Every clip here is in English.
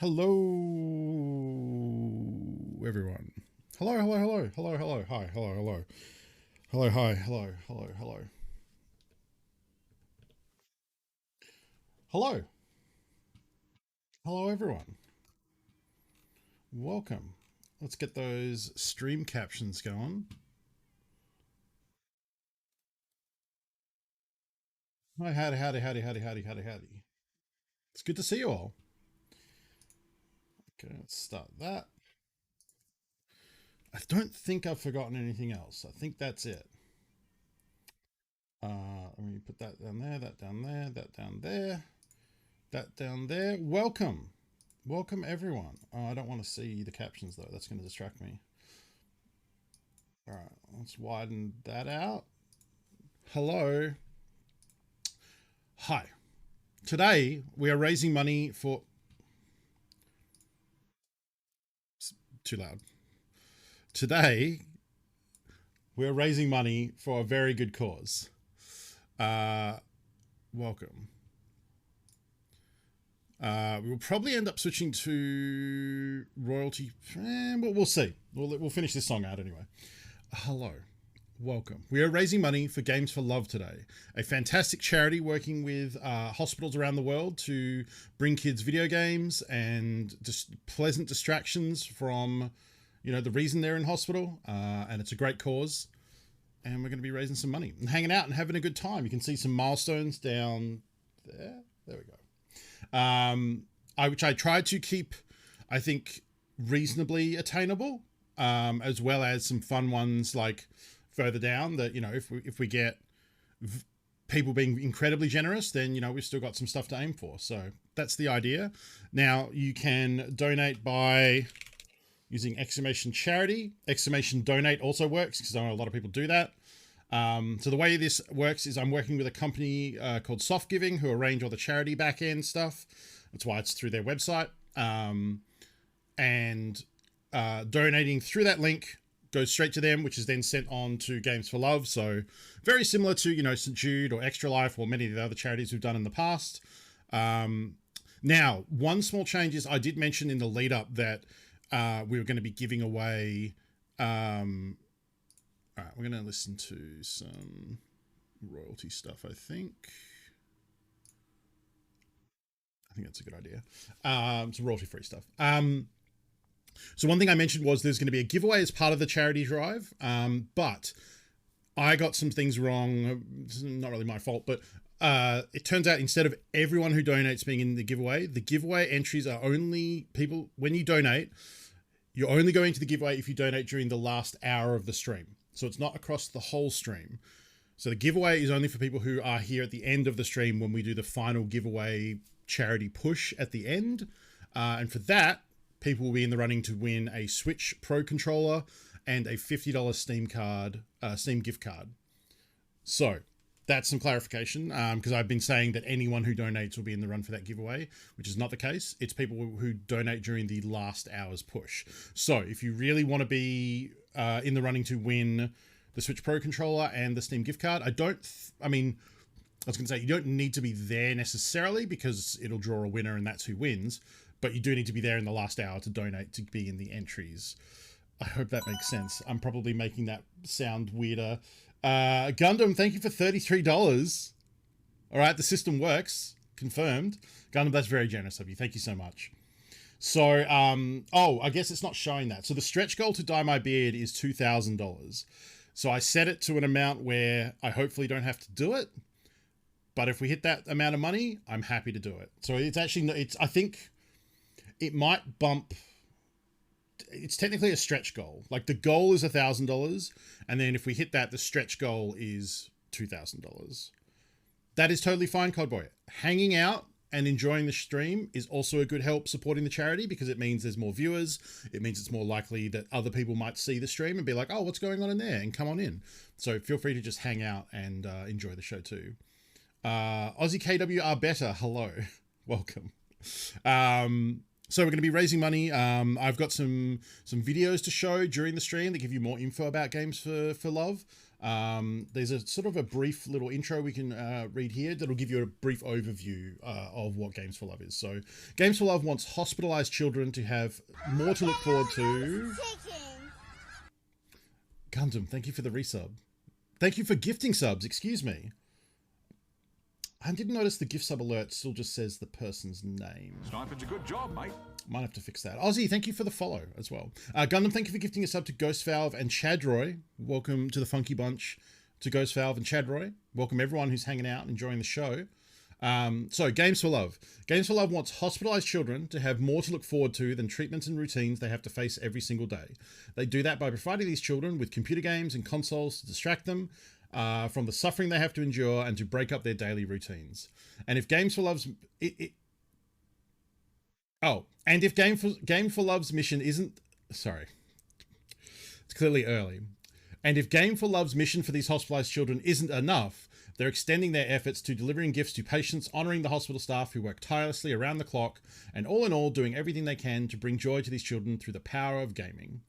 Hello, everyone. Hello, hello, hello, hello, hello, hi, hello, hello, hello, hi, hello, hello, hello, hello, hello, everyone. Welcome. Let's get those stream captions going. Hi, howdy, howdy, howdy, howdy, howdy, howdy, howdy. It's good to see you all. Okay, let's start that. I don't think I've forgotten anything else. I think that's it. Let me put that down there, that down there, that down there, that down there. Welcome. Welcome, everyone. Oh, I don't want to see the captions, though. That's going to distract me. All right, let's widen that out. Hello. Hi. Today, we are raising money for. Too loud. Today, we're raising money for a very good cause. Uh, Welcome. We will probably end up switching to royalty. But we'll see. We'll finish this song out anyway. Hello. Welcome. We are raising money for Games for Love today, a fantastic charity working with hospitals around the world to bring kids video games and just pleasant distractions from, the reason they're in hospital. And it's a great cause. And we're going to be raising some money and hanging out and having a good time. You can see some milestones down there. There we go. Which I tried to keep, I think, reasonably attainable, as well as some fun ones like further down that, if we get people being incredibly generous, then, we've still got some stuff to aim for. So that's the idea. Now you can donate by using exclamation charity. Exclamation donate also works because I know a lot of people do that. So the way this works is I'm working with a company called Soft Giving who arrange all the charity back end stuff. That's why it's through their website. And donating through that link goes straight to them, which is then sent on to Games for Love. So very similar to, St. Jude or Extra Life or many of the other charities we've done in the past. Now, one small change is I did mention in the lead up that we were going to be giving away. All right, we're going to listen to some royalty stuff, I think. I think that's a good idea. Some royalty free stuff. So one thing I mentioned was there's going to be a giveaway as part of the charity drive, but I got some things wrong. It's not really my fault, but it turns out instead of everyone who donates being in the giveaway entries are only people, when you donate, you're only going to the giveaway if you donate during the last hour of the stream. So it's not across the whole stream. So the giveaway is only for people who are here at the end of the stream when we do the final giveaway charity push at the end. And for that, people will be in the running to win a Switch Pro controller and a $50 Steam gift card. So that's some clarification, because I've been saying that anyone who donates will be in the run for that giveaway, which is not the case. It's people who donate during the last hour's push. So if you really want to be in the running to win the Switch Pro controller and the Steam gift card, I was going to say you don't need to be there necessarily because it'll draw a winner and that's who wins, but you do need to be there in the last hour to donate to be in the entries. I hope that makes sense. I'm probably making that sound weirder. Gundam, thank you for $33. All right, the system works. Confirmed. Gundam, that's very generous of you. Thank you so much. So, I guess it's not showing that. So the stretch goal to dye my beard is $2,000. So I set it to an amount where I hopefully don't have to do it. But if we hit that amount of money, I'm happy to do it. So I think it might bump. It's technically a stretch goal. Like the goal is $1,000, and then if we hit that, the stretch goal is $2,000. That is totally fine, Codboy. Hanging out and enjoying the stream is also a good help supporting the charity because it means there's more viewers. It means it's more likely that other people might see the stream and be like, oh, what's going on in there? And come on in. So feel free to just hang out and enjoy the show too. Aussie KWR Better, hello. Welcome. So we're going to be raising money. I've got some videos to show during the stream that give you more info about Games for Love. There's a sort of a brief little intro we can read here that'll give you a brief overview of what Games for Love is. So, Games for Love wants hospitalized children to have more to look forward to. Gundam, thank you for the resub. Thank you for gifting subs, excuse me. I didn't notice the gift sub alert still just says the person's name. Sniper's a good job, mate. Might have to fix that. Ozzy, thank you for the follow as well. Gundam, thank you for gifting a sub to Ghost Valve and Chadroy. Welcome to the Funky Bunch to Ghost Valve and Chadroy. Welcome everyone who's hanging out and enjoying the show. So, Games for Love. Games for Love wants hospitalized children to have more to look forward to than treatments and routines they have to face every single day. They do that by providing these children with computer games and consoles to distract them from the suffering they have to endure and to break up their daily routines. And if Games for Love's... and if Game for Love's mission isn't... Sorry. It's clearly early. And if Game for Love's mission for these hospitalized children isn't enough, they're extending their efforts to delivering gifts to patients, honouring the hospital staff who work tirelessly around the clock, and all in all, doing everything they can to bring joy to these children through the power of gaming.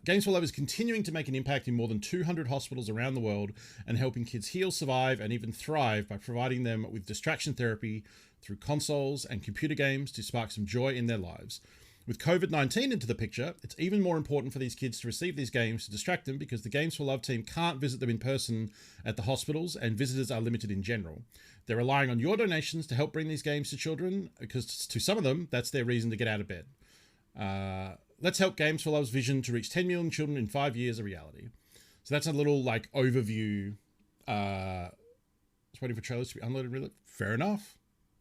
Games for Love is continuing to make an impact in more than 200 hospitals around the world and helping kids heal, survive, and even thrive by providing them with distraction therapy through consoles and computer games to spark some joy in their lives. With COVID-19 into the picture, it's even more important for these kids to receive these games to distract them because the Games for Love team can't visit them in person at the hospitals and visitors are limited in general. They're relying on your donations to help bring these games to children because to some of them, that's their reason to get out of bed. Let's help Games for Love's vision to reach 10 million children in 5 years a reality. So that's a little like overview. Just waiting for trailers to be unloaded. Really? Fair enough.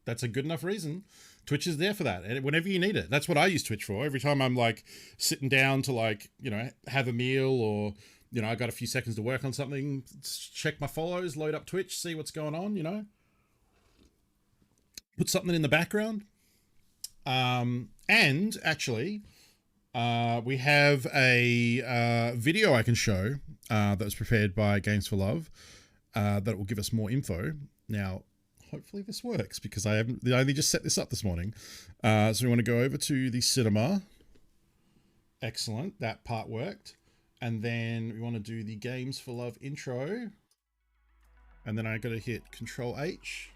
That's a good enough reason. Twitch is there for that. And whenever you need it, that's what I use Twitch for. Every time I'm like sitting down to like, you know, have a meal or, you know, I got a few seconds to work on something, check my follows, load up Twitch, see what's going on, you know, put something in the background. And actually, we have a video I can show that was prepared by Games for Love that will give us more info. Now, hopefully this works because I only just set this up this morning. So we want to go over to the cinema. Excellent. That part worked. And then we want to do the Games for Love intro. And then I got to hit Control H.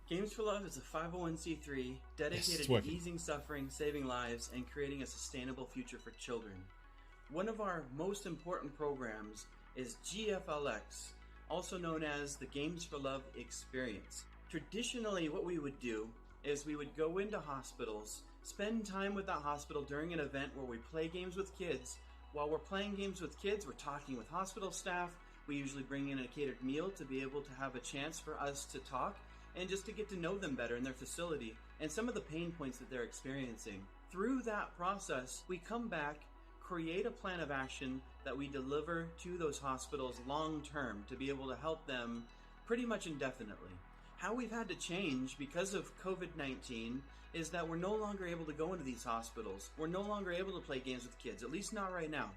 Games for Love is a 501c3 dedicated to easing suffering, saving lives, and creating a sustainable future for children. One of our most important programs is GFLX, also known as the Games for Love Experience. Traditionally, what we would do is we would go into hospitals, spend time with that hospital during an event where we play games with kids. While we're playing games with kids, we're talking with hospital staff. We usually bring in a catered meal to be able to have a chance for us to talk and just to get to know them better in their facility and some of the pain points that they're experiencing. Through that process, we come back, create a plan of action that we deliver to those hospitals long term to be able to help them pretty much indefinitely. How we've had to change because of COVID-19 is that we're no longer able to go into these hospitals. We're no longer able to play games with kids, at least not right now.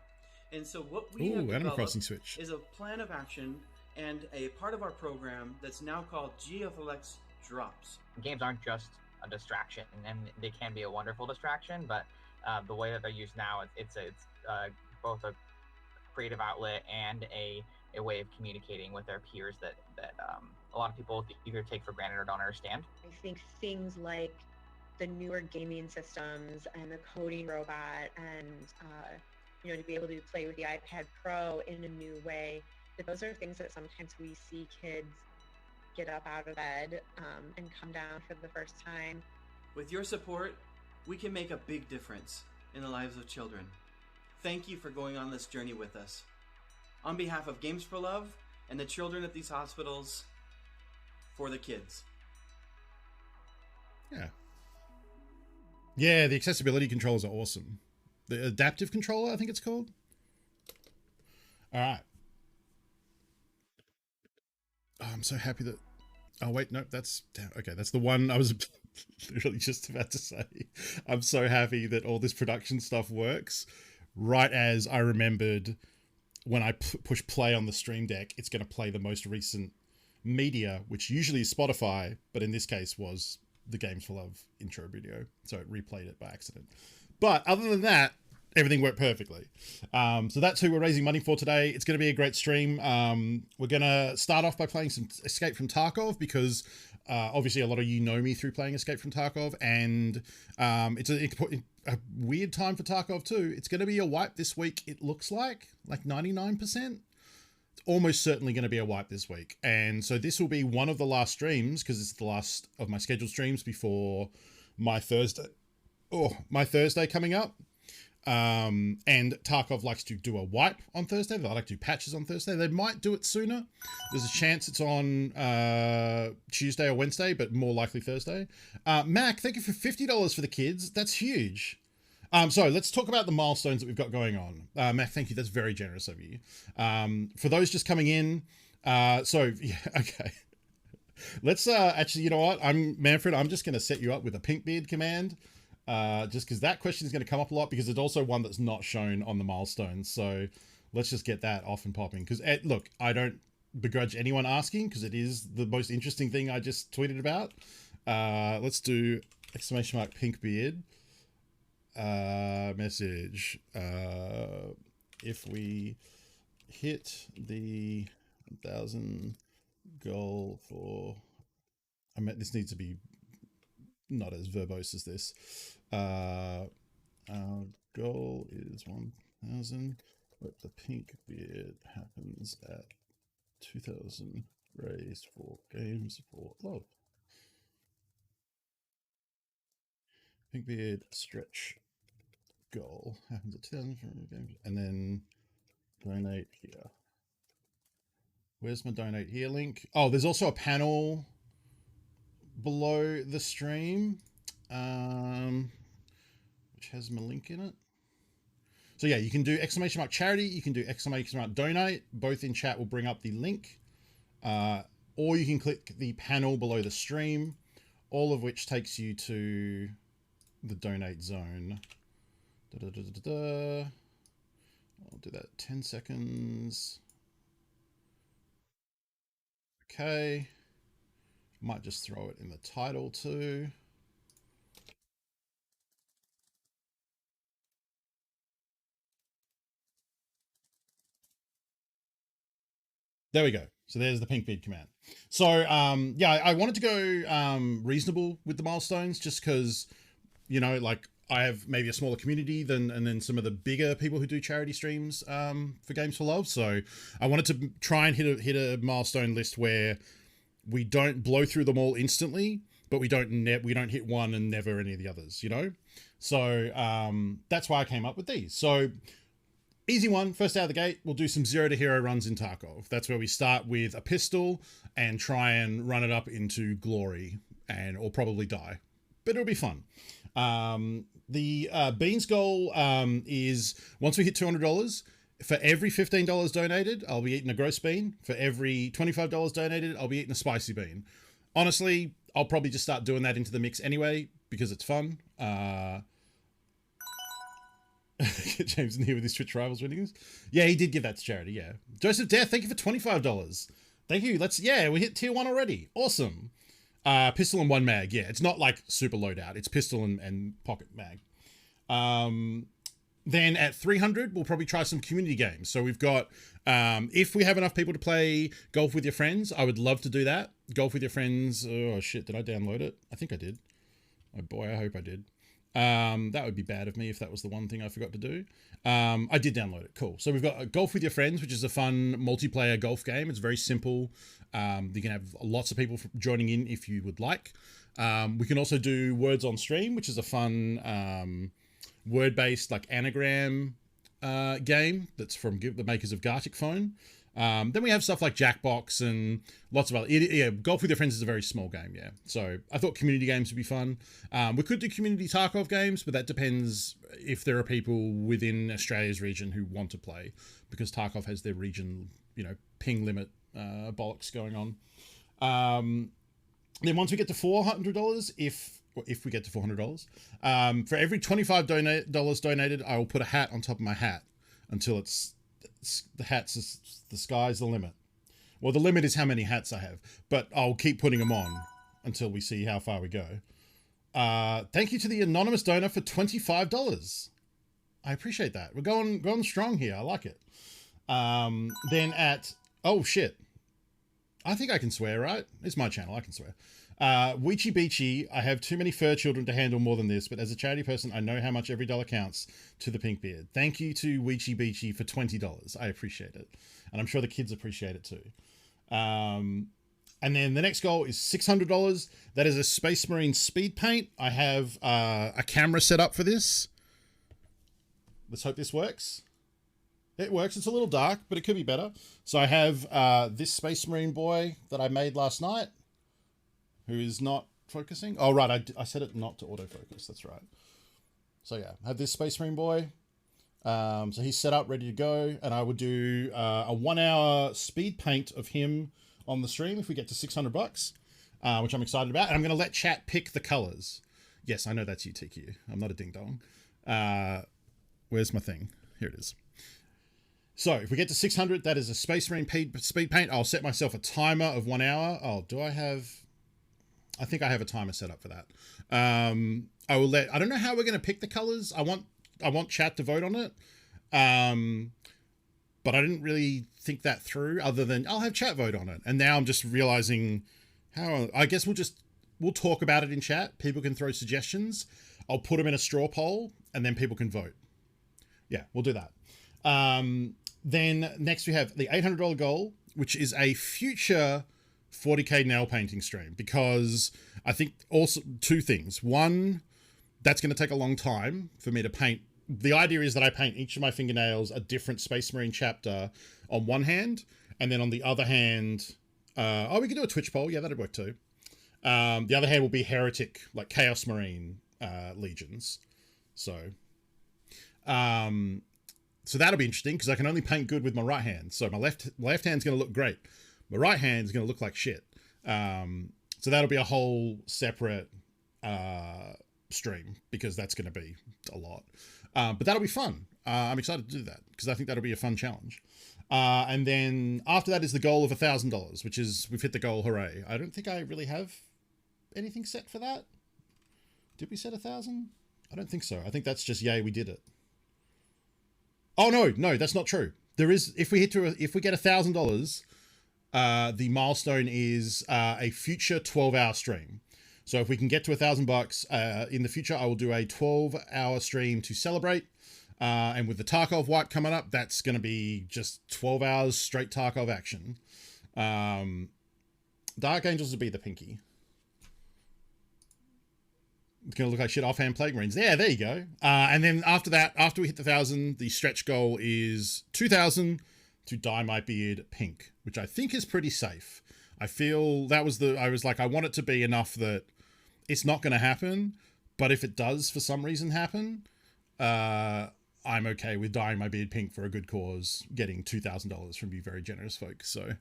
And so what we have developed is a plan of action and a part of our program that's now called GFLX Drops. Games aren't just a distraction, and they can be a wonderful distraction, but the way that they're used now, it's both a creative outlet and a way of communicating with their peers that a lot of people either take for granted or don't understand. I think things like the newer gaming systems and the coding robot and to be able to play with the iPad Pro in a new way, that those are things that sometimes we see kids get up out of bed and come down for the first time. With your support, we can make a big difference in the lives of children. Thank you for going on this journey with us. On behalf of Games for Love and the children at these hospitals, for the kids. Yeah, the accessibility controllers are awesome. The adaptive controller, I think it's called. All right. Oh, I'm so happy that... Oh, wait, no, that's... Okay, that's the one I was literally just about to say. I'm so happy that all this production stuff works. Right as I remembered when I push play on the Stream Deck, it's going to play the most recent media, which usually is Spotify, but in this case was the Games for Love intro video. So it replayed it by accident. But other than that, everything worked perfectly. So that's who we're raising money for today. It's going to be a great stream. We're going to start off by playing some Escape from Tarkov because obviously a lot of you know me through playing Escape from Tarkov, and it's a weird time for Tarkov too. It's going to be a wipe this week, it looks like 99%. Almost certainly going to be a wipe this week, and so this will be one of the last streams because it's the last of my scheduled streams before my Thursday coming up. And Tarkov likes to do a wipe on Thursday. They like to do patches on Thursday. They might do it sooner. There's a chance it's on Tuesday or Wednesday, but more likely Thursday. Mac, thank you for $50 for the kids. That's huge. So let's talk about the milestones that we've got going on. Mac, thank you. That's very generous of you. For those just coming in, okay. Let's actually, you know what? Manfred, I'm just going to set you up with a pink beard command. Just because that question is going to come up a lot because it's also one that's not shown on the milestones. So let's just get that off and popping. Because look, I don't begrudge anyone asking because it is the most interesting thing I just tweeted about. Let's do ! Pink beard. Message. If we hit the 1,000 goal for, this needs to be not as verbose as this. Our goal is 1,000, but the pink beard happens at 2,000 raised for Games for Love. Pink beard stretch goal happens at 2,000 for Games, and then donate here. Where's my donate here link? Oh, there's also a panel below the stream, which has my link in it. So yeah, you can do ! charity, you can do ! donate. Both in chat will bring up the link, or you can click the panel below the stream, all of which takes you to the donate zone. I'll do that 10 seconds. Okay. Might just throw it in the title too. There we go. So there's the pink beard command. So yeah, I wanted to go reasonable with the milestones just because, you know, like I have maybe a smaller community than some of the bigger people who do charity streams for Games for Love. So I wanted to try and hit a milestone list where we don't blow through them all instantly, but we don't hit one and never any of the others, you know? So that's why I came up with these. So easy one, first out of the gate, we'll do some 0 to hero runs in Tarkov. That's where we start with a pistol and try and run it up into glory or probably die, but it'll be fun. The Beans goal is once we hit $200, for every $15 donated, I'll be eating a gross bean. For every $25 donated, I'll be eating a spicy bean. Honestly, I'll probably just start doing that into the mix anyway because it's fun. James in here with his Twitch Rivals winnings. Yeah, he did give that to charity, yeah. Joseph Death, thank you for $25. Thank you. We hit tier 1 already. Awesome. Pistol and 1 mag, yeah. It's not like super loadout. It's pistol and pocket mag. Then at 300, we'll probably try some community games. So we've got, if we have enough people to play Golf with Your Friends, I would love to do that. Golf with Your Friends. Oh shit, did I download it? I think I did. Oh boy, I hope I did. That would be bad of me if that was the one thing I forgot to do. I did download it. Cool. So we've got Golf with Your Friends, which is a fun multiplayer golf game. It's very simple. You can have lots of people joining in if you would like. We can also do Words on Stream, which is a fun word-based like anagram game that's from the makers of Gartic Phone. Then we have stuff like Jackbox and lots of other. Yeah, Golf with Your Friends is a very small game, yeah. So I thought community games would be fun. We could do community Tarkov games, but that depends if there are people within Australia's region who want to play, because Tarkov has their region, ping limit bollocks going on. Then once we get to $400, if we get to $400, for every $25 donated, I will put a hat on top of my hat until the sky's the limit. Well, the limit is how many hats I have, but I'll keep putting them on until we see how far we go. Thank you to the anonymous donor for $25. I appreciate that. We're going strong here. I like it. Then at, oh shit. I think I can swear, right? It's my channel. I can swear. Weechi Beachy, I have too many fur children to handle more than this, but as a charity person, I know how much every dollar counts to the Pink Beard. Thank you to Weechi Beachy for $20. I appreciate it. And I'm sure the kids appreciate it too. And then the next goal is $600. That is a Space Marine speed paint. I have a camera set up for this. Let's hope this works. It works. It's a little dark, but it could be better. So I have this Space Marine boy that I made last night, who is not focusing. Oh, right. I set it not to autofocus. That's right. So yeah, I have this Space Marine boy. So he's set up, ready to go. And I would do a 1 hour speed paint of him on the stream if we get to $600, which I'm excited about. And I'm going to let chat pick the colors. Yes, I know that's you, TQ. I'm not a ding dong. Where's my thing? Here it is. So if we get to 600, that is a Space Marine speed paint. I'll set myself a timer of 1 hour. Oh, do I have... I think I have a timer set up for that. I will let... I don't know how we're going to pick the colors. I want chat to vote on it. But I didn't really think that through other than I'll have chat vote on it. And now I'm just realizing how... I guess we'll talk about it in chat. People can throw suggestions. I'll put them in a straw poll and then people can vote. Yeah, we'll do that. Then next we have the $800 goal, which is a future 40k nail painting stream, because I think also two things. One, that's going to take a long time for me to paint. The idea is that I paint each of my fingernails a different Space Marine chapter on one hand, and then on the other hand, we can do a Twitch poll. Yeah, that'd work too. The other hand will be Heretic, like Chaos Marine legions. So that'll be interesting because I can only paint good with my right hand. So my left hand's going to look great. My right hand's going to look like shit. So that'll be a whole separate stream because that's going to be a lot. But that'll be fun. I'm excited to do that because I think that'll be a fun challenge. And then after that is the goal of $1,000, which is we've hit the goal. Hooray. I don't think I really have anything set for that. Did we set 1,000? I don't think so. I think that's just, yay, we did it. Oh, no, that's not true. There is, if we get $1,000, the milestone is a future 12-hour stream. So if we can get to $1,000 in the future, I will do a 12-hour stream to celebrate. And with the Tarkov wipe coming up, that's going to be just 12 hours straight Tarkov action. Dark Angels will be the pinky. It's going to look like shit offhand Plague Marines. Yeah, there you go. And then after that, after we hit the 1,000, the stretch goal is 2,000 to dye my beard pink, which I think is pretty safe. I feel that was I was like, I want it to be enough that it's not going to happen, but if it does for some reason happen, I'm okay with dyeing my beard pink for a good cause, getting $2,000 from you very generous folks. So,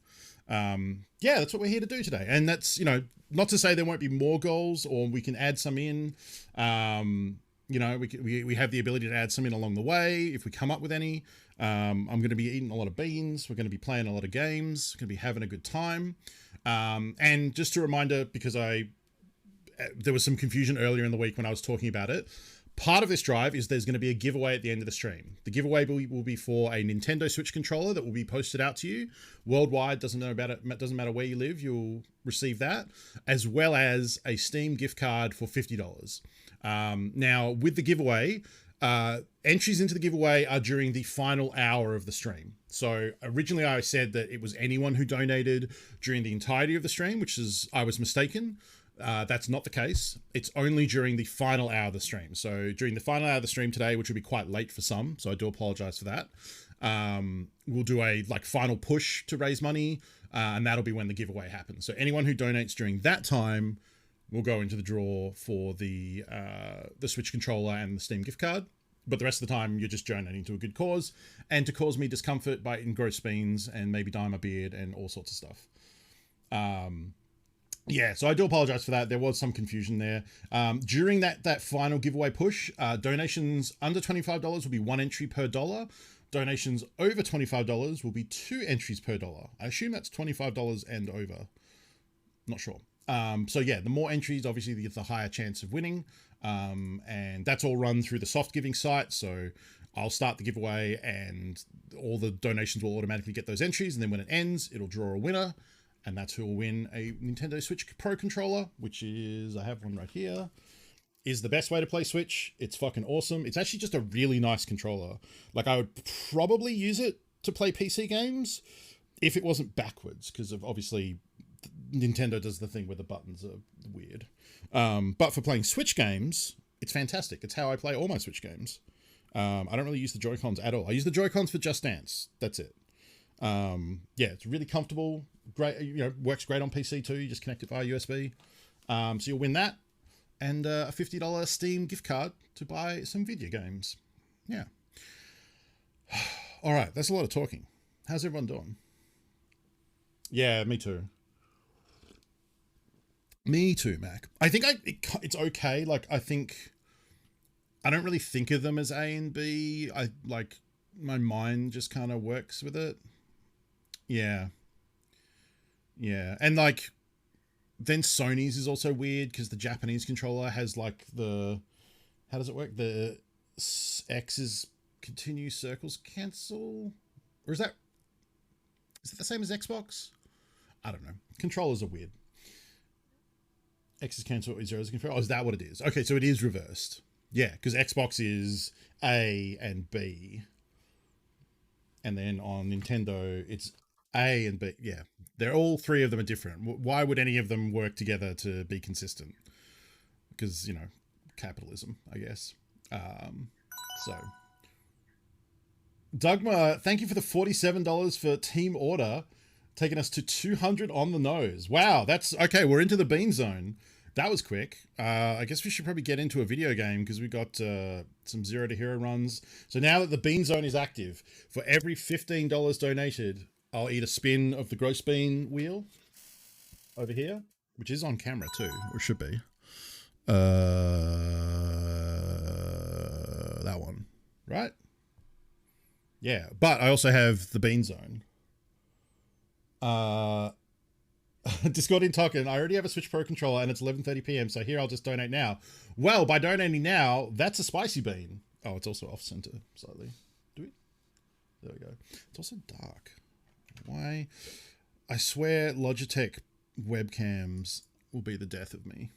yeah, that's what we're here to do today. And that's, not to say there won't be more goals or we can add some in. We have the ability to add some in along the way if we come up with any. I'm going to be eating a lot of beans. We're going to be playing a lot of games. We're going to be having a good time. And just a reminder, because there was some confusion earlier in the week when I was talking about it. Part of this drive is there's going to be a giveaway at the end of the stream. The giveaway will be for a Nintendo Switch controller that will be posted out to you worldwide. Doesn't matter where you live, you'll receive that, as well as a Steam gift card for $50. Now, with the giveaway, entries into the giveaway are during the final hour of the stream. So originally I said that it was anyone who donated during the entirety of the stream, I was mistaken. That's not the case. It's only during the final hour of the stream. So during the final hour of the stream today, which will be quite late for some, so I do apologize for that. We'll do a final push to raise money, and that'll be when the giveaway happens. So anyone who donates during that time will go into the draw for the Switch controller and the Steam gift card. But the rest of the time, you're just donating to a good cause and to cause me discomfort by eating gross beans and maybe dye my beard and all sorts of stuff. Yeah, so I do apologize for that. There was some confusion there. During that final giveaway push, donations under $25 will be 1 entry per dollar. Donations over $25 will be 2 entries per dollar. I assume that's $25 and over. Not sure. So yeah, the more entries, obviously, the higher chance of winning. And that's all run through the soft giving site. So I'll start the giveaway and all the donations will automatically get those entries. And then when it ends, it'll draw a winner. And that's who will win a Nintendo Switch Pro controller, which is, I have one right here, is the best way to play Switch. It's fucking awesome. It's actually just a really nice controller. Like, I would probably use it to play PC games if it wasn't backwards, because of obviously Nintendo does the thing where the buttons are weird. But for playing Switch games, it's fantastic. It's how I play all my Switch games. I don't really use the Joy-Cons at all. I use the Joy-Cons for Just Dance. That's it. Yeah, it's really comfortable. Great, you know, works great on PC too. You just connect it via USB. So you'll win that and a $50 Steam gift card to buy some video games. Yeah. All right, that's a lot of talking. How's everyone doing? Yeah, me too. Me too, Mac. I think it's okay. Like, I think I don't really think of them as A and B. I like, my mind just kind of works with it. Yeah. Yeah. And like, then Sony's is also weird because the Japanese controller has like the, how does it work? The X is continue, circles cancel, or is it the same as Xbox? I don't know. Controllers are weird. X is cancel, zero is confirm. Oh, is that what it is? Okay, so it is reversed. Yeah, because Xbox is A and B. And then on Nintendo, it's A and B. Yeah, they're all three of them are different. Why would any of them work together to be consistent? Because, you know, capitalism, I guess. So, Dugma, thank you for the $47 for Team Order, taking us to 200 on the nose. Wow, that's okay. We're into the bean zone. That was quick. I guess we should probably get into a video game because we got some Zero to Hero runs. So now that the bean zone is active, for every $15 donated, I'll eat a spin of the Gross Bean wheel over here, which is on camera too, or should be. That one, right? Yeah, but I also have the bean zone. Discord in Token, I already have a Switch Pro controller and it's 11:30 p.m. So here I'll just donate now. Well, by donating now, that's a spicy bean. Oh, it's also off center slightly. Do we? There we go. It's also dark. Why? I swear Logitech webcams will be the death of me.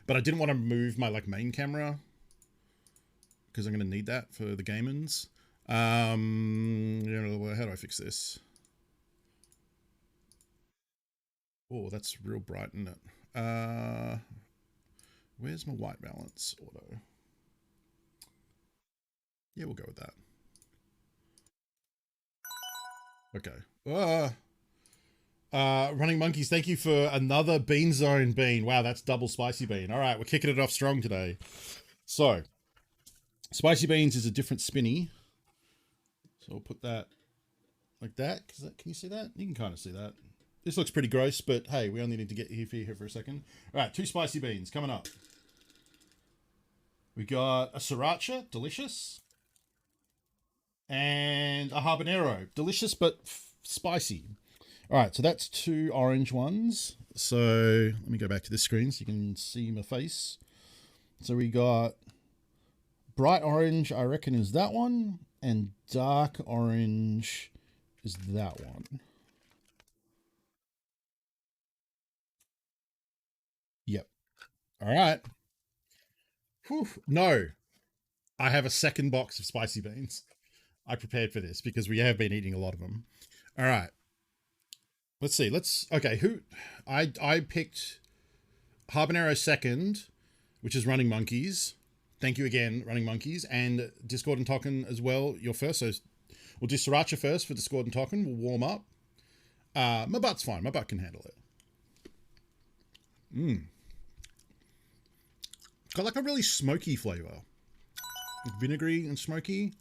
But I didn't want to move my like main camera because I'm going to need that for the gamins. You know, how do I fix this? Oh, that's real bright, isn't it? Where's my white balance auto? Yeah, we'll go with that. Okay. Running Monkeys, thank you for another Bean Zone bean. Wow, that's double spicy bean. All right, we're kicking it off strong today. So, spicy beans is a different spinny. So we'll put that like that. Can you see that? You can kind of see that. This looks pretty gross, but hey, we only need to get here for a second. All right, 2 spicy beans coming up. We got a sriracha, delicious. And a habanero, delicious but spicy. All right, so that's 2 orange ones. So let me go back to this screen so you can see my face. So we got bright orange, I reckon, is that one. And dark orange is that one. Yep. All right. Whew. No, I have a second box of spicy beans. I prepared for this because we have been eating a lot of them. All right. Let's see. Okay. I picked habanero second, which is Running Monkeys. Thank you again, Running Monkeys, and Discord and Token as well. You're first, so we'll do sriracha first for Discord and Token. We'll warm up. My butt's fine. My butt can handle it. It's got like a really smoky flavor. Vinegary and smoky.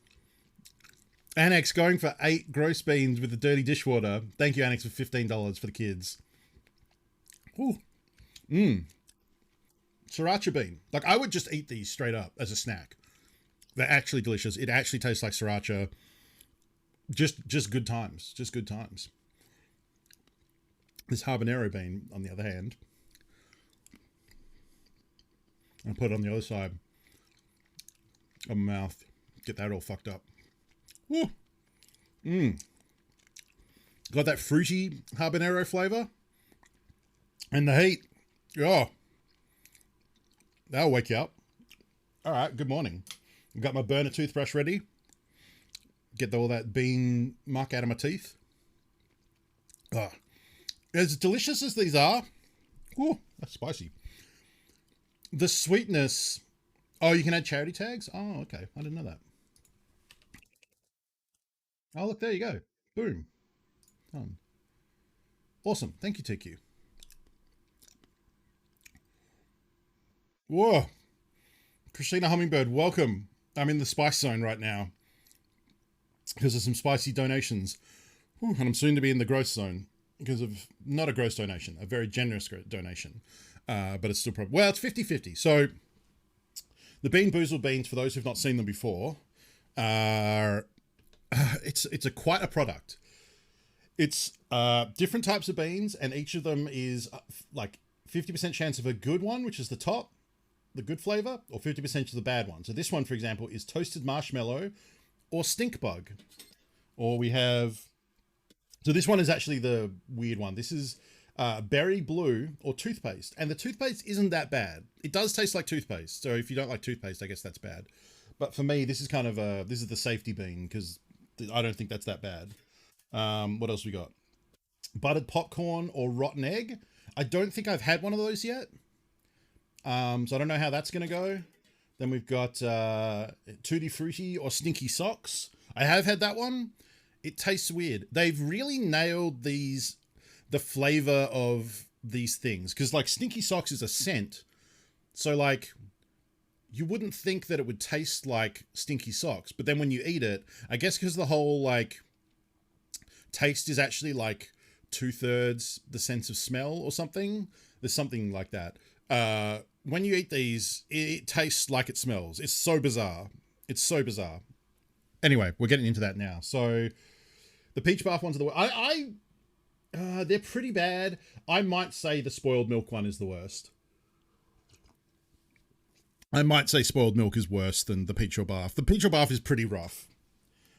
Annex going for 8 gross beans with the dirty dishwater. Thank you, Annex, for $15 for the kids. Ooh. Sriracha bean. Like, I would just eat these straight up as a snack. They're actually delicious. It actually tastes like sriracha. Just good times. Just good times. This habanero bean, on the other hand, I'll put it on the other side of my mouth. Get that all fucked up. Woo. Got that fruity habanero flavor. And the heat. Oh. That'll wake you up. All right, good morning. I've got my burner toothbrush ready. Get all that bean muck out of my teeth. Oh. As delicious as these are. Ooh, that's spicy. The sweetness. Oh, you can add charity tags? Oh, okay. I didn't know that. Oh, look, there you go. Boom. Done. Awesome. Thank you, TQ. Whoa. Christina Hummingbird, welcome. I'm in the spice zone right now because of some spicy donations. Whew, and I'm soon to be in the gross zone because of not a gross donation, a very generous donation. But it's still probably, well, it's 50-50. So the Bean Boozled beans, for those who've not seen them before, are it's quite a product. It's different types of beans, and each of them is like 50% chance of a good one, which is the top, the good flavor, or 50% of the bad one. So this one, for example, is toasted marshmallow or stink bug. Or we have, so this one is actually the weird one. This is berry blue or toothpaste. And the toothpaste isn't that bad. It does taste like toothpaste. So if you don't like toothpaste, I guess that's bad. But for me, this is kind of this is the safety bean because I don't think that's that bad. What else we got? Buttered popcorn or rotten egg. I don't think I've had one of those yet. So I don't know how that's going to go. Then we've got Tutti Frutti or Stinky Socks. I have had that one. It tastes weird. They've really nailed the flavor of these things. Because like Stinky Socks is a scent. So like you wouldn't think that it would taste like Stinky Socks. But then when you eat it, I guess because the whole like taste is actually like 2/3 the sense of smell or something. There's something like that. When you eat these, it tastes like it smells. It's so bizarre. It's so bizarre. Anyway, we're getting into that now. So the peach bath ones are the they're pretty bad. I might say the spoiled milk one is the worst. I might say spoiled milk is worse than the peach or bath. The peach or bath is pretty rough.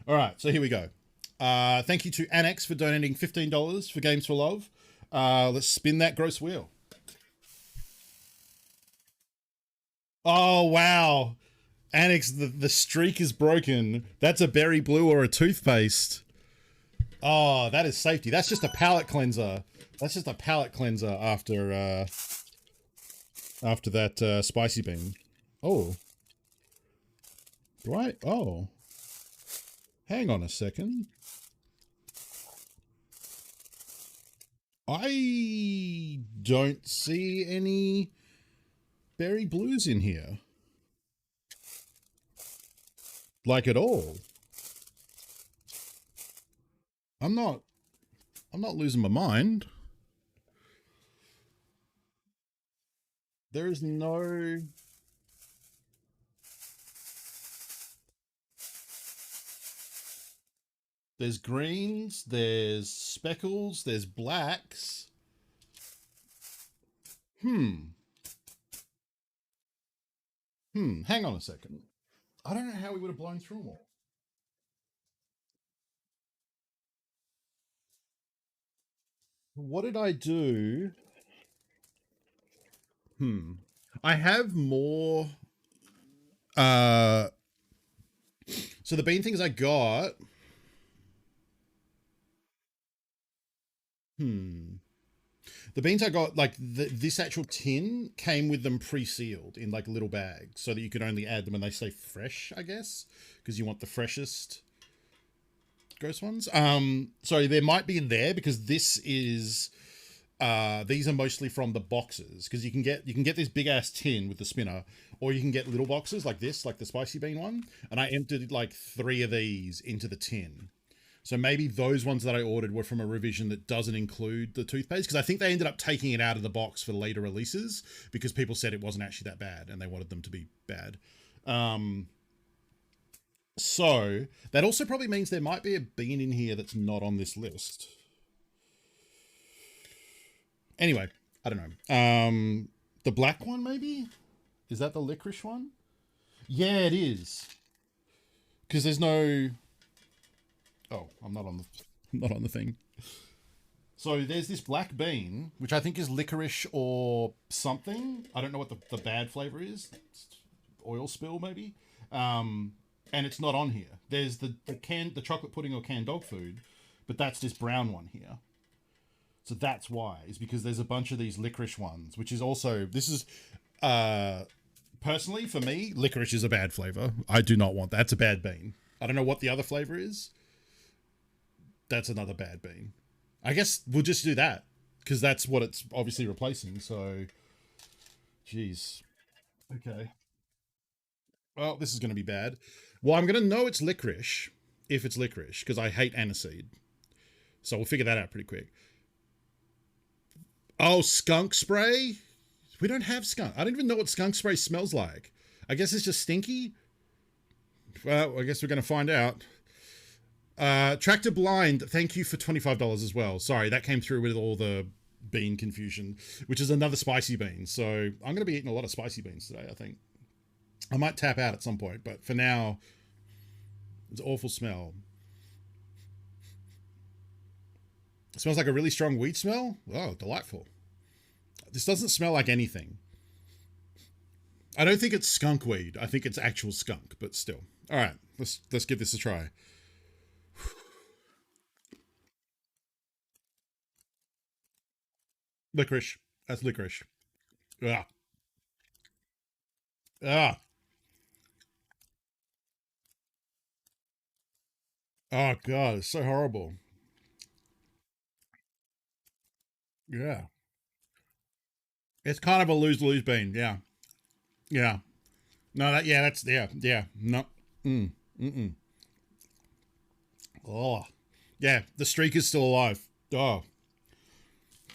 All right, so here we go. Thank you to Annex for donating $15 for Games for Love. Let's spin that gross wheel. Oh, wow. Annex, the streak is broken. That's a berry blue or a toothpaste. Oh, that is safety. That's just a palate cleanser. That's just a palate cleanser after that spicy bean. Oh. Right. Oh. Hang on a second. I don't see any berry blues in here. Like at all. I'm not losing my mind. There's no... There's greens, there's speckles, there's blacks. Hang on a second. I don't know how we would have blown through them all. What did I do? I have more. So the bean things I got. The beans I got, like, this actual tin came with them pre-sealed in, like, little bags so that you could only add them when they say fresh, I guess, because you want the freshest gross ones. So there might be in there because this is... these are mostly from the boxes because you can get this big-ass tin with the spinner, or you can get little boxes like this, like the spicy bean one, and I emptied, like, 3 of these into the tin. So maybe those ones that I ordered were from a revision that doesn't include the toothpaste, because I think they ended up taking it out of the box for later releases because people said it wasn't actually that bad and they wanted them to be bad. So that also probably means there might be a bean in here that's not on this list. Anyway, I don't know. The black one maybe? Is that the licorice one? Yeah, it is. because there's no. Oh, I'm not on the not on the thing. So there's this black bean, which I think is licorice or something. I don't know what the bad flavor is. It's oil spill maybe. And it's not on here. There's the chocolate pudding or canned dog food, but that's this brown one here. So that's why, is because there's a bunch of these licorice ones, which is also, this is, personally for me, licorice is a bad flavor. I do not want that. That's a bad bean. I don't know what the other flavor is. That's another bad bean. I guess we'll just do that because that's what it's obviously replacing. So, jeez. Okay. Well, this is going to be bad. Well, I'm going to know it's licorice if it's licorice because I hate aniseed. So we'll figure that out pretty quick. Oh, skunk spray? We don't have skunk. I don't even know what skunk spray smells like. I guess it's just stinky. Well, I guess we're going to find out. Tractor Blind, thank you for $25 as well. Sorry, that came through with all the bean confusion, which is another spicy bean. So I'm going to be eating a lot of spicy beans today, I think. I might tap out at some point, but for now, it's an awful smell. It smells like a really strong weed smell. Oh, delightful. This doesn't smell like anything. I don't think it's skunk weed. I think it's actual skunk, but still. All right, let's give this a try. Licorice. That's licorice. Ah. Ah. Oh God, it's so horrible. Yeah. It's kind of a lose-lose bean. Yeah. Yeah. No, yeah. No. Mm-mm. Oh. Yeah, the streak is still alive. Oh.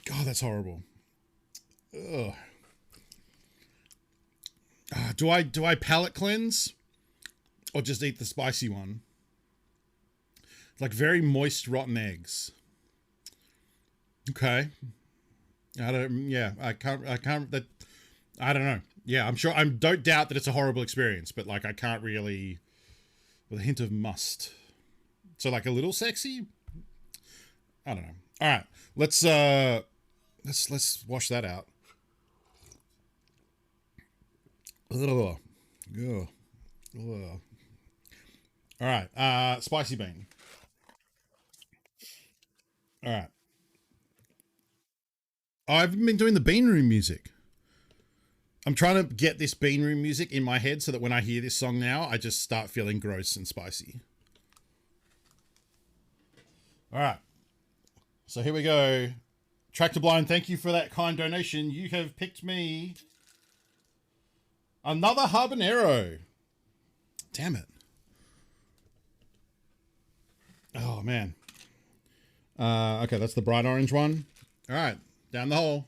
God, that's horrible. Ugh. Do I palate cleanse? Or just eat the spicy one? It's like very moist, rotten eggs. Okay. I don't know. Yeah, I'm sure, I don't doubt that it's a horrible experience, but like I can't really, with a hint of must. So like a little sexy? I don't know. All right, let's wash that out. Ugh. Ugh. Ugh. All right, spicy bean. All right. I've been doing the bean room music. I'm trying to get this bean room music in my head so that when I hear this song now, I just start feeling gross and spicy. All right. So here we go. Tractor Blind, thank you for that kind donation. You have picked me another habanero. Damn it. Oh, man. Okay, that's the bright orange one. All right, down the hole.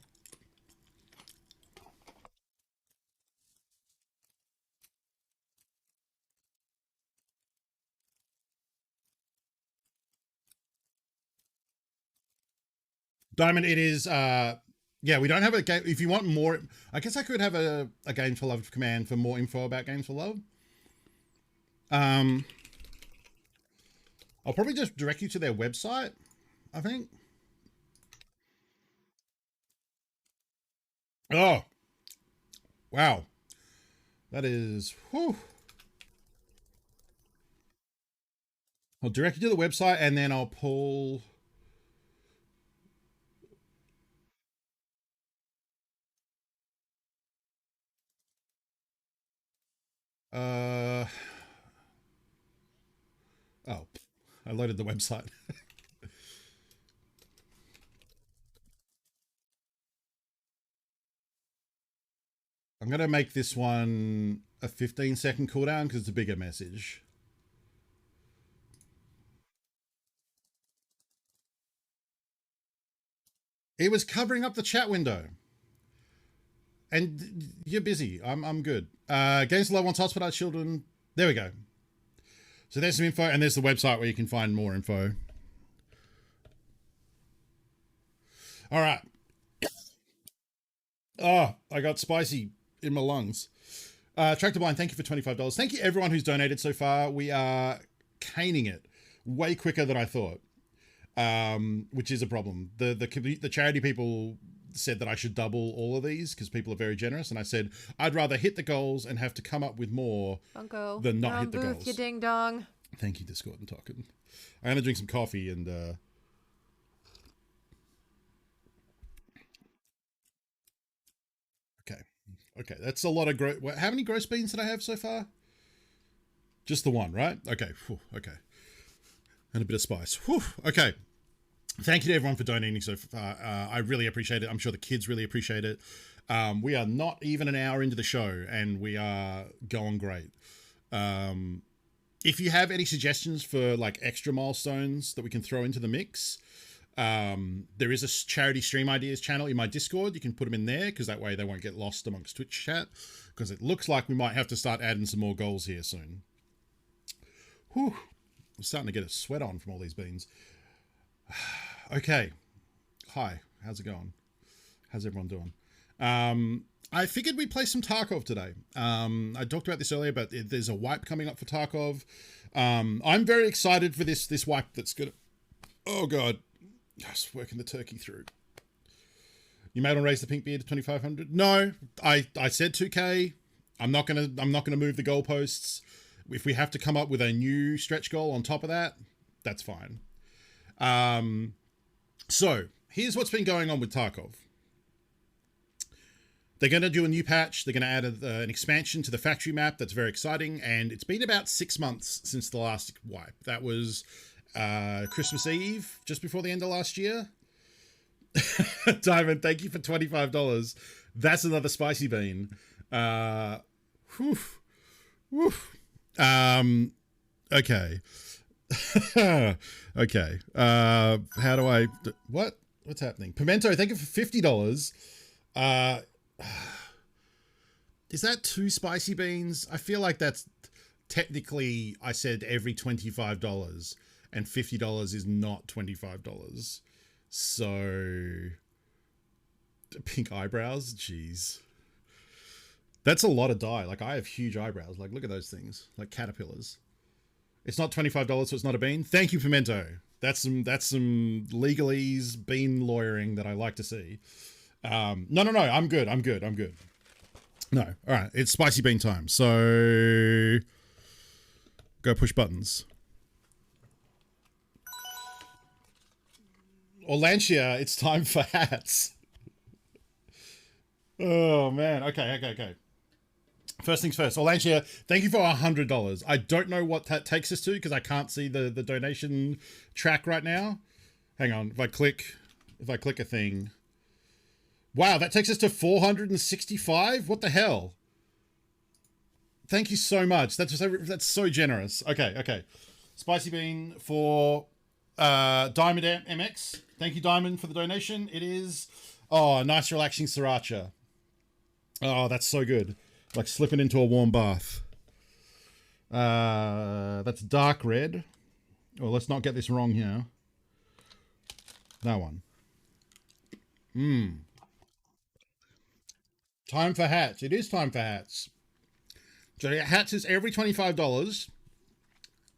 Diamond, it is, yeah, we don't have a game. If you want more, I guess I could have a Games for Love command for more info about Games for Love. I'll probably just direct you to their website, I think. Oh, wow. That is, whew. I'll direct you to the website and then I'll pull. Oh, I loaded the website. I'm going to make this one a 15-second cooldown because it's a bigger message. It was covering up the chat window. And you're busy. I'm good. Games for Love wants hospital children. There we go. So there's some info, and there's the website where you can find more info. All right. Oh, I got spicy in my lungs. Tractor Blind, thank you for $25. Thank you everyone who's donated so far. We are caning it way quicker than I thought, which is a problem. The charity people said that I should double all of these because people are very generous, and I said I'd rather hit the goals and have to come up with more Bunko, than not hit the goals. You ding dong. Thank you, Discord and Token. I'm gonna drink some coffee and okay, that's a lot of how many gross beans did I have so far? Just the one, right? Okay, whew, okay, and a bit of spice. Whew, okay. Thank you to everyone for donating so far. I really appreciate it. I'm sure the kids really appreciate it. We are not even an hour into the show, and we are going great. If you have any suggestions for like extra milestones that we can throw into the mix, there is a charity stream ideas channel in my Discord. You can put them in there because that way they won't get lost amongst Twitch chat, because it looks like we might have to start adding some more goals here soon. Whew. I'm starting to get a sweat on from all these beans. Okay. Hi. How's it going? How's everyone doing? I figured we'd play some Tarkov today. I talked about this earlier, but there's a wipe coming up for Tarkov. I'm very excited for this wipe that's gonna... Oh god. Just working the turkey through. You made on Raise the Pink Beard to 2,500? No, I said 2K. I'm not gonna move the goalposts. If we have to come up with a new stretch goal on top of that, that's fine. So here's what's been going on with Tarkov. They're going to do a new patch. They're going to add an expansion to the factory map. That's very exciting. And it's been about 6 months since the last wipe. That was Christmas Eve, just before the end of last year. Diamond, thank you for $25. That's another spicy bean. Whew. Whew. Okay. Okay. How do I... What's happening? Pimento, thank you for $50. Is that 2 spicy beans? I feel like that's technically, I said every $25, and $50 is not $25. So pink eyebrows, jeez. That's a lot of dye. Like, I have huge eyebrows. Like, look at those things, like caterpillars. It's not $25, so it's not a bean. Thank you, Pimento. That's some legalese bean lawyering that I like to see. No. I'm good. No. All right. It's spicy bean time. So go push buttons. Orlantia, it's time for hats. Oh man. Okay. First things first. Orlantia, thank you for $100. I don't know what that takes us to because I can't see the donation track right now. Hang on. If I click a thing. Wow, that takes us to 465? What the hell? Thank you so much. That's so generous. Okay. Spicy bean for Diamond MX. Thank you, Diamond, for the donation. It is... Oh, nice relaxing sriracha. Oh, that's so good. Like slipping into a warm bath. That's dark red. Oh, let's not get this wrong here. That one. Time for hats. It is time for hats. So hats is every $25.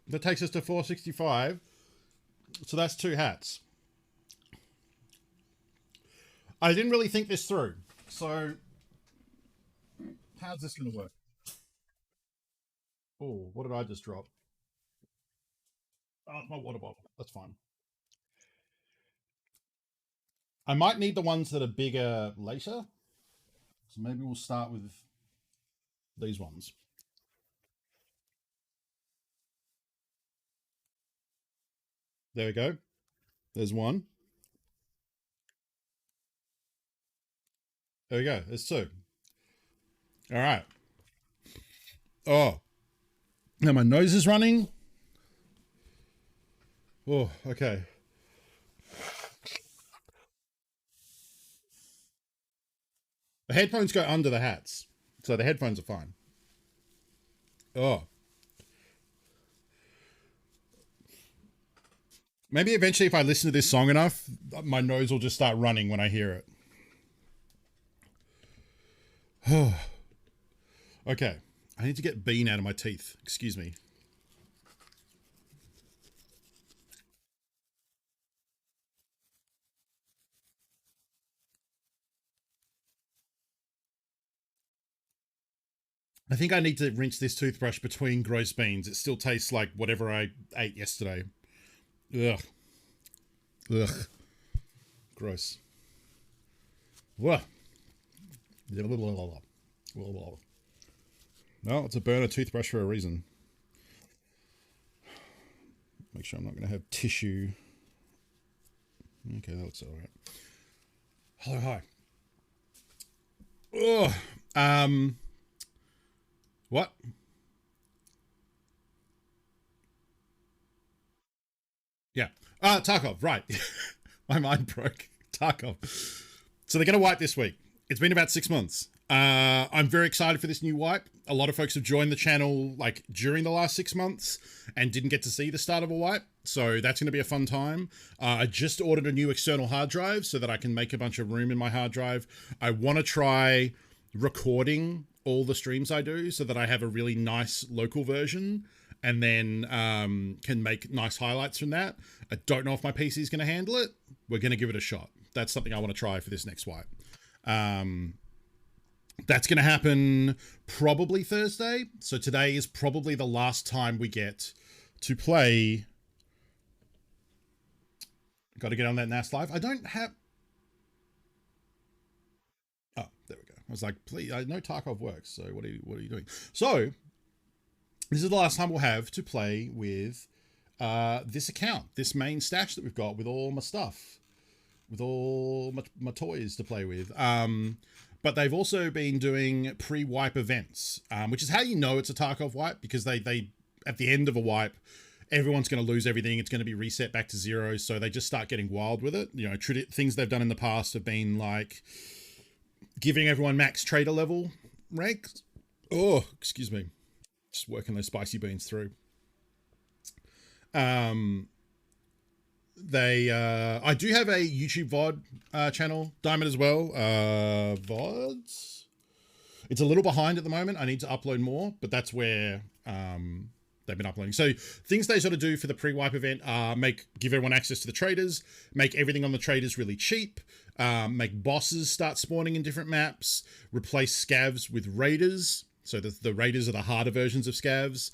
That takes us to $465. So that's 2 hats. I didn't really think this through. So how's this going to work? Oh, what did I just drop? Oh, it's my water bottle. That's fine. I might need the ones that are bigger later. So maybe we'll start with these ones. There we go. There's one. There we go. There's 2. All right. Oh. Now my nose is running. Oh, okay. The headphones go under the hats, so the headphones are fine. Oh. Maybe eventually if I listen to this song enough, my nose will just start running when I hear it. Okay. I need to get bean out of my teeth. Excuse me. I think I need to rinse this toothbrush between gross beans. It still tastes like whatever I ate yesterday. Ugh. Ugh. Gross. Whoa. No, it's a burner toothbrush for a reason. Make sure I'm not going to have tissue. Okay, that looks all right. Hello, hi. Oh, what? Yeah. Tarkov, right. My mind broke. Tarkov. So they're going to wipe this week. It's been about 6 months. I'm very excited for this new wipe. A lot of folks have joined the channel like during the last 6 months and didn't get to see the start of a wipe. So that's going to be a fun time. I just ordered a new external hard drive so that I can make a bunch of room in my hard drive. I want to try recording all the streams I do so that I have a really nice local version and then can make nice highlights from that. I don't know if my PC is going to handle it. We're going to give it a shot. That's something I want to try for this next wipe. That's going to happen probably Thursday. So today is probably the last time we get to play. Got to get on that NAS live. I don't have... Oh, there we go. I was like, please, I know Tarkov works. So what are you doing? So this is the last time we'll have to play with this account, this main stash that we've got with all my stuff, with all my toys to play with. But they've also been doing pre-wipe events, which is how you know it's a Tarkov wipe, because they at the end of a wipe, everyone's going to lose everything. It's going to be reset back to zero. So they just start getting wild with it. You know, things they've done in the past have been like giving everyone max trader level ranks. Oh, excuse me. Just working those spicy beans through. I do have a YouTube VOD channel, Diamond, as well. VODs. It's a little behind at the moment. I need to upload more, but that's where they've been uploading. So things they sort of do for the pre-wipe event are give everyone access to the traders, make everything on the traders really cheap, make bosses start spawning in different maps, replace scavs with raiders. So the raiders are the harder versions of scavs.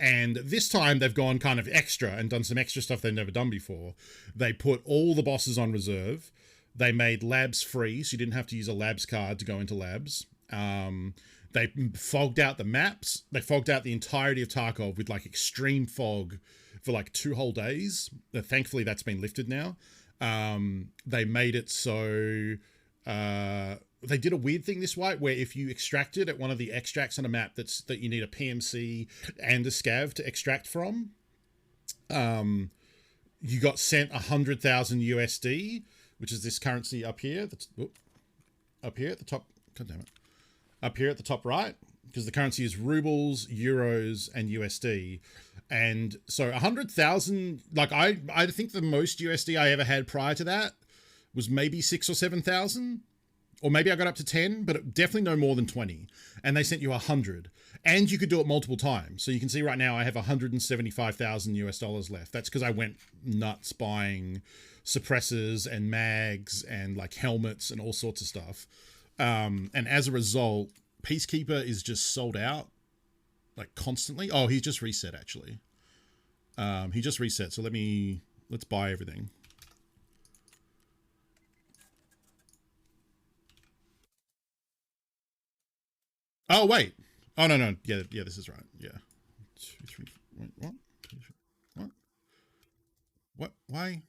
And this time they've gone kind of extra and done some extra stuff they've never done before. They put all the bosses on reserve. They made labs free, so you didn't have to use a labs card to go into labs. They fogged out the maps. They fogged out the entirety of Tarkov with like extreme fog for like 2 whole days. Thankfully, that's been lifted now. They made it so... they did a weird thing this wipe where if you extracted at one of the extracts on a map that you need a PMC and a scav to extract from, you got sent 100,000 USD, which is this currency up here. That's up here at the top. God damn it. Up here at the top right, because the currency is rubles, euros, and USD. And so 100,000, like I think the most USD I ever had prior to that was maybe 6,000 or 7,000. Or maybe I got up to 10, but definitely no more than 20. And they sent you 100. And you could do it multiple times. So you can see right now I have 175,000 US dollars left. That's because I went nuts buying suppressors and mags and like helmets and all sorts of stuff. And as a result, Peacekeeper is just sold out like constantly. Oh, he just reset actually. He just reset. So let's buy everything. Oh, wait. Oh, no. Yeah, this is right. Yeah. 2, 3, wait, what? 2, 3, what? What? Why?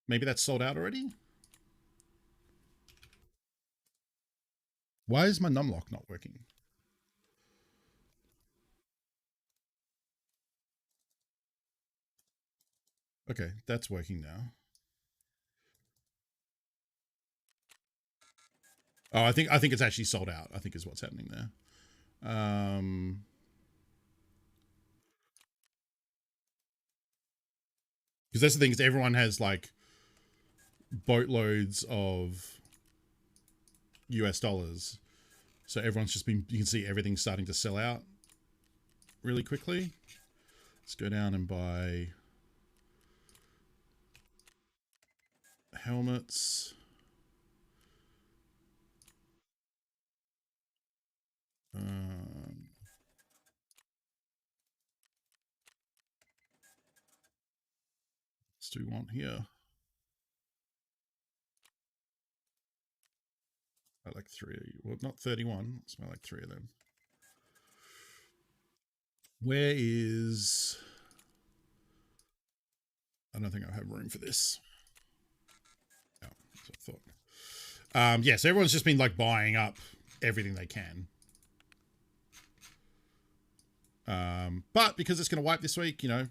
Maybe that's sold out already? Why is my numlock not working? Okay, that's working now. Oh, I think it's actually sold out, I think is what's happening there. Because that's the thing, is everyone has like boatloads of US dollars. So everyone's just been, you can see everything starting to sell out really quickly. Let's go down and buy helmets. Let's do one here. I like 3. Well, not 31. Let's buy like 3 of them. Where is... I don't think I have room for this. Yeah, that's what I thought. So everyone's just been like buying up everything they can. But because it's going to wipe this week, you know,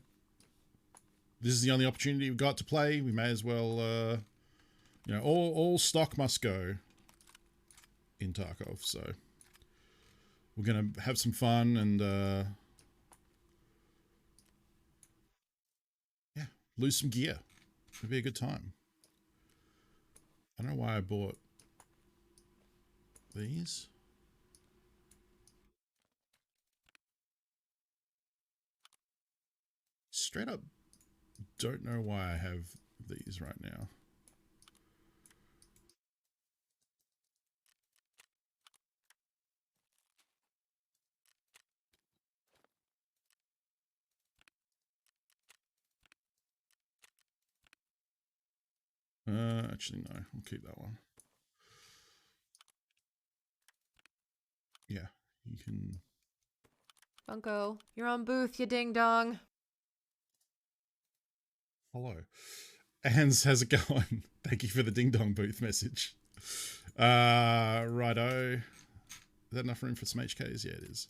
this is the only opportunity we've got to play. We may as well, you know, all stock must go in Tarkov. So we're going to have some fun and, yeah, lose some gear. It'll be a good time. I don't know why I bought these. Straight up don't know why I have these right now. Actually, no. I'll keep that one. Yeah, you can... Funko, you're on booth, you ding-dong. Hello. Hans, how's it going? Thank you for the ding-dong booth message. Righto. Is that enough room for some HKs? Yeah, it is.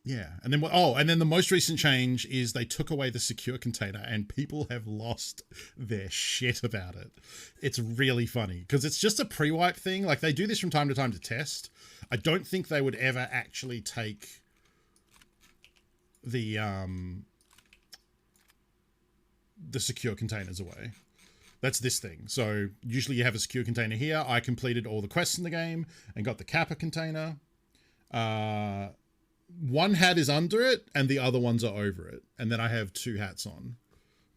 Yeah, and then and then the most recent change is they took away the secure container, and people have lost their shit about it. It's really funny because it's just a pre-wipe thing. Like they do this from time to time to test. I don't think they would ever actually take the secure containers away. That's this thing. So usually you have a secure container here. I completed all the quests in the game and got the Kappa container. One hat is under it and the other ones are over it. And then I have 2 hats on.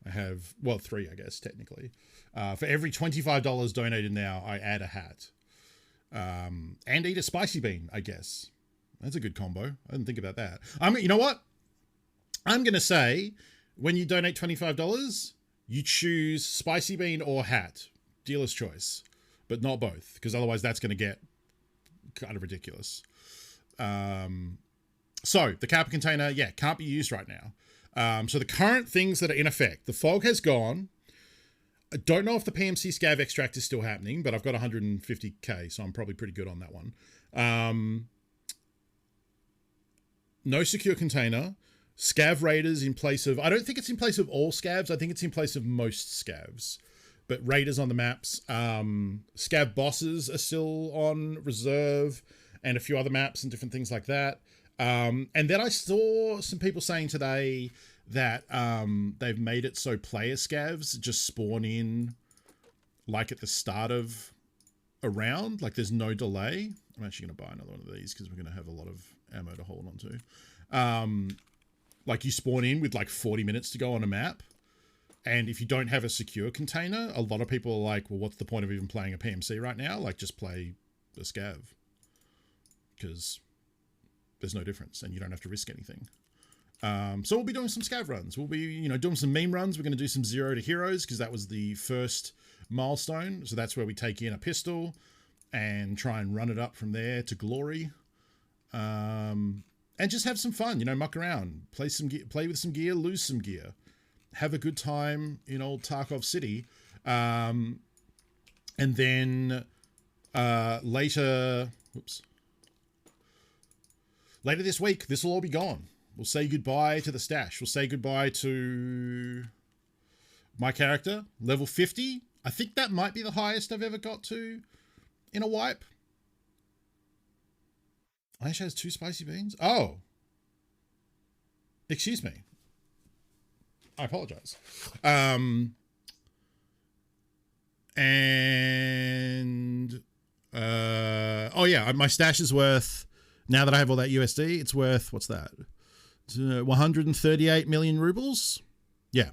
I have, well, 3, I guess, technically. For every $25 donated now, I add a hat. And eat a spicy bean, I guess. That's a good combo. I didn't think about that. You know what? I'm going to say when you donate $25, you choose spicy bean or hat. Dealer's choice. But not both, because otherwise that's going to get kind of ridiculous. So the Kappa container, yeah, can't be used right now. So the current things that are in effect, the fog has gone. I don't know if the PMC scav extract is still happening, but I've got 150k, so I'm probably pretty good on that one. No secure container. Scav raiders in place of, I don't think it's in place of all scavs. I think it's in place of most scavs. But raiders on the maps. Scav bosses are still on reserve and a few other maps and different things like that. And then I saw some people saying today that they've made it so player scavs just spawn in like at the start of a round. Like there's no delay. I'm actually going to buy another one of these because we're going to have a lot of ammo to hold on to. Like you spawn in with like 40 minutes to go on a map. And if you don't have a secure container, a lot of people are like, well, what's the point of even playing a PMC right now? Like just play a scav. Because there's no difference and you don't have to risk anything. So we'll be doing some scav runs. We'll be, you know, doing some meme runs. We're going to do some 0 to heroes because that was the first milestone. So that's where we take in a pistol and try and run it up from there to glory. And just have some fun, you know, muck around, play with some gear, lose some gear, have a good time in old Tarkov City. And then later this week, this will all be gone. We'll say goodbye to the stash. We'll say goodbye to my character, level 50. I think that might be the highest I've ever got to in a wipe. Aisha has 2 spicy beans? Oh. Excuse me. I apologize. And oh yeah, my stash is worth, now that I have all that USD, it's worth, what's that? It's, 138 million rubles. Yeah.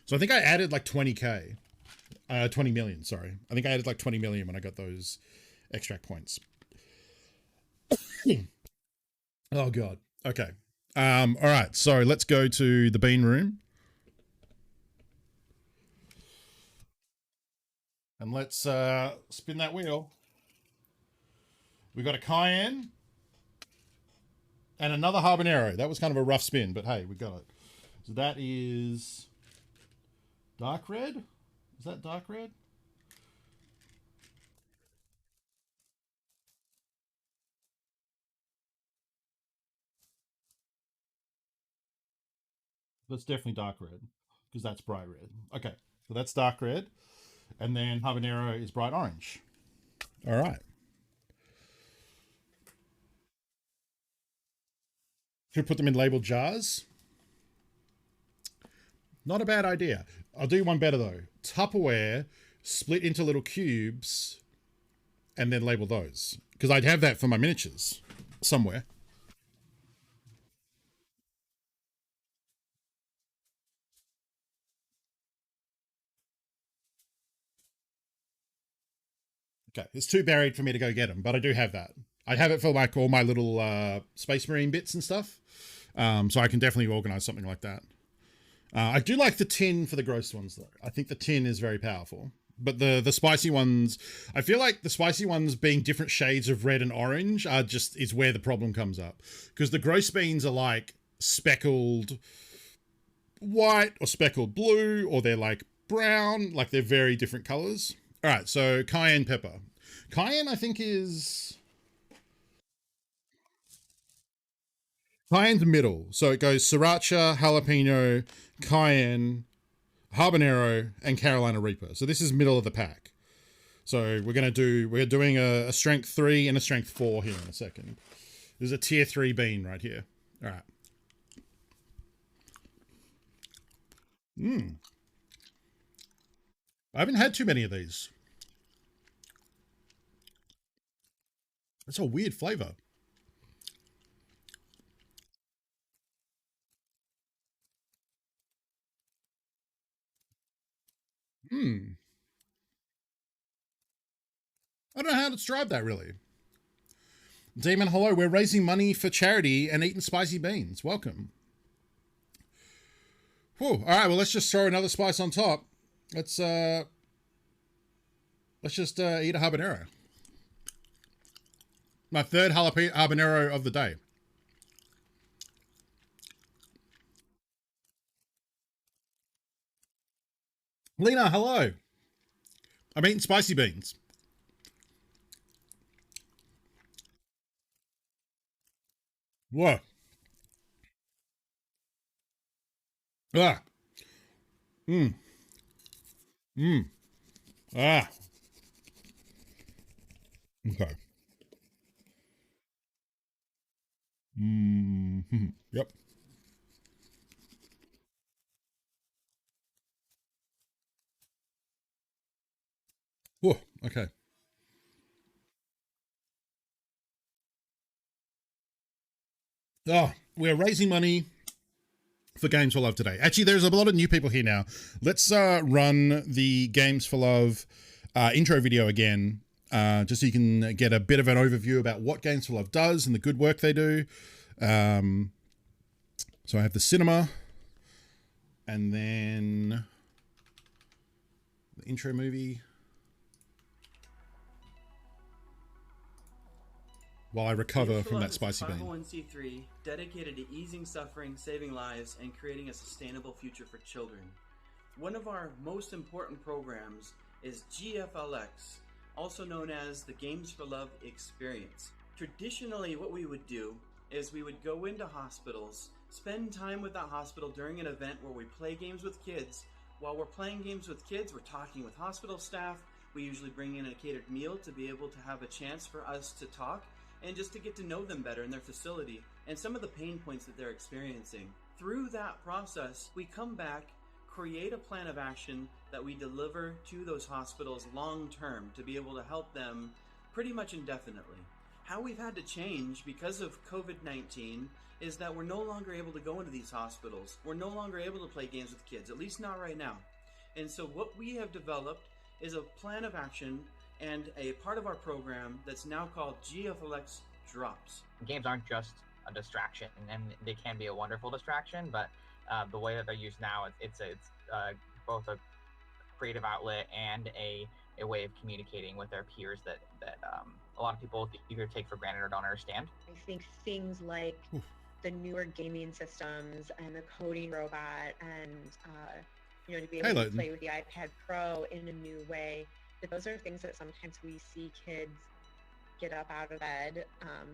So I think I added like 20k, 20 million. Sorry, I think I added like 20 million when I got those extract points. Oh god. Okay. All right. So let's go to the bean room. And let's spin that wheel. We got a cayenne and another habanero. That was kind of a rough spin, but hey, we got it. So that is dark red. Is that dark red? That's definitely dark red because that's bright red. Okay, so that's dark red. And then habanero is bright orange. All right. Should put them in labeled jars. Not a bad idea. I'll do one better though. Tupperware, split into little cubes, and then label those. Because I'd have that for my miniatures somewhere. Okay, it's too buried for me to go get them, but I do have that. I have it for like all my little Space Marine bits and stuff. So I can definitely organize something like that. I do like the tin for the gross ones though. I think the tin is very powerful. But the spicy ones, I feel like the spicy ones being different shades of red and orange are just is where the problem comes up. Because the gross beans are like speckled white or speckled blue, or they're like brown, like they're very different colors. All right, so cayenne pepper. Cayenne, I think, is... Cayenne's middle. So it goes sriracha, jalapeno, cayenne, habanero, and Carolina Reaper. So this is middle of the pack. So we're doing a strength 3 and a strength 4 here in a second. There's a tier 3 bean right here. All right. I haven't had too many of these. That's a weird flavor. I don't know how to describe that really. Demon, hello. We're raising money for charity and eating spicy beans. Welcome. Whew. All right. Well, let's just throw another spice on top. Let's just eat a habanero. My third habanero of the day. Lena, hello. I'm eating spicy beans. Whoa. Ah. Ah. Okay. Yep. Whoa. Okay. Oh, we're raising money for Games for Love today. Actually, there's a lot of new people here now. Let's run the Games for Love intro video again, just so you can get a bit of an overview about what Games for Love does and the good work they do. So I have the cinema, and then the intro movie. While I recover from that spicy bean. 501c3 dedicated to easing suffering, saving lives, and creating a sustainable future for children. One of our most important programs is GFLX, also known as the Games for Love Experience. Traditionally, what we would do is we would go into hospitals, spend time with that hospital during an event where we play games with kids. While we're playing games with kids, we're talking with hospital staff. We usually bring in a catered meal to be able to have a chance for us to talk and just to get to know them better in their facility and some of the pain points that they're experiencing. Through that process, we come back create a plan of action that we deliver to those hospitals long term to be able to help them pretty much indefinitely. How we've had to change because of COVID-19 is that we're no longer able to go into these hospitals. We're no longer able to play games with kids, at least not right now. And so what we have developed is a plan of action and a part of our program that's now called GFLX Drops. Games aren't just a distraction, and they can be a wonderful distraction, but the way that they're used now, it's both a creative outlet and a way of communicating with their peers that a lot of people either take for granted or don't understand. I think things like the newer gaming systems and the coding robot and to be able to play with the iPad Pro in a new way, those are things that sometimes we see kids get up out of bed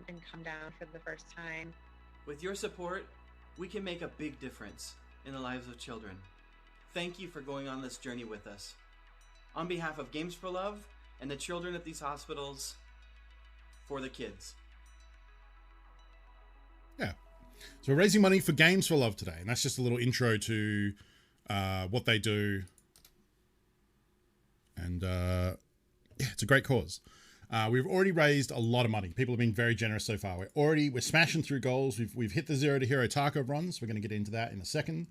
and come down for the first time. With your support, we can make a big difference in the lives of children. Thank you for going on this journey with us. On behalf of Games for Love and the children at these hospitals, for the kids. Yeah. So we're raising money for Games for Love today, and that's just a little intro to what they do. And yeah, it's a great cause. We've already raised a lot of money. People have been very generous so far. We're smashing through goals. We've hit the Zero to Hero Tarkov runs. We're going to get into that in a second.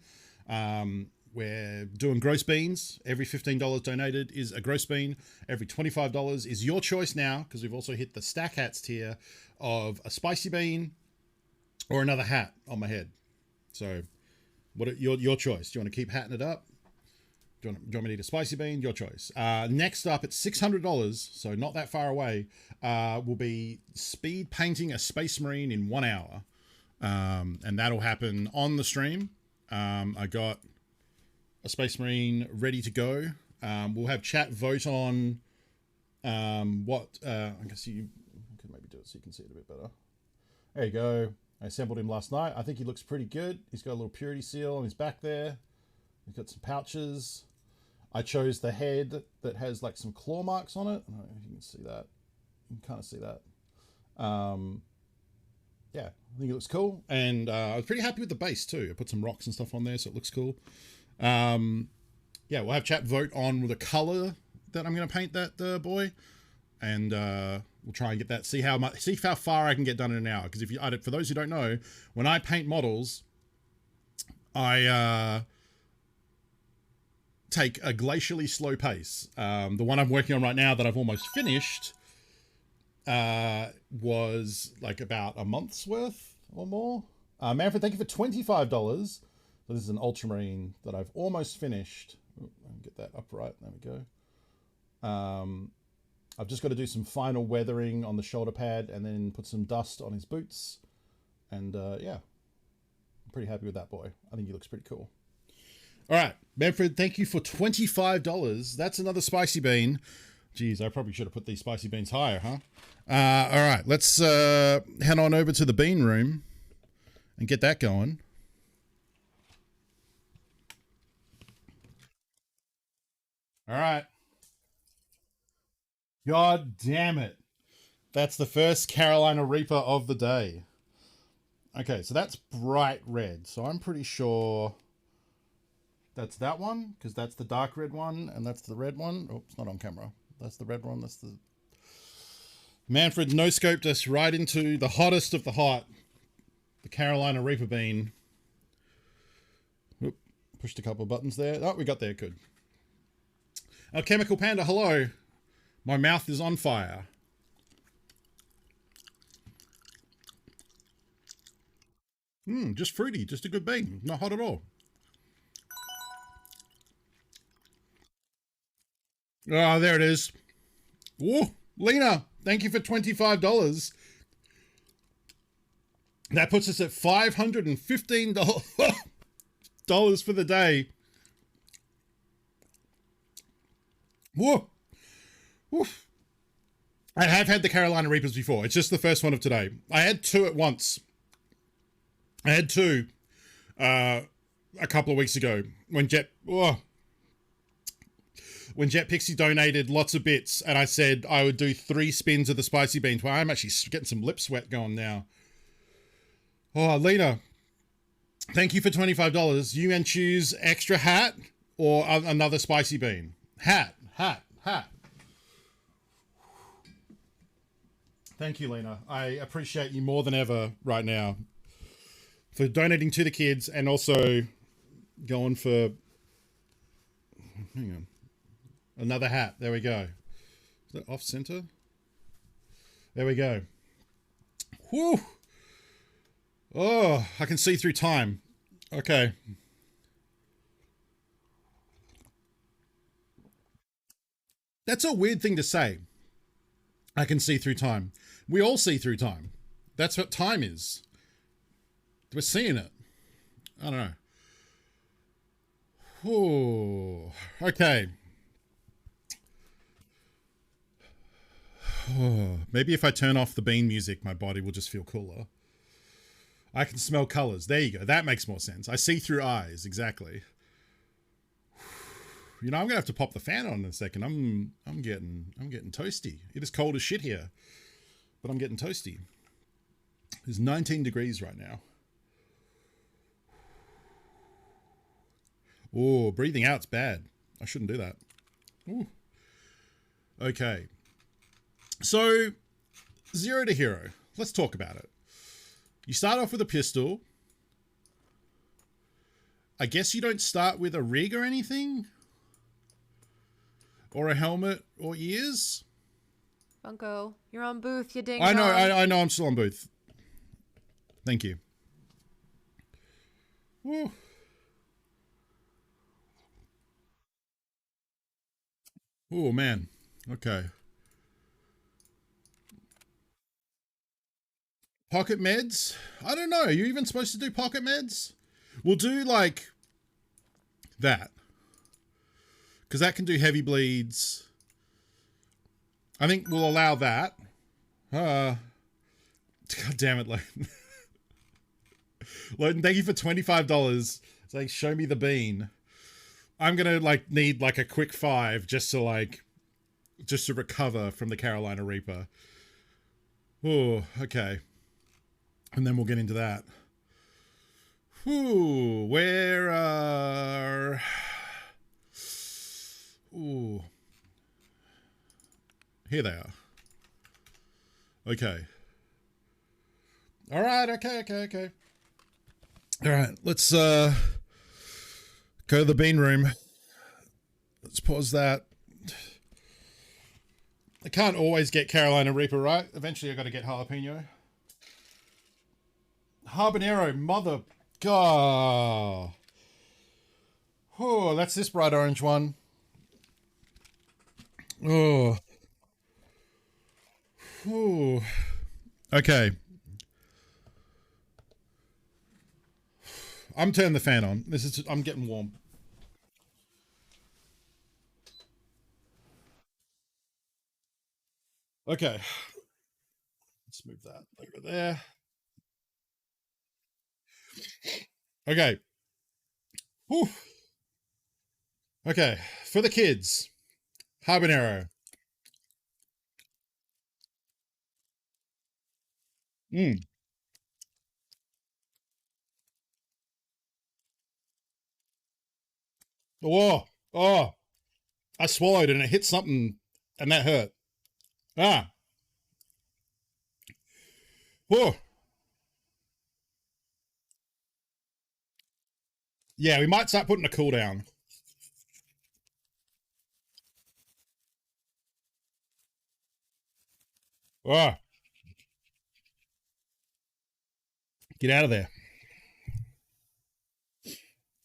We're doing gross beans. Every $15 donated is a gross bean. Every $25 is your choice now, because we've also hit the stack hats tier of a spicy bean or another hat on my head. So your choice. Do you want to keep hatting it up? Do you want me to eat a spicy bean? Your choice. Next up at $600, so not that far away, will be speed painting a Space Marine in 1 hour. And that'll happen on the stream. I got a Space Marine ready to go. We'll have chat vote on what... I guess you can maybe do it so you can see it a bit better. There you go. I assembled him last night. I think he looks pretty good. He's got a little purity seal on his back there. He's got some pouches. I chose the head that has like some claw marks on it. I don't know if you can see that. You can kind of see that. Yeah, I think it looks cool. And I was pretty happy with the base too. I put some rocks and stuff on there, so it looks cool. Yeah, we'll have chat vote on the color that I'm going to paint that boy. And we'll try and get that, see how far I can get done in an hour. Because for those who don't know, when I paint models, I take a glacially slow pace. The one I'm working on right now that I've almost finished was like about a month's worth or more. Manfred, thank you for $25. So this is an Ultramarine that I've almost finished. Ooh, I'll get that upright. There we go. I've just got to do some final weathering on the shoulder pad and then put some dust on his boots. And yeah, I'm pretty happy with that boy. I think he looks pretty cool. All right, Manfred, thank you for $25. That's another spicy bean. Geez, I probably should have put these spicy beans higher, huh? All right, let's head on over to the bean room and get that going. All right. God damn it. That's the first Carolina Reaper of the day. Okay, so that's bright red. So I'm pretty sure that's that one, because that's the dark red one, and that's the red one. Oh, it's not on camera. That's the red one. That's the... Manfred's no-scoped us right into the hottest of the hot. The Carolina Reaper bean. Oop, pushed a couple of buttons there. Oh, we got there. Good. Chemical Panda, hello. My mouth is on fire. Just fruity. Just a good bean. Not hot at all. Oh, there it is. Whoa, Lena, thank you for $25. That puts us at $515 for the day. Whoa. Woof. I have had the Carolina Reapers before. It's just the first one of today. I had two at once. I had two a couple of weeks ago when Jet Pixie donated lots of bits, and I said I would do 3 spins of the spicy beans. Well, I'm actually getting some lip sweat going now. Oh, Lena, thank you for $25. You can choose extra hat or another spicy bean. Hat. Thank you, Lena. I appreciate you more than ever right now for donating to the kids and also going for... Hang on. Another hat. There we go. Is that off center? There we go. Whew. Oh, I can see through time. Okay. That's a weird thing to say. I can see through time. We all see through time. That's what time is. We're seeing it. I don't know. Ooh. Okay. Maybe if I turn off the bean music, my body will just feel cooler. I can smell colors. There you go. That makes more sense. I see through eyes. Exactly. You know, I'm gonna have to pop the fan on in a second. I'm getting toasty. It is cold as shit here, but I'm getting toasty. It's 19 degrees right now. Oh, breathing out's bad. I shouldn't do that. Ooh. Okay. So, 0 to hero. Let's talk about it. You start off with a pistol. I guess you don't start with a rig or anything? Or a helmet or ears? Funko, you're on booth, you ding I know, dong. I know I'm still on booth. Thank you. Woo. Oh, man. Okay. Pocket meds? I don't know. Are you even supposed to do pocket meds? We'll do, like, that. Because that can do heavy bleeds. I think we'll allow that. God damn it, Loden. Loden, thank you for $25. It's like, show me the bean. I'm going to, like, need, like, a quick 5 just to, like, just to recover from the Carolina Reaper. Oh, okay. And then we'll get into that. Ooh, where are... Ooh. Here they are. Okay. All right, okay. All right, let's go to the bean room. Let's pause that. I can't always get Carolina Reaper right. Eventually I got to get jalapeno. Habanero, mother... God. Oh, that's this bright orange one. Oh. Ooh. Okay. I'm turning the fan on. I'm getting warm. Okay. Let's move that over there. Okay. Whew. Okay. For the kids. Habanero. Oh. I swallowed and it hit something and that hurt. Ah. Whoa. Yeah, we might start putting a cooldown. Oh. Get out of there.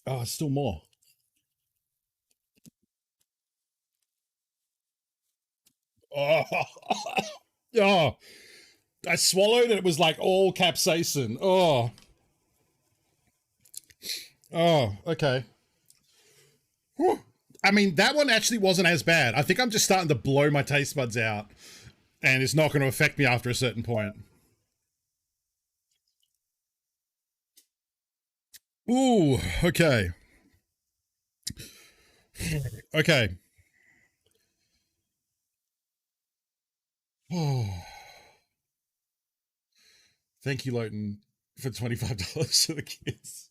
Oh, it's still more. Oh. Oh. I swallowed and it was like all capsaicin. Oh. Oh, okay. Whew. I mean, that one actually wasn't as bad. I think I'm just starting to blow my taste buds out and it's not going to affect me after a certain point. Ooh, okay. Okay. Oh. Thank you, Lowton, for $25 for the kids.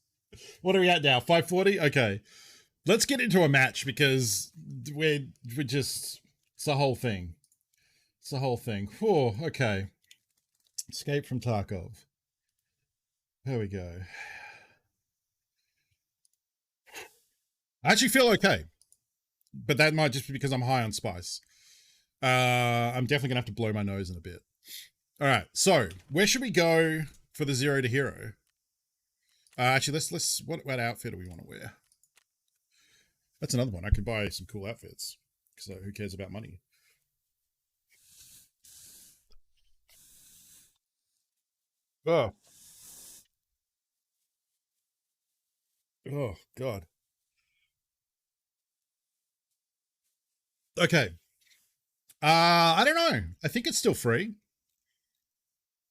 What are we at now? 540? Okay. let's get into a match because we're just, it's a whole thing. It's a whole thing. Whew, okay. Escape from Tarkov. There we go. I actually feel okay, but that might just be because I'm high on spice. I'm definitely gonna have to blow my nose in a bit. All right, so where should we go for the 0 to hero? Actually, let's. What outfit do we want to wear? That's another one. I could buy some cool outfits. So who cares about money? Oh. Oh God. Okay. I don't know. I think it's still free.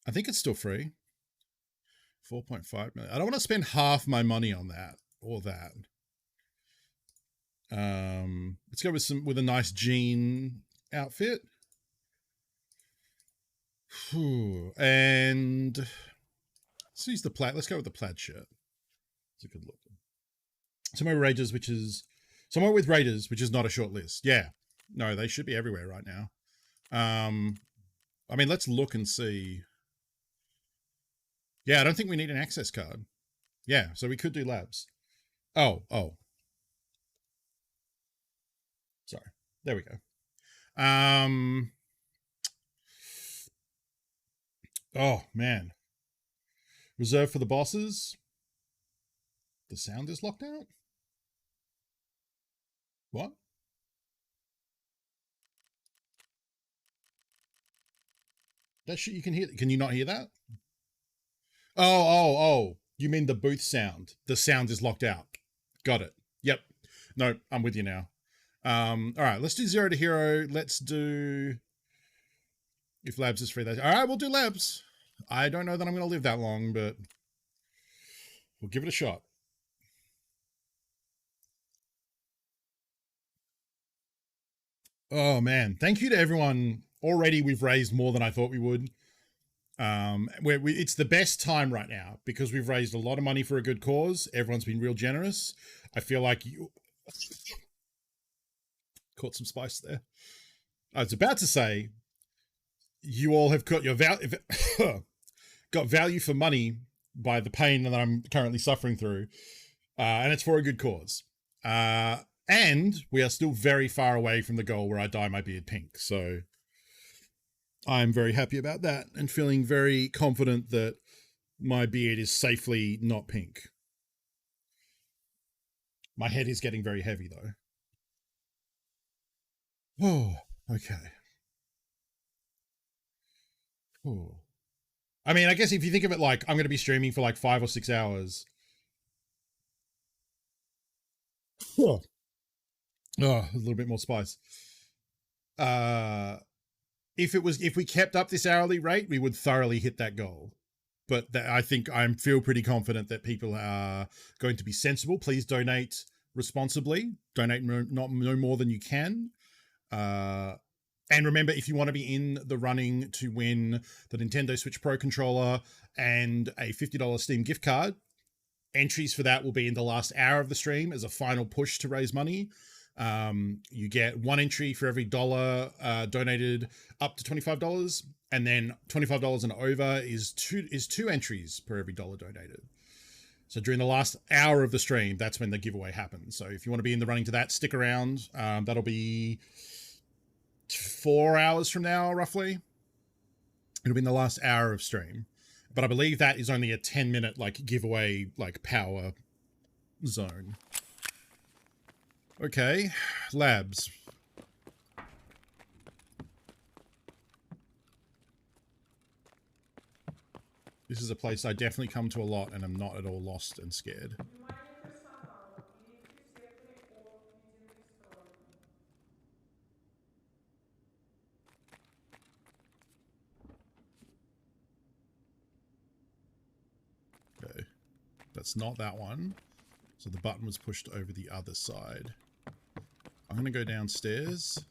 4.5 million. I don't want to spend half my money on that or that. Let's go with a nice jean outfit. Whew. And let's use the plaid. Let's go with the plaid shirt. It's a good look. Somewhere with Raiders, which is not a short list. Yeah. No, they should be everywhere right now. I mean, let's look and see. Yeah, I don't think we need an access card. Yeah, so we could do labs. Oh. Sorry. There we go. Oh, man. Reserved for the bosses. The sound is locked out? What? That shit you can hear. Can you not hear that? Oh. You mean the booth sound. The sound is locked out. Got it. Yep. No, I'm with you now. All right, let's do 0 to hero. Let's do... If labs is free. All right, we'll do labs. I don't know that I'm going to live that long, but we'll give it a shot. Oh, man. Thank you to everyone. Already we've raised more than I thought we would. It's the best time right now because we've raised a lot of money for a good cause. Everyone's been real generous. I feel like you... Caught some spice there. I was about to say, you all have got your got value for money by the pain that I'm currently suffering through, and it's for a good cause. And we are still very far away from the goal where I dye my beard pink. So I'm very happy about that and feeling very confident that my beard is safely not pink. My head is getting very heavy though. Oh, okay. Oh. I mean, I guess if you think of it like I'm going to be streaming for like 5 or 6 hours. Oh, a little bit more spice. If we kept up this hourly rate, we would thoroughly hit that goal. But I think I feel pretty confident that people are going to be sensible. Please donate responsibly. Donate no more than you can. And remember, if you want to be in the running to win the Nintendo Switch Pro controller and a $50 Steam gift card, entries for that will be in the last hour of the stream as a final push to raise money. You get one entry for every dollar donated up to $25, and then $25 and over is two entries per every dollar donated. So during the last hour of the stream, that's when the giveaway happens. So if you want to be in the running to that, stick around. That'll be 4 hours from now, roughly. It'll be in the last hour of stream. But I believe that is only a 10-minute like giveaway, like power zone. Okay, labs. This is a place I definitely come to a lot and I'm not at all lost and scared. Okay, that's not that one. So the button was pushed over the other side. I'm gonna go downstairs.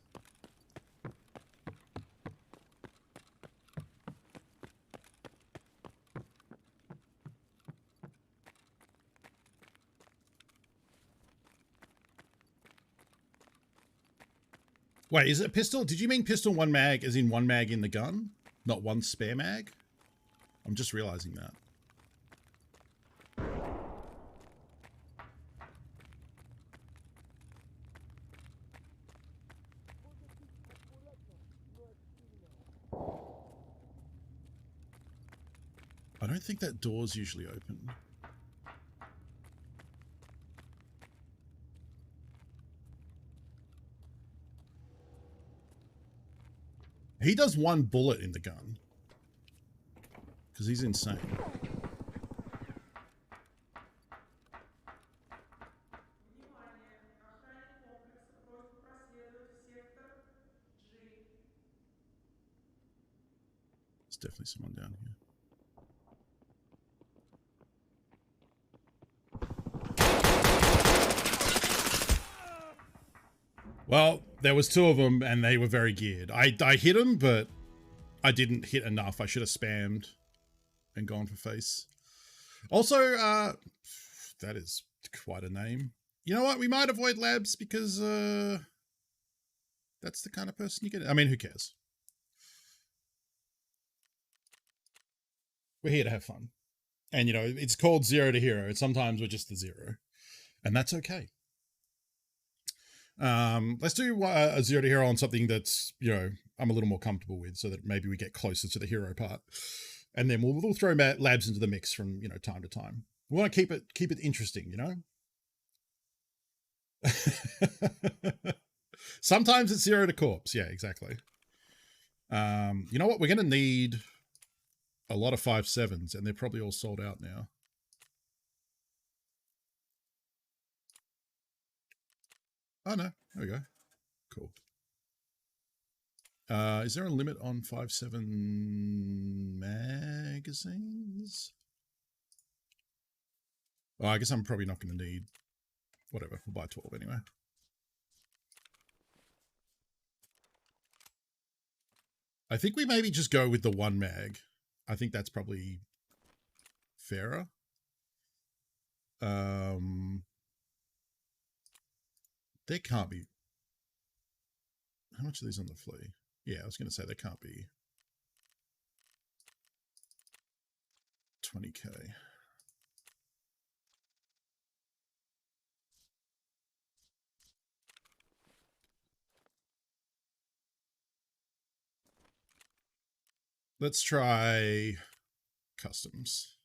Wait, is it a pistol? Did you mean pistol one mag as in one mag in the gun? Not one spare mag? I'm just realizing that. I don't think that door's usually open. He does one bullet in the gun. Because he's insane. There's definitely someone down here. Well, there was two of them, and they were very geared. I hit them, but I didn't hit enough. I should have spammed and gone for face. Also, that is quite a name. You know what? We might avoid labs because that's the kind of person you get. I mean, who cares? We're here to have fun. And, you know, it's called Zero to Hero. Sometimes we're just the zero. And that's okay. Let's do a Zero to Hero on something that's, you know, I'm a little more comfortable with, so that maybe we get closer to the hero part, and then we'll throw labs into the mix from, you know, time to time. We want to keep it interesting, you know. Sometimes it's Zero to Corpse, yeah, exactly. You know what? We're gonna need a lot of 5.7s, and they're probably all sold out now. Oh no, there we go. Cool. Is there a limit on 5.7 magazines? Well, I guess I'm probably not going to need... Whatever, we'll buy 12 anyway. I think we maybe just go with the one mag. I think that's probably fairer. There can't be... How much are these on the flea? Yeah, I was going to say there can't be 20k. Let's try customs.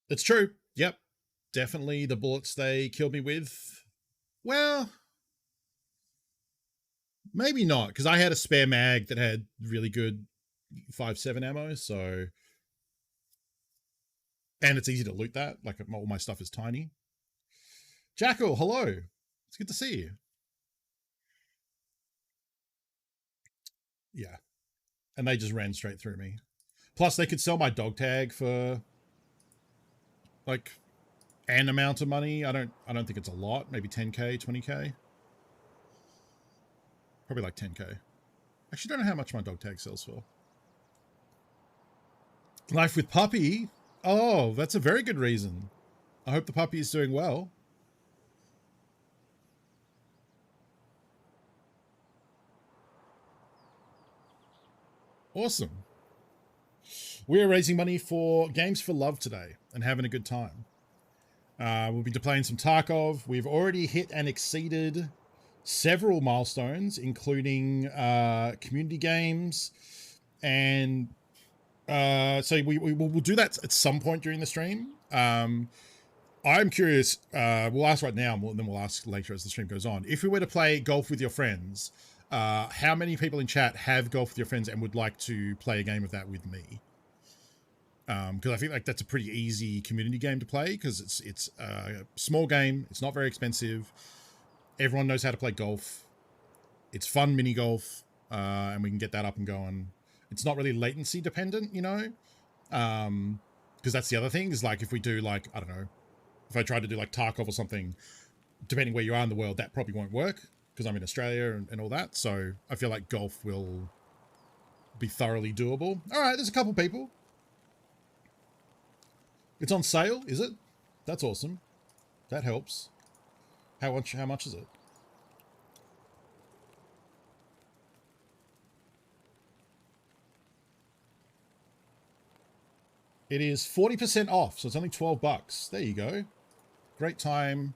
It's true. Yep. Definitely the bullets they killed me with. Well, maybe not, because I had a spare mag that had really good 5.7 ammo, so... And it's easy to loot that. Like, all my stuff is tiny. Jackal, hello. It's good to see you. Yeah. And they just ran straight through me. Plus, they could sell my dog tag for, like, an amount of money. I don't think it's a lot. Maybe 10k, 20k. Probably like 10k. Actually, don't know how much my dog tag sells for. Life with puppy. Oh, that's a very good reason. I hope the puppy is doing well. Awesome. We're raising money for Games for Love today and having a good time. We'll be playing some Tarkov. We've already hit and exceeded several milestones, including community games. And so we'll do that at some point during the stream. I'm curious, we'll ask right now, and then we'll ask later as the stream goes on. If we were to play golf with your friends, how many people in chat have golf with your friends and would like to play a game of that with me? Because I think like that's a pretty easy community game to play, because it's a small game, it's not very expensive, everyone knows how to play golf, it's fun mini golf, and we can get that up and going. It's not really latency dependent, you know, because that's the other thing is like if we do like, I don't know, if I try to do like Tarkov or something, depending where you are in the world, that probably won't work because I'm in Australia and all that. So I feel like golf will be thoroughly doable. All right, there's a couple people. It's on sale, is it? That's awesome. That helps. How much is it? It is 40% off, so it's only $12. There you go. Great time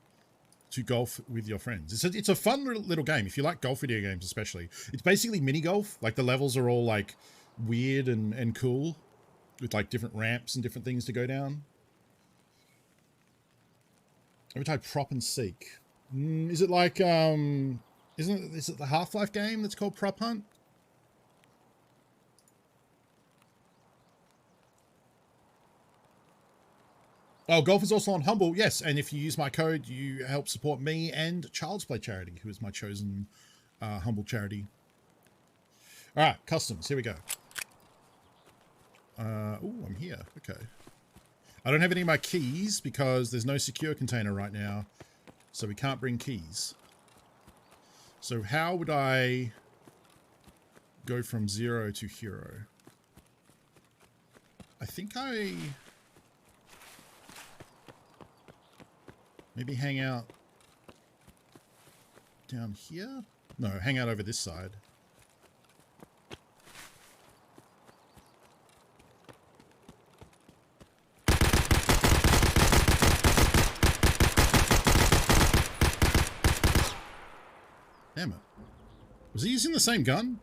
to golf with your friends. It's a fun little game if you like golf video games, especially. It's basically mini golf. Like the levels are all like weird and cool with like different ramps and different things to go down. Every time prop and seek. Is it like is it the Half-Life game that's called Prop Hunt? Oh, golf is also on Humble. Yes, and if you use my code, you help support me and Child's Play Charity, who is my chosen Humble charity. All right, customs. Here we go. Oh, I'm here. Okay. I don't have any of my keys because there's no secure container right now, so we can't bring keys. So how would I go from 0 to hero? I think I... maybe hang out down here? No, hang out over this side. Damn it. Was he using the same gun?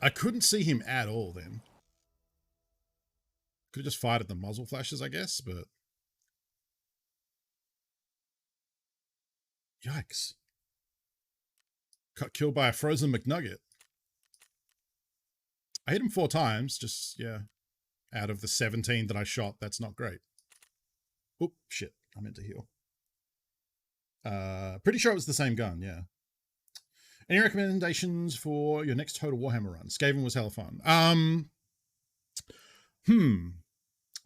I couldn't see him at all then. Could have just fired at the muzzle flashes, I guess, but... yikes. Got killed by a frozen McNugget. I hit him 4 times, just, yeah. Out of the 17 that I shot, that's not great. Oop, shit. I meant to heal. Pretty sure it was the same gun, yeah. Any recommendations for your next Total Warhammer run? Skaven was hella fun.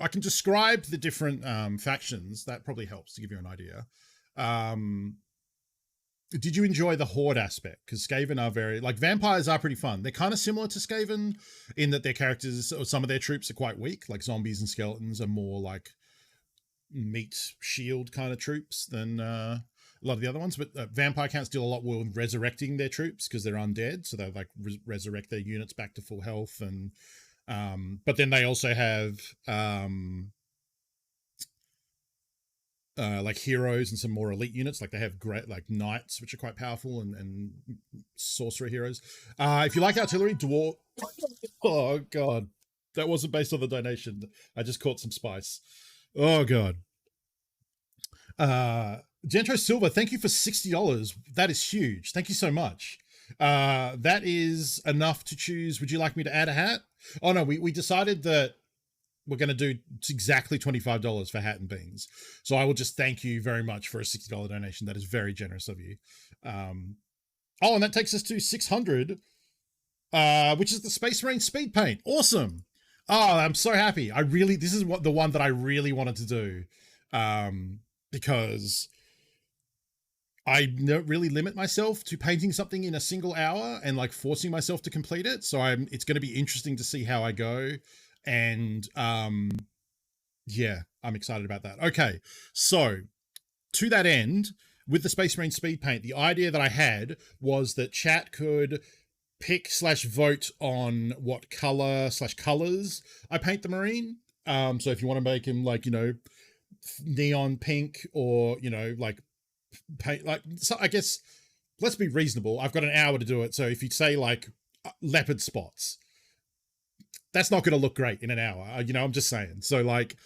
I can describe the different factions. That probably helps to give you an idea. Did you enjoy the Horde aspect? Because Skaven are very... like, vampires are pretty fun. They're kind of similar to Skaven in that their characters, or some of their troops are quite weak. Like, zombies and skeletons are more like meat shield kind of troops than a lot of the other ones. But vampire counts deal a lot more with resurrecting their troops because they're undead. So they like resurrect their units back to full health. And but then they also have like heroes and some more elite units. Like they have great like knights, which are quite powerful, and sorcerer heroes. If you like artillery, dwarf... oh god, that wasn't based on the donation. I just caught some spice. Oh god. Gentro Silver, thank you for $60. That is huge. Thank you so much. That is enough to choose. Would you like me to add a hat? Oh no, we decided that we're going to do exactly $25 for hat and beans. So I will just thank you very much for a $60 donation. That is very generous of you. Oh, and that takes us to 600, which is the Space Marine Speed Paint. Awesome. Oh, I'm so happy. This is the one that I really wanted to do. Because I don't really limit myself to painting something in a single hour and like forcing myself to complete it. So it's going to be interesting to see how I go. And yeah, I'm excited about that. Okay, so to that end, with the Space Marine Speed Paint, the idea that I had was that chat could pick/vote on what color/colors I paint the Marine. So if you want to make him like, you know, neon pink, or, you know, like paint like, so I guess let's be reasonable. I've got an hour to do it. So if you say like leopard spots, that's not going to look great in an hour. You know, I'm just saying. So like,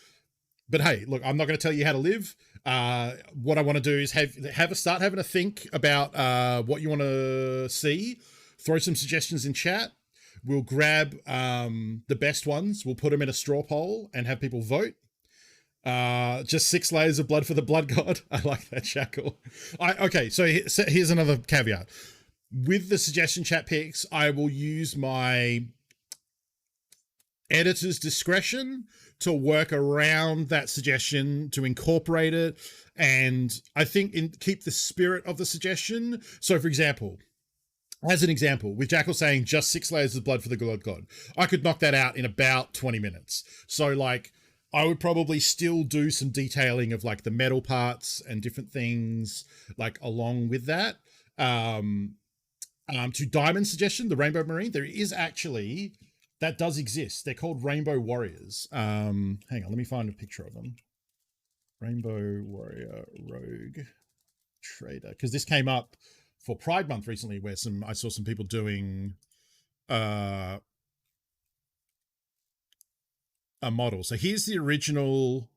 but hey, look, I'm not going to tell you how to live. What I want to do is start having a think about what you want to see. Throw some suggestions in chat. We'll grab the best ones. We'll put them in a straw poll and have people vote. Just 6 layers of blood for the blood god. I like that, Shackle. Okay, so here's another caveat. With the suggestion chat picks, I will use my editor's discretion to work around that suggestion, to incorporate it, and I think keep the spirit of the suggestion. So for example, as an example, with Jackal saying just 6 layers of blood for the blood god, I could knock that out in about 20 minutes. So like, I would probably still do some detailing of like the metal parts and different things like along with that. To Diamond's suggestion, the Rainbow Marine, there is actually that does exist. They're called Rainbow Warriors. Hang on, let me find a picture of them. Rainbow Warrior Rogue Trader, because this came up for Pride Month recently, where I saw some people doing a model. So here's the original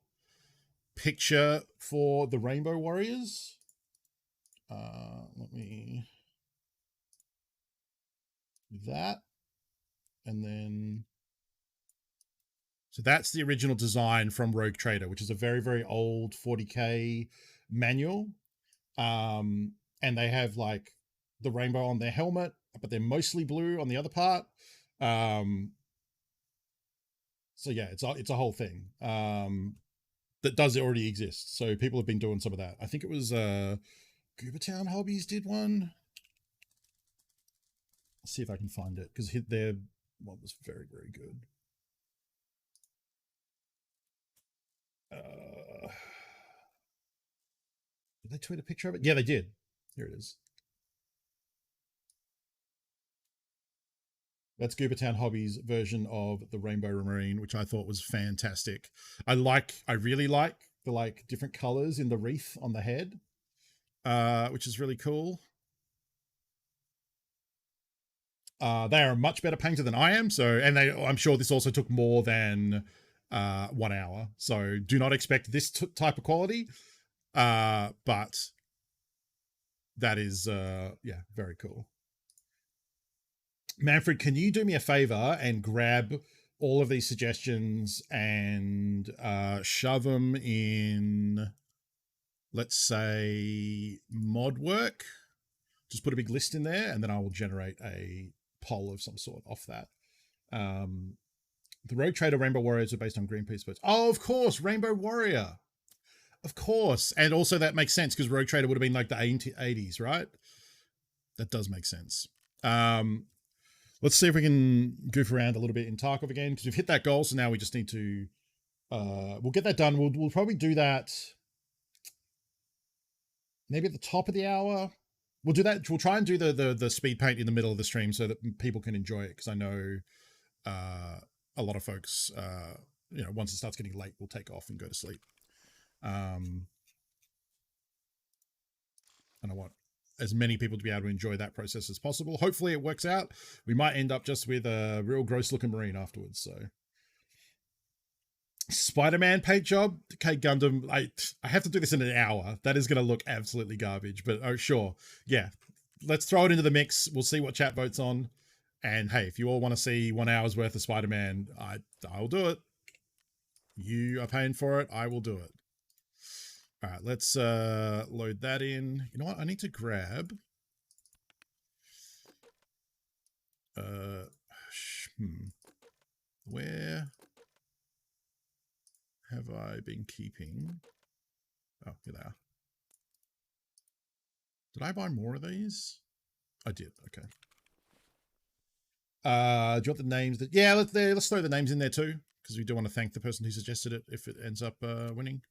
picture for the Rainbow Warriors. Let me do that. And then, so that's the original design from Rogue Trader, which is a very, very old 40K manual. And they have like the rainbow on their helmet, but they're mostly blue on the other part. So yeah, it's a whole thing that does already exist. So people have been doing some of that. I think it was Goobertown Hobbies did one. Let's see if I can find it, because their one was very, very good. Did they tweet a picture of it? Yeah, they did. Here it is. That's Goobertown Hobbies' version of the Rainbow Marine, which I thought was fantastic. I really like the like different colors in the wreath on the head, which is really cool. They are a much better painter than I am. So, and I'm sure this also took more than 1 hour. So do not expect this type of quality. But that is, yeah, very cool. Manfred, can you do me a favor and grab all of these suggestions and shove them in, let's say, mod work? Just put a big list in there, and then I will generate a poll of some sort off that. The Rogue Trader Rainbow Warriors are based on Greenpeace votes. Oh, of course, Rainbow Warrior. Of course. And also that makes sense, because Rogue Trader would have been like the 80s, right? That does make sense. Let's see if we can goof around a little bit in Tarkov again, because we've hit that goal. So now we just need to, we'll get that done. We'll probably do that maybe at the top of the hour. We'll do that. We'll try and do the speed paint in the middle of the stream so that people can enjoy it. Because I know a lot of folks, you know, once it starts getting late, will take off and go to sleep. And I want as many people to be able to enjoy that process as possible. Hopefully it works out. We might end up just with a real gross looking Marine afterwards. So Spider-Man paint job. Okay, Gundam, I have to do this in an hour. That is going to look absolutely garbage, but oh, sure. Yeah, let's throw it into the mix. We'll see what chat votes on. And hey, if you all want to see 1 hour's worth of Spider-Man, I'll do it. You are paying for it. I will do it. All right, let's load that in. You know what? I need to grab. Where have I been keeping? Oh, here they are. Did I buy more of these? I did. Okay. Do you want the names? Yeah, let's throw the names in there too, because we do want to thank the person who suggested it if it ends up winning.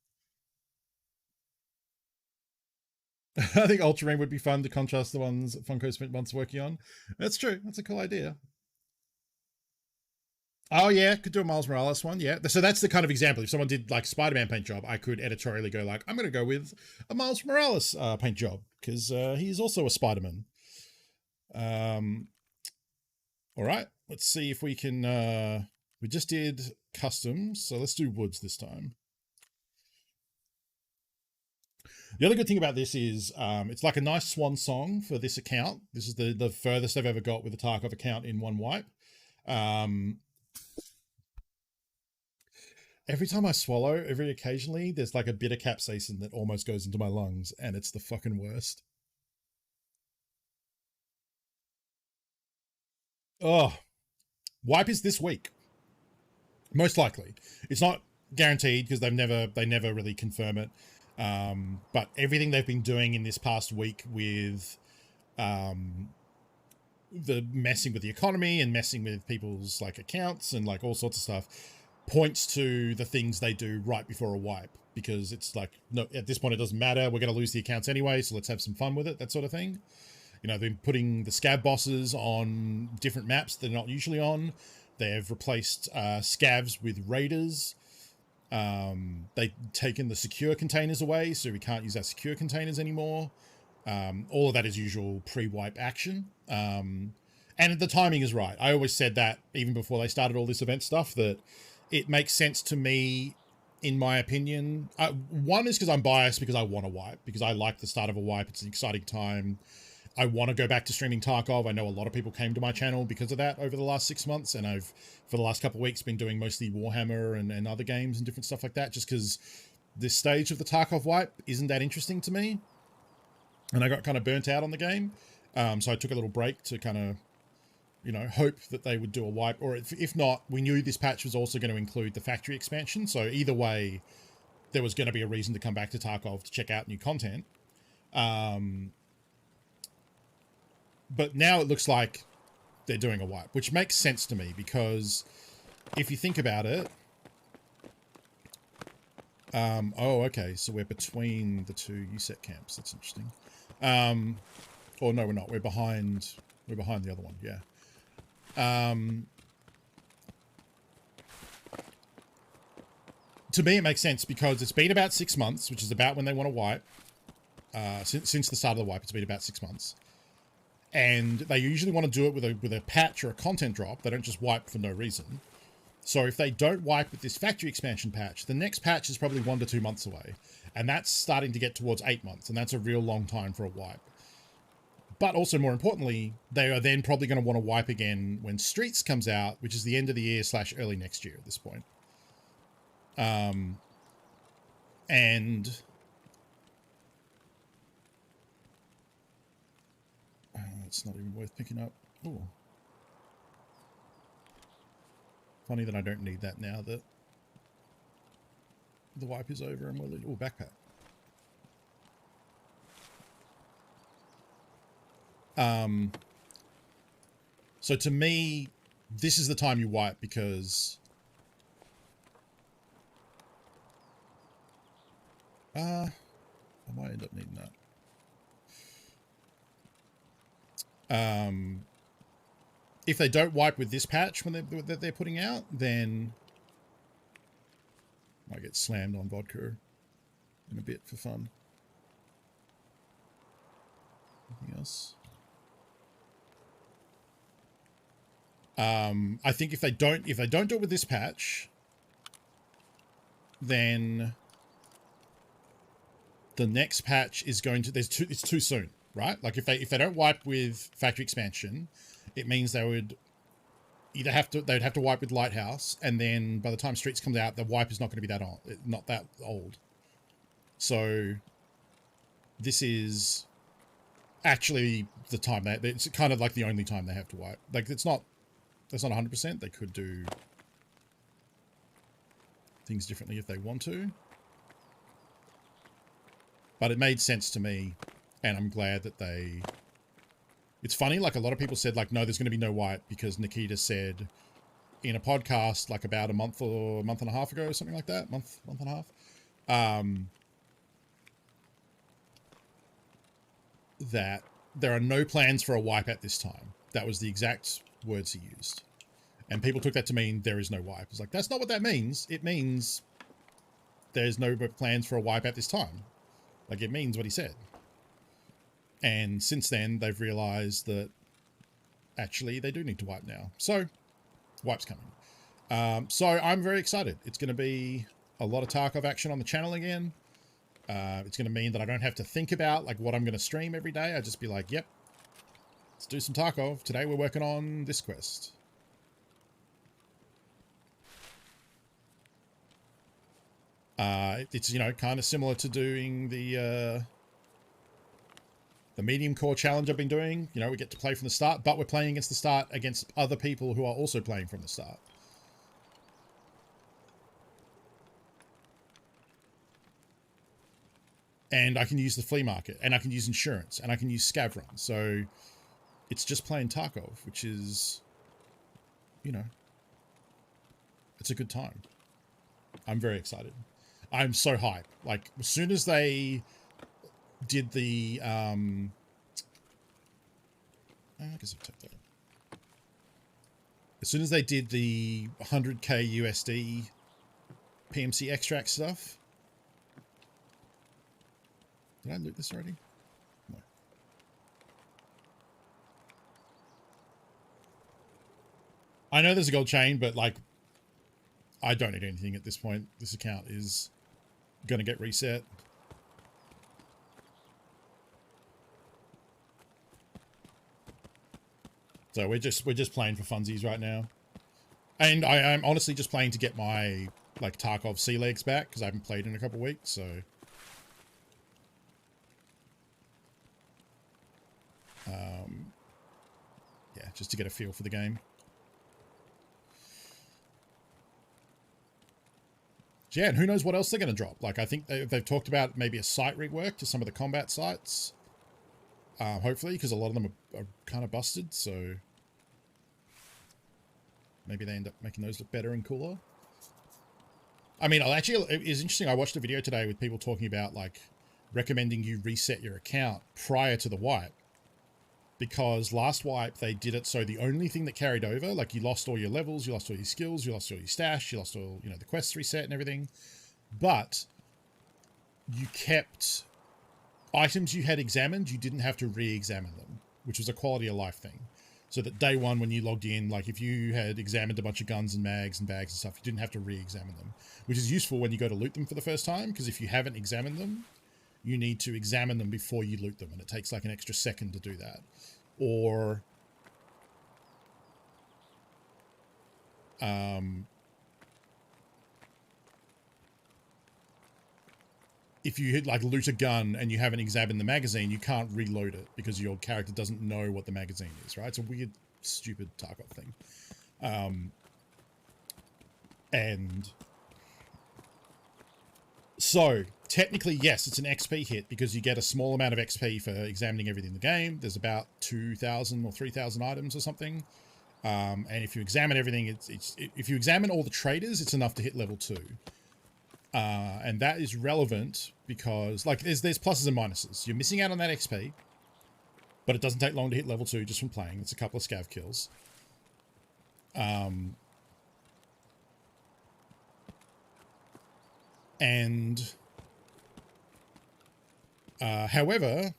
I think Ultramarine would be fun to contrast the ones Funko spent months working on. That's true. That's a cool idea. Oh yeah, could do a Miles Morales one. Yeah, so that's the kind of example. If someone did like Spider-Man paint job, I could editorially go like, I'm going to go with a Miles Morales paint job because he's also a Spider-Man. All right, let's see if we can. We just did customs, so let's do woods this time. The other good thing about this is it's like a nice swan song for this account. This is the furthest I've ever got with a Tarkov account in one wipe. Every time I swallow, occasionally, there's like a bit of capsaicin that almost goes into my lungs, and it's the fucking worst. Oh, wipe is this week. Most likely. It's not guaranteed because they never really confirm it. But everything they've been doing in this past week with the messing with the economy and messing with people's like accounts and like all sorts of stuff points to the things they do right before a wipe, because it's like, no, at this point it doesn't matter, we're going to lose the accounts anyway, so let's have some fun with it, that sort of thing. You know, they're putting the scab bosses on different maps they're not usually on. They've replaced scavs with raiders. They've taken the secure containers away, so we can't use our secure containers anymore. All of that is usual pre-wipe action. And the timing is right. I always said that even before they started all this event stuff, that it makes sense to me, in my opinion. One is because I'm biased because I want to wipe, because I like the start of a wipe. It's an exciting time. I want to go back to streaming Tarkov. I know a lot of people came to my channel because of that over the last 6 months, and I've, for the last couple of weeks, been doing mostly Warhammer and other games and different stuff like that, just because this stage of the Tarkov wipe isn't that interesting to me, and I got kind of burnt out on the game. So I took a little break to kind of, you know, hope that they would do a wipe, or if not, we knew this patch was also going to include the factory expansion, so either way, there was going to be a reason to come back to Tarkov to check out new content. But now it looks like they're doing a wipe, which makes sense to me, because if you think about it, oh, okay, so we're between the two USEC camps. That's interesting. Or no, we're not. We're behind the other one. Yeah. To me, it makes sense because it's been about 6 months, which is about when they want to wipe. Since the start of the wipe, it's been about 6 months. And they usually want to do it with a patch or a content drop. They don't just wipe for no reason. So if they don't wipe with this factory expansion patch, the next patch is probably 1 to 2 months away. And that's starting to get towards 8 months. And that's a real long time for a wipe. But also, more importantly, they are then probably going to want to wipe again when Streets comes out, which is the end of the year / early next year at this point. And it's not even worth picking up. Oh, funny that I don't need that now that the wipe is over and we're oh, backpack. So to me, this is the time you wipe, because I might end up needing that. If they don't wipe with this patch when they're putting out, then I might get slammed on vodka in a bit for fun. Anything else? I think if they don't do it with this patch, then the next patch is going to, it's too soon, right? Like if they don't wipe with factory expansion, it means they would either they'd have to wipe with Lighthouse, and then by the time Streets comes out, the wipe is not going to be not that old. So this is actually the time it's kind of like the only time they have to wipe. Like that's not 100%. They could do things differently if they want to. But it made sense to me, and I'm glad that they... It's funny, like a lot of people said, like, no, there's going to be no wipe, because Nikita said in a podcast, like about a month or a month and a half ago, or something like that, month and a half, that there are no plans for a wipe at this time. That was the exact words he used. And people took that to mean there is no wipe. It's like, that's not what that means. It means there's no plans for a wipe at this time. Like, it means what he said. And since then, they've realized that actually they do need to wipe now. So, wipe's coming. So I'm very excited. It's going to be a lot of Tarkov action on the channel again. It's going to mean that I don't have to think about like what I'm going to stream every day. I just be like, yep, let's do some Tarkov. Today we're working on this quest. It's, you know, kind of similar to doing the medium core challenge I've been doing. You know, we get to play from the start, but we're playing against the start against other people who are also playing from the start. And I can use the flea market, and I can use insurance, and I can use scav run. So it's just playing Tarkov, which is, you know, it's a good time. I'm very excited. I'm so hyped. Like, as soon as they did the, I guess I'll take that. As soon as they did the 100k USD PMC extract stuff. Did I loot this already? No. I know there's a gold chain, but like, I don't need anything at this point. This account is going to get reset. So we're just playing for funsies right now. And I'm honestly just playing to get my like Tarkov sea legs back because I haven't played in a couple of weeks, so yeah, just to get a feel for the game. Yeah, and who knows what else they're going to drop. Like, I think they've talked about maybe a site rework to some of the combat sites. Hopefully, because a lot of them are kind of busted, so maybe they end up making those look better and cooler. I mean, it was interesting. I watched a video today with people talking about, like, recommending you reset your account prior to the wipe. Because last wipe, they did it so the only thing that carried over, like you lost all your levels, you lost all your skills, you lost all your stash, you lost all, the quests reset and everything. But you kept items you had examined, you didn't have to re-examine them, which was a quality of life thing. So that day one, when you logged in, like if you had examined a bunch of guns and mags and bags and stuff, you didn't have to re-examine them, which is useful when you go to loot them for the first time, because if you haven't examined them, you need to examine them before you loot them, and it takes like an extra second to do that. Or if you hit like loot a gun and you haven't examined the magazine, you can't reload it because your character doesn't know what the magazine is, right? It's a weird, stupid Tarkov thing. And so technically, yes, it's an XP hit because you get a small amount of XP for examining everything in the game. There's about 2,000 or 3,000 items or something. And if you examine everything, if you examine all the traders, it's enough to hit level 2. And that is relevant because like there's pluses and minuses. You're missing out on that XP, but it doesn't take long to hit level 2 just from playing. It's a couple of scav kills. However,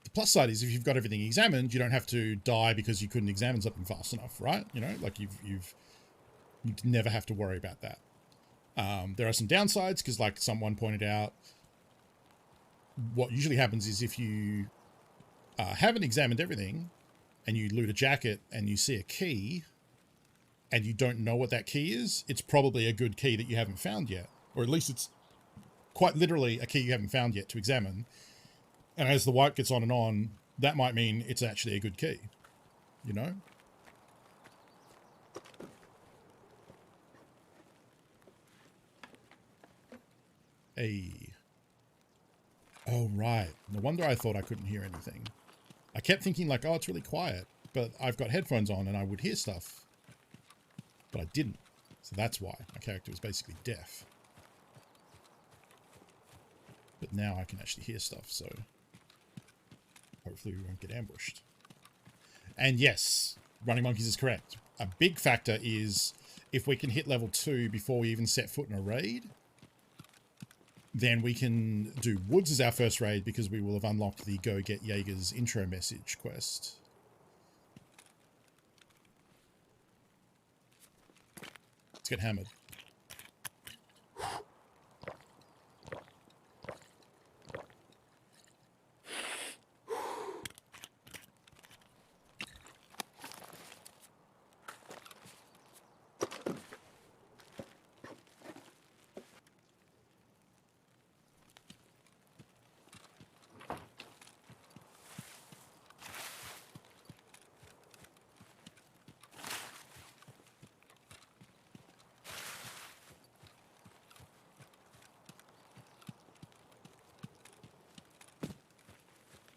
the plus side is if you've got everything examined, you don't have to die because you couldn't examine something fast enough, right? Like you never have to worry about that. There are some downsides because, like someone pointed out, what usually happens is if you haven't examined everything and you loot a jacket and you see a key and you don't know what that key is, it's probably a good key that you haven't found yet, or at least it's quite literally a key you haven't found yet to examine. And as the wipe gets on, that might mean it's actually a good key, Oh, right. No wonder I thought I couldn't hear anything. I kept thinking like, oh, it's really quiet, but I've got headphones on and I would hear stuff, but I didn't. So that's why my character was basically deaf. But now I can actually hear stuff, so hopefully we won't get ambushed. And yes, Running Monkeys is correct. A big factor is if we can hit level 2 before we even set foot in a raid, then we can do Woods as our first raid because we will have unlocked the Go Get Jaeger's intro message quest. Let's get hammered.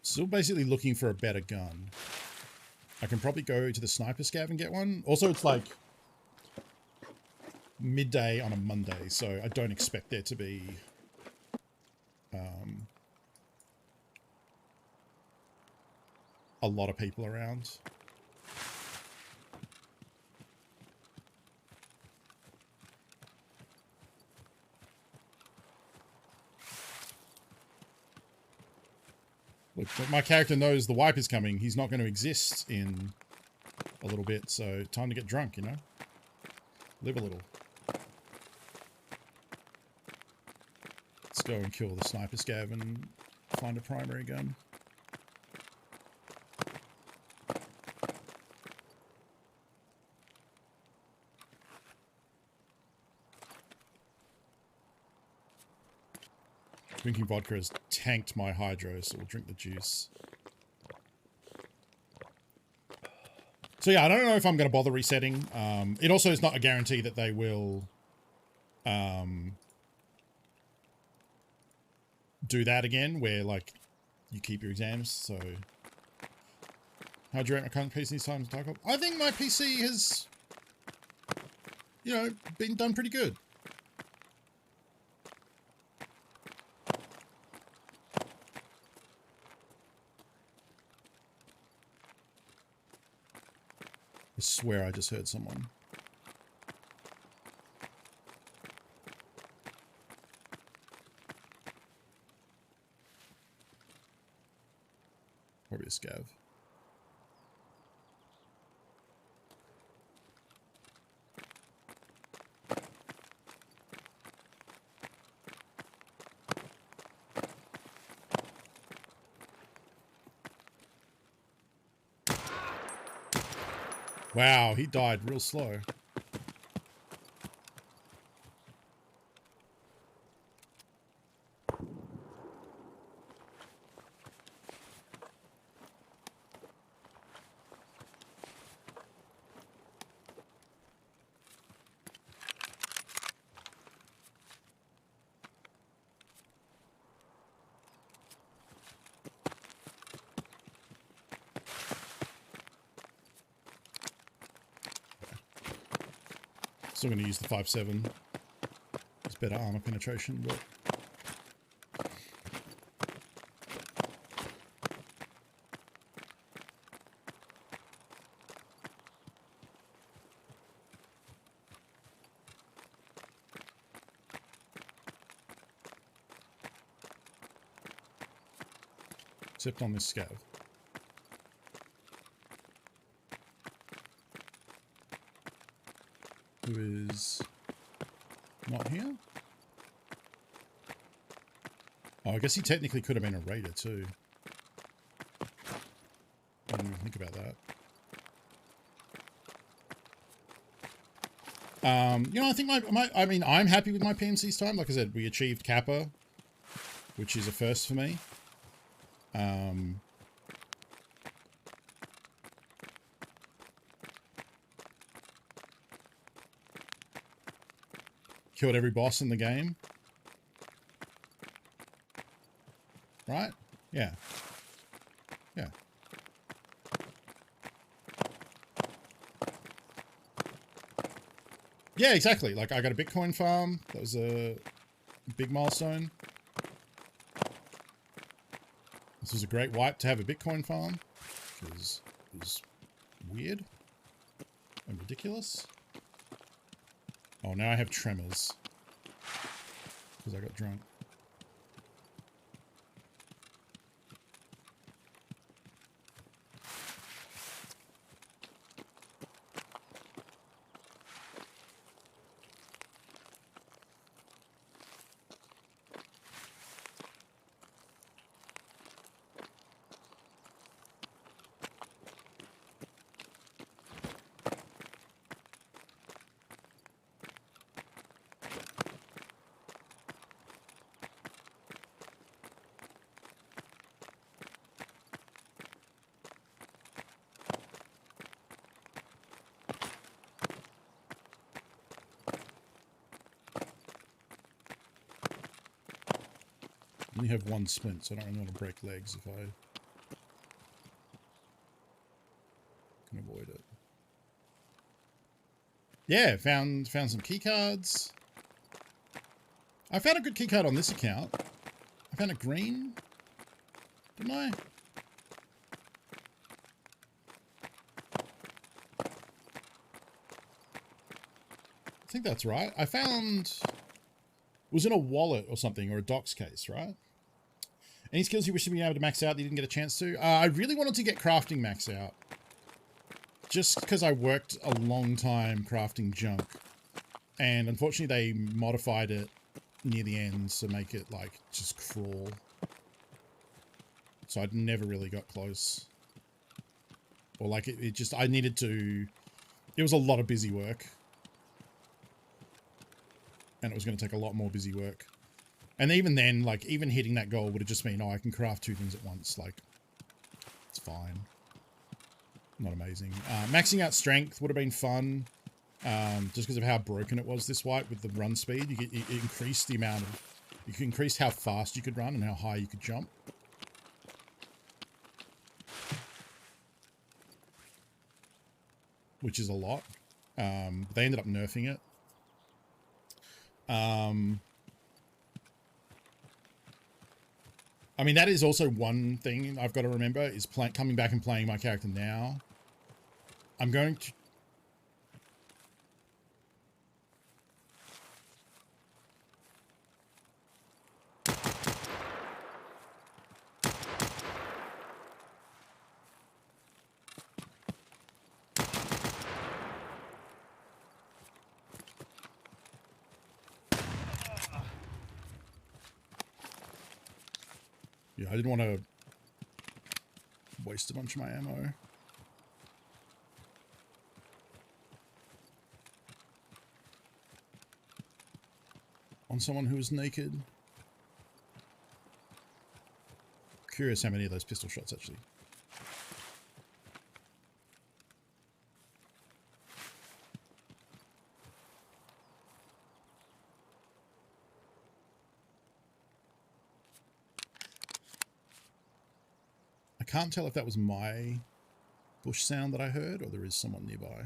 Still basically looking for a better gun. I can probably go to the sniper scav and get one. Also, it's like midday on a Monday, so I don't expect there to be a lot of people around. But my character knows the wipe is coming. He's not going to exist in a little bit, so time to get drunk, you know? Live a little. Let's go and kill the sniper scav and find a primary gun. Drinking vodka has tanked my hydro, so we'll drink the juice. So yeah, I don't know if I'm going to bother resetting. It also is not a guarantee that they will do that again, where like you keep your exams. So how do you rate my current PC times? I think my PC has, you know, been done pretty good. I swear I just heard someone. Probably a scav. Wow, he died real slow. Still going to use the 5.7. It's better armor penetration, but... Except on this scav. Who is not here? Oh, I guess he technically could have been a raider too. I didn't even think about that. You know, I think I mean, I'm happy with my PMC's time. Like I said, we achieved Kappa, which is a first for me. Killed every boss in the game. Right? Yeah. Yeah. Yeah, exactly. Like, I got a Bitcoin farm. That was a big milestone. This was a great wipe to have a Bitcoin farm, because it was weird and ridiculous. Oh, now I have tremors because I got drunk. I only have one splint, so I don't really want to break legs if I can avoid it. Yeah, found some key cards. I found a good key card on this account. I found a green, didn't I? I think that's right. I found... It was in a wallet or something, or a docs case, right? Any skills you wish to be able to max out that you didn't get a chance to? I really wanted to get crafting max out. Just because I worked a long time crafting junk. And unfortunately they modified it near the end to make it like just crawl. So I'd never really got close. Or like it just, I needed to, it was a lot of busy work. And it was going to take a lot more busy work. And even then, like, even hitting that goal would have just been, oh, I can craft 2 things at once. Like, it's fine. Not amazing. Maxing out strength would have been fun. Just because of how broken it was this wipe with the run speed. It increased the amount of, you could increase how fast you could run and how high you could jump. Which is a lot. They ended up nerfing it. I mean, that is also one thing I've got to remember is coming back and playing my character now. I'm going to... Yeah, I didn't want to waste a bunch of my ammo. On someone who is naked. Curious how many of those pistol shots actually. I can't tell if that was my bush sound that I heard or there is someone nearby.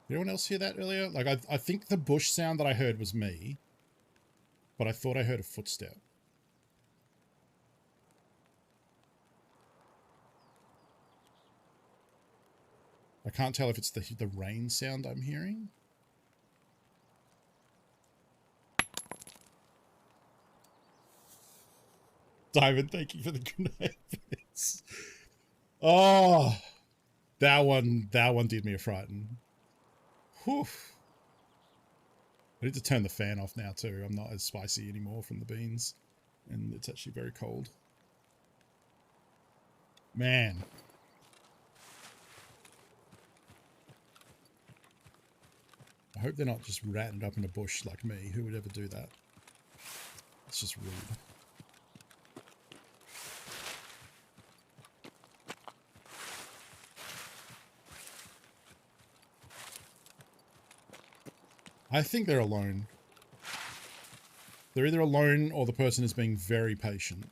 Did anyone else hear that earlier? Like, I think the bush sound that I heard was me, but I thought I heard a footstep. I can't tell if it's the rain sound I'm hearing. Diamond, thank you for the grenade. Oh, that one did me a frighten. Whew. I need to turn the fan off now too. I'm not as spicy anymore from the beans. And it's actually very cold. Man. I hope they're not just ratting up in a bush like me. Who would ever do that? It's just rude. I think they're alone. They're either alone or the person is being very patient.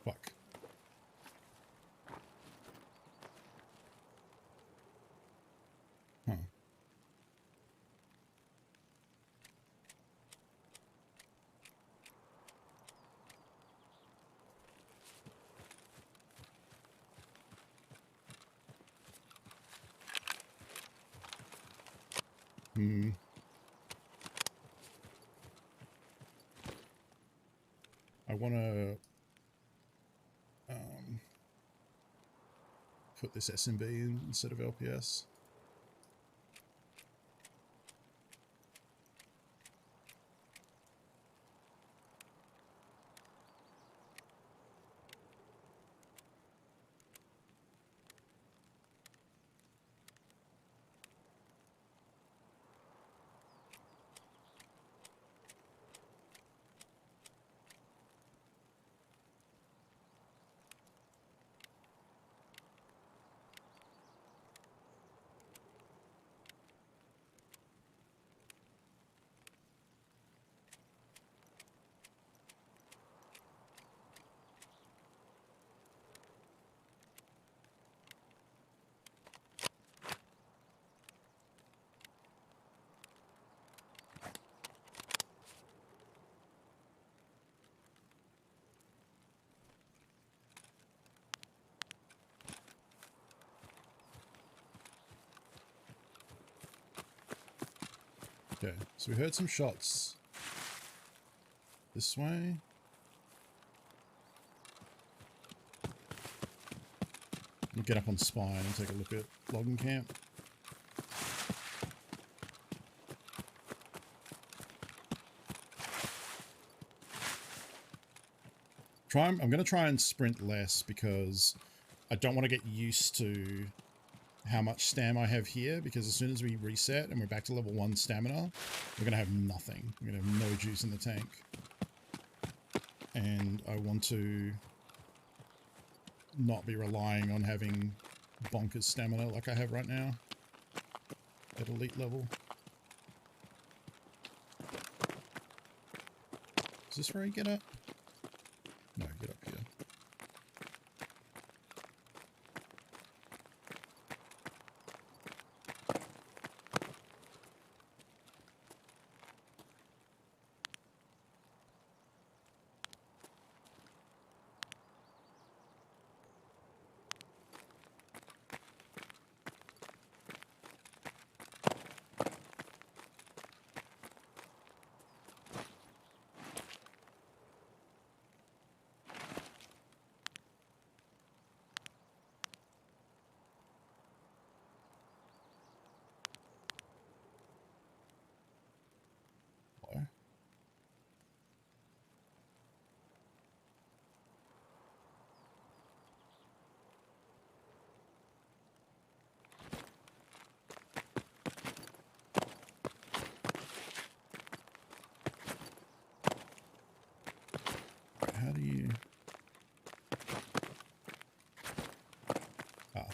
Fuck. Huh. I want to put this SMB in instead of LPS. Okay, so we heard some shots this way. We'll get up on Spine and take a look at logging camp. I'm going to try and sprint less because I don't want to get used to how much stam I have here, because as soon as we reset and we're back to level 1 stamina, we're going to have nothing. We're going to have no juice in the tank. And I want to not be relying on having bonkers stamina like I have right now at elite level. Is this where I get up? No, get up here. How do you... Ah.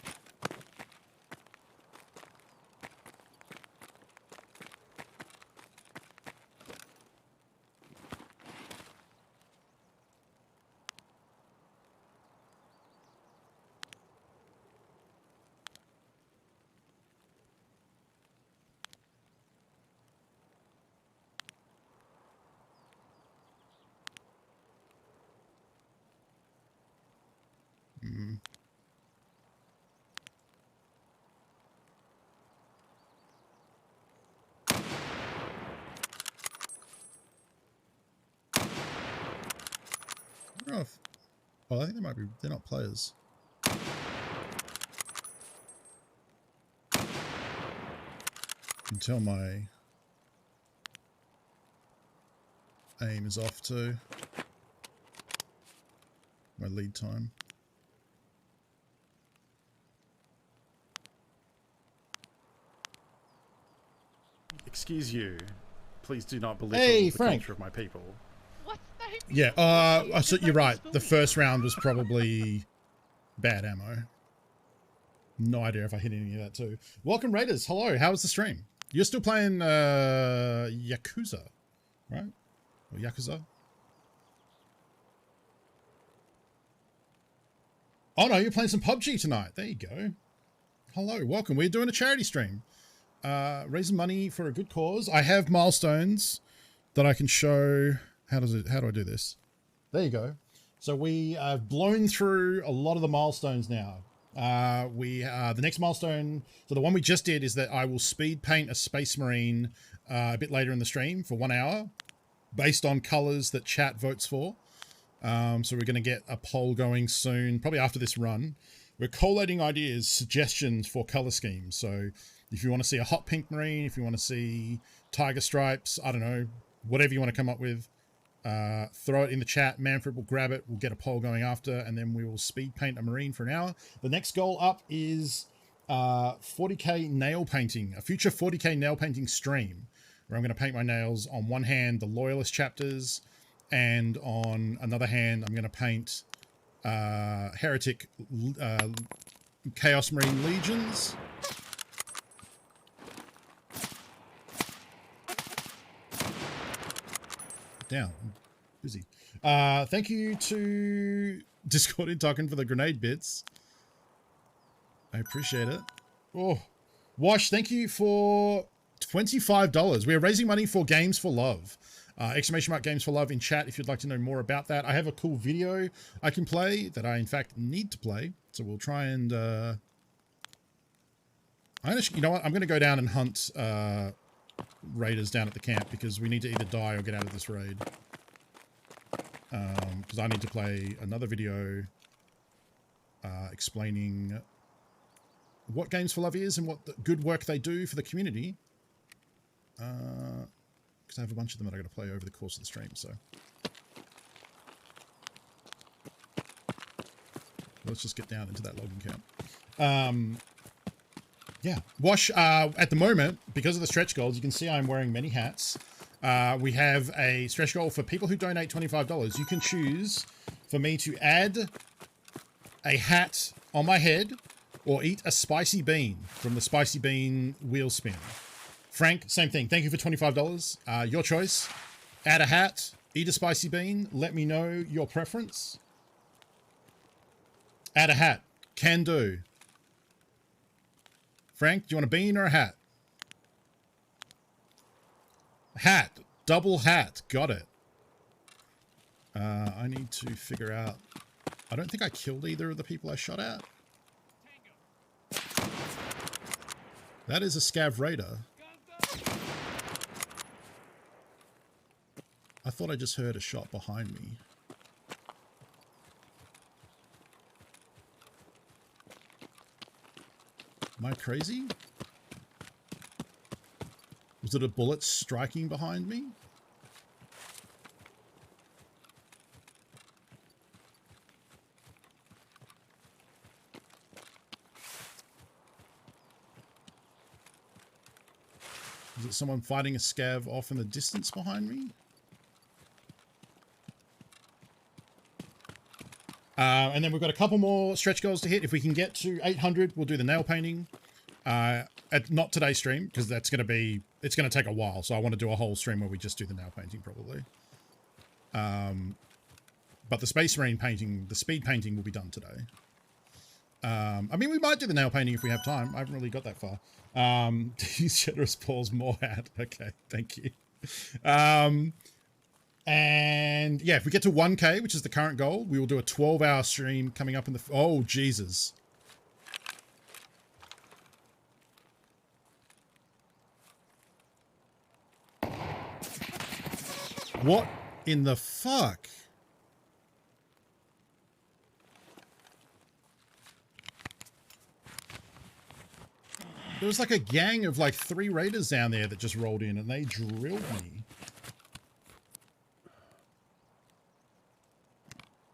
Mm. I don't know if... Oh, I think they might be... They're not players. You can tell my aim is off too. My lead time. Excuse you. Please do not belittle Hey, the Frank. culture of my people. What's that? Yeah, so you're right. The first round was probably bad ammo. No idea if I hit any of that too. Welcome, Raiders. Hello, how was the stream? You're still playing Yakuza, right? Or Yakuza? Oh no, you're playing some PUBG tonight. There you go. Hello, welcome. We're doing a charity stream. Raising money for a good cause. I have milestones that I can show. How do I do this? There you go. So we have blown through a lot of the milestones now. The next milestone, so the one we just did is that I will speed paint a Space Marine a bit later in the stream for 1 hour based on colors that chat votes for. So we're going to get a poll going soon, probably after this run. We're collating ideas, suggestions for color schemes. So if you want to see a hot pink Marine, if you want to see tiger stripes, I don't know, whatever you want to come up with, throw it in the chat. Manfred will grab it. We'll get a poll going after, and then we will speed paint a Marine for an hour. The next goal up is 40k nail painting, a future 40k nail painting stream, where I'm going to paint my nails on one hand, the Loyalist chapters, and on another hand, I'm going to paint Heretic Chaos Marine Legions. Down. I'm busy. Thank you to Discord in Talking for the grenade bits. I appreciate it. Oh, Wash, thank you for $25. We are raising money for Games for Love. Exclamation mark Games for Love in chat if you'd like to know more about that. I have a cool video I can play that I in fact need to play. So we'll try and you know what? I'm going to go down and hunt raiders down at the camp because we need to either die or get out of this raid. Because I need to play another video explaining what Games for Love is and what the good work they do for the community. Because I have a bunch of them that I got to play over the course of the stream, so. Let's just get down into that logging camp. Yeah, Wash, at the moment, because of the stretch goals, you can see I'm wearing many hats. We have a stretch goal for people who donate $25. You can choose for me to add a hat on my head or eat a spicy bean from the spicy bean wheel spin. Frank, same thing. Thank you for $25. Your choice. Add a hat, eat a spicy bean. Let me know your preference. Add a hat. Can do. Frank, do you want a bean or a hat? Hat. Double hat. Got it. I need to figure out... I don't think I killed either of the people I shot at. That is a Scav Raider. I thought I just heard a shot behind me. Am I crazy? Was it a bullet striking behind me? Is it someone fighting a scav off in the distance behind me? And then we've got a couple more stretch goals to hit. If we can get to 800, we'll do the nail painting. At not today's stream, because that's going to be, it's going to take a while. So I want to do a whole stream where we just do the nail painting probably. But the Space Marine painting, the speed painting will be done today. I mean, we might do the nail painting if we have time. I haven't really got that far. Use generous Paul's more hat. Okay, thank you. And yeah, if we get to 1K, which is the current goal, we will do a 12-hour stream coming up in the... Oh, Jesus. What in the fuck? There was like a gang of like 3 raiders down there that just rolled in and they drilled me.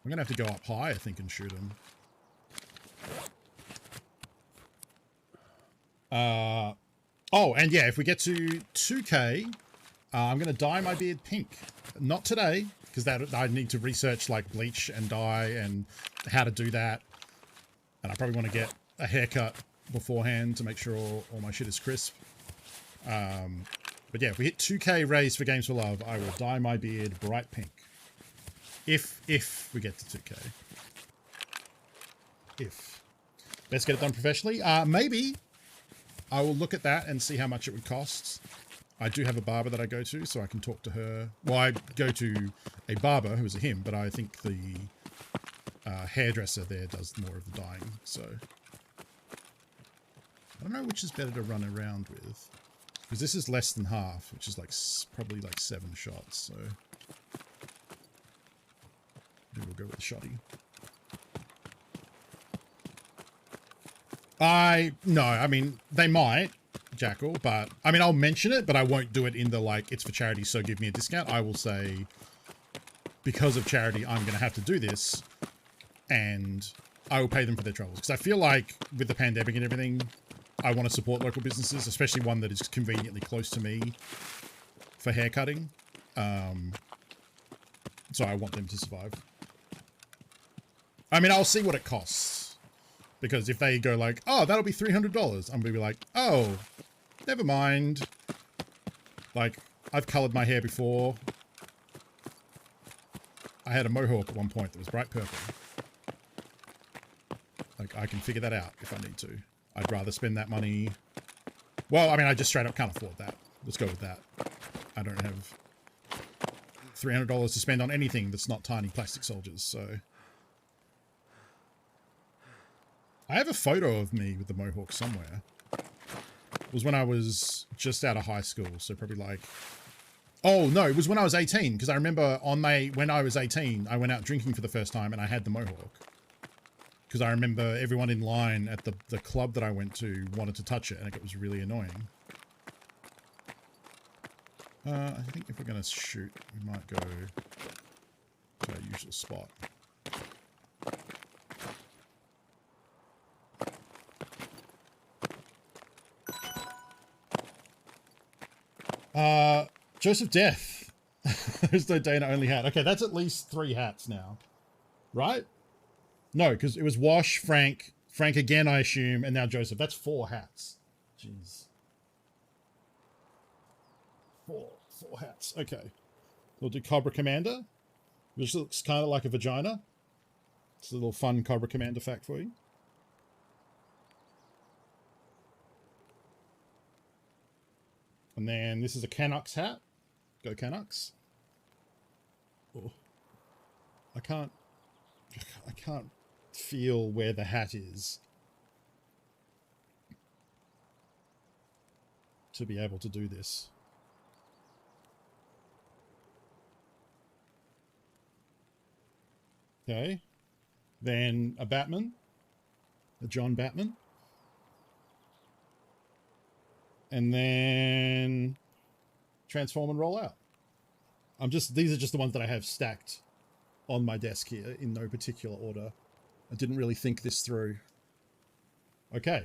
I'm going to have to go up high, I think, and shoot them. Oh, and yeah, if we get to 2K, I'm going to dye my beard pink. Not today, because that I need to research like bleach and dye and how to do that. And I probably want to get a haircut beforehand to make sure all my shit is crisp. But yeah, if we hit 2K raise for Games for Love, I will dye my beard bright pink. If we get to 2K. Let's get it done professionally. Maybe I will look at that and see how much it would cost. I do have a barber that I go to, so I can talk to her. Well, I go to a barber who is a him, but I think the hairdresser there does more of the dyeing, so... I don't know which is better to run around with. Because this is less than half, which is like probably like 7 shots, so... Maybe we'll go with the shotty. No, I mean, they might, Jackal, but... I mean, I'll mention it, but I won't do it in the, like, it's for charity, so give me a discount. I will say, because of charity, I'm going to have to do this, and I will pay them for their troubles. Because I feel like, with the pandemic and everything, I want to support local businesses, especially one that is conveniently close to me for haircutting. So I want them to survive. I mean, I'll see what it costs. Because if they go like, oh, that'll be $300, I'm going to be like, oh, never mind. Like, I've colored my hair before. I had a mohawk at one point that was bright purple. Like, I can figure that out if I need to. I'd rather spend that money... Well, I mean, I just straight up can't afford that. Let's go with that. I don't have $300 to spend on anything that's not tiny plastic soldiers, so... I have a photo of me with the mohawk somewhere. was when I was just out of high school. So probably like, oh no, it was when I was 18. Because I remember when I was 18, I went out drinking for the first time and I had the mohawk. Because I remember everyone in line at the club that I went to wanted to touch it and it was really annoying. I think if we're going to shoot, we might go to our usual spot. Joseph Death. There's no Dana only hat. Okay, that's at least 3 hats now. Right? No, because it was Wash, Frank again, I assume, and now Joseph. That's 4 hats. Jeez. 4 hats. Okay. We'll do Cobra Commander, which looks kind of like a vagina. It's a little fun Cobra Commander fact for you. And then this is a Canucks hat. Go Canucks. Oh. I can't feel where the hat is to be able to do this. Okay. Then a Batman. A John Batman. And then transform and roll out. These are just the ones that I have stacked on my desk here in no particular order. I didn't really think this through. Okay.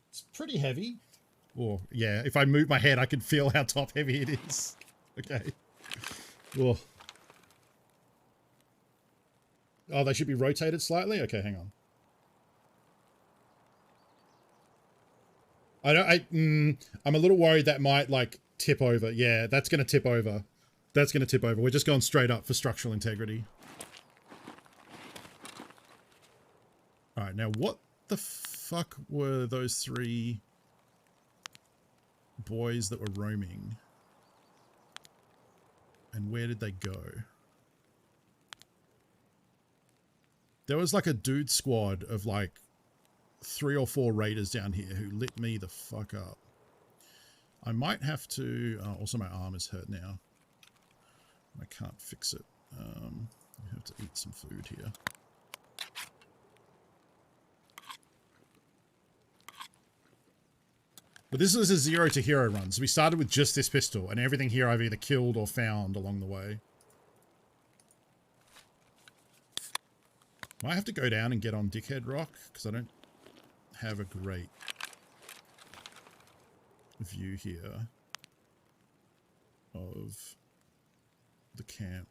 It's pretty heavy. Or, yeah, if I move my head, I can feel how top heavy it is. Okay. Oh. Oh, they should be rotated slightly? Okay, hang on. I'm a little worried that might, like, tip over. Yeah, that's going to tip over. That's going to tip over. We're just going straight up for structural integrity. All right, now what the fuck were those 3 boys that were roaming? And where did they go? There was like a dude squad of like 3 or 4 raiders down here who lit me the fuck up. I might have to... also, my arm is hurt now. I can't fix it. I have to eat some food here. But this is a 0 to hero run. So we started with just this pistol, and everything here I've either killed or found along the way. Might have to go down and get on Dickhead Rock, because I don't have a great view here of the camp.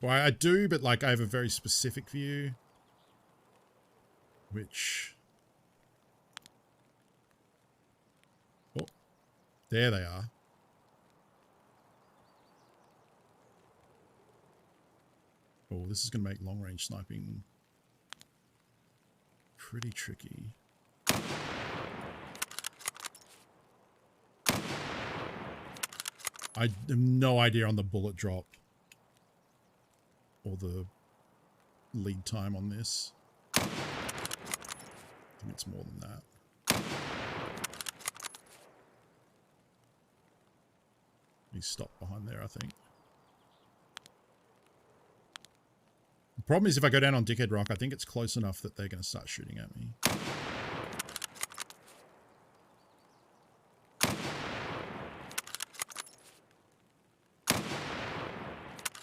Well, I do, but like I have a very specific view, which... Oh, there they are. Oh, this is going to make long-range sniping pretty tricky. I have no idea on the bullet drop or the lead time on this. I think it's more than that. He's stopped behind there, I think. The problem is if I go down on Dickhead Rock, I think it's close enough that they're going to start shooting at me.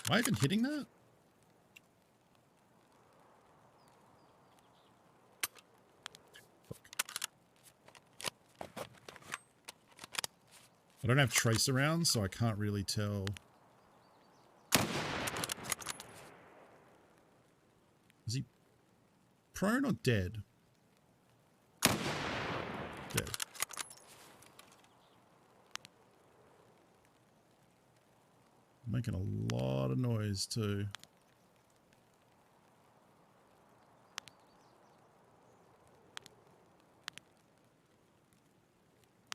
Am I even hitting that? Fuck. I don't have trace around, so I can't really tell. Is he prone or dead? Dead. Making a lot of noise too.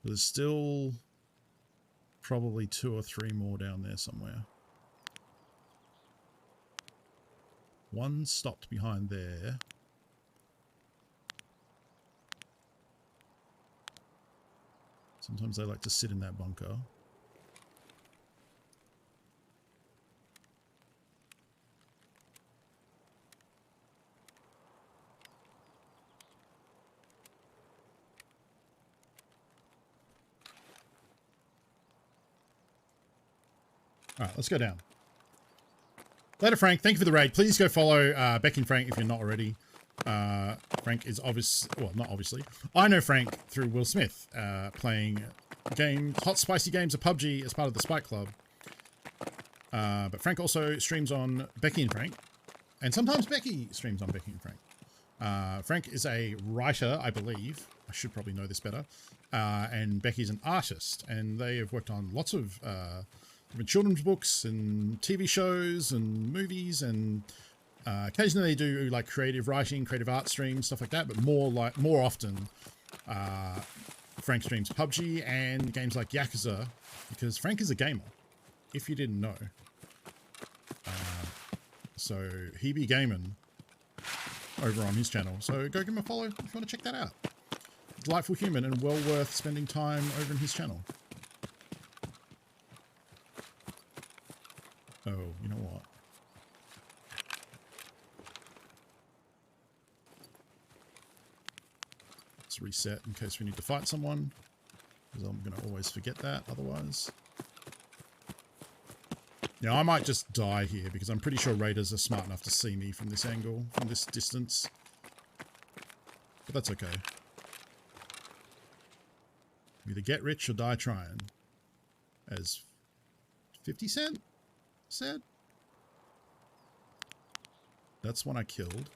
There's still probably 2 or 3 more down there somewhere. One stopped behind there. Sometimes they like to sit in that bunker. All right, let's go down. Later, Frank. Thank you for the raid. Please go follow Becky and Frank if you're not already. Frank is well, not obviously. I know Frank through Will Smith, playing hot spicy games of PUBG as part of the Spike Club. But Frank also streams on Becky and Frank, and sometimes Becky streams on Becky and Frank. Frank is a writer, I believe. I should probably know this better. And Becky's an artist, and they have worked on lots of different children's books and TV shows and movies, and occasionally they do like creative writing, creative art streams, stuff like that. But more often, Frank streams PUBG and games like Yakuza, because Frank is a gamer, if you didn't know. So he be gaming over on his channel. So go give him a follow if you want to check that out. Delightful human and well worth spending time over in his channel. Oh, you know what? Let's reset in case we need to fight someone, because I'm going to always forget that otherwise. Now, I might just die here because I'm pretty sure raiders are smart enough to see me from this angle, from this distance. But that's okay. Either get rich or die trying, as 50 Cent said. That's one I killed.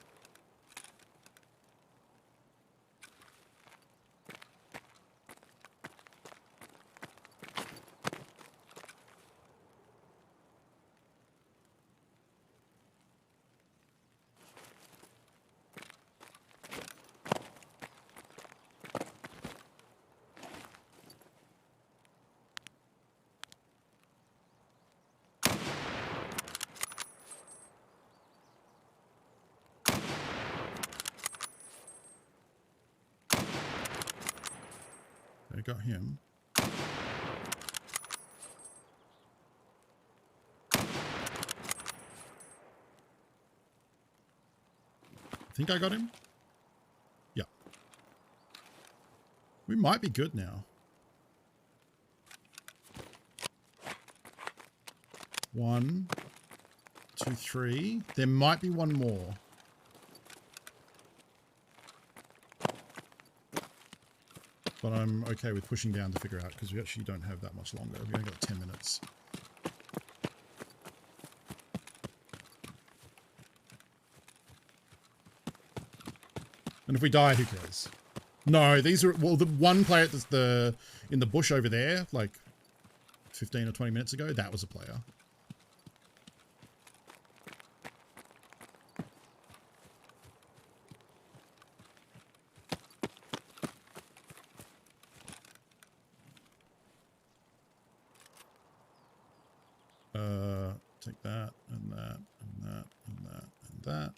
I got him. I think I got him. Yeah. We might be good now. 1, 2, 3. There might be one more. But I'm okay with pushing down to figure out, because we actually don't have that much longer. We've only got 10 minutes. And if we die, who cares? No, these are... Well, the one player that's in the bush over there, like 15 or 20 minutes ago, that was a player. Take that, and that, and that, and that, and that.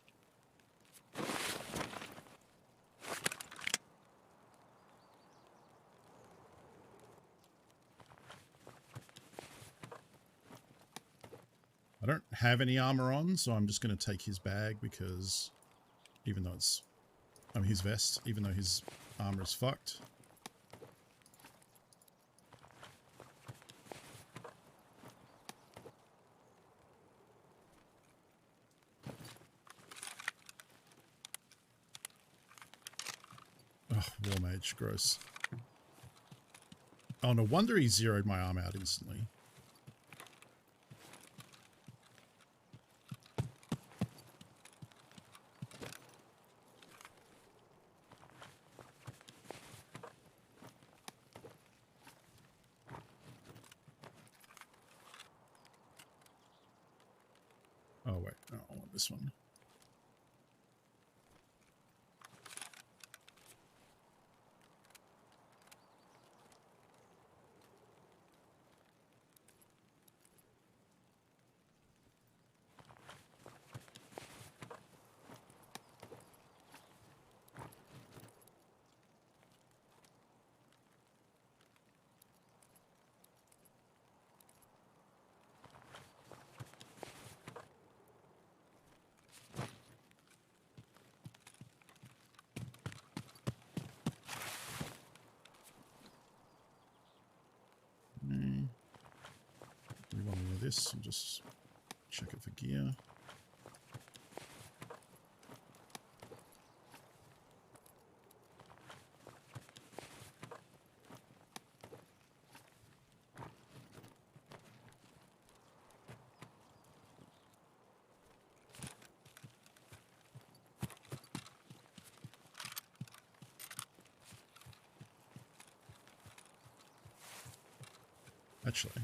I don't have any armor on, so I'm just going to take his bag, because even though it's... I mean, his vest, even though his armor is fucked. Oh, War Mage, gross. Oh, no wonder he zeroed my arm out instantly. Oh, wait. No, I want this one. this and just check it for gear. Actually,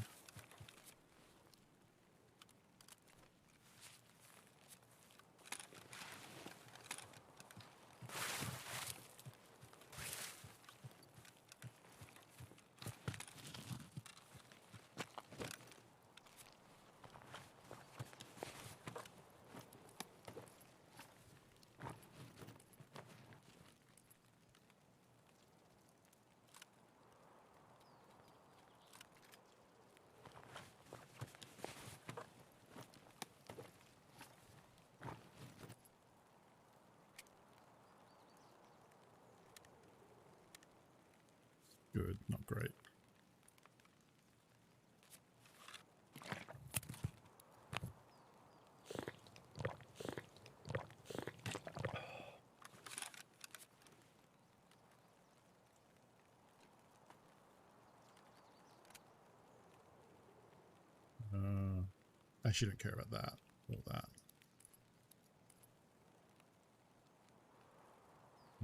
good, not great. I actually don't care about that or that.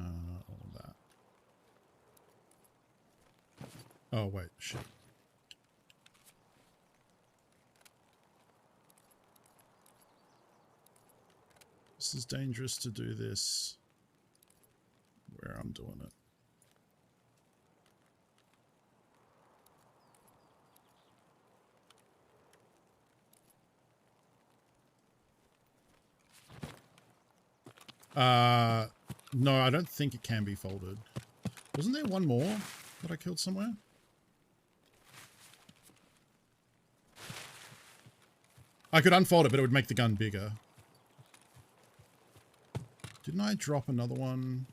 All of that. Oh, wait, shit. This is dangerous to do this where I'm doing it. No, I don't think it can be folded. Wasn't there one more that I killed somewhere? I could unfold it, but it would make the gun bigger. Didn't I drop another one?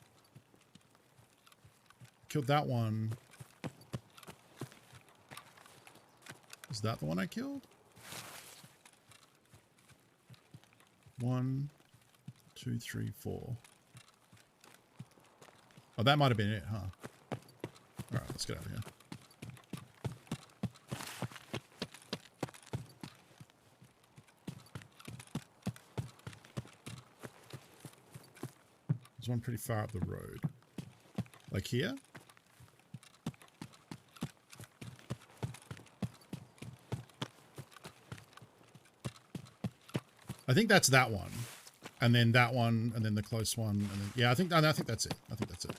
Killed that one. Is that the one I killed? 1, 2, 3, 4. Oh, that might have been it, huh? Alright, let's get out of here. There's one pretty far up the road. Like here? I think that's that one. And then that one, and then the close one, and then yeah, I think that's it. I think that's it.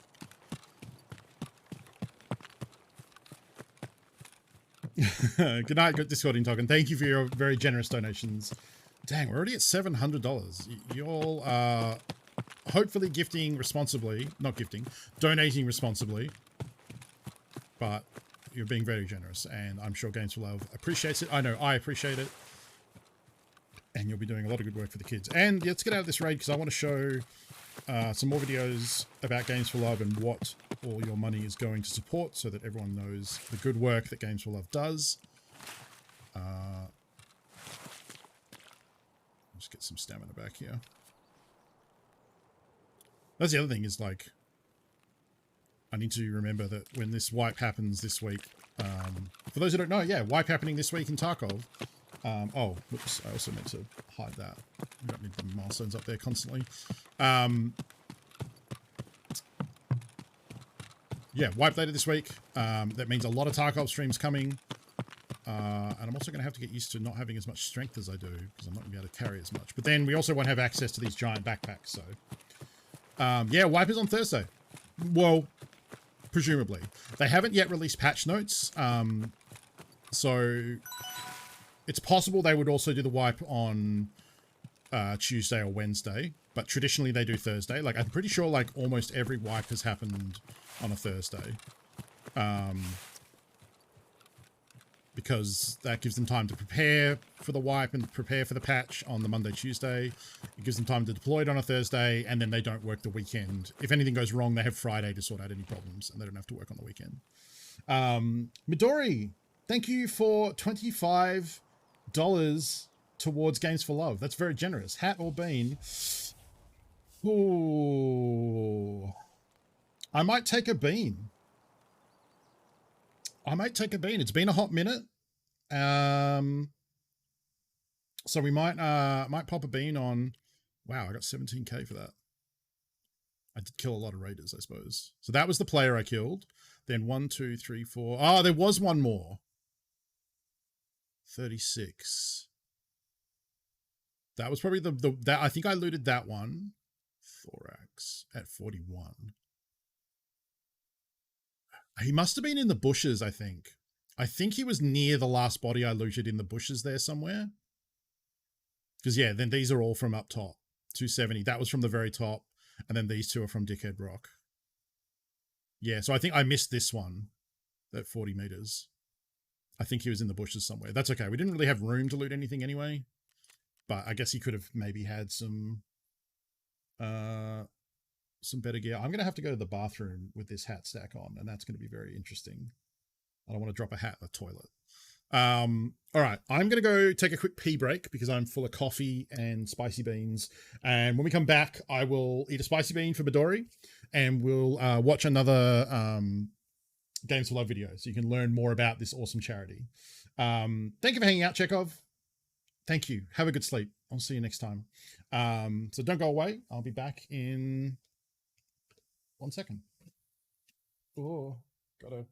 Good night, good Discording token. Thank you for your very generous donations. Dang, we're already at $700. You all are hopefully gifting responsibly, not gifting, donating responsibly. But you're being very generous, and I'm sure Games for Love appreciates it. I know I appreciate it. And you'll be doing a lot of good work for the kids. And let's get out of this raid because I want to show some more videos about Games for Love and what all your money is going to support so that everyone knows the good work that Games for Love does. Just get some stamina back here. That's the other thing is, like, I need to remember that when this wipe happens this week, for those who don't know, yeah, wipe happening this week in Tarkov. Oh, whoops, I also meant to hide that. We don't need the milestones up there constantly. Yeah, wipe later this week. That means a lot of Tarkov streams coming. And I'm also going to have to get used to not having as much strength as I do, because I'm not going to be able to carry as much. But then we also won't have access to these giant backpacks, so... yeah, wipe is on Thursday. Well, presumably. They haven't yet released patch notes, so... It's possible they would also do the wipe on Tuesday or Wednesday, but traditionally they do Thursday. Like, I'm pretty sure, like, almost every wipe has happened on a Thursday. Because that gives them time to prepare for the wipe and prepare for the patch on the Monday, Tuesday. It gives them time to deploy it on a Thursday, and then they don't work the weekend. If anything goes wrong, they have Friday to sort out any problems, and they don't have to work on the weekend. Midori, thank you for 25 $100 towards Games for Love. That's very generous. Hat or bean? Ooh. I might take a bean. It's been a hot minute. So we might pop a bean on. Wow, I got 17k for that. I did kill a lot of raiders, I suppose. So that was the player I killed. Then 1, 2, 3, 4. Oh, there was one more. 36. That was probably that I think I looted that one. Thorax at 41. He must have been in the bushes, I think. I think he was near the last body I looted in the bushes there somewhere. Because, yeah, then these are all from up top. 270. That was from the very top. And then these two are from Dickhead Rock. Yeah, so I think I missed this one at 40 meters. I think he was in the bushes somewhere. That's okay. We didn't really have room to loot anything anyway. But I guess he could have maybe had some better gear. I'm going to have to go to the bathroom with this hat stack on, and that's going to be very interesting. I don't want to drop a hat in the toilet. All right, I'm going to go take a quick pee break because I'm full of coffee and spicy beans. And when we come back, I will eat a spicy bean for Midori, and we'll watch another Games for Love video so you can learn more about this awesome charity. Thank you for hanging out, Chekhov. Thank you. Have a good sleep. I'll see you next time. So don't go away. I'll be back in 1 second. Oh, gotta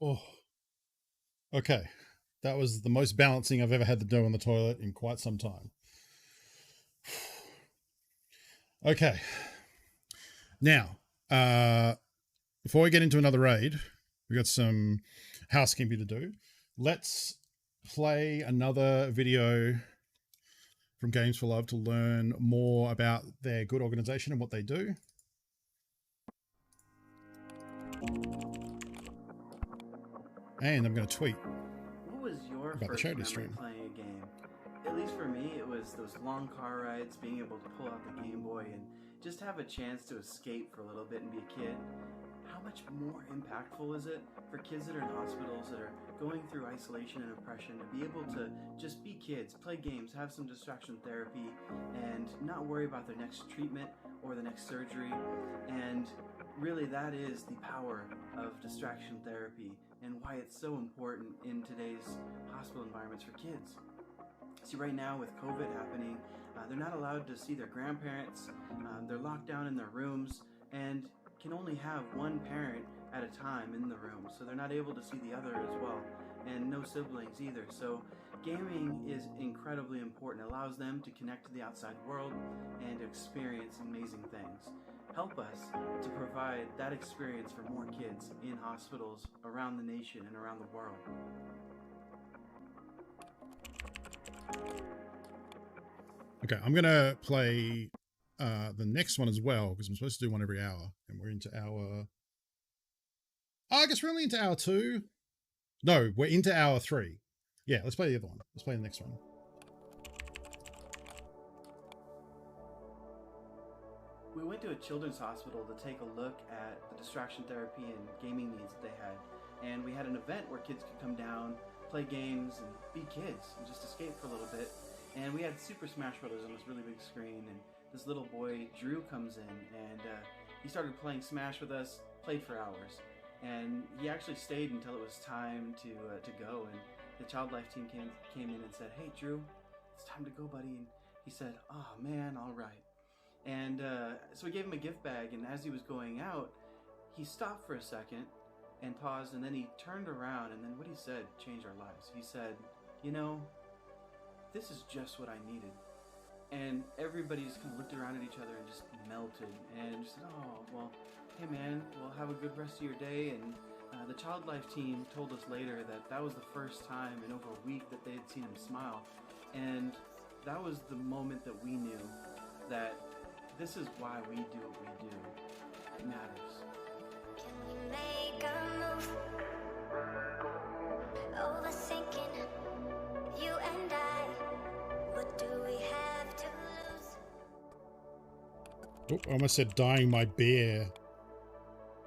Oh, okay. That was the most balancing I've ever had to do on the toilet in quite some time. Okay. Now, before we get into another raid, we got some housekeeping to do. Let's play another video from Games for Love to learn more about their good organization and what they do. And I'm going to tweet. What was your about the first charity memory stream. playing a game? At least for me, it was those long car rides, being able to pull out the Game Boy and just have a chance to escape for a little bit and be a kid. How much more impactful is it for kids that are in hospitals, that are going through isolation and oppression, to be able to just be kids, play games, have some distraction therapy, and not worry about their next treatment or the next surgery. And really, that is the power of distraction therapy and why it's so important in today's hospital environments for kids. See, right now with COVID happening, they're not allowed to see their grandparents. They're locked down in their rooms and can only have one parent at a time in the room, so they're not able to see the other as well, and no siblings either. So gaming is incredibly important. It allows them to connect to the outside world and experience amazing things. Help us to provide that experience for more kids in hospitals around the nation and around the world. Okay, I'm going to play the next one as well, because I'm supposed to do one every hour, and we're into hour... Oh, I guess we're only into hour 2. No, we're into hour 3. Yeah, let's play the other one. Let's play the next one. We went to a children's hospital to take a look at the distraction therapy and gaming needs that they had. And we had an event where kids could come down, play games, and be kids, and just escape for a little bit. And we had Super Smash Brothers on this really big screen, and this little boy, Drew, comes in, and he started playing Smash with us, played for hours. And he actually stayed until it was time to go, and the Child Life team came in and said, "Hey, Drew, it's time to go, buddy." And he said, "Oh, man, all right." And so we gave him a gift bag, and as he was going out, he stopped for a second and paused, and then he turned around, and then what he said changed our lives. He said, "You know, this is just what I needed." And everybody just kind of looked around at each other and just melted, and just said, "Oh, well, hey man, well, have a good rest of your day." And the Child Life team told us later that that was the first time in over a week that they had seen him smile. And that was the moment that we knew that this is why we do what we do. It matters. Can we make a move? Overthinking, you and I. What do we have to lose? Oh, I almost said dyeing my beer.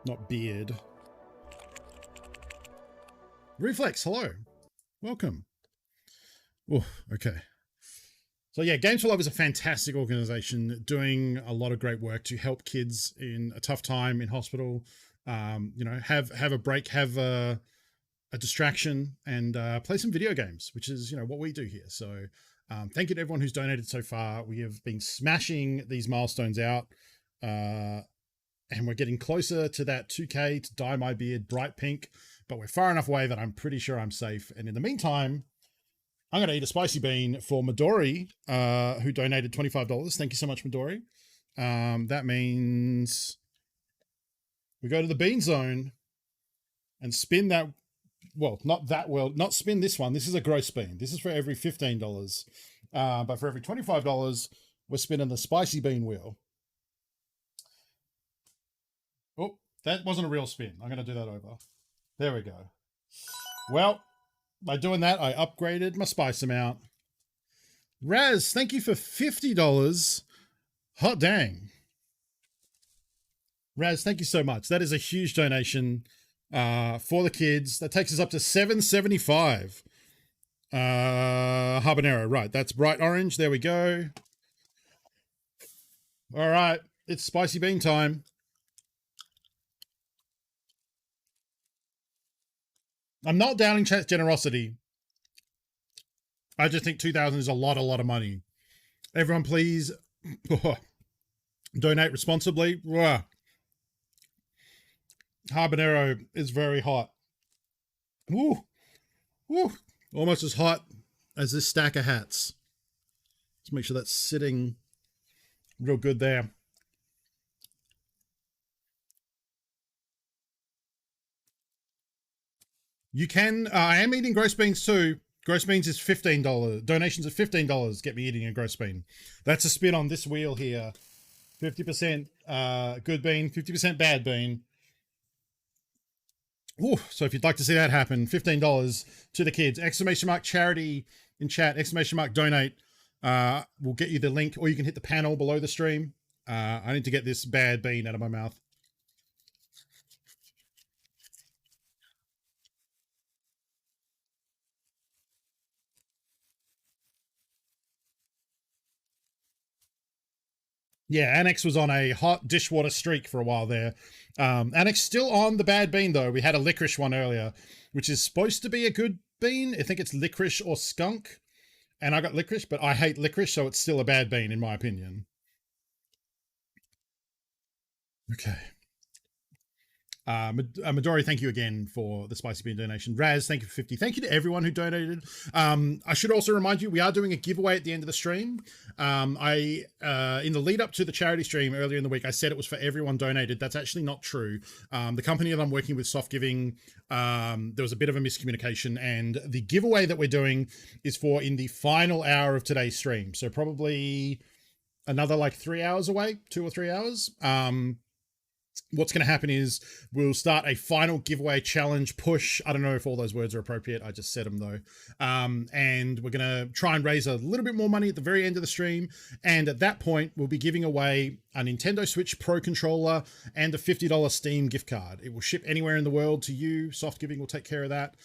Not beard. Reflex, hello. Welcome. Oh, okay. So yeah, Games for Love is a fantastic organization doing a lot of great work to help kids in a tough time in hospital. You know, have a break, have a distraction, and play some video games, which is, you know, what we do here. So thank you to everyone who's donated so far. We have been smashing these milestones out, and we're getting closer to that 2K to dye my beard bright pink, but we're far enough away that I'm pretty sure I'm safe. And in the meantime, I'm going to eat a spicy bean for Midori, who donated $25. Thank you so much, Midori. That means we go to the bean zone and spin that. Well, not spin this one. This is a gross bean. This is for every $15. But for every $25, we're spinning the spicy bean wheel. Oh, that wasn't a real spin. I'm going to do that over. There we go. Well, by doing that, I upgraded my spice amount. Raz, thank you for $50. Hot dang. Raz, thank you so much. That is a huge donation for the kids. That takes us up to $7.75. Habanero, right. That's bright orange. There we go. All right. It's spicy bean time. I'm not doubting chat's generosity. I just think 2,000 is a lot of money. Everyone, please donate responsibly. Habanero is very hot. Ooh, ooh, almost as hot as this stack of hats. Let's make sure that's sitting real good there. You can, I am eating gross beans too. Gross beans is $15. Donations of $15 get me eating a gross bean. That's a spin on this wheel here. 50% good bean, 50% bad bean. Ooh, so if you'd like to see that happen, $15 to the kids. Exclamation mark charity in chat, exclamation mark donate. We'll get you the link, or you can hit the panel below the stream. I need to get this bad bean out of my mouth. Yeah, Annex was on a hot dishwater streak for a while there. Annex still on the bad bean, though. We had a licorice one earlier, which is supposed to be a good bean. I think it's licorice or skunk. And I got licorice, but I hate licorice, so it's still a bad bean, in my opinion. Okay. Midori, thank you again for the spicy bean donation. Raz, thank you for 50. Thank you to everyone who donated. I should also remind you, we are doing a giveaway at the end of the stream. In the lead up to the charity stream earlier in the week, I said it was for everyone donated. That's actually not true. The company that I'm working with, Soft Giving, there was a bit of a miscommunication, and the giveaway that we're doing is for in the final hour of today's stream. So probably another like 3 hours away, 2 or 3 hours. What's going to happen is we'll start a final giveaway challenge push. I don't know if all those words are appropriate. I just said them though. And we're going to try and raise a little bit more money at the very end of the stream. And at that point, we'll be giving away a Nintendo Switch Pro controller and a $50 Steam gift card. It will ship anywhere in the world to you. Soft Giving will take care of that.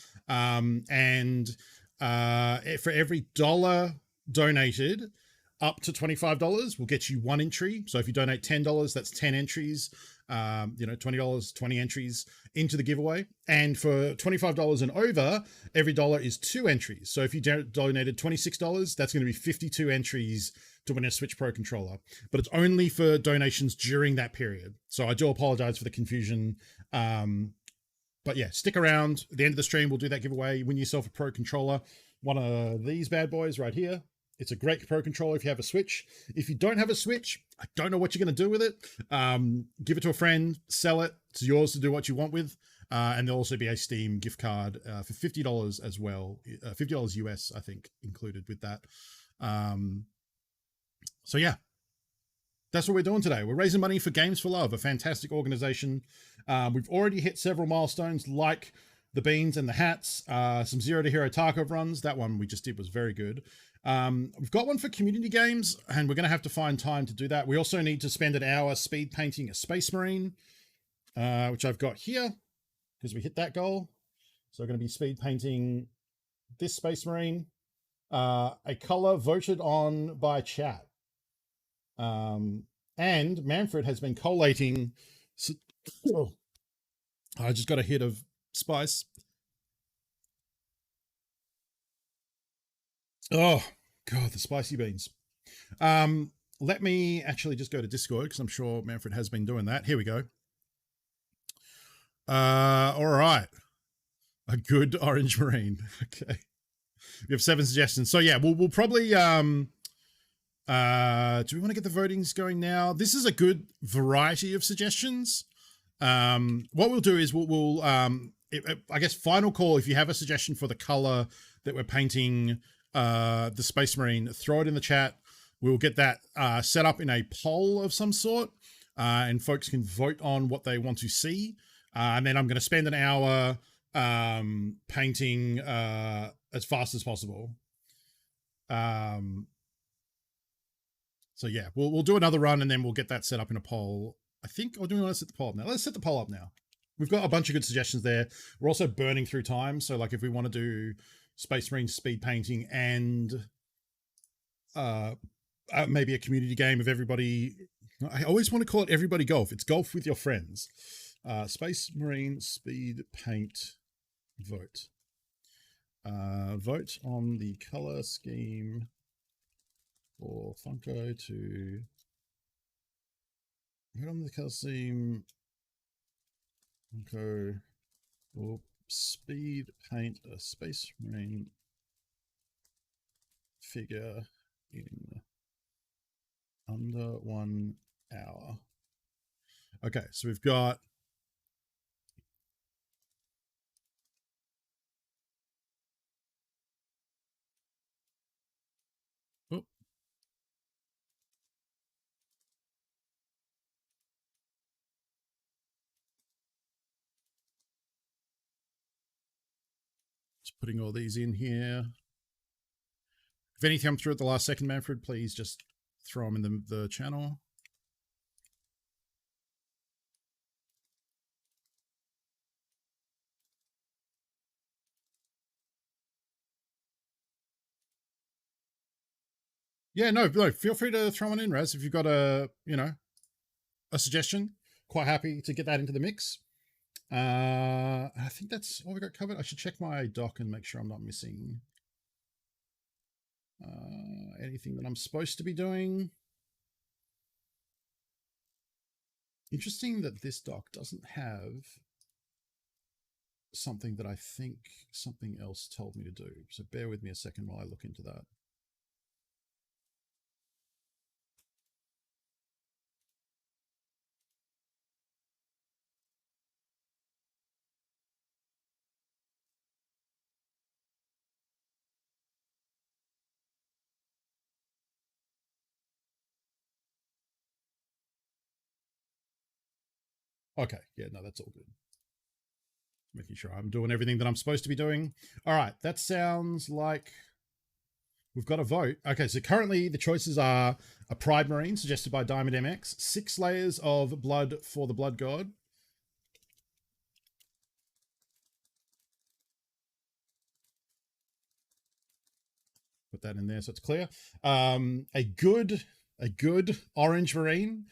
For every dollar donated, up to $25 will get you 1 entry. So if you donate $10, that's 10 entries. $20, 20 entries into the giveaway. And for $25 and over, every dollar is 2 entries. So if you donated $26, that's going to be 52 entries to win a Switch Pro controller. But it's only for donations during that period. So I do apologize for the confusion. But yeah, stick around. At the end of the stream, we'll do that giveaway. Win yourself a Pro controller. One of these bad boys right here. It's a great Pro controller if you have a Switch. If you don't have a Switch, I don't know what you're going to do with it. Give it to a friend, sell it. It's yours to do what you want with. And there'll also be a Steam gift card for $50 as well. $50 US, I think, included with that. So yeah, that's what we're doing today. We're raising money for Games for Love, a fantastic organization. We've already hit several milestones like the beans and the hats, some Zero to Hero Tarkov runs. That one we just did was very good. We've got one for community games, and we're going to have to find time to do that. We also need to spend an hour speed painting a Space Marine, which I've got here because we hit that goal. So we're going to be speed painting this Space Marine, a color voted on by chat. And Manfred has been collating. Oh, I just got a hit of spice. Oh God, the spicy beans. Let me actually just go to Discord because I'm sure Manfred has been doing that. Here we go. All right. A good orange marine. Okay. We have 7 suggestions. So yeah, we'll probably do we want to get the votings going now? This is a good variety of suggestions. What we'll do is we'll I guess final call, if you have a suggestion for the color that we're painting the Space Marine, throw it in the chat. We'll get that set up in a poll of some sort, and folks can vote on what they want to see. And then I'm going to spend an hour painting as fast as possible. So yeah, we'll do another run, and then we'll get that set up in a poll. I think, or do we want to set the poll up now? Let's set the poll up now. We've got a bunch of good suggestions there. We're also burning through time. So like if we want to do Space Marine speed painting and maybe a community game of everybody. I always want to call it everybody golf. It's golf with your friends. Space Marine speed paint vote. Vote on the color scheme for Funko to vote on the color scheme Funko for speed paint a Space Marine figure in under 1 hour. Okay, so we've got just putting all these in here. If anything comes through at the last second, Manfred, please just throw them in the channel. Yeah, no, feel free to throw one in, Raz, if you've got a suggestion. Quite happy to get that into the mix. I think that's all we got covered. I should check my doc and make sure I'm not missing anything that I'm supposed to be doing. Interesting that this doc doesn't have something that I think something else told me to do. So bear with me a second while I look into that. Okay, yeah, no, that's all good. Making sure I'm doing everything that I'm supposed to be doing. All right, that sounds like we've got a vote. Okay, so currently the choices are a Pride Marine, suggested by Diamond MX, 6 layers of blood for the Blood God. Put that in there so it's clear. A good Orange Marine,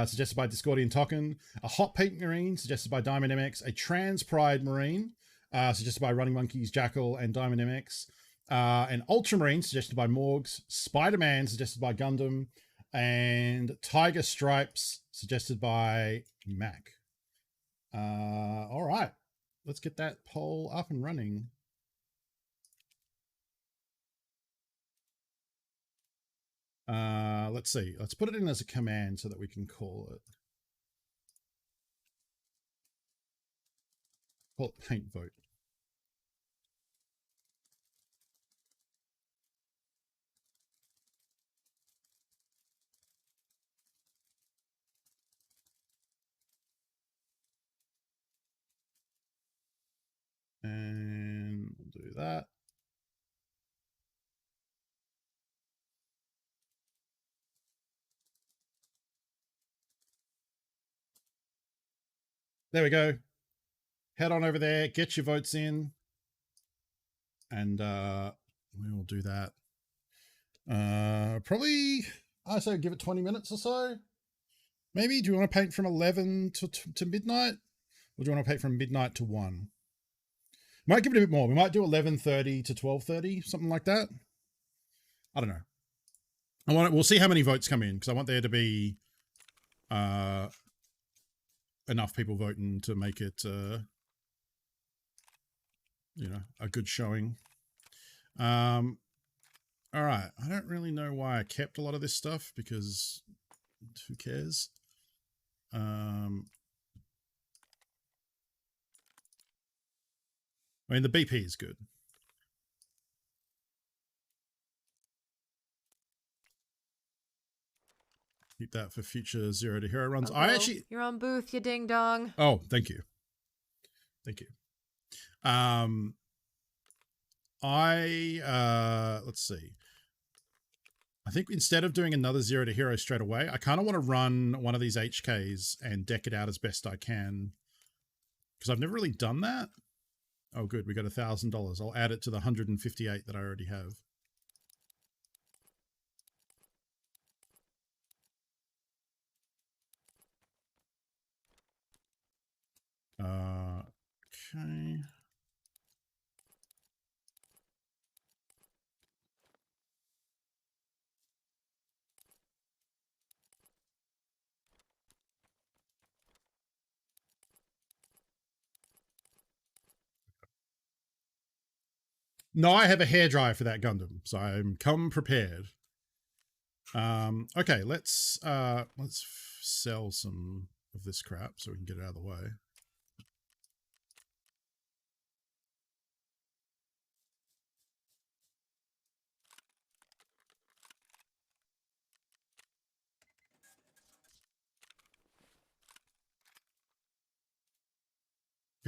suggested by Discordian Token, a Hot Pink Marine, suggested by Diamond MX, a Trans Pride Marine, suggested by Running Monkeys, Jackal, and Diamond MX, an Ultramarine, suggested by Morgs, Spider-Man, suggested by Gundam, and Tiger Stripes, suggested by Mac. All right, let's get that poll up and running. Let's see. Let's put it in as a command so that we can call it paint vote. And we'll do that. There we go. Head on over there, get your votes in, and we will do that. Probably, I say give it 20 minutes or so. Maybe, do you want to paint from 11 to midnight? Or do you want to paint from midnight to 1? Might give it a bit more. We might do 11:30 to 12:30, something like that. I don't know. We'll see how many votes come in, because I want there to be enough people voting to make it, a good showing. All right. I don't really know why I kept a lot of this stuff, because who cares? I mean, the BP is good. Keep that for future 0 to Hero runs. Uncle, you're on booth, you ding dong. Oh, thank you. Thank you. Let's see. I think instead of doing another 0 to Hero straight away, I kind of want to run one of these HKs and deck it out as best I can, because I've never really done that. Oh, good. We got $1,000. I'll add it to the 158 that I already have. Okay. No, I have a hairdryer for that Gundam, so I'm come prepared. Okay, let's sell some of this crap so we can get it out of the way.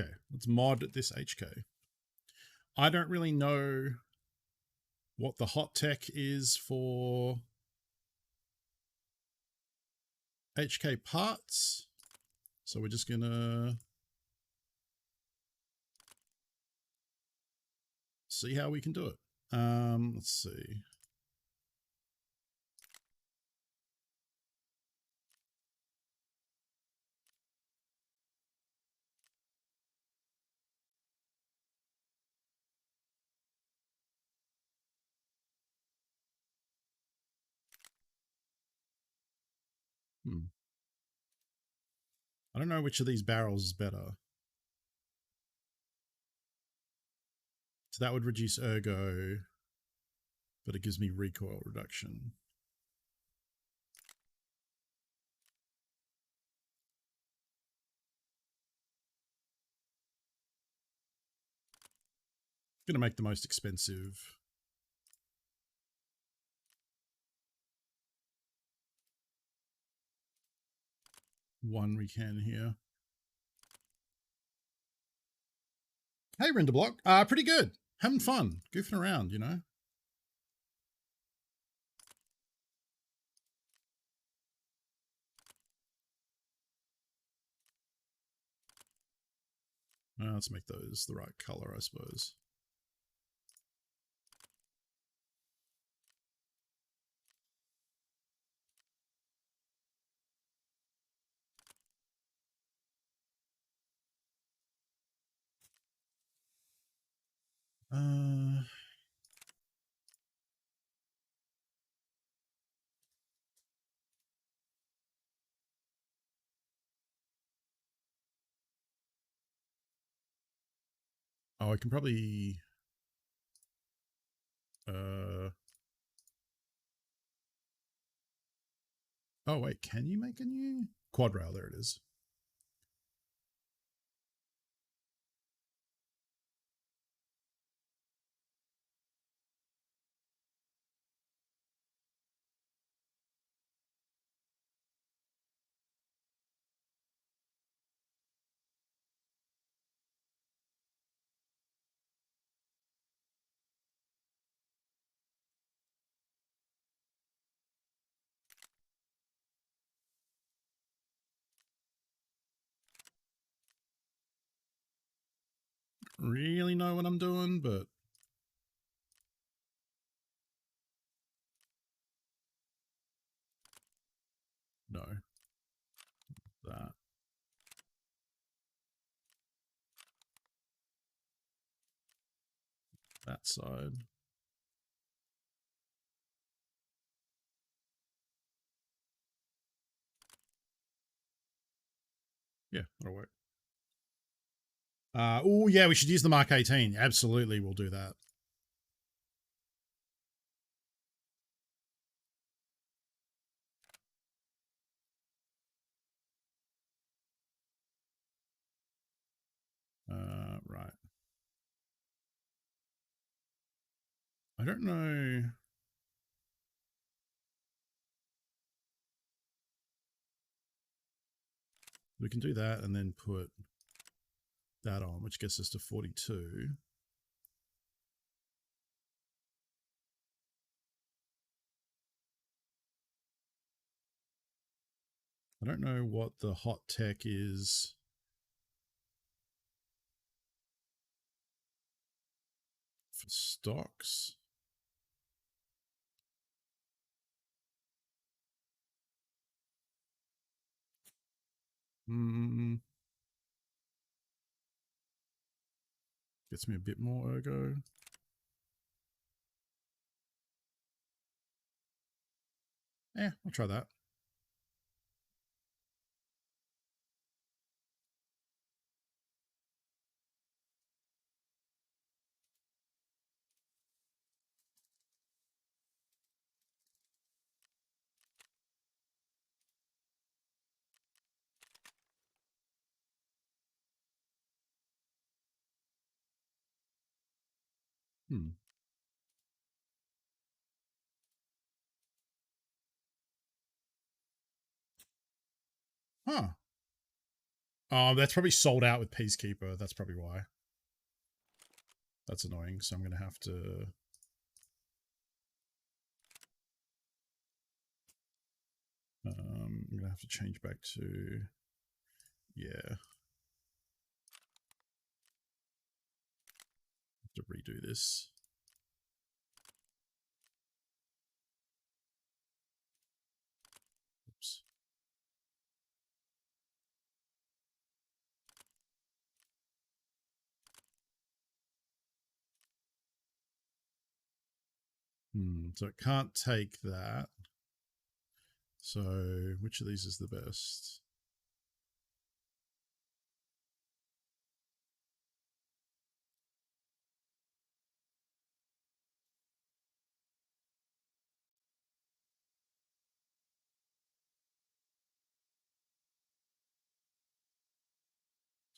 Okay, let's mod this HK. I don't really know what the hot tech is for HK parts, so we're just gonna see how we can do it. Let's see. I don't know which of these barrels is better. So that would reduce ergo, but it gives me recoil reduction. I'm gonna make the most expensive. One we can here. Hey, Renderblock. Pretty good. Having fun. Goofing around, you know. Let's make those the right color, I suppose. Oh, I can probably oh wait, can you make a new quad rail? There it is. Really know what I'm doing, but no. That. That side. Yeah, that'll work. Oh yeah, we should use the Mark 18. Absolutely, we'll do that. Right. I don't know. We can do that and then put that on, which gets us to 42. I don't know what the hot tech is for stocks. Gets me a bit more ergo. Yeah, I'll try that. Hmm. Huh. Oh, that's probably sold out with Peacekeeper. That's probably why. That's annoying. So I'm going to have to... I'm going to have to change back to... Yeah. Have to redo this. Oops. So it can't take that. So which of these is the best?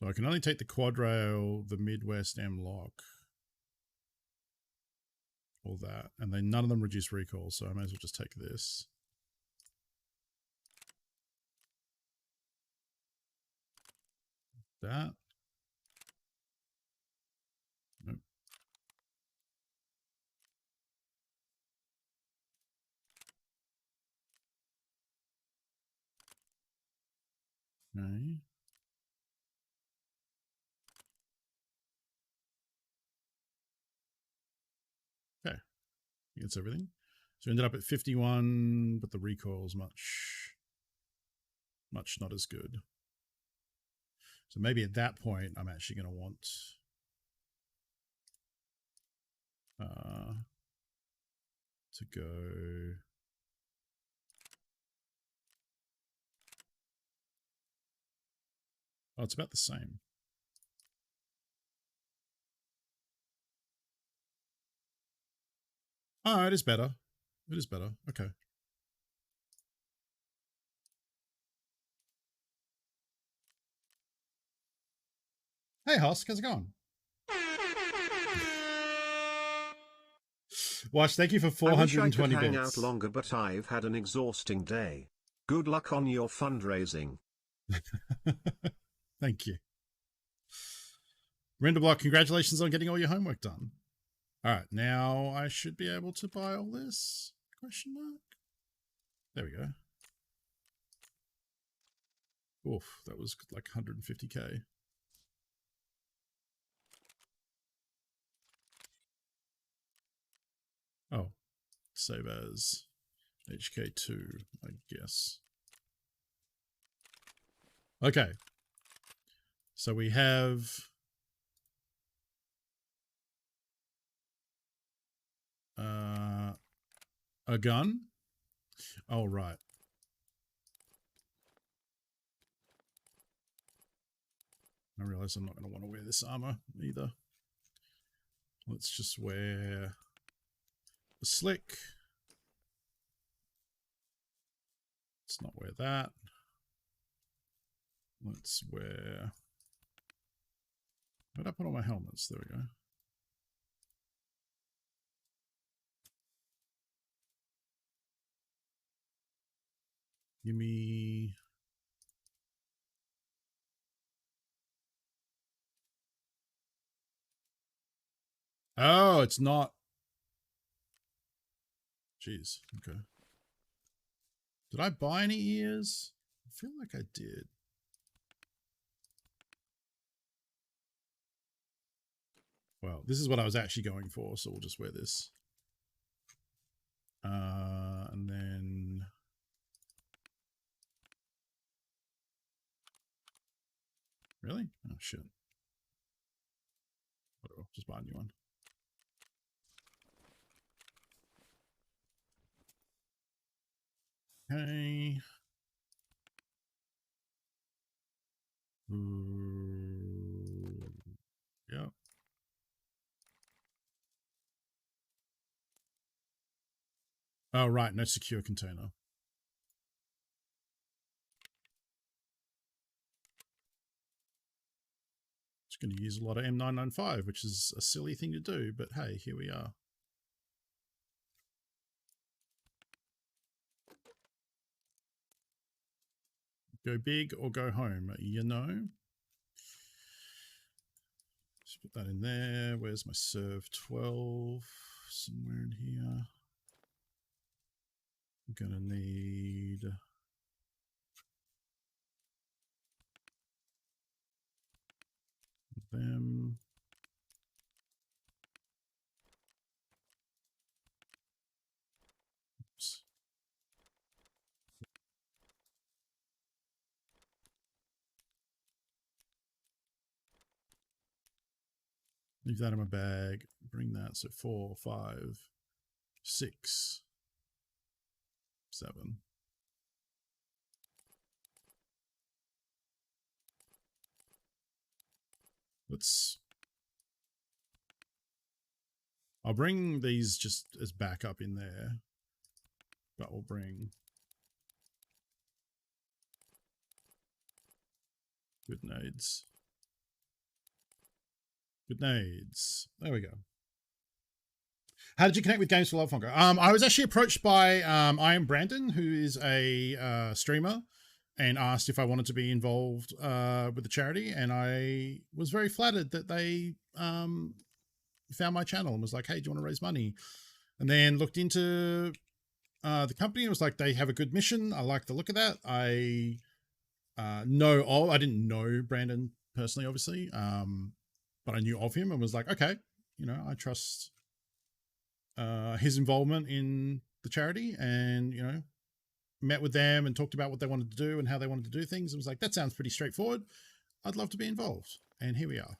So I can only take the quad rail, the Midwest M lock, all that, and then none of them reduce recoil, so I may as well just take this. That. Nope. Okay. Okay. That's everything. So we ended up at 51, but the recoil's much not as good. So maybe at that point, I'm actually going to want to go... Oh, it's about the same. Oh, it is better. It is better. Okay. Hey, Husk, how's it going? Watch, thank you for 420 I wish I could hang bits. out longer, but I've had an exhausting day. Good luck on your fundraising. Thank you. Renderblock, congratulations on getting all your homework done. All right, now I should be able to buy all this? Question mark. There we go. Oof, that was like 150k. Oh, save as HK2, I guess. Okay. So we have a gun. Oh, right. I realize I'm not going to want to wear this armor either. Let's just wear the slick. Let's not wear that. Let's wear... Where'd I put all my helmets? There we go. Give me... Oh, it's not... Jeez, okay. Did I buy any ears? I feel like I did. Well, this is what I was actually going for, so we'll just wear this. And then... Really? Oh, shit. Whatever, just buy a new one. Okay. Yep. Oh, right. No secure container. Going to use a lot of M995, which is a silly thing to do, but hey, here we are. Go big or go home, you know. Let's put that in there. Where's my serve 12? Somewhere in here. I'm going to need... them. Oops. Leave that in my bag. Bring that. So 4, 5, 6, 7. I'll bring these just as backup in there, but we'll bring good nades. Good nades. There we go. How did you connect with Games for Love, Funko? I was actually approached by I Am Brandon, who is a streamer, and asked if I wanted to be involved with the charity, and I was very flattered that they found my channel and was like, hey, do you want to raise money? And then looked into the company and was like, they have a good mission. I like the look of that. I didn't know Brandon personally, obviously, but I knew of him and was like, okay, you know, I trust his involvement in the charity, and, you know, met with them and talked about what they wanted to do and how they wanted to do things. It was like, that sounds pretty straightforward. I'd love to be involved. And here we are.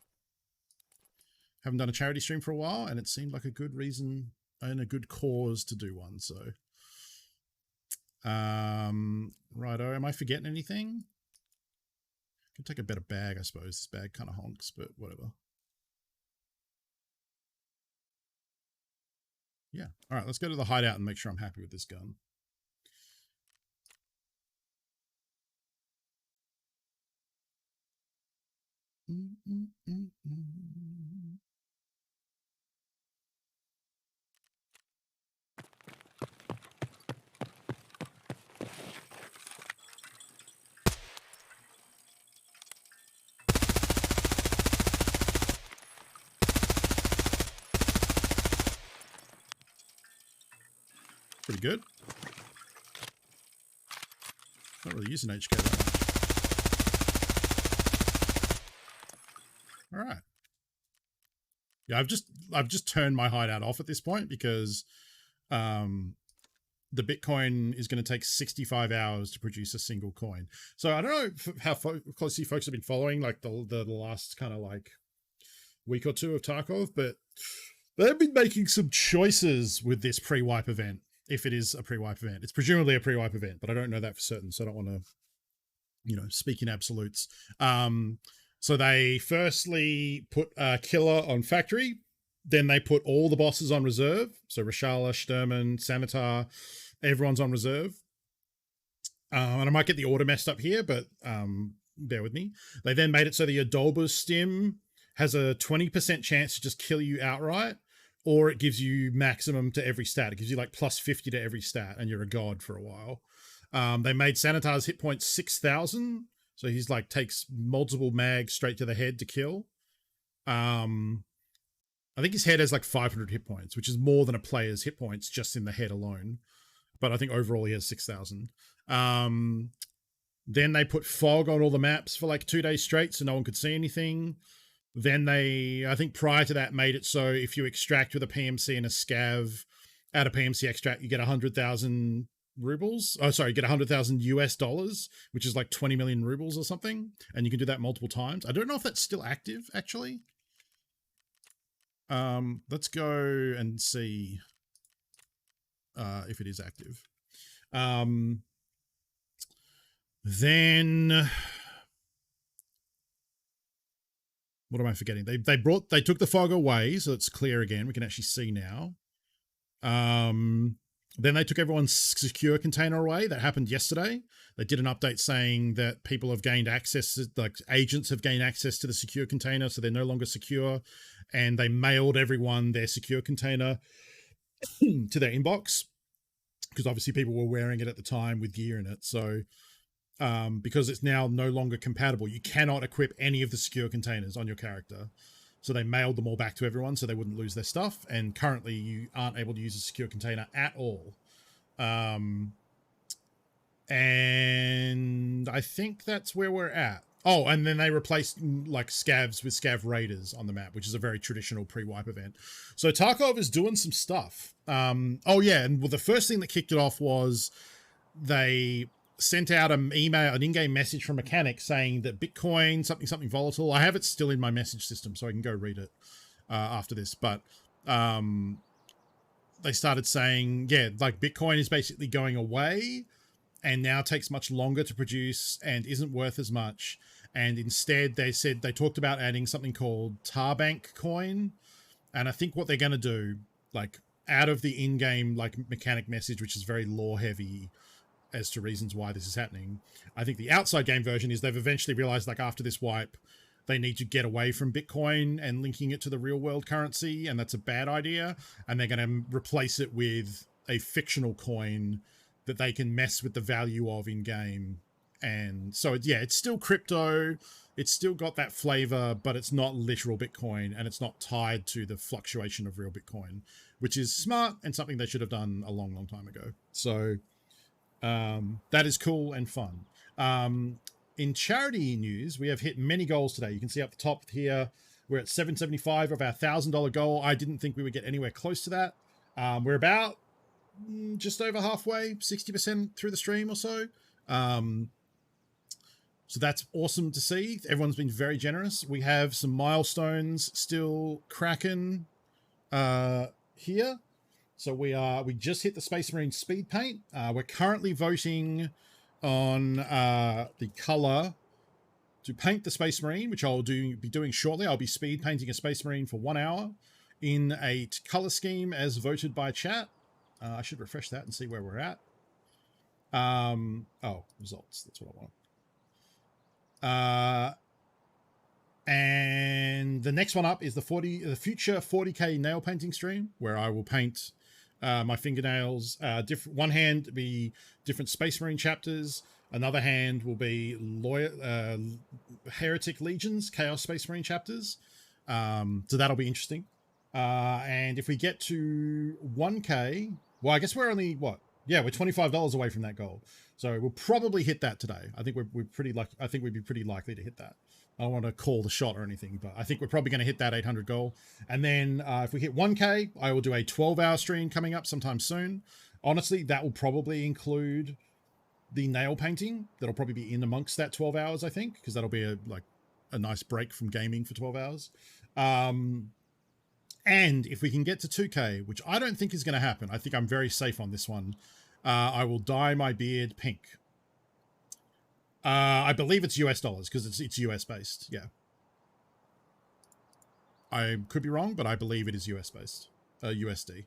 Haven't done a charity stream for a while, and it seemed like a good reason and a good cause to do one. So, righto. Am I forgetting anything? Could take a better bag, I suppose. This bag kind of honks, but whatever. Yeah. All right, let's go to the hideout and make sure I'm happy with this gun. Pretty good. Not really using HK that much. All right. Yeah, I've just turned my hideout off at this point because the Bitcoin is going to take 65 hours to produce a single coin. So I don't know how closely folks have been following like the last kind of like week or two of Tarkov, but they've been making some choices with this pre-wipe event. If it is a pre-wipe event, it's presumably a pre-wipe event, but I don't know that for certain, so I don't want to, you know, speak in absolutes. So they firstly put Killer on Factory, then they put all the bosses on reserve. So Reshala, Sturman, Sanitar, everyone's on reserve. And I might get the order messed up here, but bear with me. They then made it so the Adolbus stim has a 20% chance to just kill you outright, or it gives you maximum to every stat. It gives you like plus 50 to every stat, and you're a god for a while. They made Sanitar's hit points 6,000, so he's like takes multiple mags straight to the head to kill. I think his head has like 500 hit points, which is more than a player's hit points just in the head alone. But I think overall he has 6,000. Then they put fog on all the maps for like 2 days straight, so no one could see anything. Then they, I think prior to that, made it so if you extract with a PMC and a scav out of PMC extract, you get 100,000 rubles. Oh, sorry, you get 100,000 US dollars, which is like 20 million rubles or something. And you can do that multiple times. I don't know if that's still active, actually. Let's go and see if it is active. Then... what am I forgetting? They took the fog away, so it's clear again. We can actually see now. Then they took everyone's secure container away. That happened yesterday. They did an update saying that people have gained access, like agents have gained access to the secure container, so they're no longer secure. And they mailed everyone their secure container to their inbox, because obviously people were wearing it at the time with gear in it. So because it's now no longer compatible, you cannot equip any of the secure containers on your character. So they mailed them all back to everyone so they wouldn't lose their stuff. And currently you aren't able to use a secure container at all. And I think that's where we're at. Oh, and then they replaced like scavs with scav raiders on the map, which is a very traditional pre-wipe event. So Tarkov is doing some stuff. Oh yeah, and well, the first thing that kicked it off was they sent out an email, an in-game message from Mechanic saying that Bitcoin, something volatile. I have it still in my message system, so I can go read it after this. But they started saying, yeah, like Bitcoin is basically going away and now takes much longer to produce and isn't worth as much. And instead, they said they talked about adding something called Tarbank coin. And I think what they're going to do, like out of the in-game like Mechanic message, which is very lore heavy as to reasons why this is happening, I think the outside game version is they've eventually realized, like after this wipe, they need to get away from Bitcoin and linking it to the real world currency, and that's a bad idea. And they're going to replace it with a fictional coin that they can mess with the value of in game. And so yeah, it's still crypto, it's still got that flavor, but it's not literal Bitcoin, and it's not tied to the fluctuation of real Bitcoin, which is smart and something they should have done a long time ago. So that is cool and fun. In charity news, we have hit many goals today. You can see up the top here, we're at 775 of our $1,000 goal. I didn't think we would get anywhere close to that. We're about just over halfway, 60% through the stream or so. So that's awesome to see. Everyone's been very generous. We have some milestones still cracking here. So we just hit the Space Marine speed paint. We're currently voting on the color to paint the Space Marine, which I'll be doing shortly. I'll be speed painting a Space Marine for 1 hour in a color scheme as voted by chat. I should refresh that and see where we're at. Oh, results. That's what I want. And the next one up is the future 40k nail painting stream, where I will paint my fingernails. One hand be different Space Marine chapters. Another hand will be Heretic Legions, Chaos Space Marine chapters. So that'll be interesting. And if we get to 1k, well, I guess we're only yeah, we're $25 away from that goal. So we'll probably hit that today. I think we're pretty lucky. I think we'd be pretty likely to hit that. I don't want to call the shot or anything, but I think we're probably going to hit that 800 goal. And then if we hit 1k, I will do a 12-hour stream coming up sometime soon. Honestly, that will probably include the nail painting. That'll probably be in amongst that 12 hours, I think, because that'll be a nice break from gaming for 12 hours. And if we can get to 2k, which I don't think is going to happen, I think I'm very safe on this one, I will dye my beard pink. I believe it's US dollars because it's US based. Yeah. I could be wrong, but I believe it is US based. USD.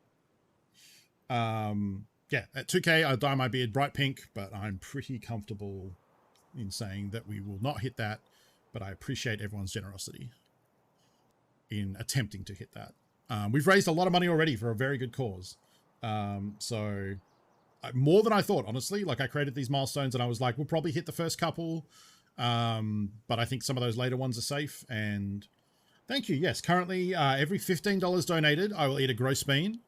Yeah, at 2k, I'll dye my beard bright pink, but I'm pretty comfortable in saying that we will not hit that, but I appreciate everyone's generosity in attempting to hit that. We've raised a lot of money already for a very good cause. So more than I thought, honestly. Like, I created these milestones and I was like, we'll probably hit the first couple. But I think some of those later ones are safe. And thank you. Yes, currently every $15 donated, I will eat a gross bean.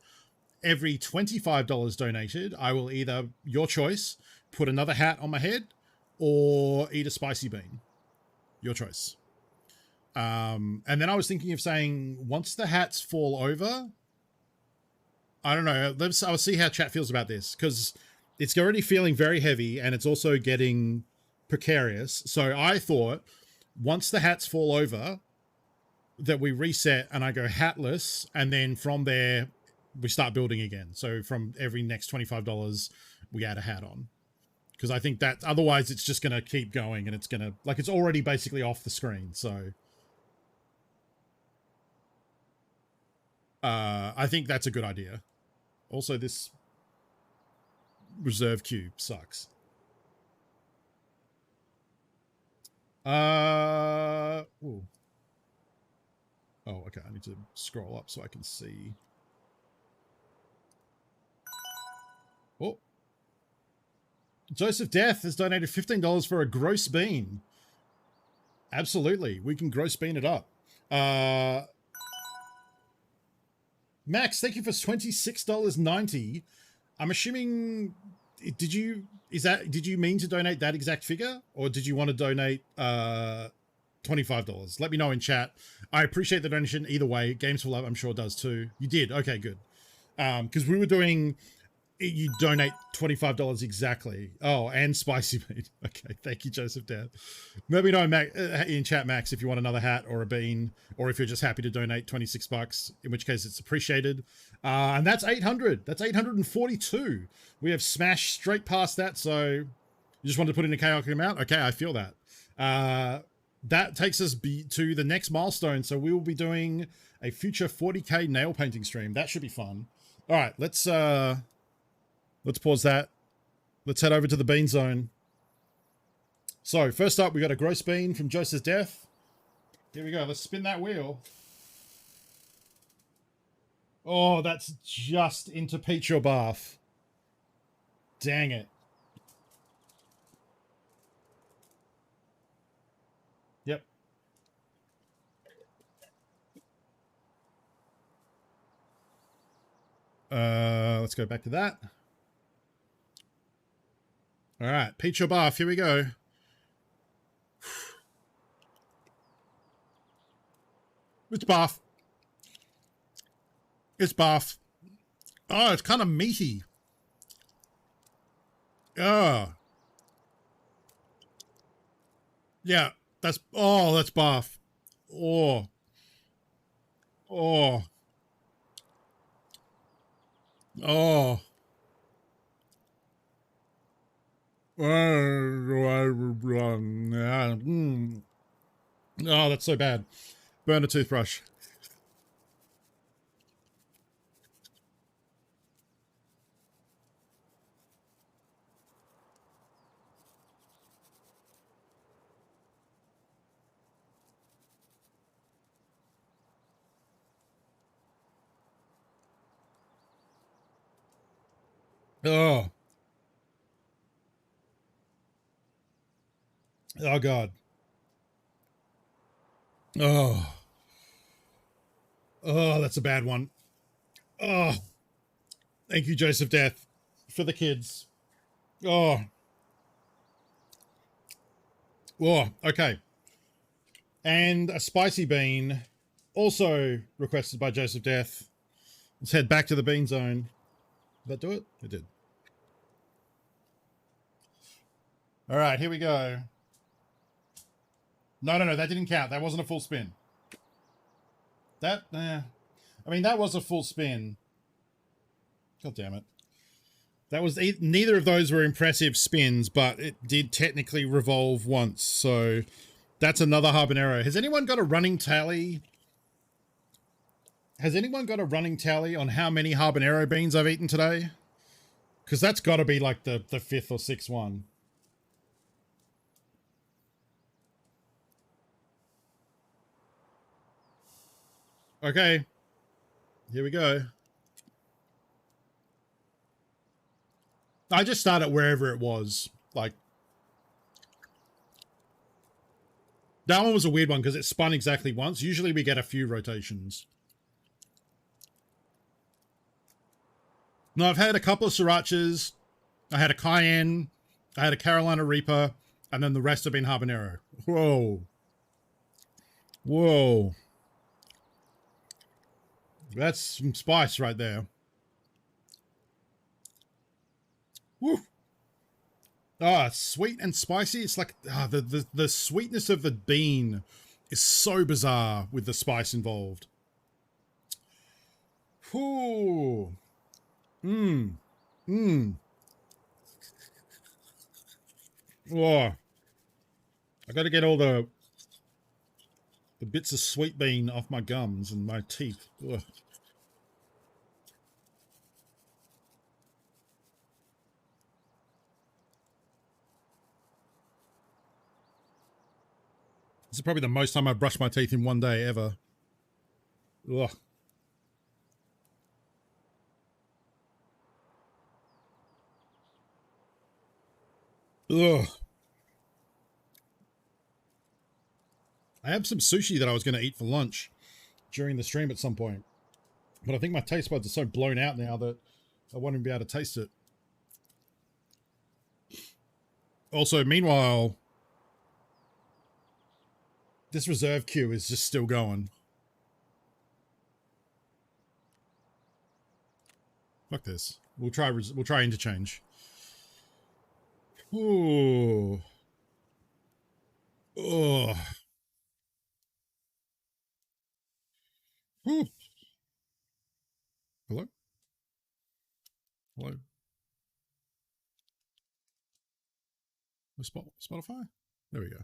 Every $25 donated, I will either, your choice, put another hat on my head or eat a spicy bean. Your choice. And then I was thinking of saying, once the hats fall over, I don't know, I'll see how chat feels about this, because it's already feeling very heavy and it's also getting precarious. So I thought, once the hats fall over, that we reset and I go hatless, and then from there we start building again. So from every next $25 we add a hat on, because I think that otherwise it's just going to keep going and it's going to, like, it's already basically off the screen. So I think that's a good idea. Also, this reserve queue sucks. Ooh. Oh, okay. I need to scroll up so I can see. Oh. Joseph Death has donated $15 for a gross bean. Absolutely. We can gross bean it up. Max, thank you for $26.90. I'm assuming, did you mean to donate that exact figure, or did you want to donate $25? Let me know in chat. I appreciate the donation either way. Games for Love, I'm sure, does too. You did? Okay, good. Because we were doing, you donate $25 exactly. Oh, and spicy meat. Okay, thank you, Joseph Dad. Let me know in chat, Max, if you want another hat or a bean, or if you're just happy to donate $26, in which case it's appreciated. And that's 800. That's 842. We have smashed straight past that, so you just wanted to put in a chaotic amount? Okay, I feel that. That takes us to the next milestone, so we will be doing a future 40k nail painting stream. That should be fun. All right, let's pause that. Let's head over to the bean zone. So first up, we got a gross bean from Joseph's Death. Here we go. Let's spin that wheel. Oh, that's just into Peach or Bath. Dang it. Yep. Let's go back to that. All right, Peach or Bath, here we go. It's Bath. It's Bath. Oh, it's kind of meaty. Oh. Yeah, that's Bath. Oh. Oh. Oh. Oh, that's so bad. Burn a toothbrush. Oh. Oh, God. Oh. Oh, that's a bad one. Oh. Thank you, Joseph Death, for the kids. Oh. Oh, okay. And a spicy bean, also requested by Joseph Death. Let's head back to the bean zone. Did that do it? It did. All right, here we go. No, that didn't count. That wasn't a full spin. I mean, that was a full spin. God damn it. That was, neither of those were impressive spins, but it did technically revolve once. So that's another habanero. Has anyone got a running tally? Has anyone got a running tally on how many habanero beans I've eaten today? Because that's got to be like the fifth or sixth one. Okay, here we go. I just started wherever it was. Like, that one was a weird one because it spun exactly once. Usually we get a few rotations. No, I've had a couple of srirachas. I had a cayenne. I had a Carolina Reaper. And then the rest have been habanero. Whoa. Whoa. That's some spice right there. Woo. Ah, sweet and spicy. It's like the sweetness of the bean is so bizarre with the spice involved. Whoo. Mmm. Mmm. Oh. I gotta get all the bits of sweet bean off my gums and my teeth. Ugh. This is probably the most time I've brushed my teeth in one day ever. Ugh. Ugh. I have some sushi that I was going to eat for lunch during the stream at some point. But I think my taste buds are so blown out now that I won't even be able to taste it. Also, meanwhile, this reserve queue is just still going. Fuck this. We'll try interchange. Ooh. Ugh. Ooh. Hello? Hello? Spotify? There we go.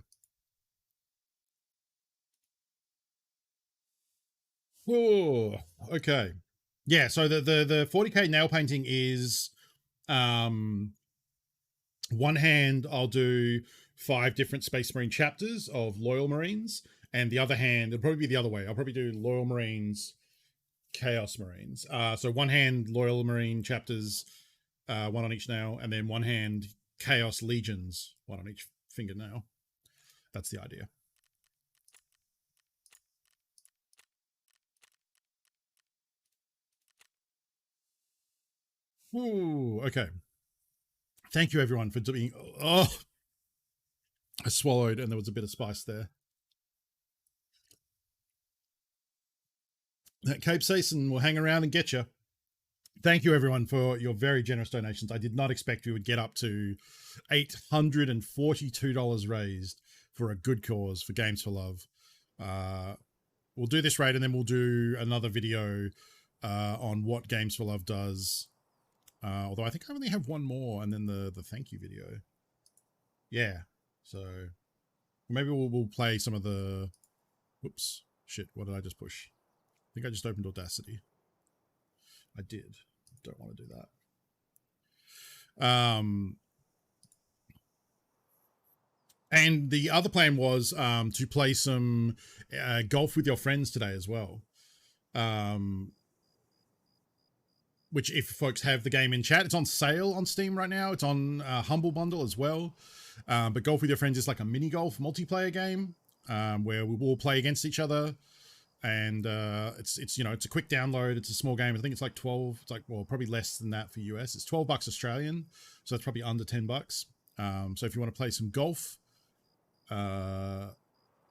Oh, okay. Yeah, so the 40k nail painting is one hand I'll do 5 different Space Marine chapters of Loyal Marines, and the other hand, it'll probably be the other way. I'll probably do Loyal Marines, Chaos Marines. So one hand Loyal Marine chapters, one on each nail, and then one hand Chaos Legions, one on each fingernail. That's the idea. Ooh, okay. Thank you everyone for doing. Oh, I swallowed and there was a bit of spice there. Cape Sason will hang around and get you. Thank you everyone for your very generous donations. I did not expect we would get up to $842 raised for a good cause for Games for Love. We'll do this raid and then we'll do another video on what Games for Love does. Although I think I only have one more and then the thank you video. Yeah. So maybe we'll play some of the, whoops, shit. What did I just push? I think I just opened Audacity. I did. Don't want to do that. And the other plan was to play some golf with your friends today as well. Which if folks have the game in chat, it's on sale on Steam right now. It's on Humble Bundle as well. But Golf with Your Friends is like a mini golf multiplayer game where we will play against each other. And it's you know, it's a quick download. It's a small game. I think it's like 12. It's like, well, probably less than that for US. It's $12 Australian. So that's probably under $10. So if you want to play some golf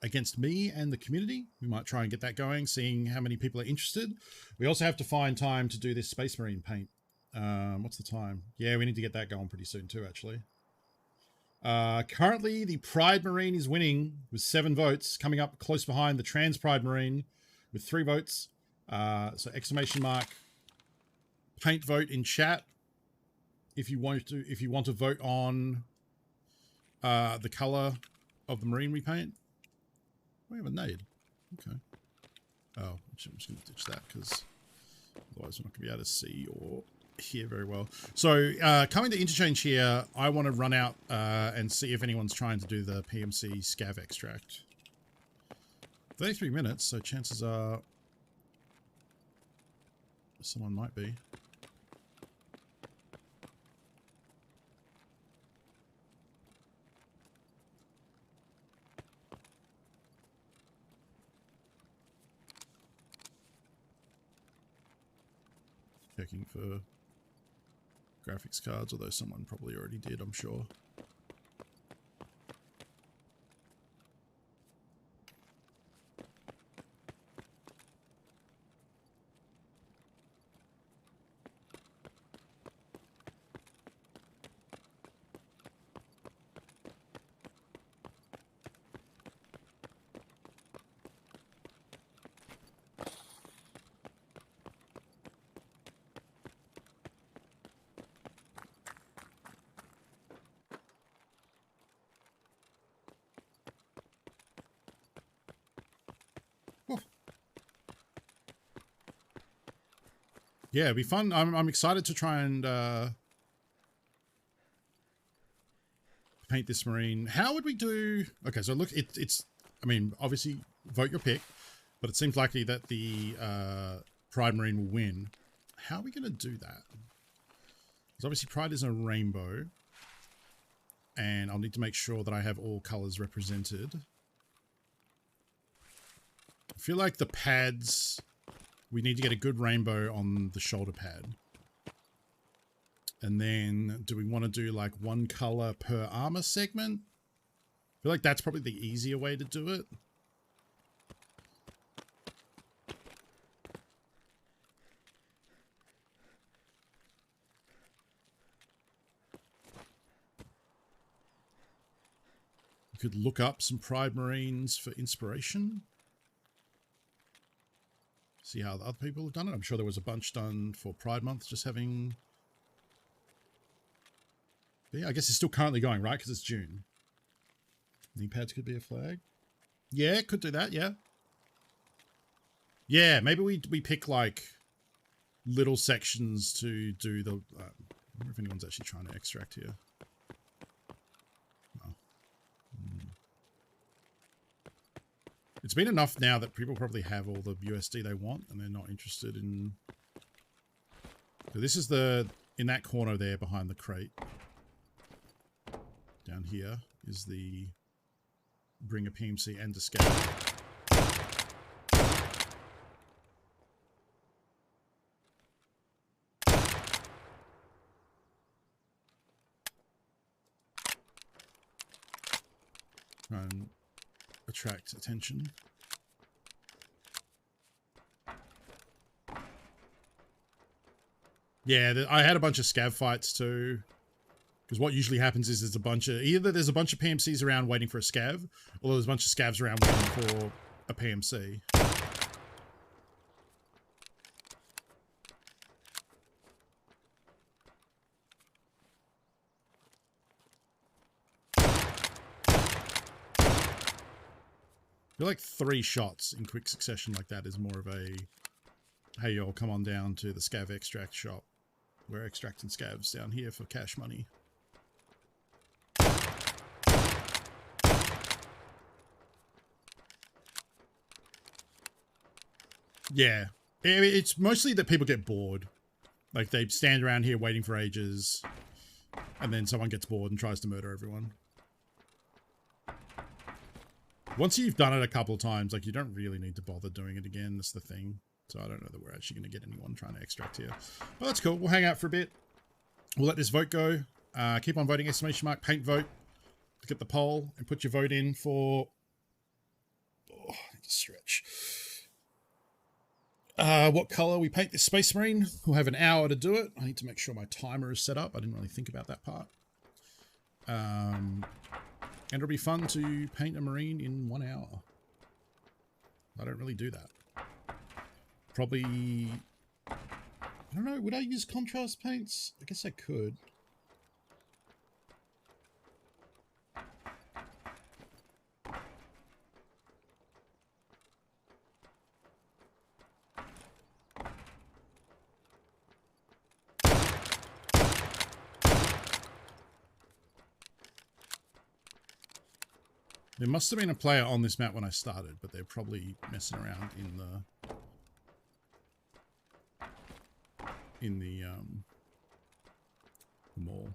against me and the community, we might try and get that going, seeing how many people are interested. We also have to find time to do this Space Marine paint. What's the time? Yeah, we need to get that going pretty soon too, actually. Currently, the Pride Marine is winning with 7 votes, coming up close behind the Trans Pride Marine with 3 votes. So exclamation mark paint vote in chat if you want to vote on the color of the Marine we paint. We have a nade. Okay. Oh, I'm just going to ditch that because otherwise we're not going to be able to see or hear very well. So coming to interchange here, I want to run out and see if anyone's trying to do the PMC scav extract. 33 minutes, so chances are someone might be. Checking for graphics cards, although someone probably already did, I'm sure. Yeah, it'd be fun. I'm excited to try and paint this Marine. How would we do? Okay, so look, it's I mean, obviously, vote your pick, but it seems likely that the Pride Marine will win. How are we going to do that? Because obviously Pride is a rainbow, and I'll need to make sure that I have all colors represented. I feel like the pads, we need to get a good rainbow on the shoulder pad. And then do we want to do like one color per armor segment? I feel like that's probably the easier way to do it. You could look up some Pride Marines for inspiration. See how the other people have done it. I'm sure there was a bunch done for Pride Month, just having... Yeah, I guess it's still currently going, right? Because it's June. Knee pads could be a flag. Yeah, could do that, yeah. Yeah, maybe we pick, like, little sections to do the... I wonder if anyone's actually trying to extract here. Oh. It's been enough now that people probably have all the USD they want, and they're not interested in... So this is the... In that corner there behind the crate. Down here is the bring a PMC and a scav. Try and attract attention. Yeah, I had a bunch of scav fights too. Because what usually happens is there's a bunch of... Either there's a bunch of PMCs around waiting for a scav, or there's a bunch of scavs around waiting for a PMC. I feel like 3 shots in quick succession like that is more of a... Hey, y'all, come on down to the scav extract shop. We're extracting scavs down here for cash money. Yeah, it's mostly that people get bored. Like, they stand around here waiting for ages, and then someone gets bored and tries to murder everyone. Once you've done it a couple of times, like, you don't really need to bother doing it again. That's the thing. So I don't know that we're actually going to get anyone trying to extract here. But that's cool. We'll hang out for a bit. We'll let this vote go. Keep on voting, exclamation mark, paint vote. Look at the poll and put your vote in for... Oh, I need to stretch. What color we paint this Space Marine. We'll have an hour to do it. I need to make sure my timer is set up. I didn't really think about that part. And it'll be fun to paint a Marine in 1 hour. I don't really do that. Probably... I don't know. Would I use contrast paints? I guess I could. There must have been a player on this map when I started, but they're probably messing around in the mall.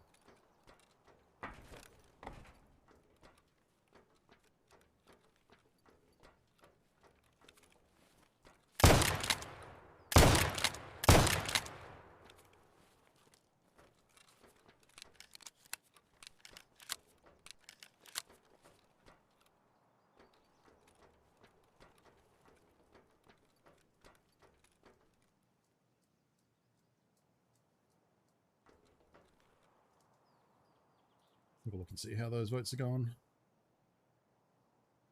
Have a look and see how those votes are going.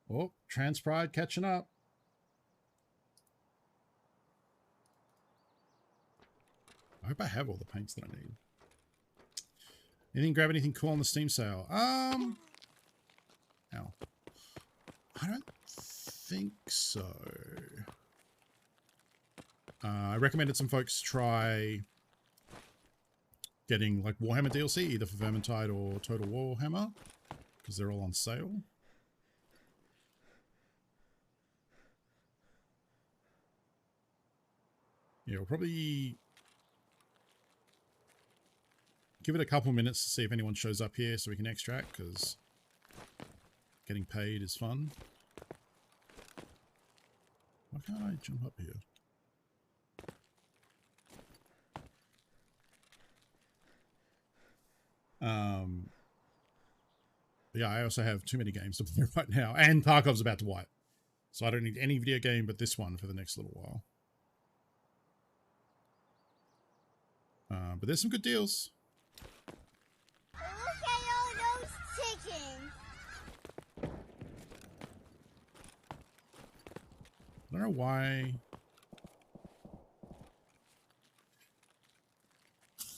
Oh, Trans Pride catching up. I hope I have all the paints that I need. Anything, grab anything cool on the Steam sale? Ow. I don't think so. I recommended some folks try getting like Warhammer DLC, either for Vermintide or Total Warhammer, because they're all on sale. Yeah, we'll probably give it a couple minutes to see if anyone shows up here so we can extract, because getting paid is fun. Why can't I jump up here? Yeah, I also have too many games to play right now, and Tarkov's about to wipe. So I don't need any video game but this one for the next little while. But there's some good deals. Look at all those chickens. I don't know why.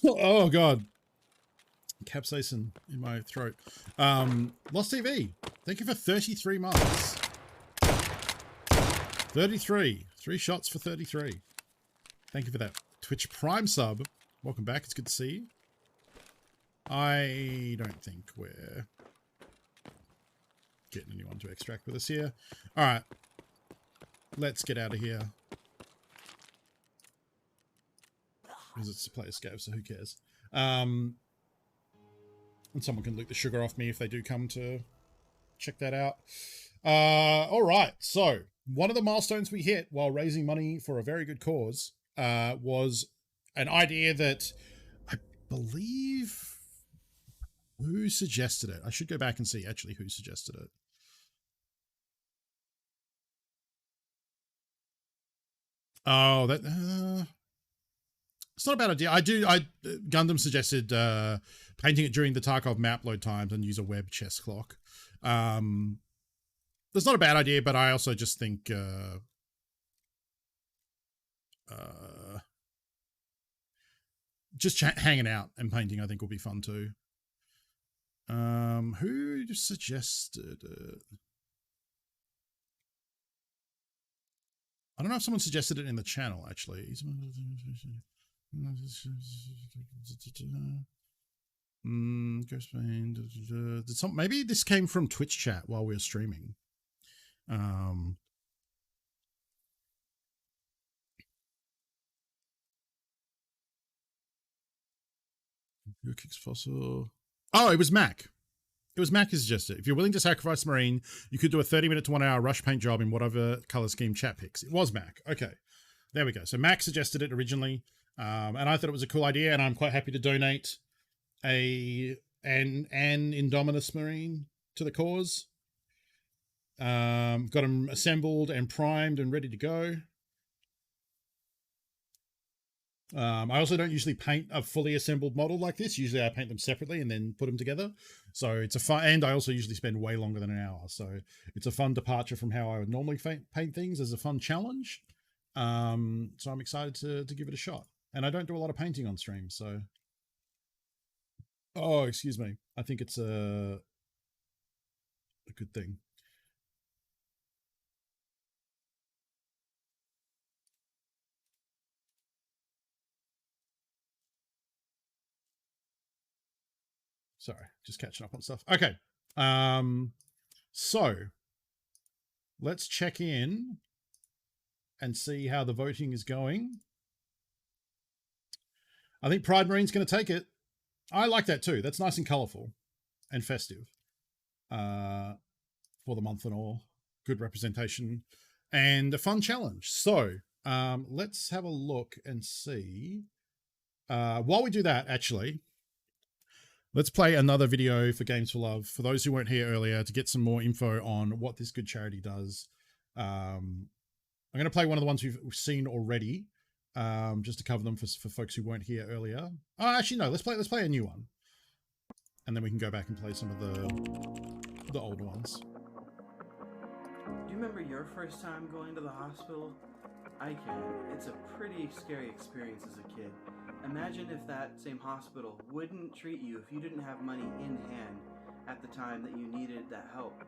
Oh god. Capsaicin in my throat. Lost TV. Thank you for 33 months. 33. 3 shots for 33. Thank you for that Twitch Prime sub. Welcome back. It's good to see you. I don't think we're getting anyone to extract with us here. All right. Let's get out of here. Because it's a player scav, so who cares? And someone can loot the sugar off me if they do come to check that out. All right. So one of the milestones we hit while raising money for a very good cause was an idea that I believe who suggested it. I should go back and see actually who suggested it. Oh, that it's not a bad idea. Gundam suggested painting it during the Tarkov map load times and use a web chess clock. That's not a bad idea, but I also just think just hanging out and painting, I think, will be fun too. Who suggested it? I don't know if someone suggested it in the channel, actually. Maybe this came from Twitch chat while we were streaming. Who kicks fossil? Oh, it was Mac. It was Mac who suggested. If you're willing to sacrifice Marine, you could do a 30-minute to 1 hour rush paint job in whatever color scheme chat picks. It was Mac. Okay. There we go. So Mac suggested it originally. And I thought it was a cool idea, and I'm quite happy to donate an Indominus Marine to the cause. Got them assembled and primed and ready to go. I also don't usually paint a fully assembled model like this. Usually I paint them separately and then put them together. So it's a fun, and I also usually spend way longer than an hour. So it's a fun departure from how I would normally paint things as a fun challenge. So I'm excited to give it a shot. And I don't do a lot of painting on stream, so. Oh, excuse me. I think it's a good thing. Sorry, just catching up on stuff. Okay. So let's check in and see how the voting is going. I think Pride Marine's going to take it. I like that too. That's nice and colorful and festive for the month and all. Good representation and a fun challenge. So let's have a look and see. While we do that, actually, let's play another video for Games for Love. For those who weren't here earlier, to get some more info on what this good charity does. I'm going to play one of the ones we've seen already, just to cover them for folks who weren't here earlier. Oh, actually, no. Let's play a new one, and then we can go back and play some of the older ones. Do you remember your first time going to the hospital? I can. It's a pretty scary experience as a kid. Imagine if that same hospital wouldn't treat you if you didn't have money in hand at the time that you needed that help.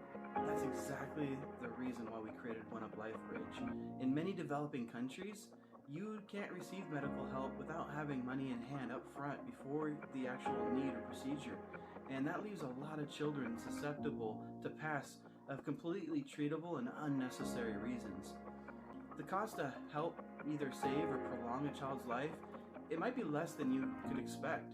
That's exactly the reason why we created One Up Life Bridge. In many developing countries, you can't receive medical help without having money in hand up front before the actual need or procedure. And that leaves a lot of children susceptible to pass of completely treatable and unnecessary reasons. The cost to help either save or prolong a child's life, it might be less than you could expect.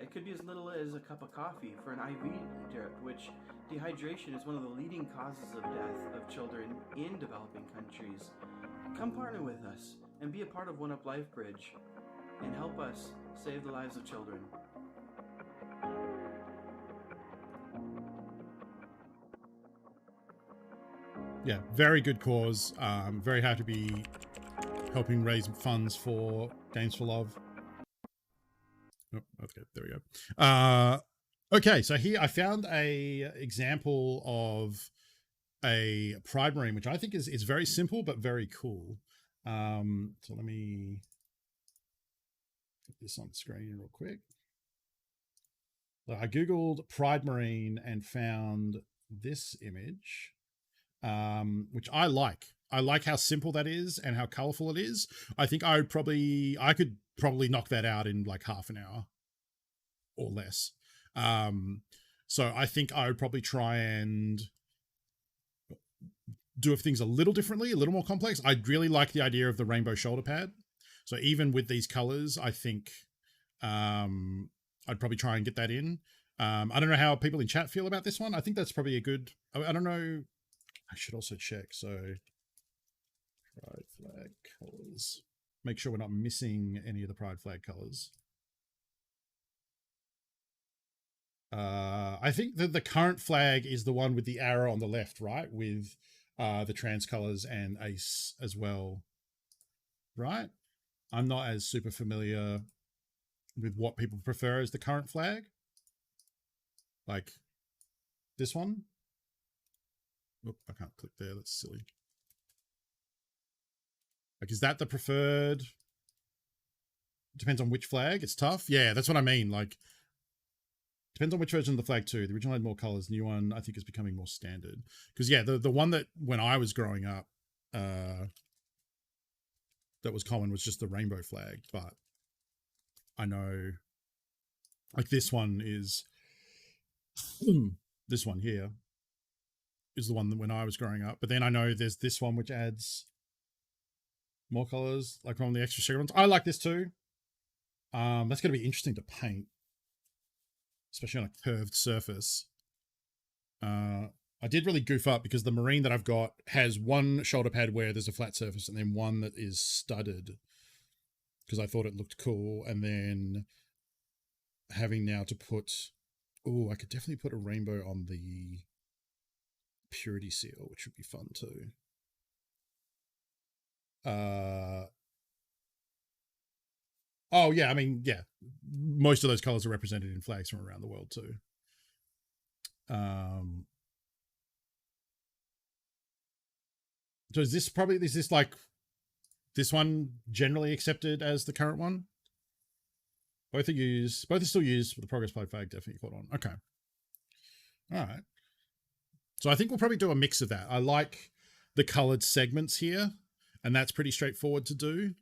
It could be as little as a cup of coffee for an IV drip, which dehydration is one of the leading causes of death of children in developing countries. Come partner with us and be a part of One Up Life Bridge and help us save the lives of children. Yeah, very good cause. Very happy to be helping raise funds for Games for Love. Oh, okay, there we go. Okay, so here I found a example of a Pride Marine, which I think is very simple but very cool. So let me put this on screen real quick. So I googled Pride Marine and found this image, which I like. I like how simple that is and how colorful it is. I think I could probably knock that out in like half an hour or less. So I think I would probably try and do things a little differently, a little more complex. I really like the idea of the rainbow shoulder pad. So even with these colors, I think I'd probably try and get that in. I don't know how people in chat feel about this one. I think that's probably a good, I don't know. I should also check. So Pride flag colors. Make sure we're not missing any of the Pride flag colors. I think that the current flag is the one with the arrow on the left, right? With the trans colors and ace as well, right? I'm not as super familiar with what people prefer as the current flag. Like this one. Oh, I can't click there. That's silly. Like, is that the preferred? Depends on which flag. It's tough. Yeah, that's what I mean. Like, depends on which version of the flag too. The original had more colors. The new one, I think, is becoming more standard. Because yeah, the one that when I was growing up, that was common was just the rainbow flag. But I know, like this one is, this one here is the one that when I was growing up. But then I know there's this one which adds more colors, like one of the extra sugar ones. I like this too. That's going to be interesting to paint, especially on a curved surface. I did really goof up because the Marine that I've got has one shoulder pad where there's a flat surface and then one that is studded because I thought it looked cool. And then having now to put, oh, I could definitely put a rainbow on the Purity seal, which would be fun too. Oh yeah, I mean, yeah, most of those colors are represented in flags from around the world too. So is this like this one generally accepted as the current one? Both are still used, but the Progress flag definitely caught on. Okay. All right. So I think we'll probably do a mix of that. I like the colored segments here, and that's pretty straightforward to do.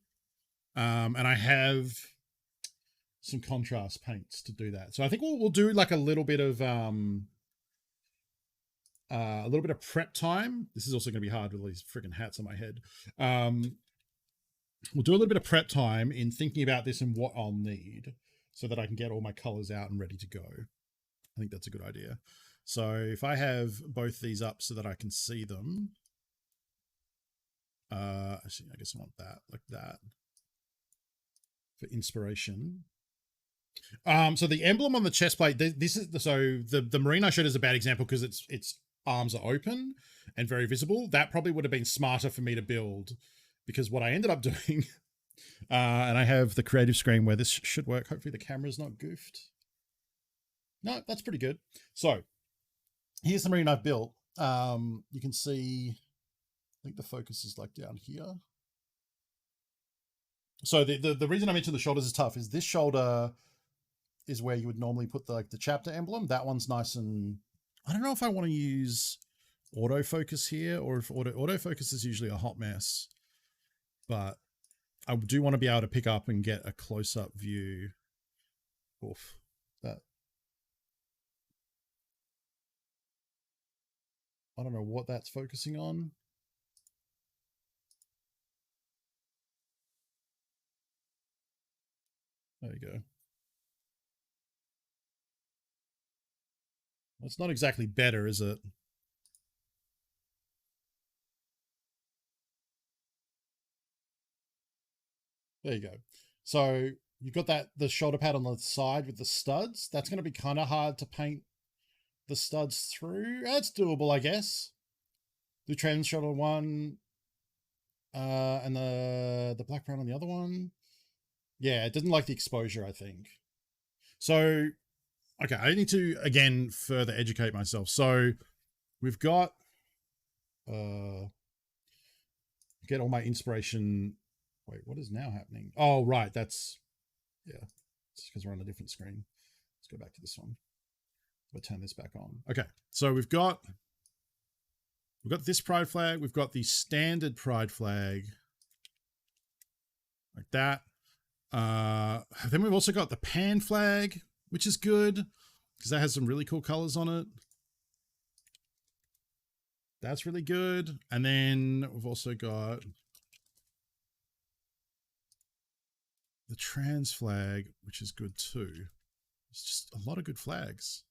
And I have some contrast paints to do that. So I think we'll do like a little bit of prep time. This is also going to be hard with all these freaking hats on my head. We'll do a little bit of prep time in thinking about this and what I'll need so that I can get all my colors out and ready to go. I think that's a good idea. So if I have both these up so that I can see them, actually, I guess I want that like that for inspiration. So the emblem on the chest plate, this is the Marine I showed is a bad example because its arms are open and very visible. That probably would have been smarter for me to build, because what I ended up doing, and I have the creative screen where this should work. Hopefully the camera's not goofed. No, that's pretty good. So here's the Marine I've built. You can see, I think the focus is like down here. So the reason I mentioned the shoulders is tough is this shoulder is where you would normally put the chapter emblem. That one's nice, and I don't know if I want to use autofocus here or if autofocus is usually a hot mess, but I do want to be able to pick up and get a close-up view. Oof, that. I don't know what that's focusing on. There you go. It's not exactly better, is it? There you go. So you've got the shoulder pad on the side with the studs. That's going to be kind of hard to paint the studs through. That's doable, I guess. The trans shoulder one, and the black brown on the other one. Yeah, it didn't like the exposure, I think. So, okay, I need to, again, further educate myself. So we've got, get all my inspiration. Wait, what is now happening? Oh, right. That's, yeah, it's because we're on a different screen. Let's go back to this one. We'll turn this back on. Okay, so we've got this pride flag. We've got the standard pride flag like that. Then we've also got the pan flag, which is good because that has some really cool colors on it. That's really good. And then we've also got the trans flag, which is good too. It's just a lot of good flags.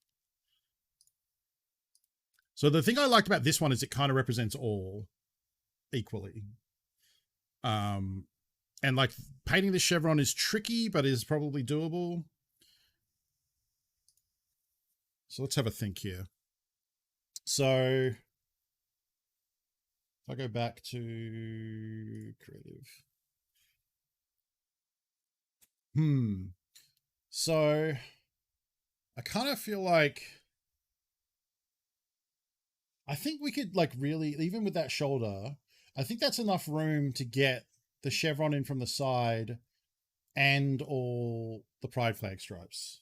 So the thing I liked about this one is it kind of represents all equally. And like painting the chevron is tricky, but is probably doable. So let's have a think here. So if I go back to creative. So I kind of feel like I think we could like really, even with that shoulder, I think that's enough room to get the chevron in from the side and all the pride flag stripes.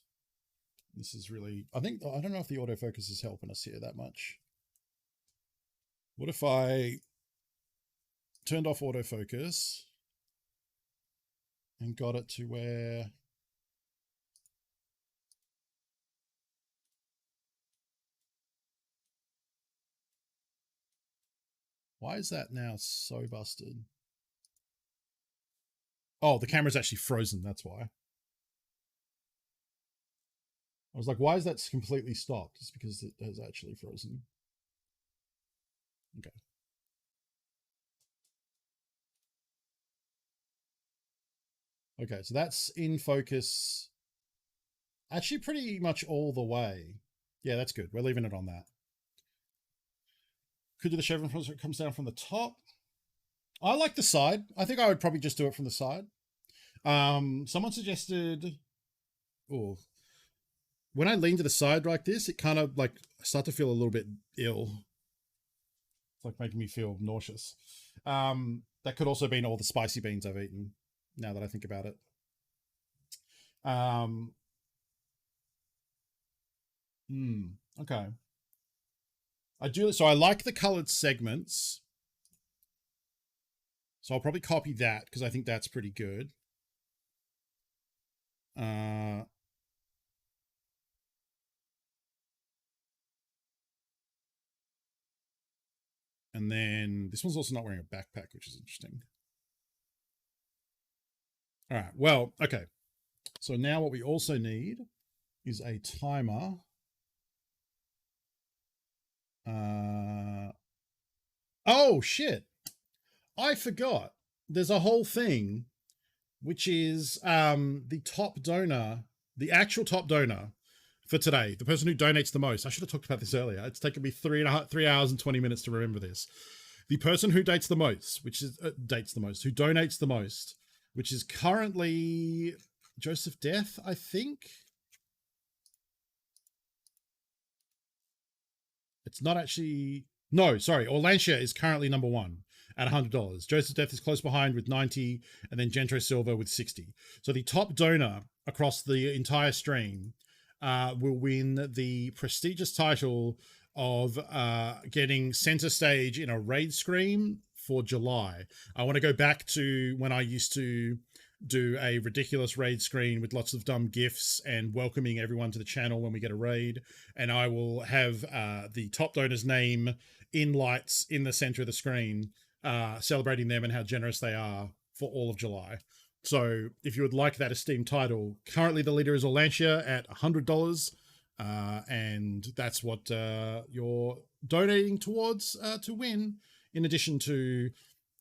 This is really, I don't know if the autofocus is helping us here that much. What if I turned off autofocus and got it to where why is that now so busted? Oh, the camera's actually frozen, that's why. I was like, why is that completely stopped? It's because it has actually frozen. Okay. Okay, so that's in focus actually pretty much all the way. Yeah, that's good. We're leaving it on that. Could do the chevron so it comes down from the top. I like the side. I think I would probably just do it from the side. Someone suggested, oh, when I lean to the side like this, it kind of like I start to feel a little bit ill. It's like making me feel nauseous. That could also mean all the spicy beans I've eaten, now that I think about it. Okay. So I like the colored segments. So I'll probably copy that because I think that's pretty good. And then this one's also not wearing a backpack, which is interesting. All right, well, okay. So now what we also need is a timer. Oh, shit. I forgot. There's a whole thing, which is the top donor, the actual top donor for today, the person who donates the most. I should have talked about this earlier. It's taken me 3 hours and 20 minutes to remember this. The person who dates the most, which is who donates the most, which is currently Joseph Death, I think. It's not actually, no, sorry. Orlantia is currently number 1 at $100. Joseph Death is close behind with 90, and then Gentro Silver with 60. So the top donor across the entire stream will win the prestigious title of getting center stage in a raid scream for July. I want to go back to when I used to do a ridiculous raid screen with lots of dumb gifts and welcoming everyone to the channel when we get a raid. And I will have the top donor's name in lights in the center of the screen, celebrating them and how generous they are for all of July. So if you would like that esteemed title, currently the leader is Orlantia at $100. And that's what you're donating towards to win, in addition to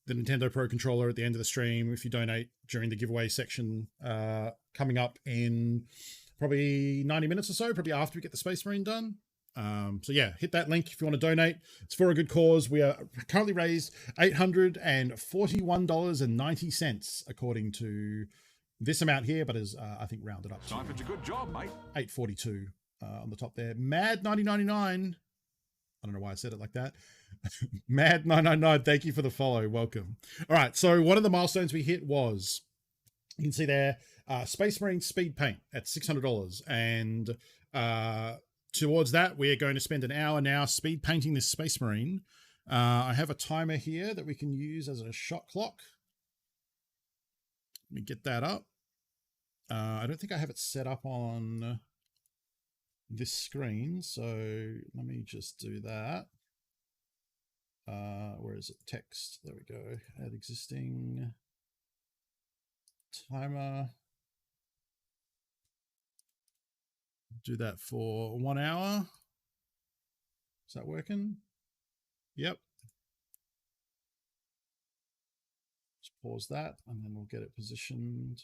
the Nintendo Pro Controller at the end of the stream if you donate during the giveaway section coming up in probably 90 minutes or so, probably after we get the Space Marine done. So yeah, hit that link if you want to donate. It's for a good cause. We are currently raised $841.90 according to this amount here, but is I think rounded up. Time for a good job, mate. 842 on the top there. Mad 9099. I don't know why I said it like that. Mad 999. Thank you for the follow. Welcome. All right. So one of the milestones we hit was, you can see there, Space Marine Speed Paint at $600, and towards that, we are going to spend an hour now speed painting this Space Marine. I have a timer here that we can use as a shot clock. Let me get that up. I don't think I have it set up on this screen, so let me just do that. Where is it? Text. There we go. Add existing timer. Do that for 1 hour. Is that working? Yep. Just pause that and then we'll get it positioned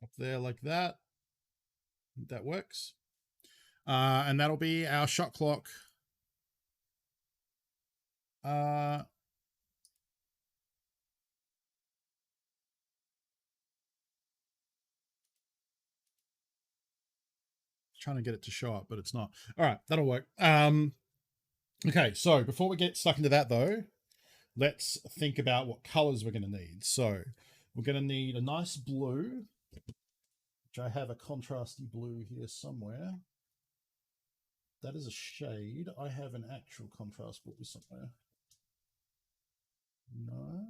up there like that. That works. And that'll be our shot clock. Trying to get it to show up, but it's not. All right, that'll work. Okay, so before we get stuck into that though, let's think about what colors we're going to need. So we're going to need a nice blue, which I have a contrasty blue here somewhere. That is a shade. I have an actual contrast blue somewhere. No.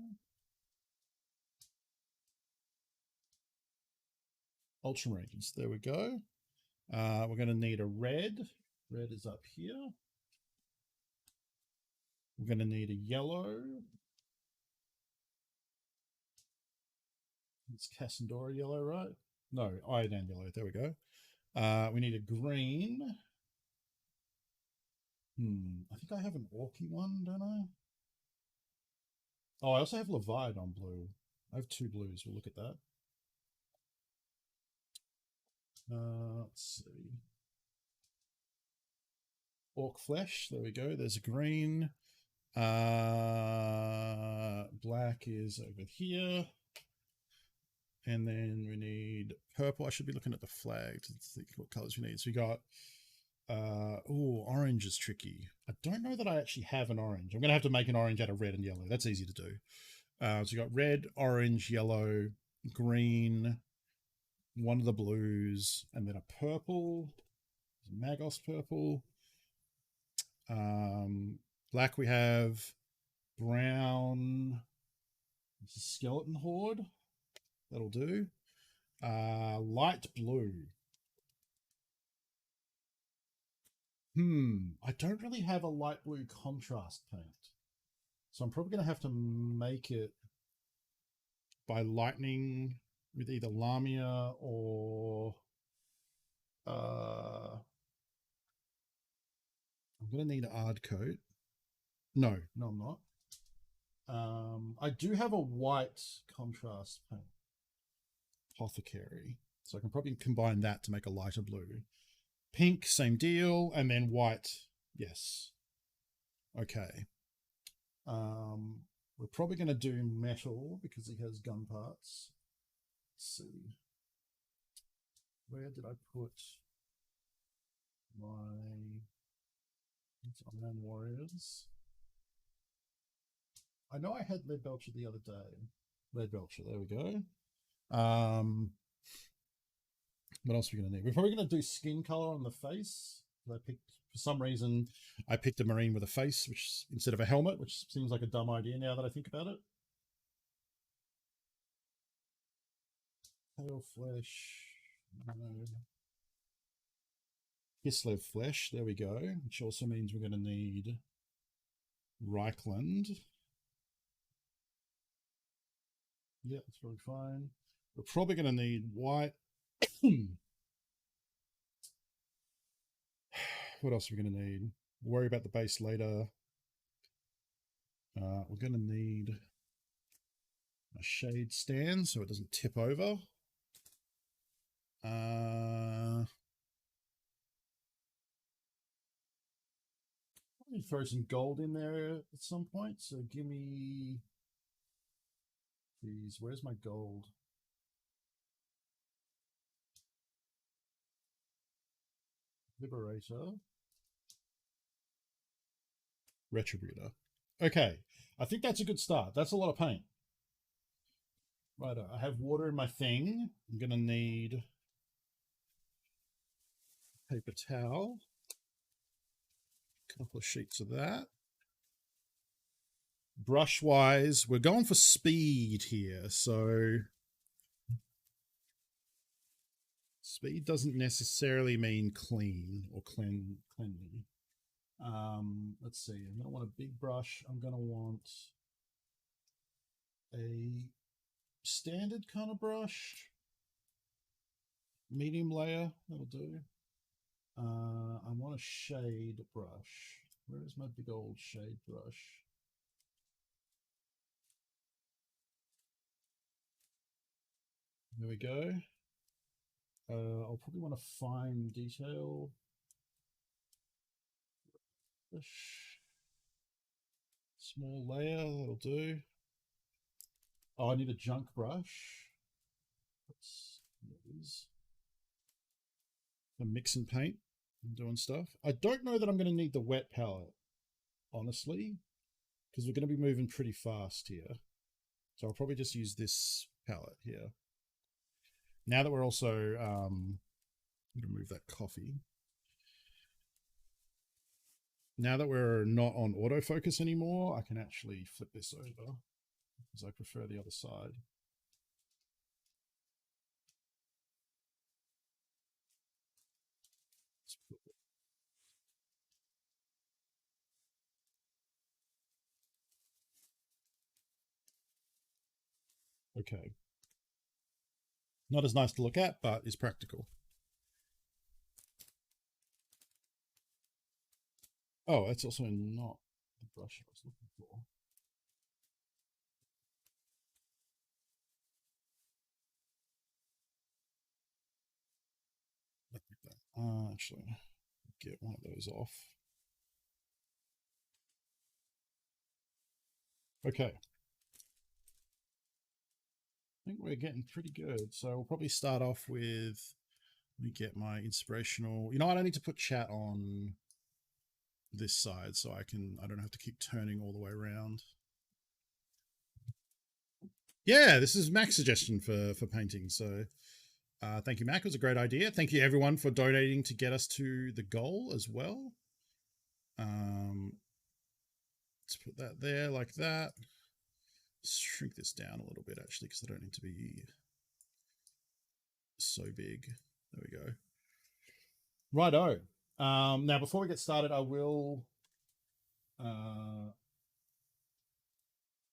Ultramarines, there we go. We're going to need a red. Red is up here. We're going to need a yellow. It's Cassandora yellow, right? No, Iodine yellow. There we go. We need a green. I think I have an Orky one, don't I? Oh, I also have Leviathan blue. I have 2 blues. We'll look at that. Let's see. Orc flesh. There we go. There's a green. Black is over here. And then we need purple. I should be looking at the flag to think what colors we need. So we got, orange is tricky. I don't know that I actually have an orange. I'm going to have to make an orange out of red and yellow. That's easy to do. So we got red, orange, yellow, green, one of the blues, and then a purple. Magos purple. Black we have brown. It's a skeleton horde. That'll do. Light blue. I don't really have a light blue contrast paint. So I'm probably going to have to make it by lightning with either Lamia or I'm going to need an Ardcoat. No, I'm not. I do have a white contrast paint. Apothecary. So I can probably combine that to make a lighter blue. Pink, same deal. And then white. Yes. Okay. We're probably going to do metal because he has gun parts. Let's see. Where did I put my Iron Warriors? I know I had Leadbelcher the other day. Leadbelcher, there we go. What else are we going to need? We're probably going to do skin color on the face. I picked, for some reason, I picked a Marine with a face, which instead of a helmet, which seems like a dumb idea now that I think about it. Pale flesh. No. Kislev flesh. There we go. Which also means we're going to need Reichland. Yeah, that's probably fine. We're probably going to need white. What else are we going to need? We'll worry about the base later. We're going to need a shade stand so it doesn't tip over. Let me throw some gold in there at some point. So give me these. Where's my gold? Liberator. Retributor. Okay, I think that's a good start. That's a lot of paint. Right, I have water in my thing. I'm going to need paper towel. A couple of sheets of that. Brush-wise, we're going for speed here, so speed doesn't necessarily mean clean or cleanly. Let's see, I'm going to want a big brush. I'm going to want a standard kind of brush, medium layer, that'll do. I want a shade brush. Where is my big old shade brush? There we go. I'll probably want a fine detail. Small layer, that'll do. Oh, I need a junk brush. For mix and paint and doing stuff. I don't know that I'm going to need the wet palette, honestly, because we're going to be moving pretty fast here. So I'll probably just use this palette here. Now that we're also, I'm going to move that coffee. Now that we're not on autofocus anymore, I can actually flip this over because I prefer the other side. Okay. Not as nice to look at, but is practical. Oh, that's also not the brush I was looking for. Actually, get one of those off. Okay. I think we're getting pretty good. So we'll probably start off with, let me get my inspirational, you know what, I need to put chat on this side so I don't have to keep turning all the way around. Yeah, this is Mac's suggestion for painting. So thank you, Mac. It was a great idea. Thank you everyone for donating to get us to the goal as well. Let's put that there like that. Shrink this down a little bit actually because I don't need to be so big. There we go. Righto. Now before we get started, I will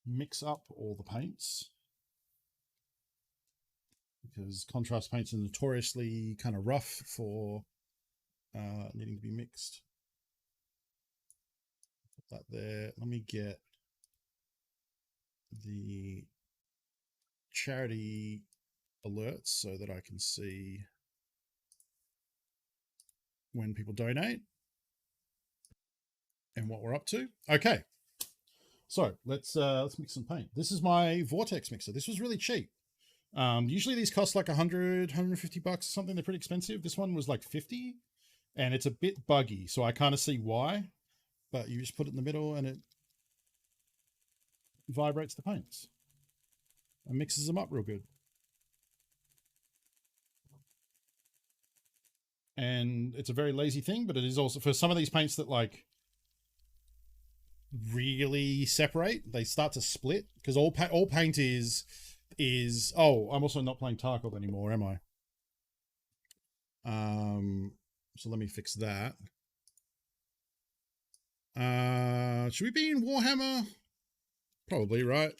mix up all the paints because contrast paints are notoriously kind of rough for needing to be mixed. Put that there. Let me get the charity alerts so that I can see when people donate and what we're up to. Okay, so let's mix some paint. This is my Vortex mixer. This was really cheap. Usually these cost like 100, 150 bucks or something. They're pretty expensive. This one was like 50 and it's a bit buggy, so I kind of see why, but you just put it in the middle and it vibrates the paints and mixes them up real good. And it's a very lazy thing, but it is also for some of these paints that like really separate, they start to split because all paint is oh, I'm also not playing Tarkov anymore, am I? So let me fix that. Should we be in Warhammer? Probably, right?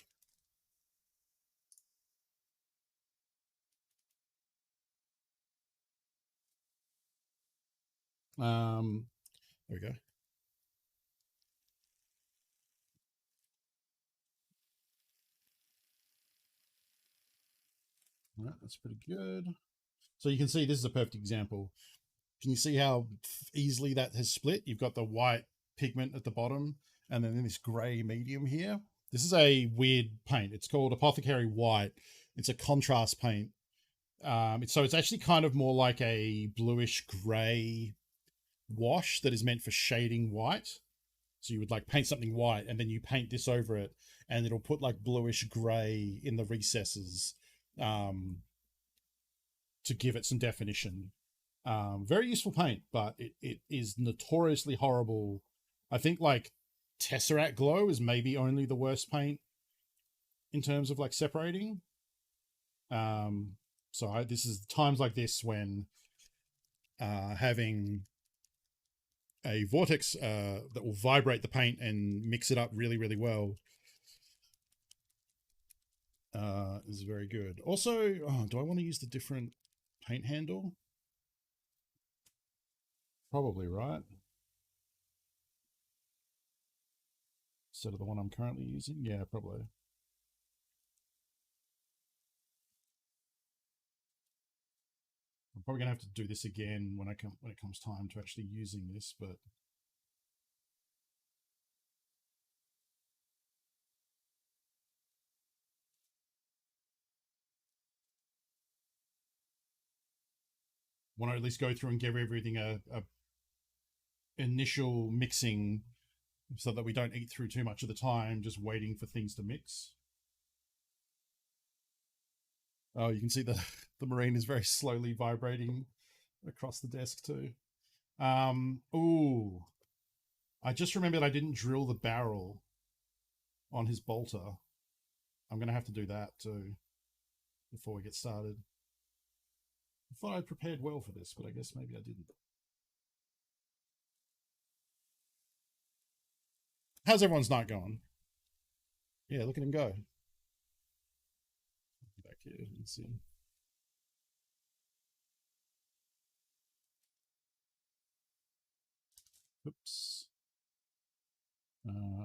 There we go. All right, that's pretty good. So you can see this is a perfect example. Can you see how easily that has split? You've got the white pigment at the bottom and then this gray medium here. This is a weird paint. It's called Apothecary White. It's a contrast paint. So it's actually kind of more like a bluish gray wash that is meant for shading white. So you would like paint something white and then you paint this over it and it'll put like bluish gray in the recesses to give it some definition. Very useful paint, but it is notoriously horrible. I think like Tesseract Glow is maybe only the worst paint in terms of like separating. So this is times like this when having a vortex that will vibrate the paint and mix it up really, really well is very good. Also, do I want to use the different paint handle? Probably, right? Instead of the one I'm currently using? Yeah, probably. I'm probably gonna have to do this again when it comes time to actually using this, but want to at least go through and give everything a initial mixing so that we don't eat through too much of the time just waiting for things to mix. Oh, you can see the marine is very slowly vibrating across the desk too. Ooh, I just remembered I didn't drill the barrel on his bolter. I'm gonna have to do that too before we get started. I thought I'd prepared well for this, but I guess maybe I didn't. How's everyone's night going? Yeah, look at him go. Back here, let's see. Oops.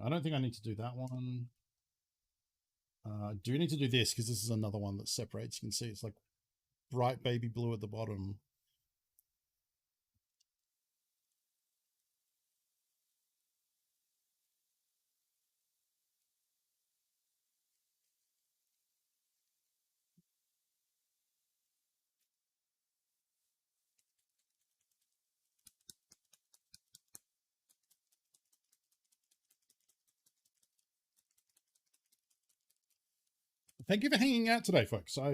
I don't think I need to do that one. I do need to do this because this is another one that separates. You can see it's like bright baby blue at the bottom. Thank you for hanging out today, folks. I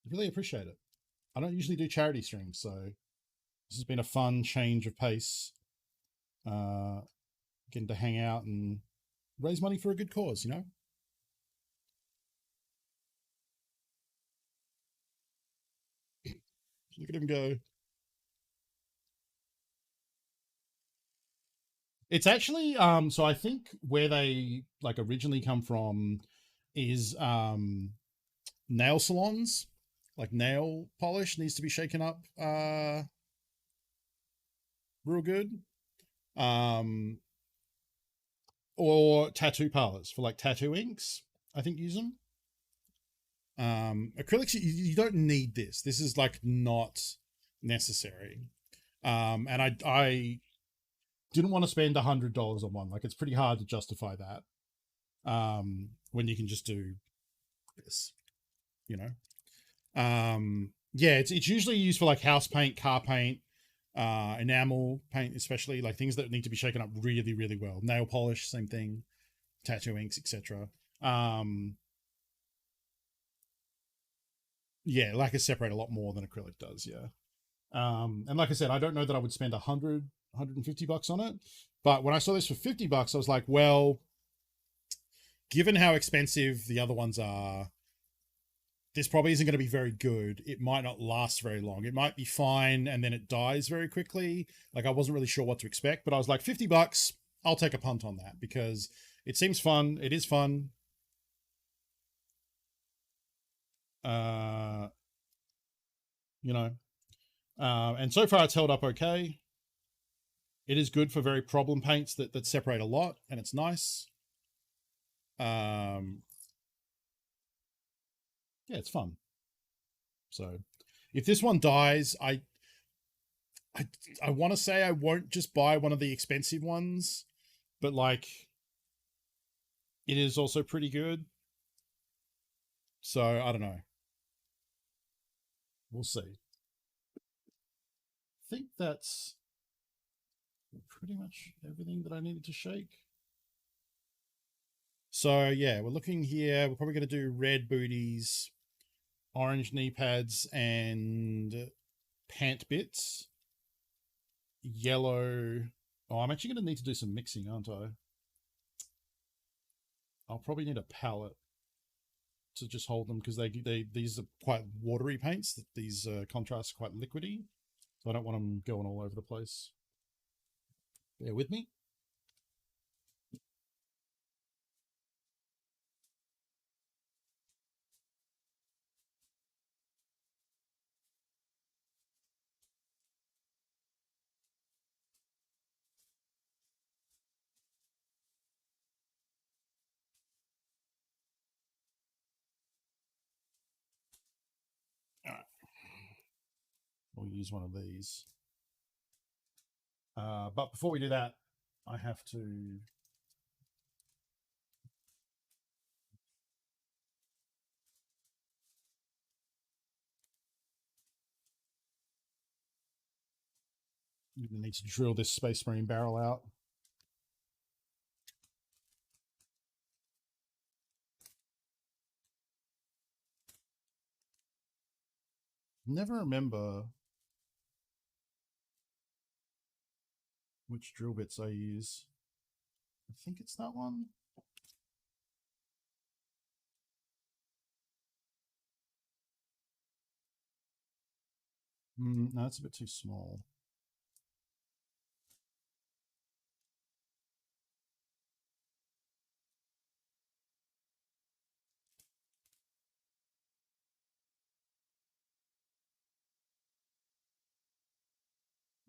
really appreciate it. I don't usually do charity streams, so this has been a fun change of pace. Getting to hang out and raise money for a good cause, you know? Look at him go. It's actually, so I think where they like originally come from is nail salons. Like nail polish needs to be shaken up real good. Or tattoo parlors for like tattoo inks, I think use them. Acrylics, you don't need this. This is like not necessary. And I didn't want to spend $100 on one. Like it's pretty hard to justify that when you can just do this, you know. Yeah, it's usually used for like house paint, car paint, enamel paint, especially like things that need to be shaken up really, really well. Nail polish, same thing, tattoo inks, etc. Yeah, lacquers separate a lot more than acrylic does. Yeah. And like I said, I don't know that I would spend $150 on it, but when I saw this for $50, I was like, well, given how expensive the other ones are, this probably isn't going to be very good. It might not last very long. It might be fine and then it dies very quickly. Like I wasn't really sure what to expect, but I was like, $50, I'll take a punt on that because it seems fun. It is fun. You know, And so far it's held up okay. It is good for very problem paints that separate a lot, and it's nice. Yeah, it's fun. So if this one dies, I want to say I won't just buy one of the expensive ones, but like it is also pretty good. So I don't know. We'll see. I think that's pretty much everything that I needed to shake. So yeah, we're looking here. We're probably going to do red booties, orange knee pads, and pant bits. Yellow. Oh, I'm actually going to need to do some mixing, aren't I? I'll probably need a palette to just hold them because these are quite watery paints. These contrasts are quite liquidy, so I don't want them going all over the place. Bear with me. All right. We'll use one of these. But before we do that, I have to need to drill this Space Marine barrel out. Never remember which drill bits I use. I think it's that one. No, it's a bit too small.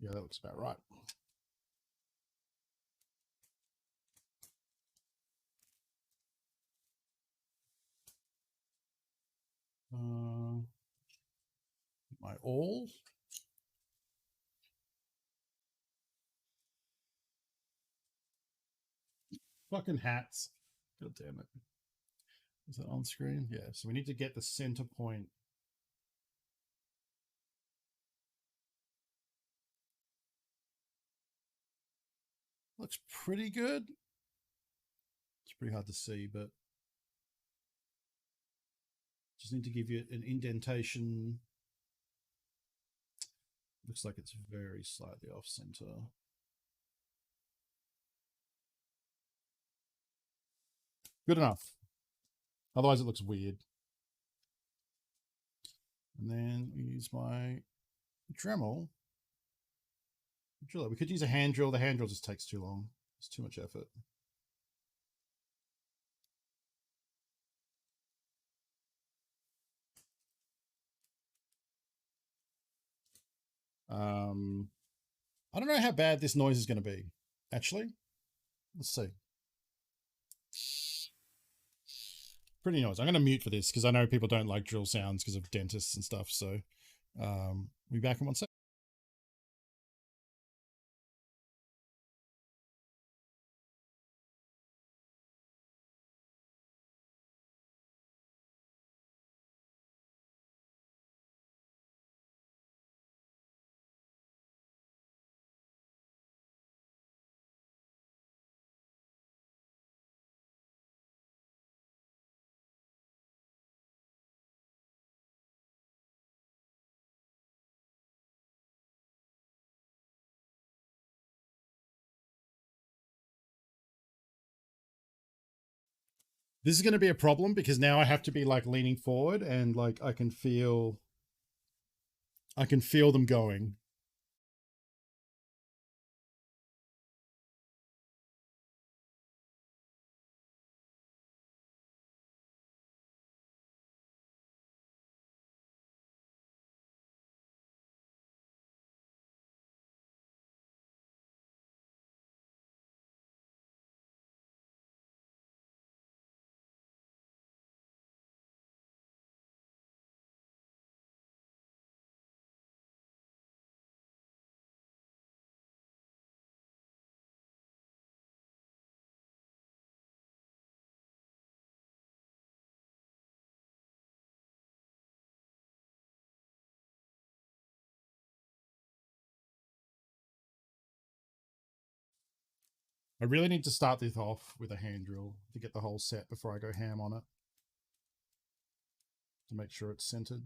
Yeah, that looks about right. My all. Fucking hats. God damn it. Is that on screen? Yeah, so we need to get the center point. Looks pretty good. It's pretty hard to see, but just need to give you an indentation. Looks like it's very slightly off center. Good enough. Otherwise it looks weird. And then we use my Dremel driller. We could use a hand drill. The hand drill just takes too long. It's too much effort. I don't know how bad this noise is going to be, actually. Let's see. Pretty noise. I'm going to mute for this because I know people don't like drill sounds because of dentists and stuff. So we'll be back in 1 sec. This is going to be a problem because now I have to be like leaning forward and like I can feel them going. I really need to start this off with a hand drill to get the whole set before I go ham on it. To make sure it's centered.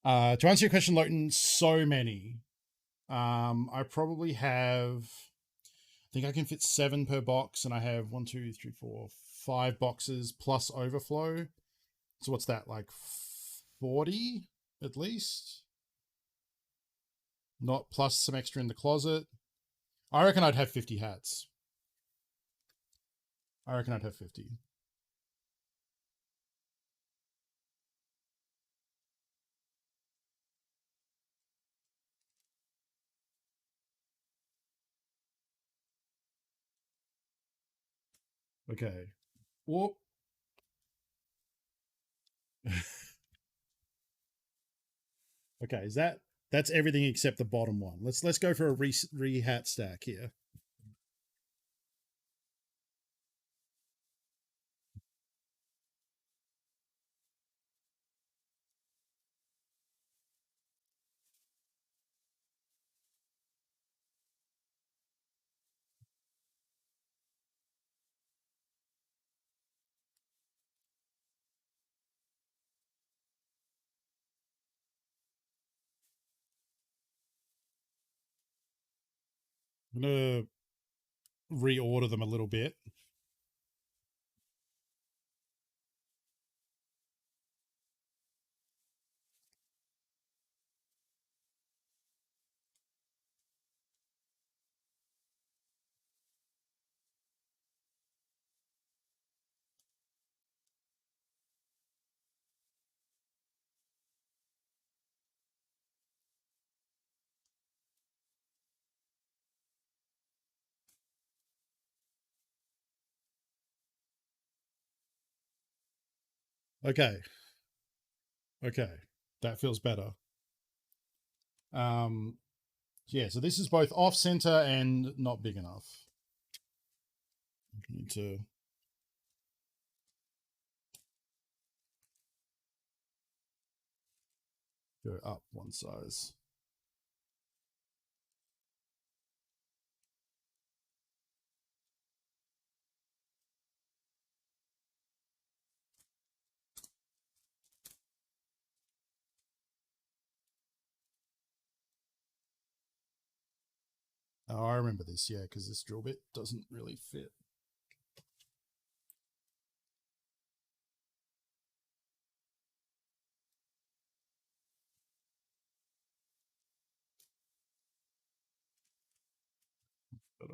To answer your question, Lowton, so many. I probably have, I think I can fit 7 per box, and I have 1, 2, 3, 4, 5 boxes plus overflow. So what's that, like 40 at least? Not plus some extra in the closet. I reckon I'd have 50 hats. I reckon I'd have 50. Okay. Whoop. Okay, that's everything except the bottom one. Let's go for a re-hat stack here. I'm gonna reorder them a little bit. Okay. Okay. That feels better. Yeah, so this is both off center and not big enough. Need to go up one size. Oh, I remember this, yeah, because this drill bit doesn't really fit. Better.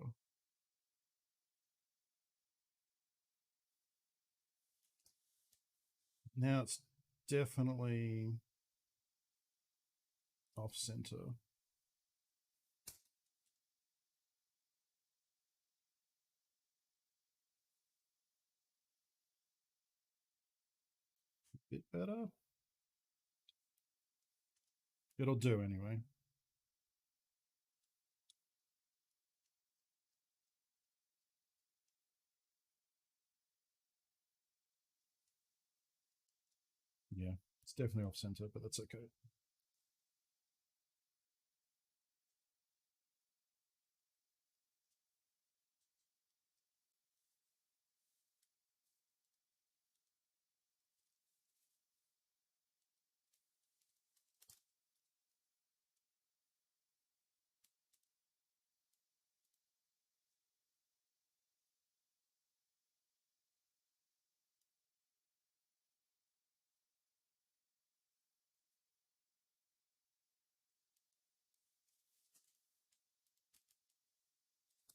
Now it's definitely off center. Bit better. It'll do anyway. Yeah, it's definitely off center, but that's okay.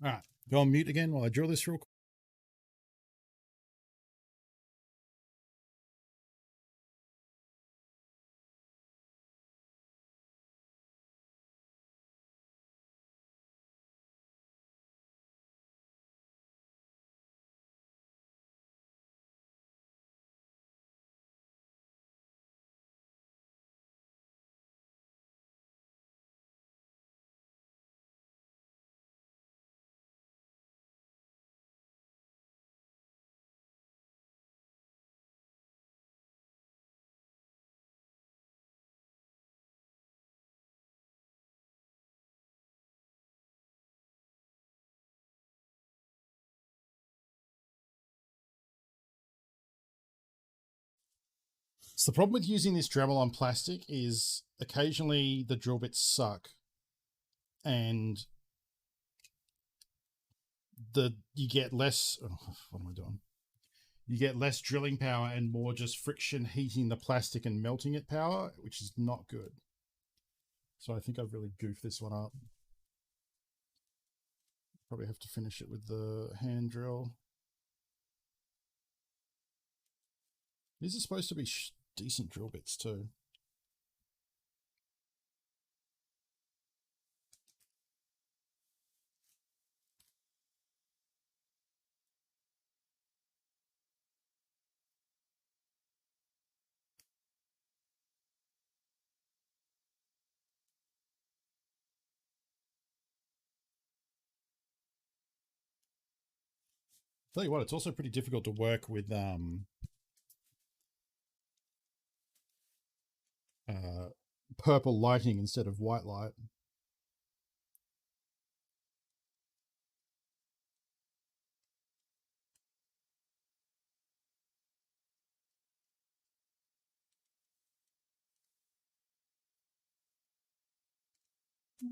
All right, go on mute again while I drill this real quick. So the problem with using this Dremel on plastic is occasionally the drill bits suck, and you get less. Oh, what am I doing? You get less drilling power and more just friction heating the plastic and melting it power, which is not good. So I think I've really goofed this one up. Probably have to finish it with the hand drill. These are supposed to be decent drill bits too. Tell you what, it's also pretty difficult to work with purple lighting instead of white light.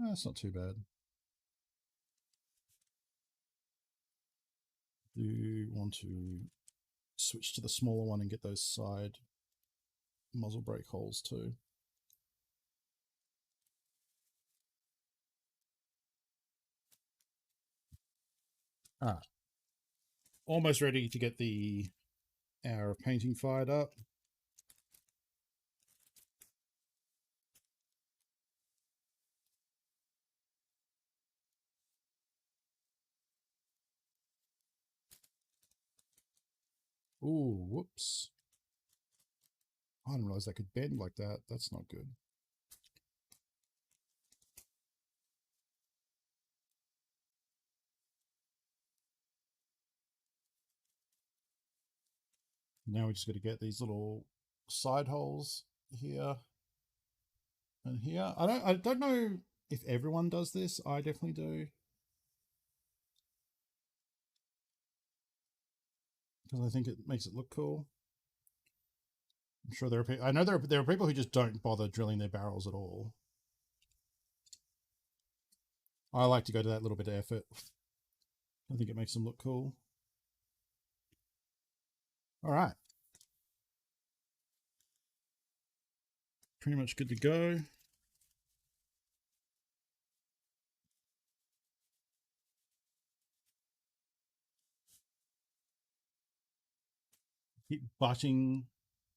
That's not too bad. Do want to switch to the smaller one and get those side muzzle brake holes too. Ah, almost ready to get the hour of painting fired up. Ooh, whoops. I didn't realize that could bend like that. That's not good. Now we just got to get these little side holes here and here. I don't know if everyone does this. I definitely do. Because I think it makes it look cool. I'm sure there are people, I know there are people who just don't bother drilling their barrels at all. I like to go to that little bit of effort. I think it makes them look cool. All right. Pretty much good to go. Keep butting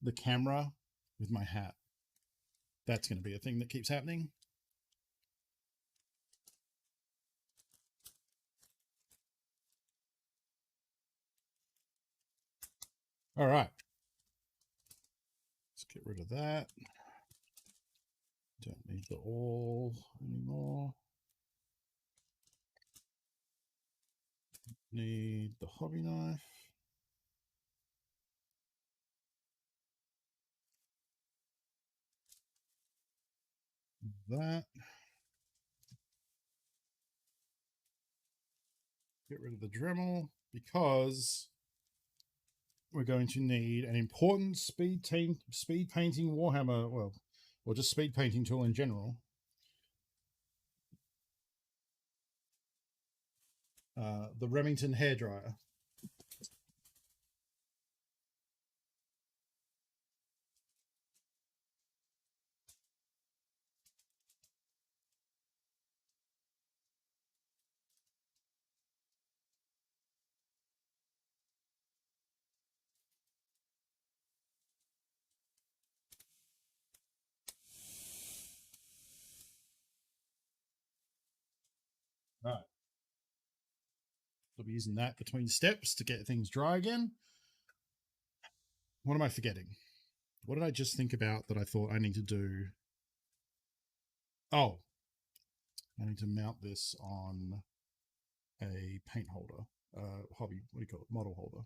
the camera with my hat. That's going to be a thing that keeps happening. All right. Let's get rid of that. Don't need the awl anymore. Need the hobby knife. That. Get rid of the Dremel because we're going to need an important speed painting Warhammer, well, or just speed painting tool in general. The Remington hairdryer. All right. I'll be using that between steps to get things dry again. What am I forgetting? What did I just think about that I thought I need to do? Oh, I need to mount this on a paint holder, hobby, what do you call it? Model holder.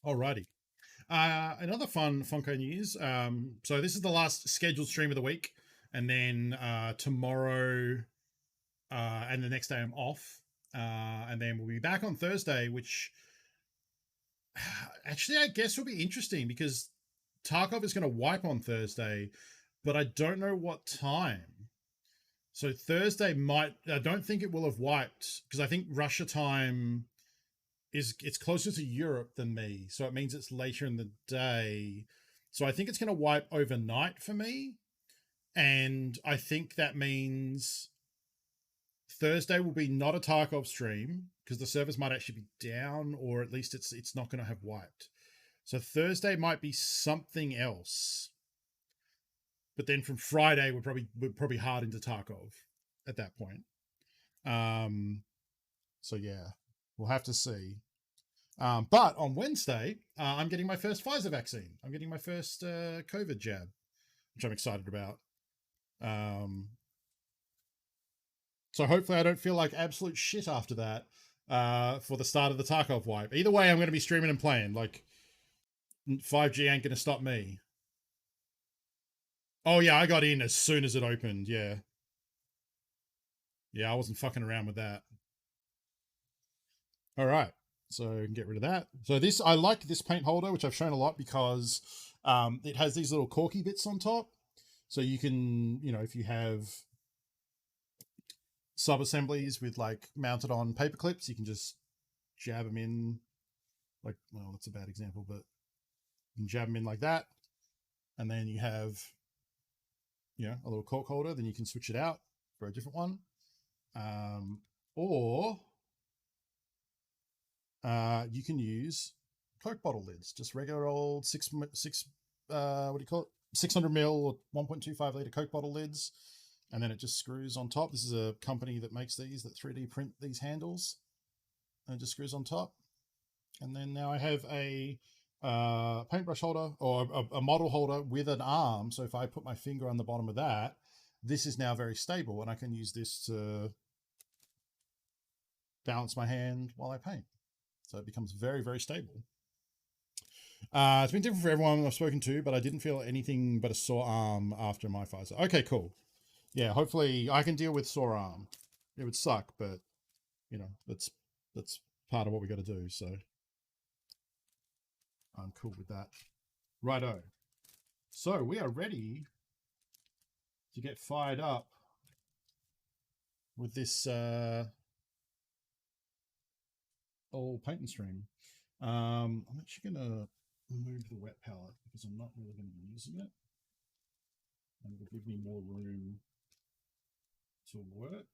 Alrighty. Another fun Funko news. So this is the last scheduled stream of the week, and then tomorrow and the next day I'm off, and then we'll be back on Thursday, which actually I guess will be interesting because Tarkov is going to wipe on Thursday, but I don't know what time. So Thursday might. I don't think it will have wiped because I think Russia time it's closer to Europe than me, so it means it's later in the day. So I think it's going to wipe overnight for me, and I think that means Thursday will be not a Tarkov stream because the servers might actually be down, or at least it's not going to have wiped. So Thursday might be something else, but then from Friday we're probably hard into Tarkov at that point. So yeah, we'll have to see. But on Wednesday, I'm getting my first Pfizer vaccine. I'm getting my first COVID jab, which I'm excited about. So hopefully I don't feel like absolute shit after that for the start of the Tarkov wipe. Either way, I'm going to be streaming and playing. Like, 5G ain't going to stop me. Oh, yeah, I got in as soon as it opened, yeah. Yeah, I wasn't fucking around with that. All right, so I can get rid of that. So this, I like this paint holder, which I've shown a lot because it has these little corky bits on top. So you can, you know, if you have sub-assemblies with like mounted on paper clips, you can just jab them in like, well, that's a bad example, but you can jab them in like that. And then you have, you know, a little cork holder, then you can switch it out for a different one. Or you can use Coke bottle lids, just regular old 600 ml or 1.25 liter Coke bottle lids, and then it just screws on top. This is a company that makes these, that 3D print these handles, and it just screws on top. And then now I have a paintbrush holder, or a model holder with an arm. So if I put my finger on the bottom of that, this is now very stable, and I can use this to balance my hand while I paint. So it becomes very, very stable. It's been different for everyone I've spoken to, but I didn't feel anything but a sore arm after my Pfizer. Okay, cool. Yeah, hopefully I can deal with sore arm. It would suck, but you know, that's part of what we got to do. So I'm cool with that. Righto. So we are ready to get fired up with this old paint and stream. I'm actually gonna remove the wet palette because I'm not really going to be using it, and it'll give me more room to work.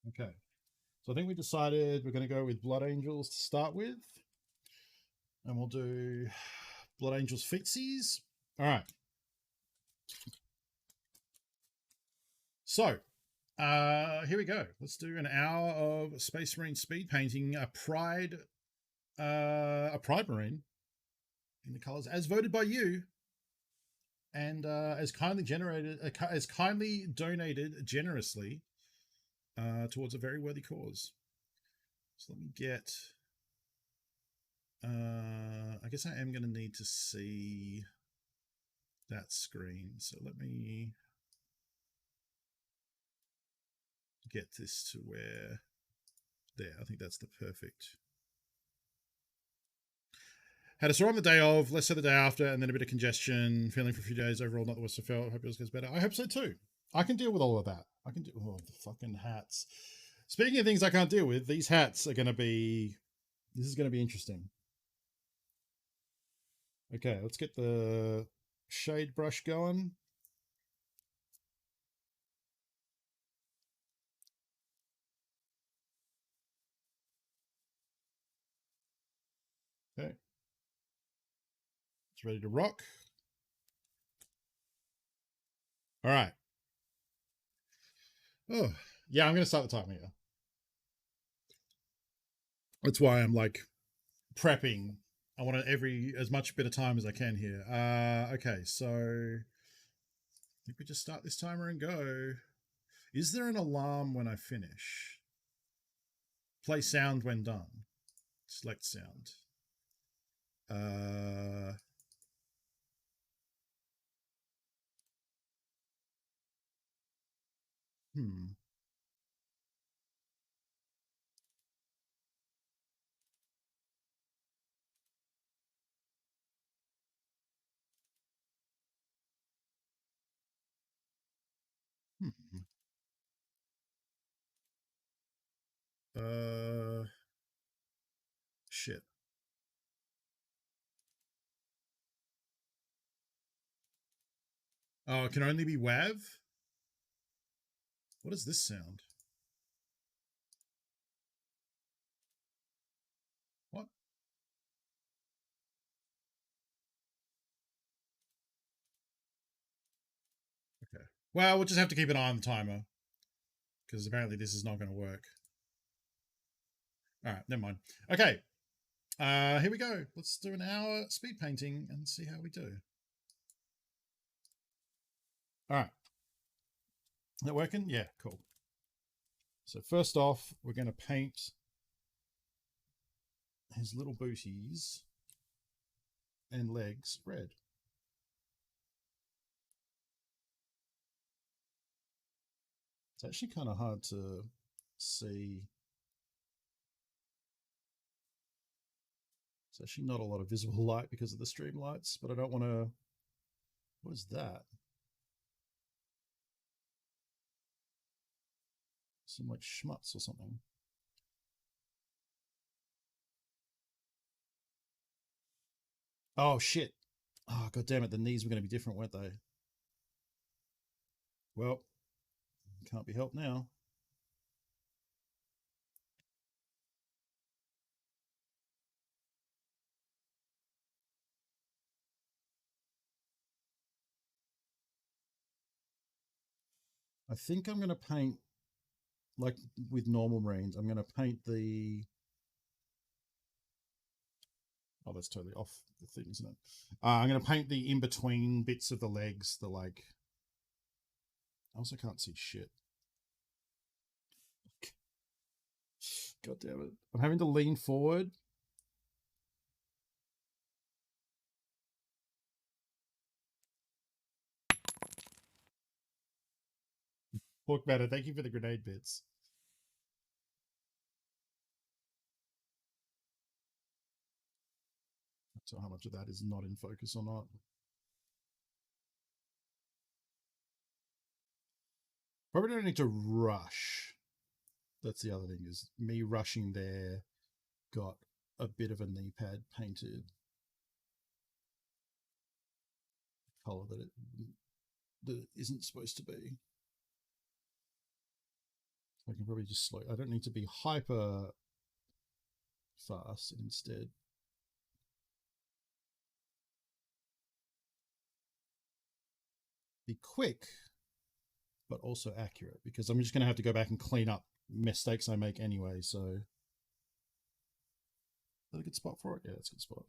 Okay, so I think we decided we're going to go with Blood Angels to start with, and we'll do Blood Angels Footsies. All right. So here we go. Let's do an hour of Space Marine speed painting a Pride Marine in the colors as voted by you, and as kindly donated generously towards a very worthy cause. So let me get. I guess I am going to need to see that screen. So let me get this to where there. I think that's the perfect. Had a sore on the day of, less so the day after, and then a bit of congestion, feeling for a few days overall, not the worst I felt. Hope yours gets better. I hope so too. I can deal with all of that. I can do all the fucking hats. Speaking of things I can't deal with, these hats are going to be, this is going to be interesting. Okay, let's get the shade brush going. Okay. It's ready to rock. All right. Oh, yeah, I'm going to start the timer here. That's why I'm like prepping. I want as much bit of time as I can here. Okay, so I think we just start this timer and go. Is there an alarm when I finish? Play sound when done. Select sound. Hmm. Shit. Oh, it can only be WAV? What is this sound? What? Okay. Well, we'll just have to keep an eye on the timer. Because apparently this is not going to work. Alright, never mind. Okay. Here we go. Let's do an hour speed painting and see how we do. Alright. Is that working? Yeah, cool. So first off, we're going to paint his little booties and legs red. It's actually kind of hard to see. It's actually not a lot of visible light because of the stream lights, but I don't want to... What is that? Some like schmutz or something. Oh shit. Oh god damn it, the knees were going to be different, weren't they? Well, can't be helped now. I think I'm going to paint, like with normal marines, I'm going to paint the... Oh, that's totally off the thing, isn't it? I'm going to paint the in-between bits of the legs, the like... I also can't see shit. God damn it. I'm having to lean forward. Pork batter, thank you for the grenade bits. So how much of that is not in focus or not. Probably don't need to rush. That's the other thing, is me rushing there got a bit of a knee pad painted. Color that it isn't supposed to be. I can probably just slow. I don't need to be hyper fast, and instead be quick, but also accurate, because I'm just going to have to go back and clean up mistakes I make anyway. So, is that a good spot for it? Yeah, that's a good spot.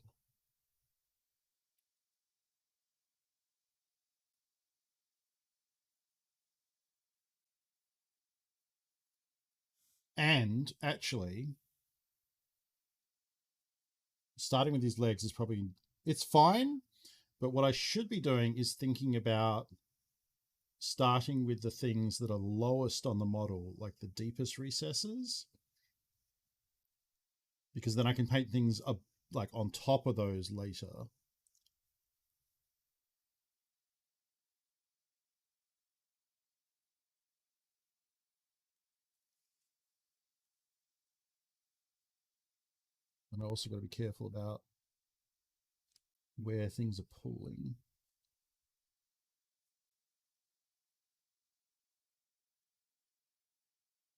And actually, starting with his legs is probably, it's fine, but what I should be doing is thinking about starting with the things that are lowest on the model, like the deepest recesses, because then I can paint things up like on top of those later. And I also got to be careful about where things are pooling.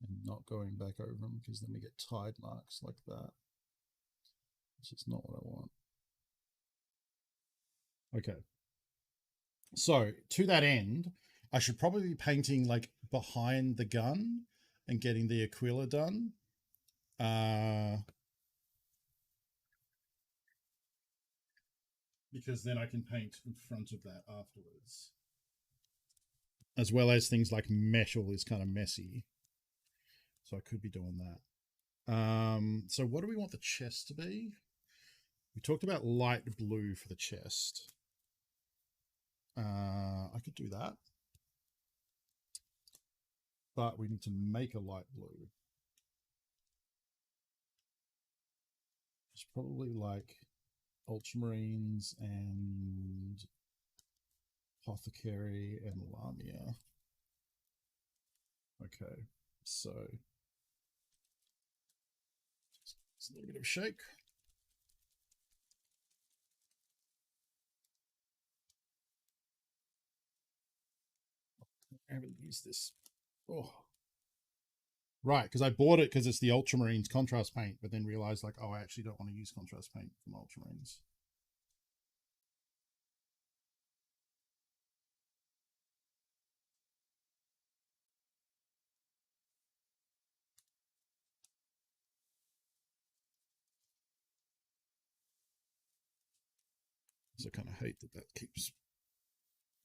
And not going back over them, because then we get tide marks like that. Which is not what I want. Okay. So, to that end, I should probably be painting like behind the gun and getting the Aquila done. Because then I can paint in front of that afterwards. As well as things like metal is kind of messy. So I could be doing that. So what do we want the chest to be? We talked about light blue for the chest. I could do that. But we need to make a light blue. It's probably like Ultramarines and Apothecary and Lamia. Okay, so just a little bit of shake. I haven't used this. Oh, right, because I bought it because it's the Ultramarines contrast paint, but then realized like, oh, I actually don't want to use contrast paint from Ultramarines. So I kind of hate that that keeps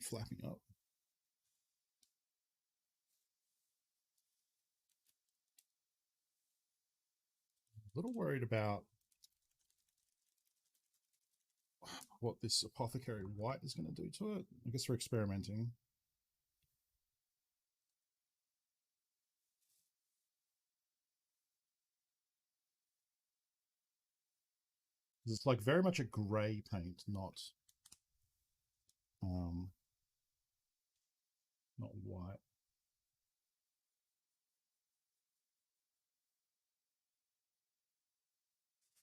flapping up. A little worried about what this Apothecary white is going to do to it. I guess we're experimenting. It's like very much a grey paint, not white.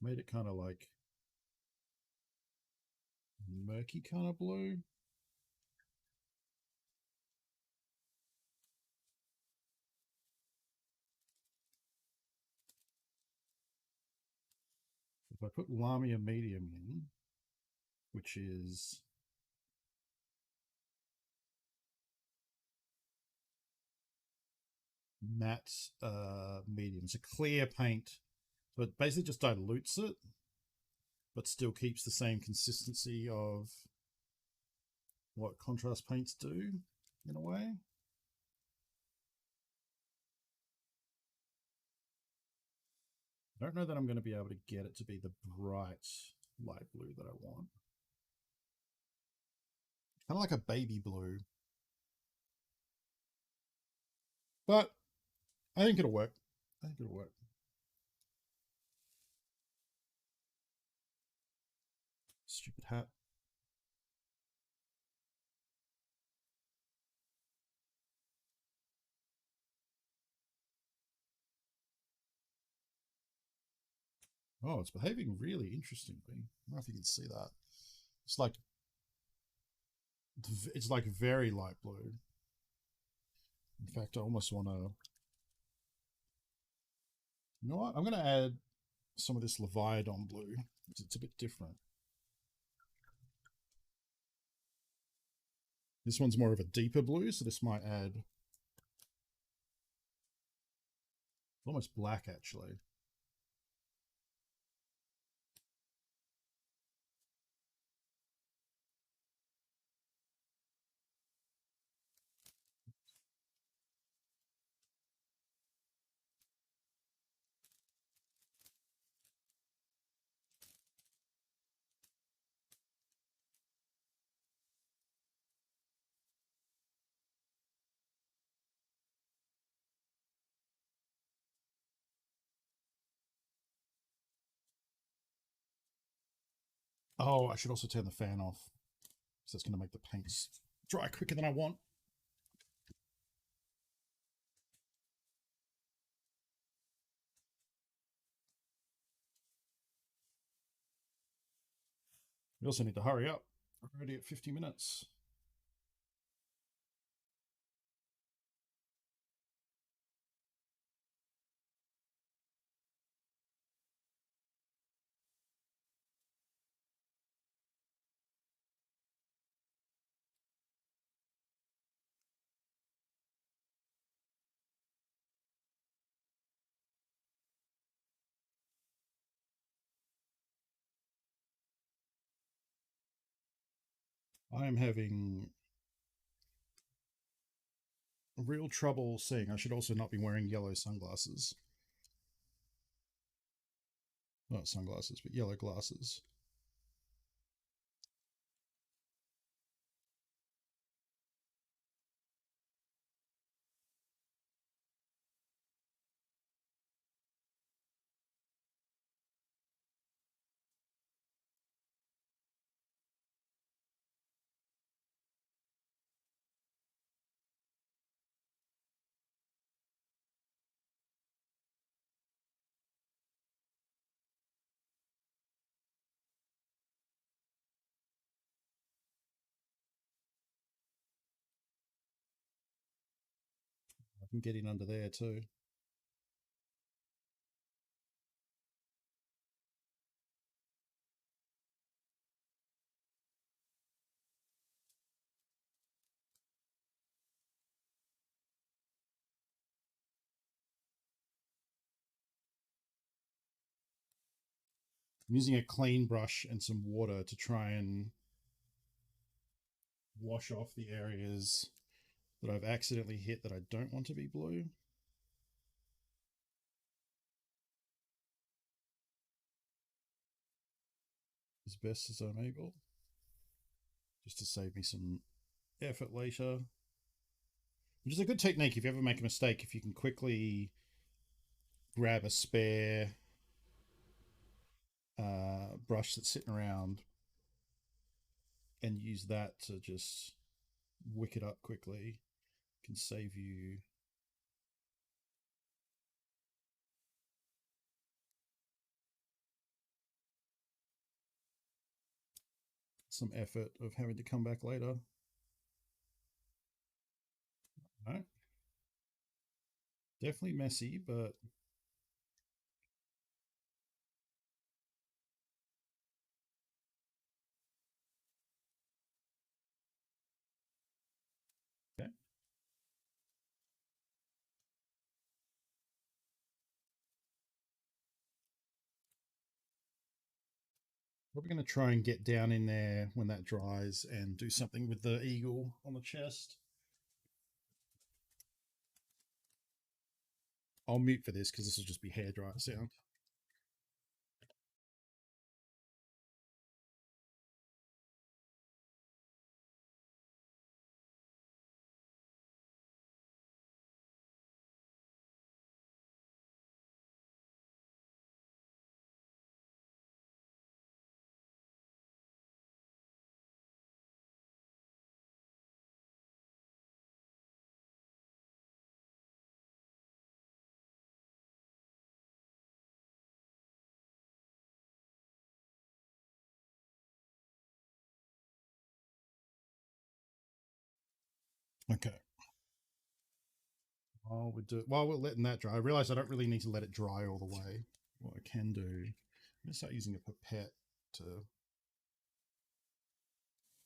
Made it kind of like murky kind of blue. If I put Lamia medium in, which is matte medium, it's a clear paint, so it basically just dilutes it, but still keeps the same consistency of what contrast paints do, in a way. I don't know that I'm going to be able to get it to be the bright light blue that I want. Kind of like a baby blue. But I think it'll work. I think it'll work. Stupid hat. Oh, it's behaving really interestingly. I don't know if you can see that. It's like very light blue. In fact, I almost want to... You know what? I'm going to add some of this Leviathan blue, because it's a bit different. This one's more of a deeper blue, so this might add... almost black, actually. Oh, I should also turn the fan off, because that's going to make the paints dry quicker than I want. We also need to hurry up. We're already at 50 minutes. I am having real trouble seeing. I should also not be wearing yellow sunglasses. Not sunglasses, but yellow glasses. I can get in under there too. I'm using a clean brush and some water to try and wash off the areas that I've accidentally hit that I don't want to be blue. As best as I'm able, just to save me some effort later. Which is a good technique if you ever make a mistake, if you can quickly grab a spare brush that's sitting around and use that to just wick it up quickly, can save you some effort of having to come back later. No. Definitely messy, but okay. Probably going to try and get down in there when that dries and do something with the eagle on the chest. I'll mute for this because this will just be hairdryer sound. Okay. While we're letting that dry, I realize I don't really need to let it dry all the way. What I can do, I'm going to start using a pipette to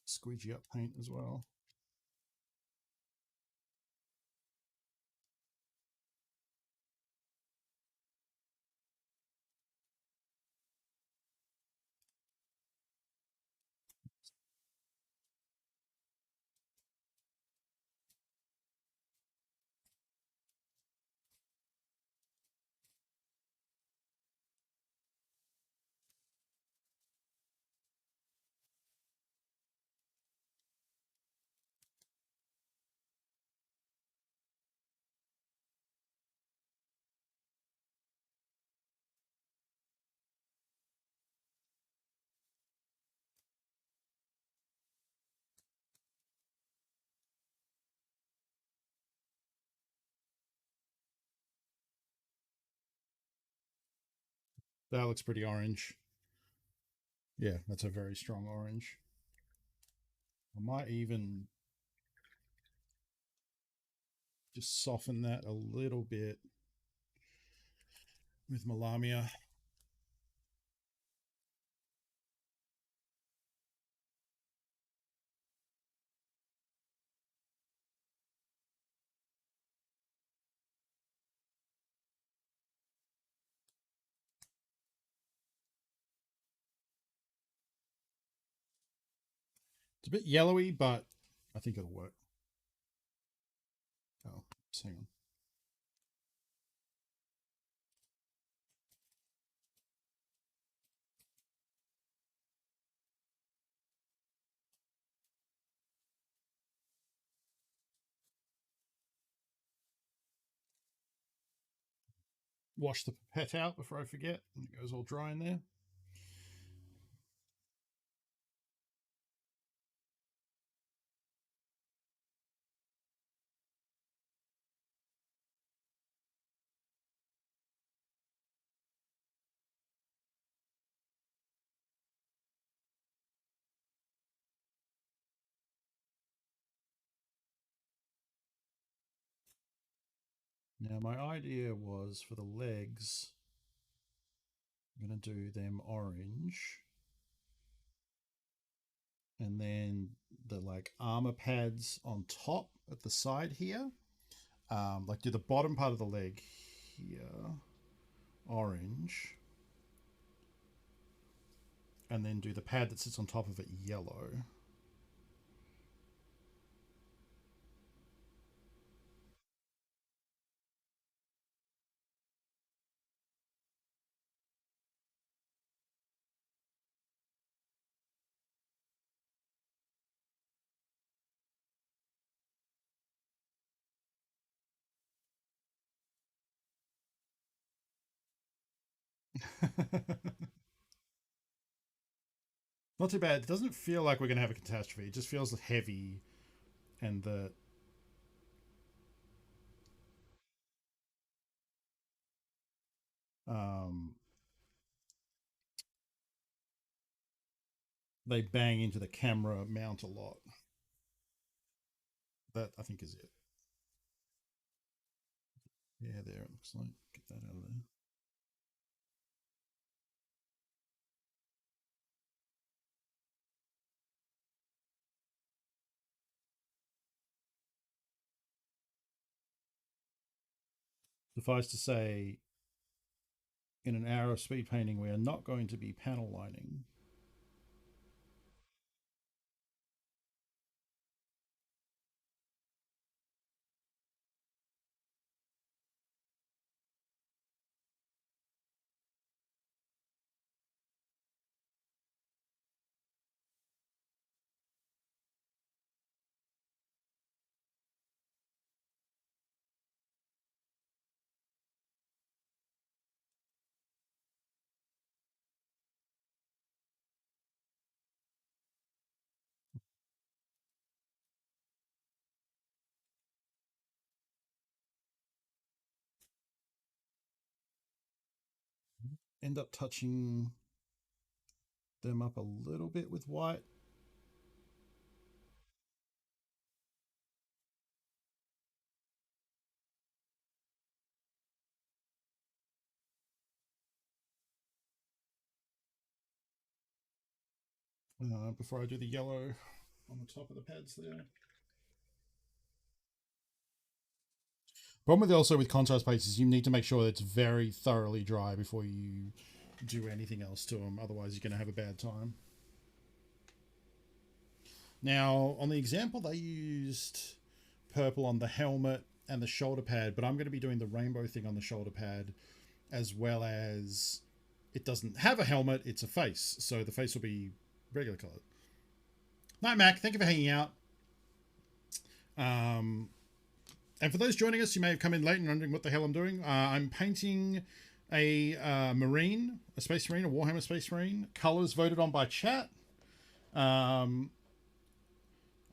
squeegee up paint as well. That looks pretty orange. Yeah, that's a very strong orange. I might even just soften that a little bit with Melamia. It's a bit yellowy, but I think it'll work. Oh, just hang on. wash the pipette out before I forget. And it goes all dry in there. Now my idea was for the legs, I'm going to do them orange. And then the like armor pads on top at the side here. Like do the bottom part of the leg here, orange. And then do the pad that sits on top of it yellow. Not too bad. It doesn't feel like we're going to have a catastrophe. It just feels heavy and the... they bang into the camera mount a lot. That, I think, is it. Yeah, there it looks like. Get that out of there. Suffice to say, in an hour of speed painting, we are not going to be panel lining. End up touching them up a little bit with white. Before I do the yellow on the top of the pads there. Problem with also with contrast paints is you need to make sure that it's very thoroughly dry before you do anything else to them. Otherwise, you're going to have a bad time. Now, on the example, they used purple on the helmet and the shoulder pad, but I'm going to be doing the rainbow thing on the shoulder pad, as well as it doesn't have a helmet, it's a face. So the face will be regular colored. Night, Mac. Thank you for hanging out. And for those joining us, you may have come in late and wondering what the hell I'm doing. I'm painting a Marine, a Space Marine, a Warhammer Space Marine. Colors voted on by chat. I'm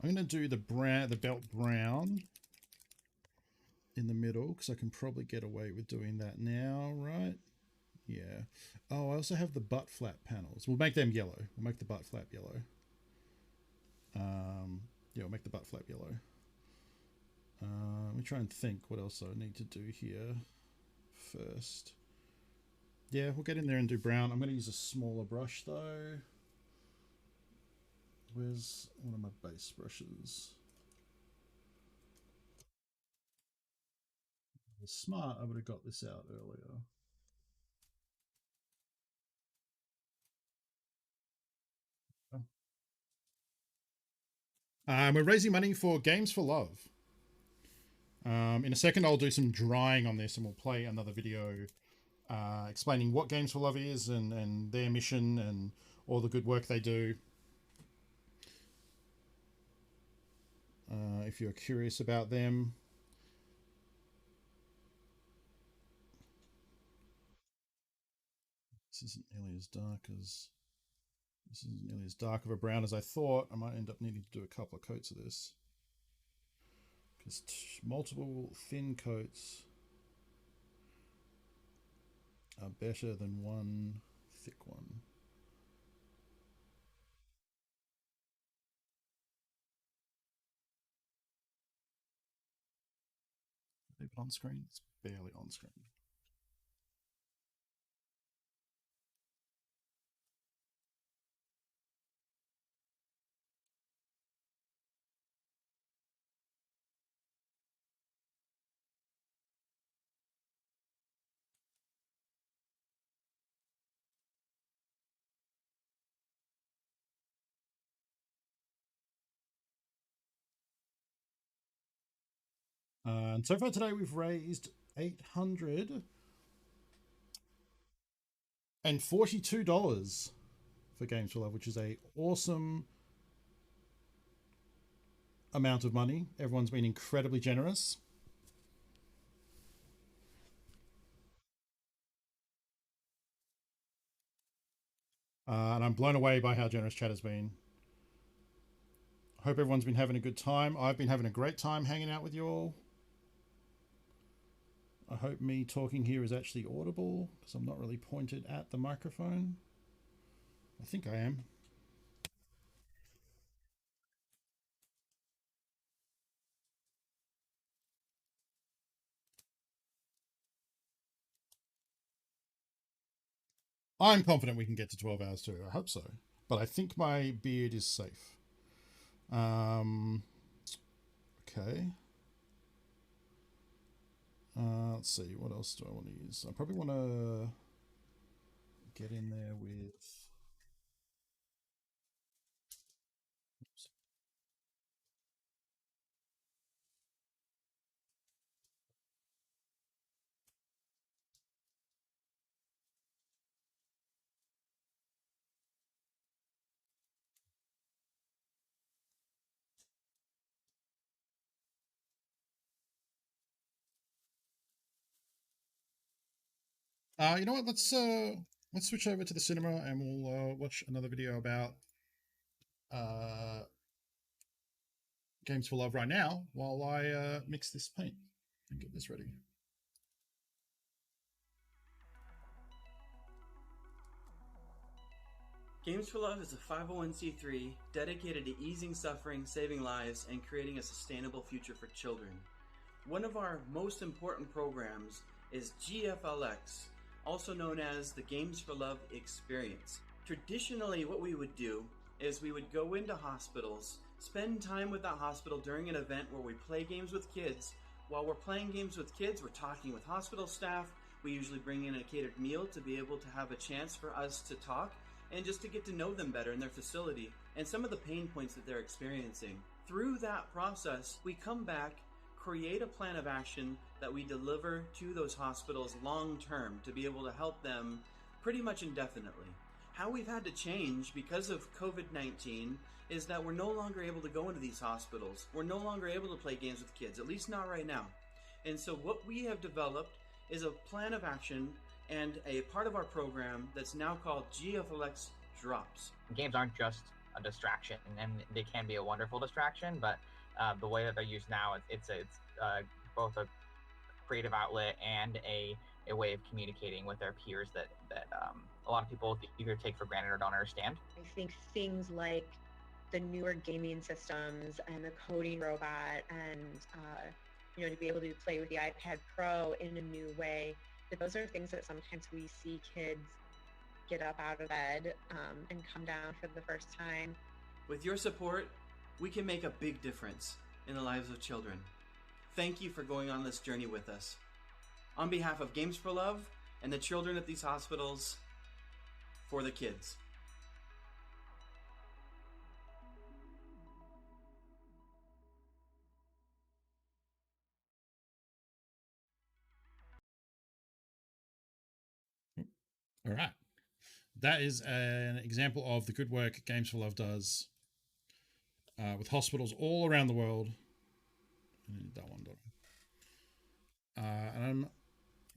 going to do the belt brown in the middle because I can probably get away with doing that now, right? Yeah. Oh, I also have the butt flap panels. We'll make them yellow. We'll make the butt flap yellow. Yeah, we'll make the butt flap yellow. Let me try and think what else I need to do here first. Yeah, we'll get in there and do brown. I'm going to use a smaller brush though. Where's one of my base brushes? If I was smart, I would have got this out earlier. We're raising money for Games for Love. In a second, I'll do some drawing on this and we'll play another video explaining what Games for Love is and their mission and all the good work they do. If you're curious about them. This isn't nearly as dark of a brown as I thought. I might end up needing to do a couple of coats of this, because multiple thin coats are better than one thick one. Leave it on screen? It's barely on screen. And so far today, we've raised $842 for Games for Love, which is a awesome amount of money. Everyone's been incredibly generous. And I'm blown away by how generous chat has been. I hope everyone's been having a good time. I've been having a great time hanging out with you all. I hope me talking here is actually audible, because I'm not really pointed at the microphone. I think I am. I'm confident we can get to 12 hours too. I hope so. But I think my beard is safe. Okay. Let's see. What else do I want to use? I probably want to get in there with... Oops. You know what? Let's switch over to the cinema and we'll watch another video about Games for Love right now while I mix this paint and get this ready. Games for Love is a 501c3 dedicated to easing suffering, saving lives, and creating a sustainable future for children. One of our most important programs is GFLX, also known as the Games for Love Experience. Traditionally, what we would do is we would go into hospitals, spend time with that hospital during an event where we play games with kids. While we're playing games with kids, we're talking with hospital staff. We usually bring in a catered meal to be able to have a chance for us to talk and just to get to know them better in their facility and some of the pain points that they're experiencing. Through that process, we come back, create a plan of action that we deliver to those hospitals long term to be able to help them pretty much indefinitely. How we've had to change because of COVID-19 is that we're no longer able to go into these hospitals. We're no longer able to play games with kids, at least not right now. And so what we have developed is a plan of action and a part of our program that's now called GFLX Drops. Games aren't just a distraction, and they can be a wonderful distraction, but the way that they're used now, it's both a creative outlet and a way of communicating with their peers that a lot of people either take for granted or don't understand. I think things like the newer gaming systems and the coding robot and to be able to play with the iPad Pro in a new way, that those are things that sometimes we see kids get up out of bed and come down for the first time. With your support, we can make a big difference in the lives of children. Thank you for going on this journey with us. On behalf of Games for Love and the children at these hospitals, for the kids. All right. That is an example of the good work Games for Love does with hospitals all around the world. I need that one. And I'm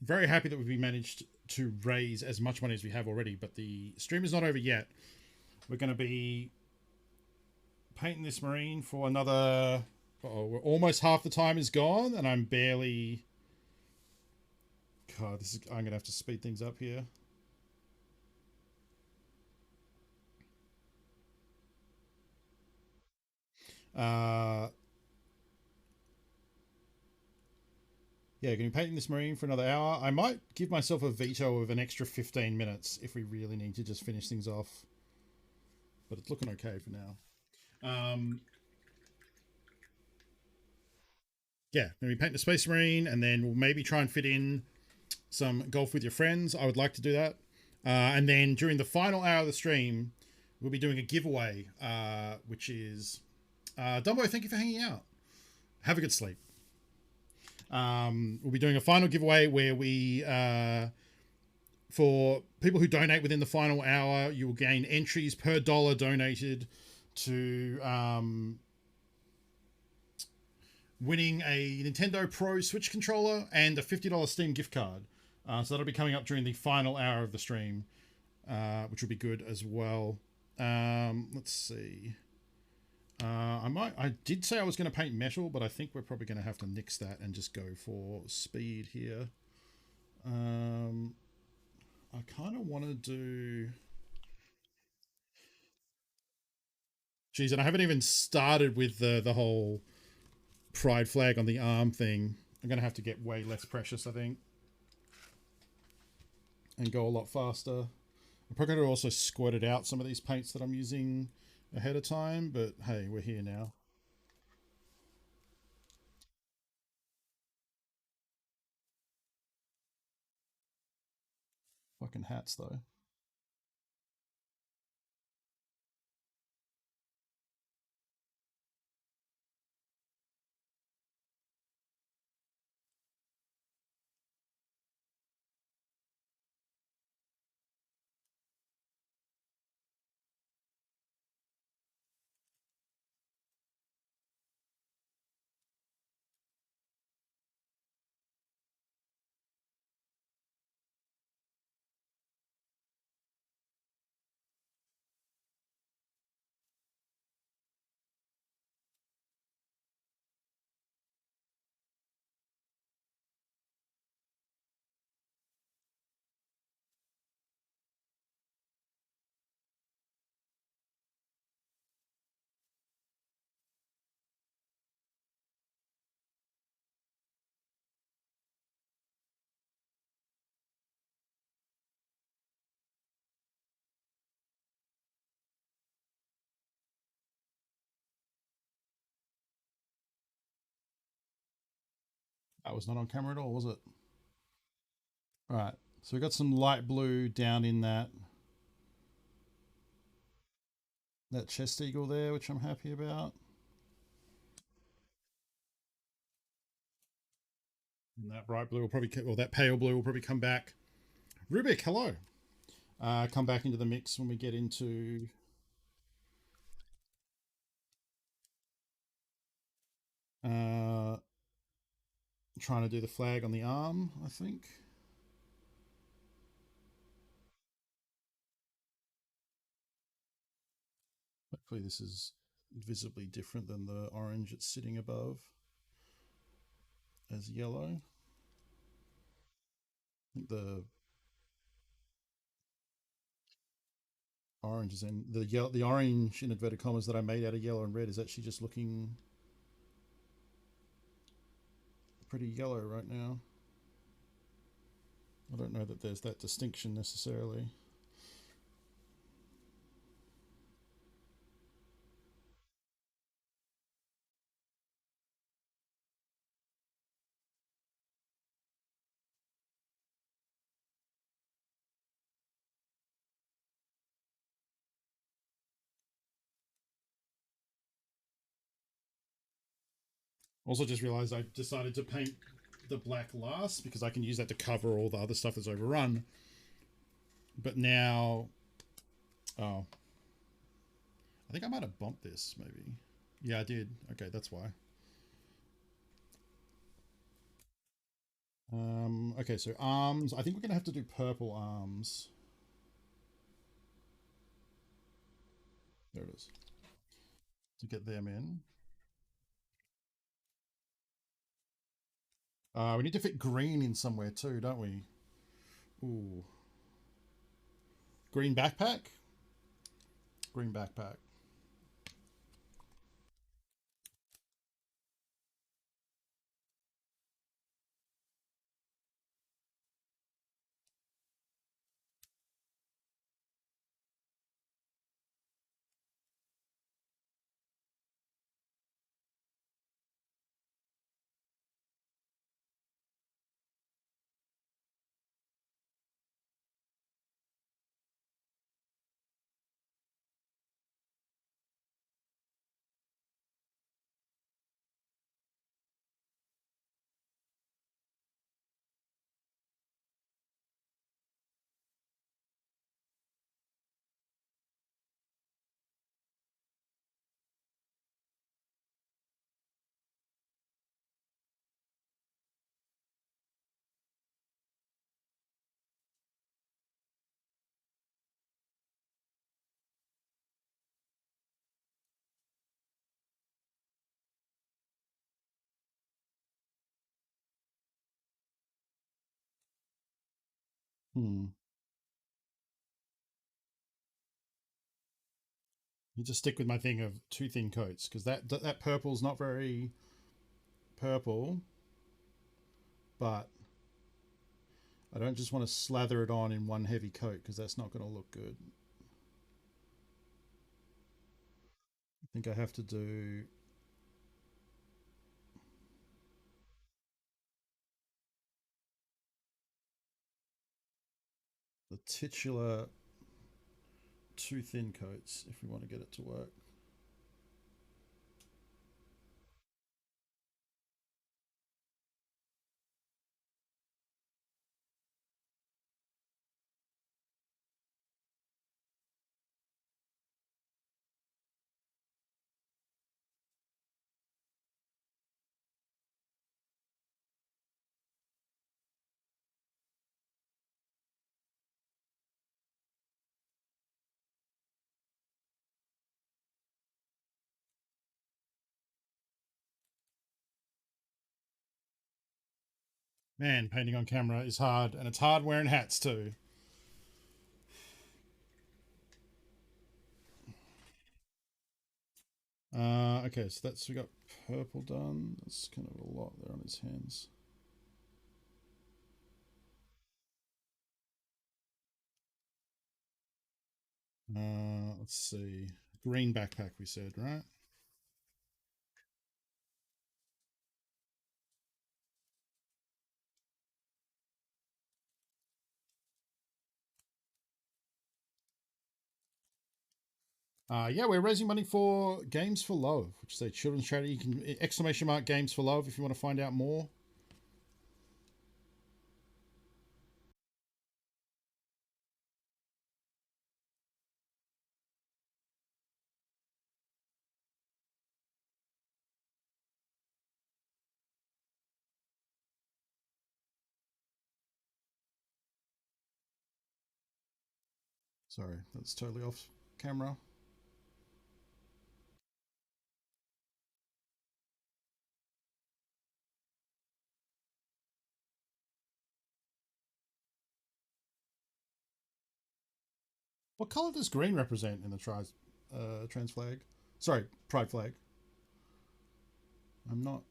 very happy that we've managed to raise as much money as we have already, but the stream is not over yet. We're going to be painting this marine for another... Oh, we're almost half the time is gone, and I'm barely... God, this is... I'm going to have to speed things up here. Yeah, going to be painting this marine for another hour. I might give myself a veto of an extra 15 minutes if we really need to just finish things off. But it's looking okay for now. Yeah, going to be painting the Space Marine, and then we'll maybe try and fit in some golf with your friends. I would like to do that. And then during the final hour of the stream, we'll be doing a giveaway, which is... Dumbo, thank you for hanging out. Have a good sleep. We'll be doing a final giveaway where we... for people who donate within the final hour, you will gain entries per dollar donated to winning a Nintendo Pro Switch controller and a $50 Steam gift card. So that'll be coming up during the final hour of the stream, which will be good as well. Let's see. I did say I was going to paint metal, but I think we're probably going to have to nix that and just go for speed here. I kind of want to do... Geez, and I haven't even started with the whole pride flag on the arm thing. I'm going to have to get way less precious, I think. And go a lot faster. I'm probably going to also squirt it out some of these paints that I'm using ahead of time, but hey, we're here now. Fucking hats, though. That was not on camera at all, was it? All right, so we got some light blue down in that chest eagle there, which I'm happy about. And that bright blue will probably, or that pale blue will probably come back. Rubik, hello. Come back into the mix when we get into trying to do the flag on the arm, I think. Hopefully this is visibly different than the orange it's sitting above as yellow. I think the orange is in the orange in inverted commas that I made out of yellow and red is actually just looking pretty yellow right now. I don't know that there's that distinction necessarily. Also just realized I decided to paint the black last because I can use that to cover all the other stuff that's overrun. But now... Oh. I think I might have bumped this, maybe. Yeah, I did. Okay, that's why. Okay, so arms. I think we're going to have to do purple arms. There it is. To get them in. We need to fit green in somewhere too, don't we? Ooh. Green backpack? Green backpack. Hmm. You just stick with my thing of 2 thin coats, because that purple's not very purple, but I don't just want to slather it on in one heavy coat, because that's not going to look good. I think I have to do the titular 2 thin coats if we want to get it to work. Man, painting on camera is hard, and it's hard wearing hats too. Okay, so we got purple done. That's kind of a lot there on his hands. Let's see. Green backpack, we said, right? Yeah, we're raising money for Games for Love, which is a children's charity. You can exclamation mark Games for Love if you want to find out more. Sorry, that's totally off camera. What color does green represent in the trans flag? Sorry, pride flag. I'm not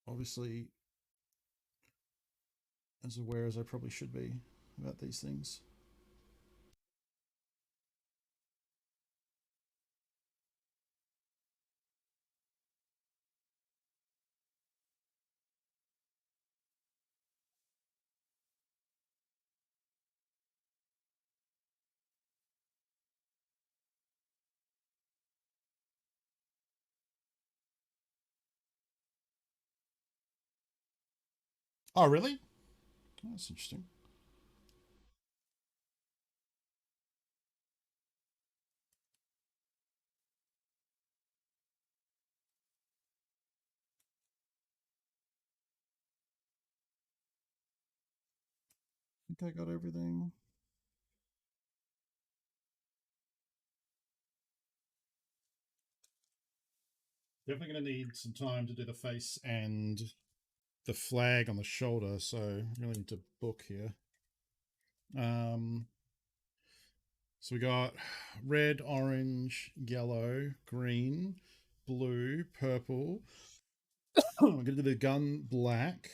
obviously as aware as I probably should be about these things. Oh, really? That's interesting. think I got everything. Definitely going to need some time to do the face and the flag on the shoulder, so I really need to book here. So we got red, orange, yellow, green, blue, purple. I'm going to do the gun black.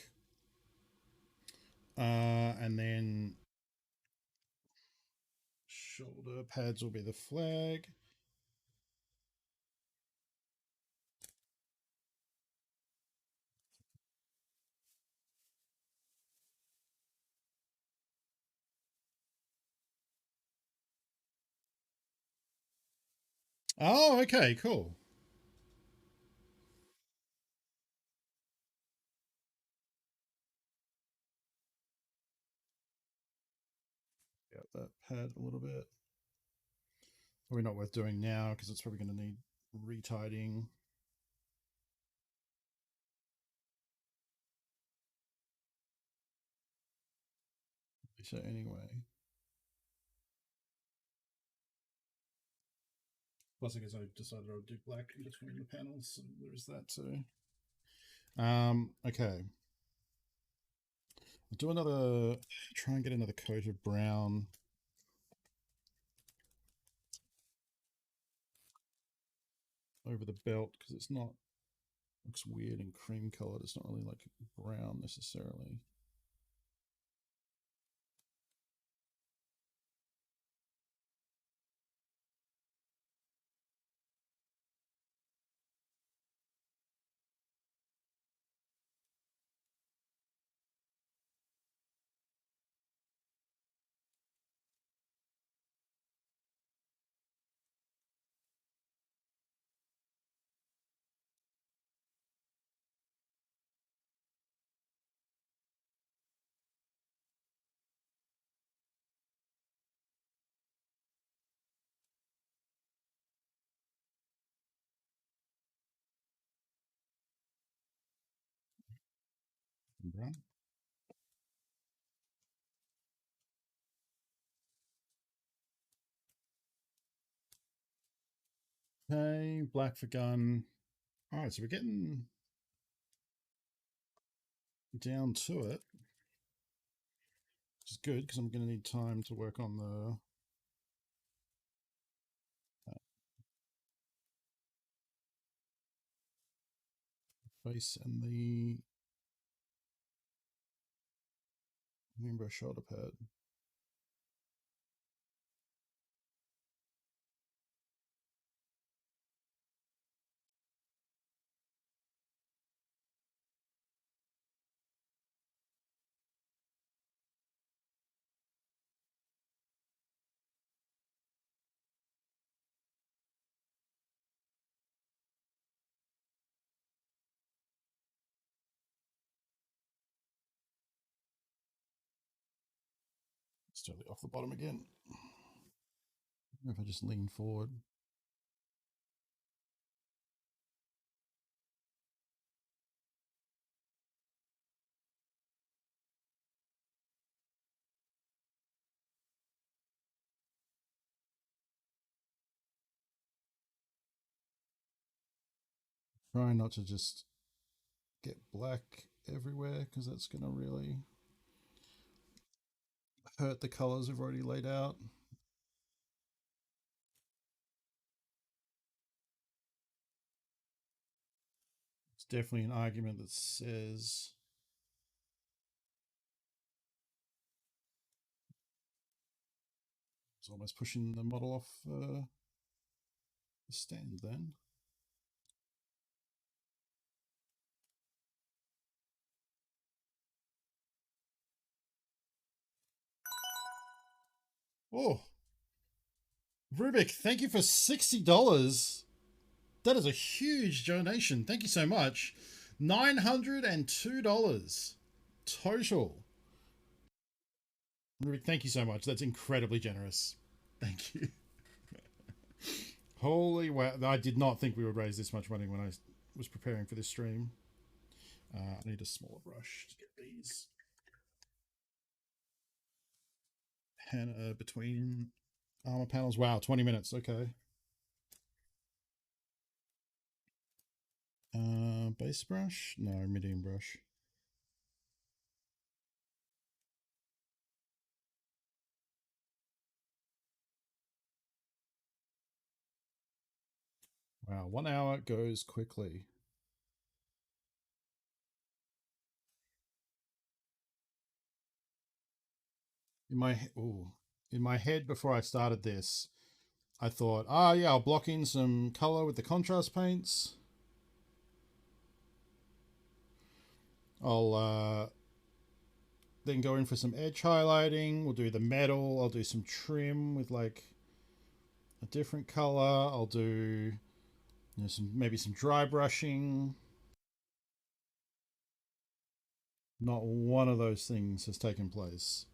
And then shoulder pads will be the flag. Oh, okay, cool. Got that pad a little bit. Probably not worth doing now because it's probably going to need retidying. So anyway. Plus, I guess I decided I would do black in between the panels, so there's that too. Okay. I'll do another, try and get another coat of brown. Over the belt, because it's not, looks weird and cream colored. It's not really like brown necessarily. Brown. Okay, black for gun. All right, so we're getting down to it, which is good because I'm going to need time to work on the face and the rainbow shoulder pad. It's totally off the bottom again. If I just lean forward. Try not to just get black everywhere because that's going to really hurt the colors I've already laid out. It's definitely an argument that says it's almost pushing the model off the stand then. Oh, Rubik, thank you for $60. That is a huge donation. Thank you so much. $902 total. Rubik, thank you so much. That's incredibly generous. Thank you. Holy wow. I did not think we would raise this much money when I was preparing for this stream. I need a smaller brush to get these. between armor panels. Wow, 20 minutes. Okay. Base brush? No, medium brush. Wow, 1 hour goes quickly. In my head before I started this, I thought, yeah, I'll block in some color with the contrast paints. I'll then go in for some edge highlighting. We'll do the metal. I'll do some trim with like a different color. I'll do maybe some dry brushing. Not one of those things has taken place.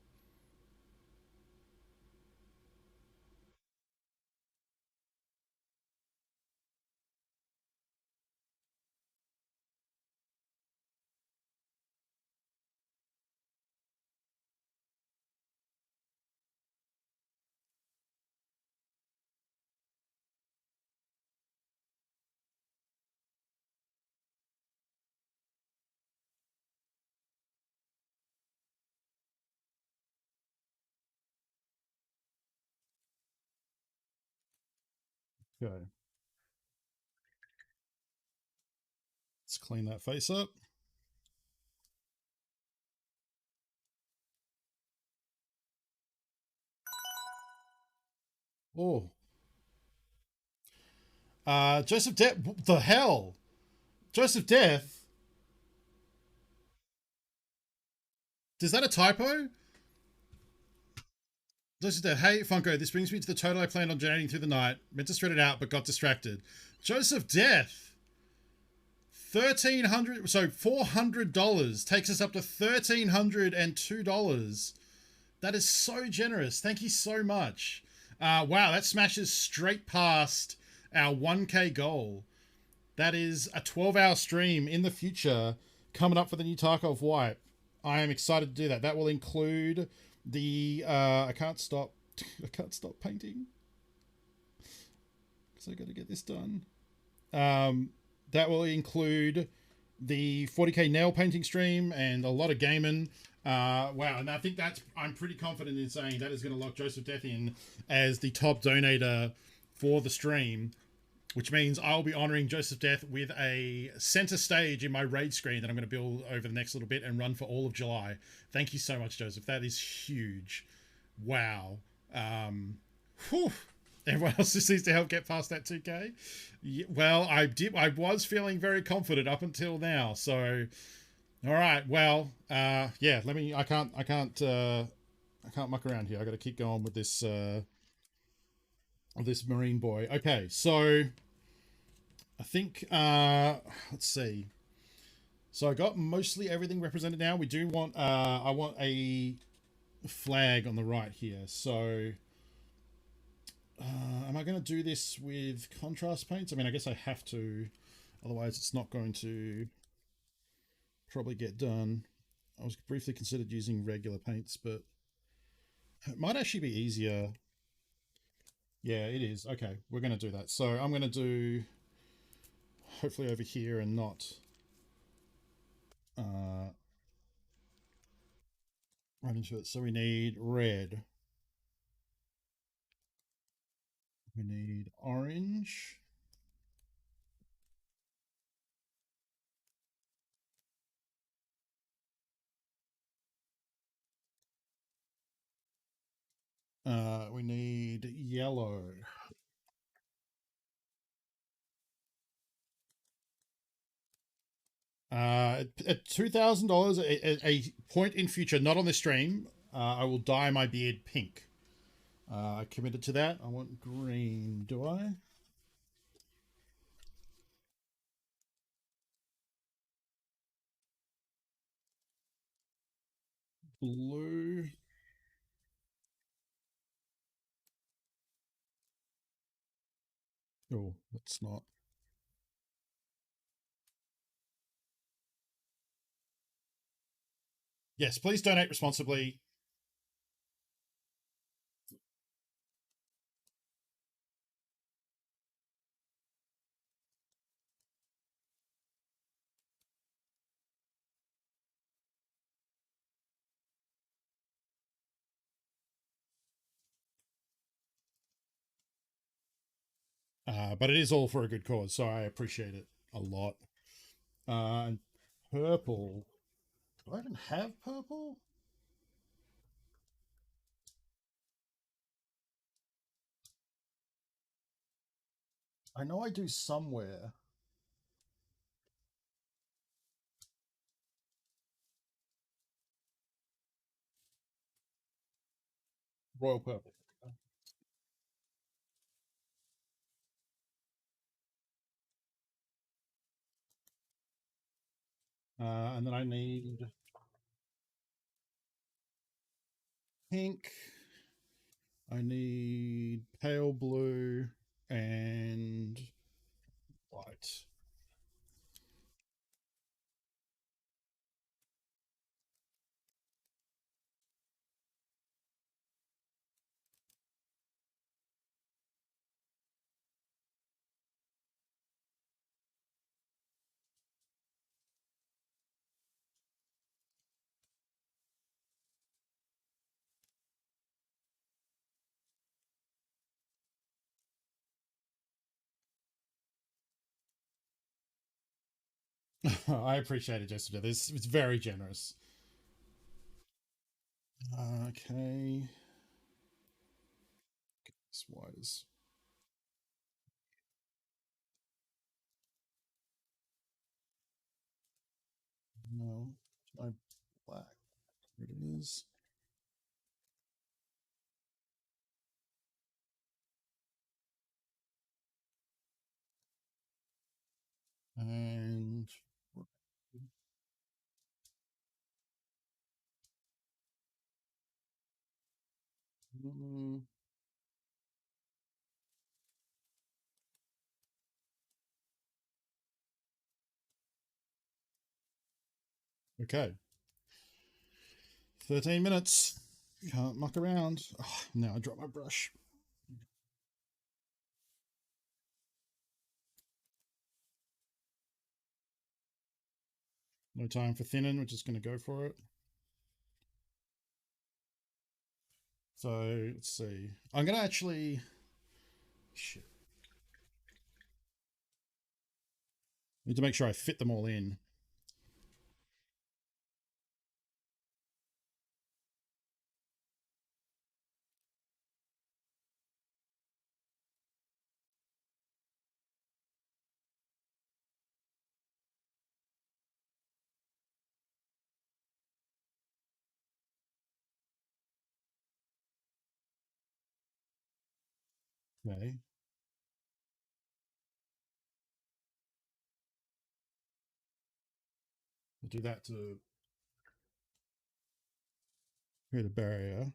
Okay. Let's clean that face up. Oh. Joseph Death. The hell? Joseph Death? Is that a typo? Joseph Death. Hey, Funko, this brings me to the total I planned on generating through the night. Meant to spread it out, but got distracted. Joseph Death. $1,300. So $400 takes us up to $1,302. That is so generous. Thank you so much. Wow, that smashes straight past our 1K goal. That is a 12-hour stream in the future coming up for the new Tarkov wipe. I am excited to do that. That will include the I can't stop painting because I got to get this done. That will include the 40k nail painting stream and a lot of gaming. Wow, and I think I'm pretty confident in saying that is going to lock Joseph Death in as the top donator for the stream, which means I'll be honoring Joseph Death with a center stage in my raid screen that I'm going to build over the next little bit and run for all of July. Thank you so much, Joseph. That is huge. Wow. Whew. Everyone else just needs to help get past that 2K. Yeah, well, I was feeling very confident up until now. So, all right. Well, yeah. I can't muck around here. I got to keep going with this. This Marine boy. Okay, so I think let's see. So I got mostly everything represented now. We do want I want a flag on the right here. So am I going to do this with contrast paints? I mean, I guess I have to, otherwise it's not going to probably get done. I was briefly considered using regular paints, but it might actually be easier. Yeah, it is. Okay, we're going to do that. So I'm going to do hopefully over here and not right into it. So we need red. We need orange. We need yellow. At $2,000, a point in future, not on the stream, I will dye my beard pink. I committed to that. I want green. Do I? Blue. Oh, that's not. Yes, please donate responsibly. But it is all for a good cause, so I appreciate it a lot. And purple. Do I even have purple? I know I do somewhere. Royal purple. And then I need pink. I need pale blue and white. I appreciate it, Jessica. This it's very generous. Okay. This white is no. My black. Here it is. And okay. 13 minutes. Can't muck around. Oh, now I drop my brush. No time for thinning. We're just going to go for it. So let's see. I'm going to actually. Shit. Need to make sure I fit them all in. Okay. We'll do that to create a barrier.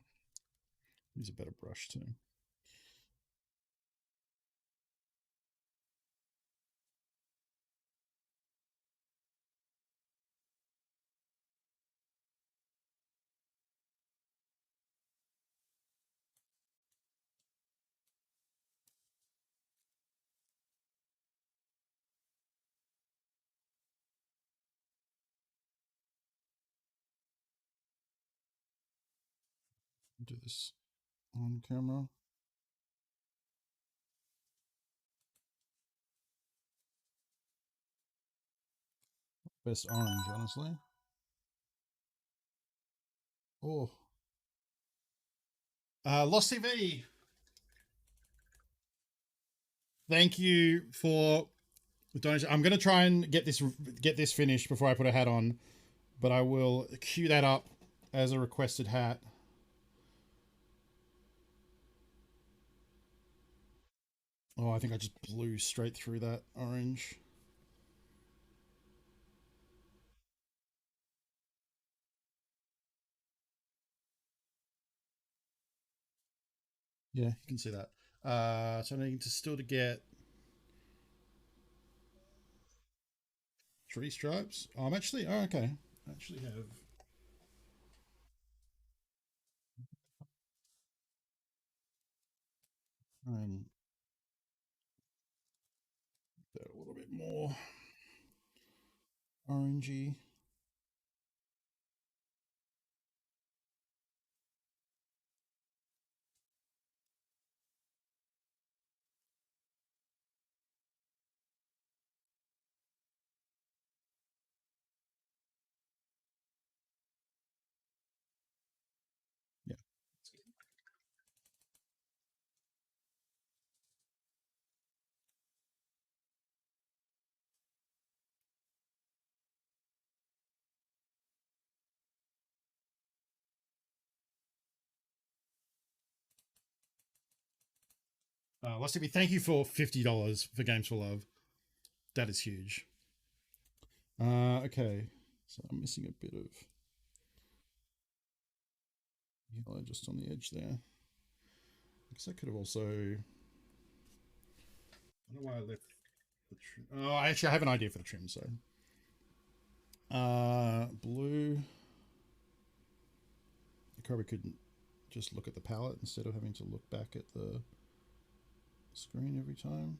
Use a better brush too. Do this on camera. Best orange, honestly. Oh. Lost TV. Thank you for the donation. I'm going to try and get this finished before I put a hat on, but I will cue that up as a requested hat. Oh, I think I just blew straight through that orange. Yeah, you can see that. So I need to still to get 3 stripes. Oh, I'm actually, oh, okay. I actually have. That a little bit more orangey. Lost TV, thank you for $50 for Games for Love. That is huge. Okay, so I'm missing a bit of yellow just on the edge there. I guess I could have also. I don't know why I left the trim. Oh, I have an idea for the trim. So, blue. I probably could just look at the palette instead of having to look back at the screen every time.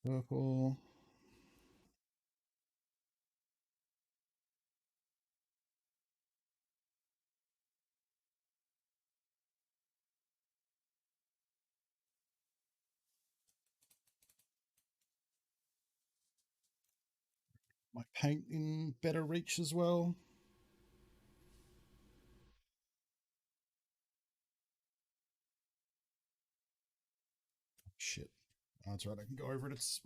Purple. My paint in better reach as well. Shit. Oh, that's right, I can go over it. It's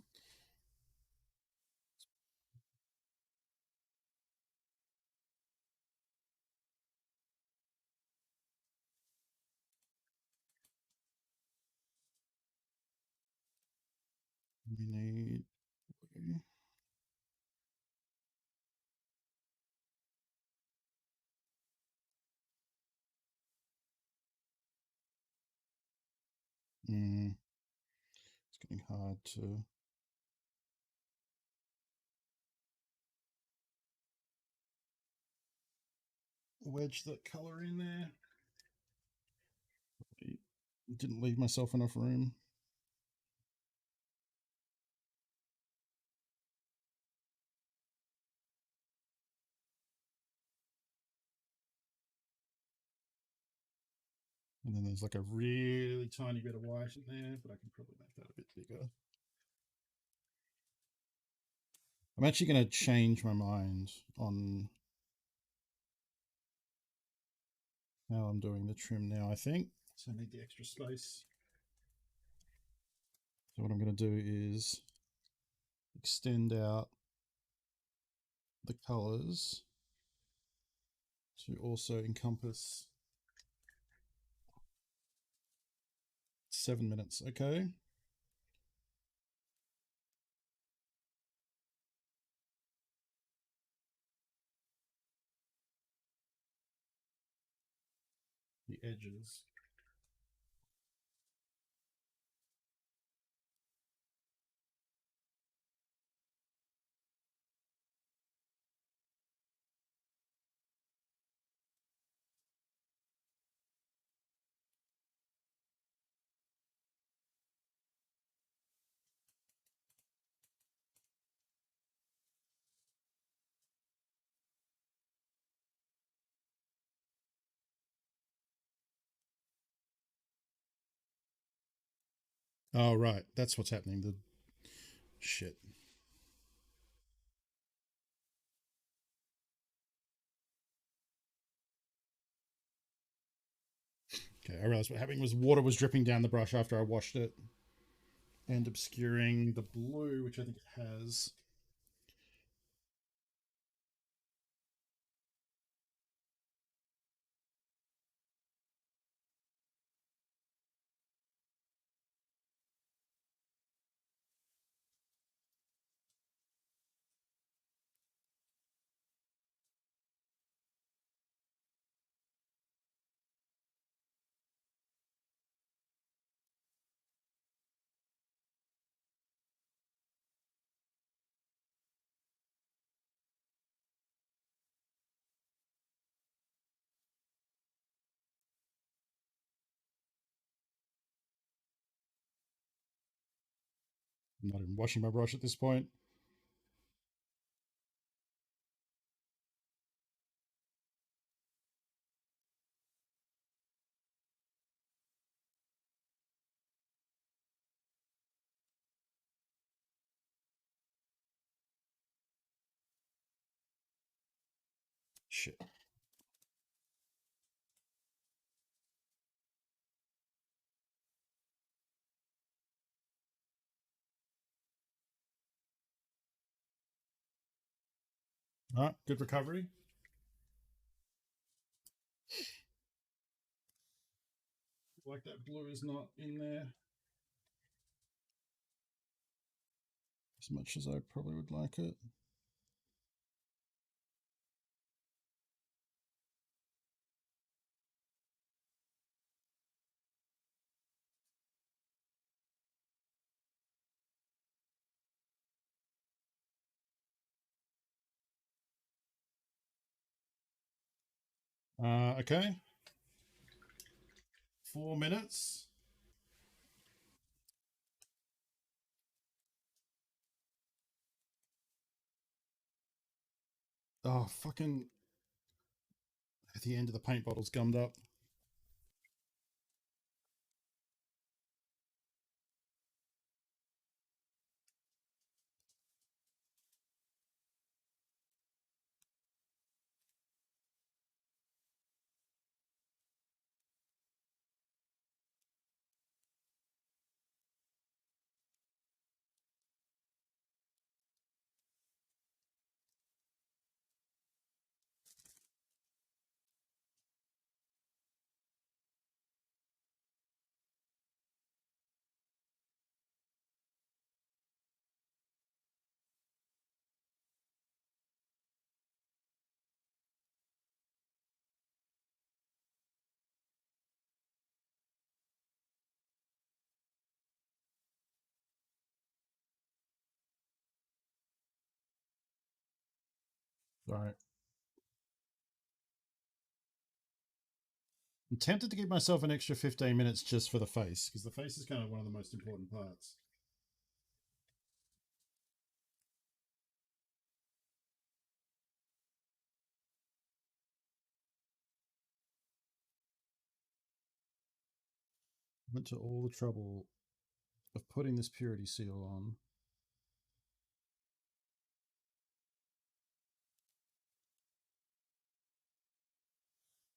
we need blue. It's getting hard to wedge that color in there. Didn't leave myself enough room. And then there's like a really tiny bit of white in there, but I can probably make that a bit bigger. I'm actually going to change my mind on how I'm doing the trim now, I think. So I need the extra space. So what I'm going to do is extend out the colors to also encompass 7 minutes. Okay. The edges. Oh, right. That's what's happening. The shit. Okay, I realized what happening was water was dripping down the brush after I washed it and obscuring the blue, which I think it has. I'm not even washing my brush at this point. Shit. All right, good recovery. Like that blue is not in there as much as I probably would like it. Okay. 4 minutes. Oh, fucking. At the end of the paint bottle's gummed up. Sorry. I'm tempted to give myself an extra 15 minutes just for the face, because the face is kind of one of the most important parts. Went to all the trouble of putting this purity seal on.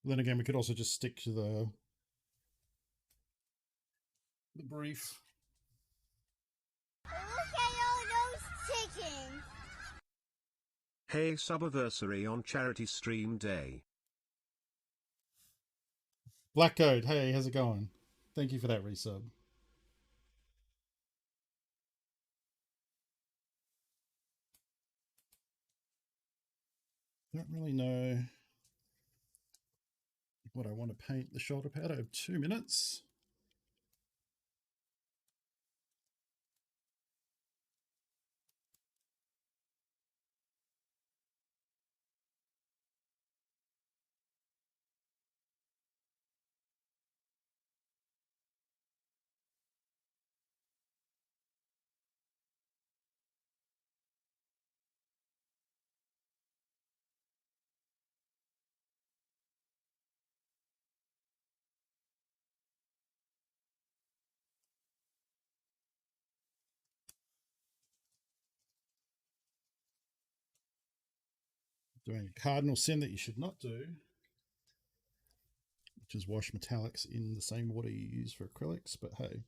Then again, we could also just stick to the brief. Look at all those chickens! Hey, Subiversary on Charity Stream Day. Black Code, hey, how's it going? Thank you for that resub. Don't really know what I want to paint the shoulder pad. I have 2 minutes. Doing a cardinal sin that you should not do, which is wash metallics in the same water you use for acrylics, but hey.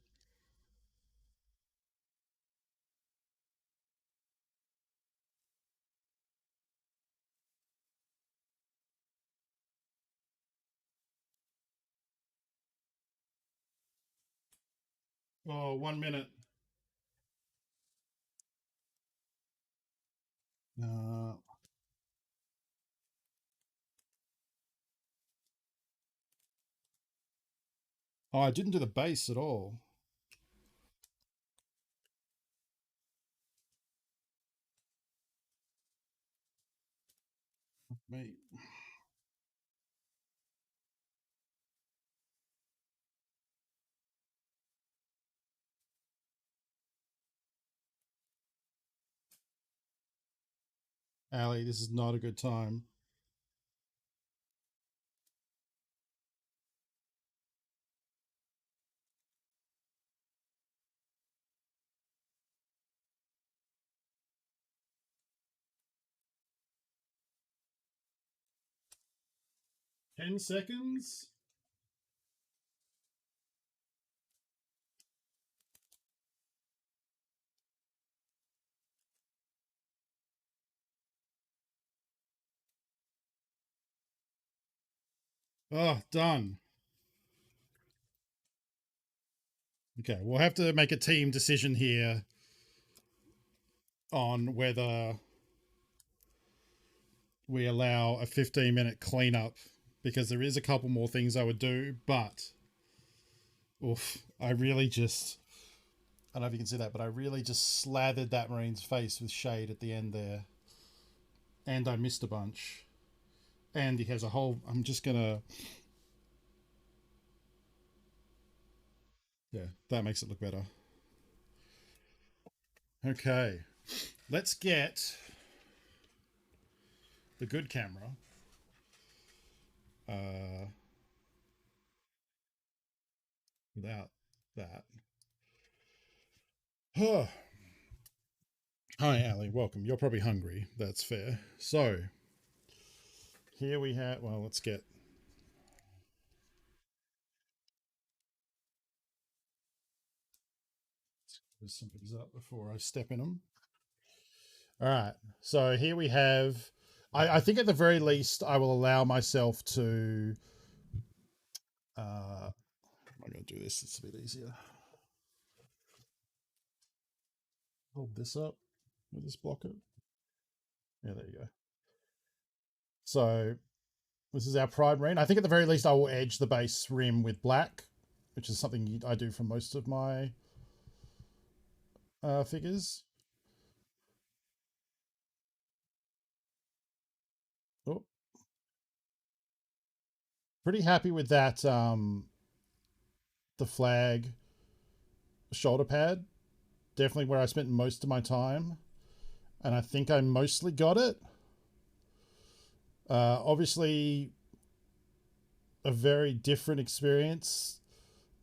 Oh, 1 minute. Oh, I didn't do the base at all. Mate. Ali, this is not a good time. Ten seconds. Oh, done. Okay, we'll have to make a team decision here on whether we allow a 15-minute cleanup, because there is a couple more things I would do, but oof, I really just, I don't know if you can see that, but I really just slathered that Marine's face with shade at the end there. And I missed a bunch. And he has a whole, I'm just gonna, yeah, that makes it look better. Okay, let's get the good camera. Without that. Huh. Hi, Ali. Welcome. You're probably hungry. That's fair. So, here we have, well, let's get, let's some things up before I step in them. All right. So here we have, I think at the very least, I will allow myself to, I'm going to do this. It's a bit easier. Hold this up. Will this block it? Yeah, there you go. So this is our Pride Marine. I think at the very least I will edge the base rim with black, which is something I do for most of my figures. Oh. Pretty happy with that, the flag shoulder pad. Definitely where I spent most of my time. And I think I mostly got it. Obviously, a very different experience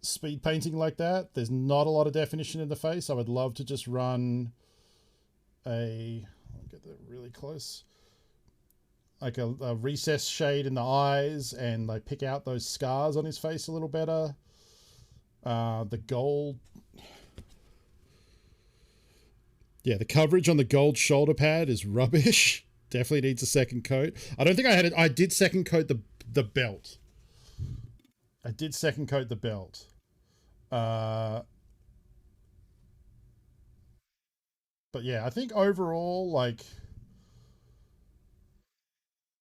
speed painting like that. There's not a lot of definition in the face. I would love to just run a, I'll get that really close, like a recessed shade in the eyes and like pick out those scars on his face a little better. The gold, yeah, the coverage on the gold shoulder pad is rubbish. Definitely needs a second coat. I don't think I had it. I did second coat the belt. I did second coat the belt. But yeah, I think overall, like,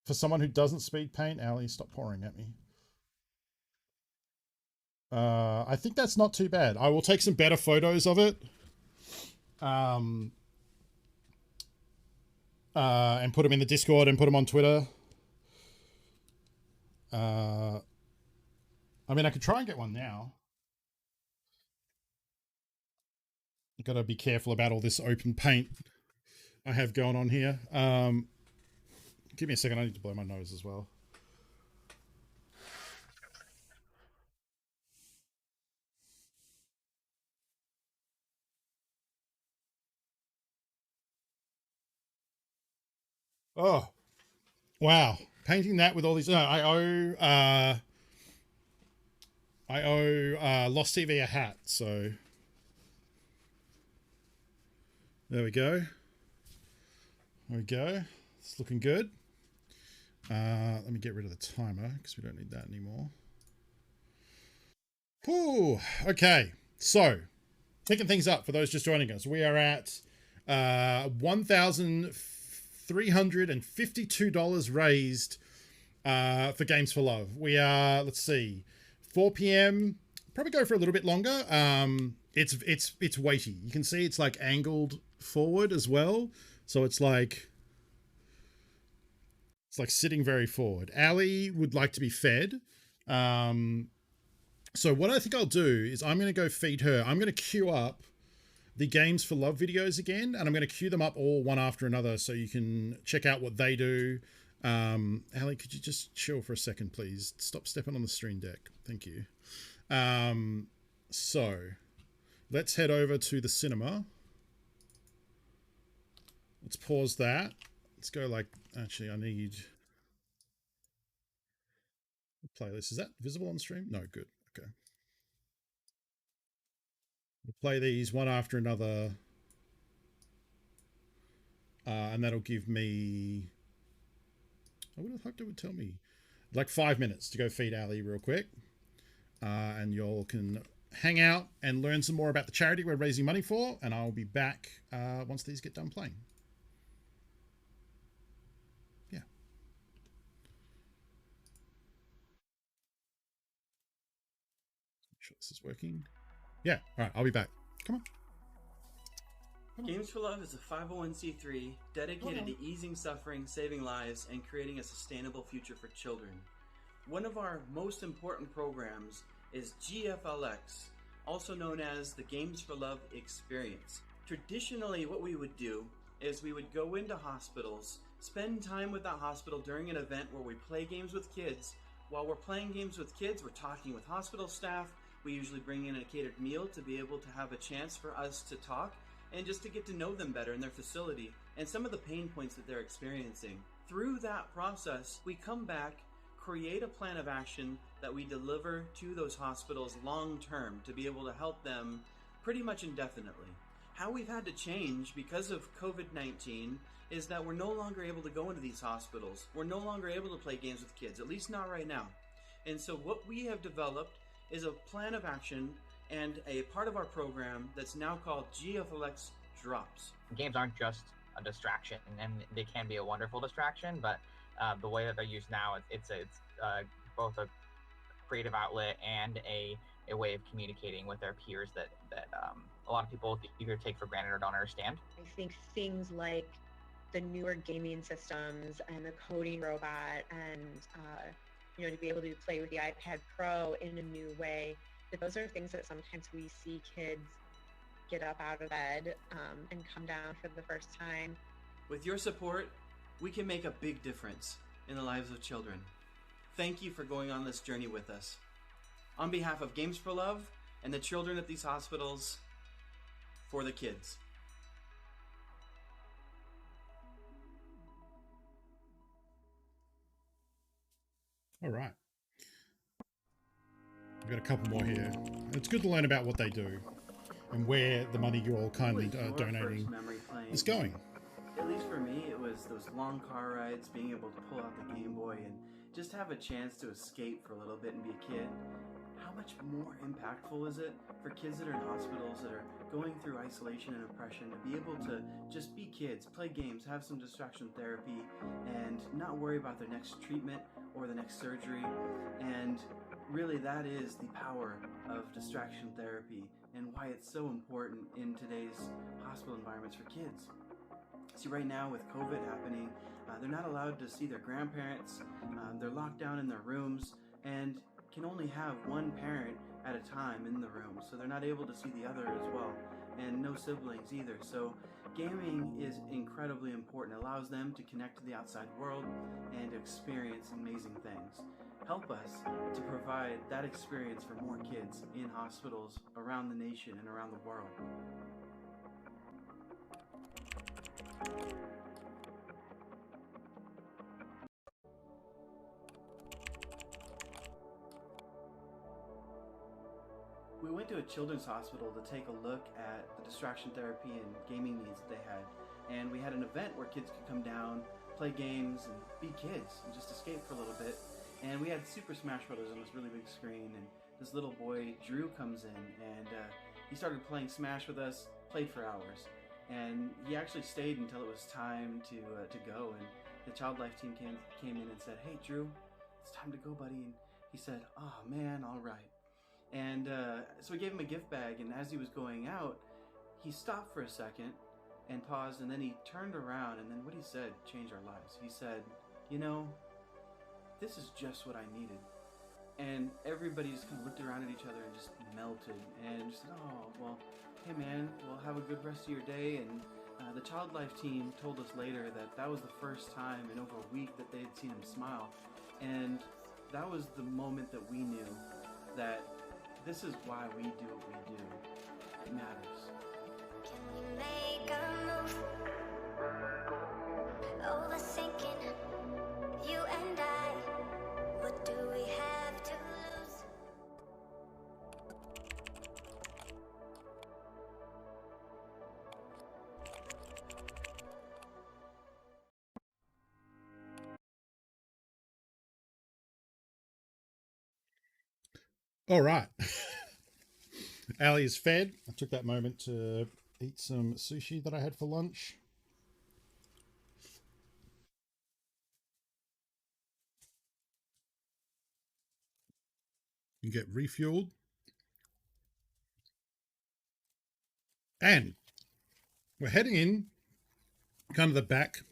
for someone who doesn't speed paint, Ali, stop pouring at me. I think that's not too bad. I will take some better photos of it. And put them in the Discord and put them on Twitter. I mean, I could try and get one now. I've got to be careful about all this open paint I have going on here. Give me a second. I need to blow my nose as well. Oh, wow. Painting that with all these. I owe Lost TV a hat, so there we go. There we go. It's looking good. Let me get rid of the timer because we don't need that anymore. Ooh, okay. So, picking things up for those just joining us, we are at $1,352 raised for Games for Love. We are, let's see, 4 p.m. Probably go for a little bit longer. It's weighty. You can see it's like angled forward as well, so it's like sitting very forward. Ali would like to be fed. So what I think I'll do is I'm going to go feed her. I'm going to queue up the Games for Love videos again, and I'm going to queue them up all one after another so you can check out what they do. Ali, could you just chill for a second, please? Stop stepping on the stream deck. Thank you. So let's head over to the cinema. Let's pause that. Let's go like, actually, I need a playlist. Is that visible on stream? No, good. Okay. We'll play these one after another. And that'll give me, I would have hoped it would tell me. like 5 minutes to go feed Ali real quick. And y'all can hang out and learn some more about the charity we're raising money for. And I'll be back once these get done playing. Yeah. Make sure this is working. Yeah. All right. I'll be back. Come on. Games for Love is a 501c3 dedicated to easing suffering, saving lives, and creating a sustainable future for children. One of our most important programs is GFLX, also known as the Games for Love Experience. Traditionally, what we would do is we would go into hospitals, spend time with that hospital during an event where we play games with kids. While we're playing games with kids, we're talking with hospital staff. We usually bring in a catered meal to be able to have a chance for us to talk and just to get to know them better in their facility and some of the pain points that they're experiencing. Through that process, we come back, create a plan of action that we deliver to those hospitals long term to be able to help them pretty much indefinitely. How we've had to change because of COVID-19 is that we're no longer able to go into these hospitals. We're no longer able to play games with kids, at least not right now. And so what we have developed is a plan of action and a part of our program that's now called GFLX Drops. Games aren't just a distraction, and they can be a wonderful distraction, but the way that they're used now, it's both a creative outlet and a way of communicating with their peers that a lot of people either take for granted or don't understand. I think things like the newer gaming systems and the coding robot and to be able to play with the iPad Pro in a new way, that those are things that sometimes we see kids get up out of bed and come down for the first time. With your support, we can make a big difference in the lives of children. Thank you for going on this journey with us. On behalf of Games for Love and the children at these hospitals, for the kids. All right. We've got a couple more here. It's good to learn about what they do and where the money you're all kindly donating is going. At least for me, it was those long car rides, being able to pull out the Game Boy and just have a chance to escape for a little bit and be a kid. How much more impactful is it for kids that are in hospitals that are going through isolation and oppression to be able to just be kids, play games, have some distraction therapy, and not worry about their next treatment or the next surgery. And really, that is the power of distraction therapy and why it's so important in today's hospital environments for kids. See, right now with COVID happening, they're not allowed to see their grandparents. They're locked down in their rooms and can only have one parent at a time in the room, so they're not able to see the other as well, and no siblings either. So gaming is incredibly important. It allows them to connect to the outside world and to experience amazing things. Help us to provide that experience for more kids in hospitals around the nation and around the world. We went to a children's hospital to take a look at the distraction therapy and gaming needs that they had. And we had an event where kids could come down, play games, and be kids, and just escape for a little bit. And we had Super Smash Brothers on this really big screen, and this little boy, Drew, comes in, and he started playing Smash with us, played for hours. And he actually stayed until it was time to go, and the Child Life team came in and said, "Hey, Drew, it's time to go, buddy." And he said, "Oh, man, all right." And so we gave him a gift bag, and as he was going out, he stopped for a second and paused, and then he turned around, and then what he said changed our lives. He said, "You know, this is just what I needed." And everybody just kind of looked around at each other and just melted and just said, "Oh, well, hey man, well, have a good rest of your day." And the Child Life team told us later that that was the first time in over a week that they had seen him smile. And that was the moment that we knew that this is why we do what we do. It matters. Can we make a move? Overthinking, you and I. What do we have to lose? All right. Ali is fed. I took that moment to eat some sushi that I had for lunch. You get refueled. And we're heading in kind of the back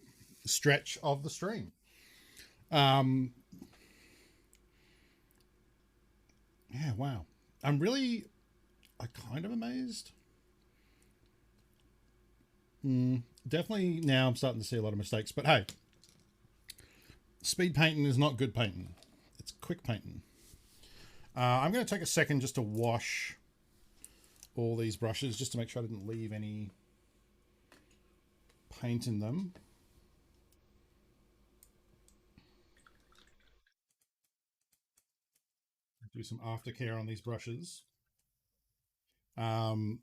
stretch of the stream. Yeah, wow. I'm kind of amazed. Definitely now I'm starting to see a lot of mistakes, but hey, speed painting is not good painting. It's quick painting. I'm going to take a second just to wash all these brushes just to make sure I didn't leave any paint in them. Do some aftercare on these brushes. Okay.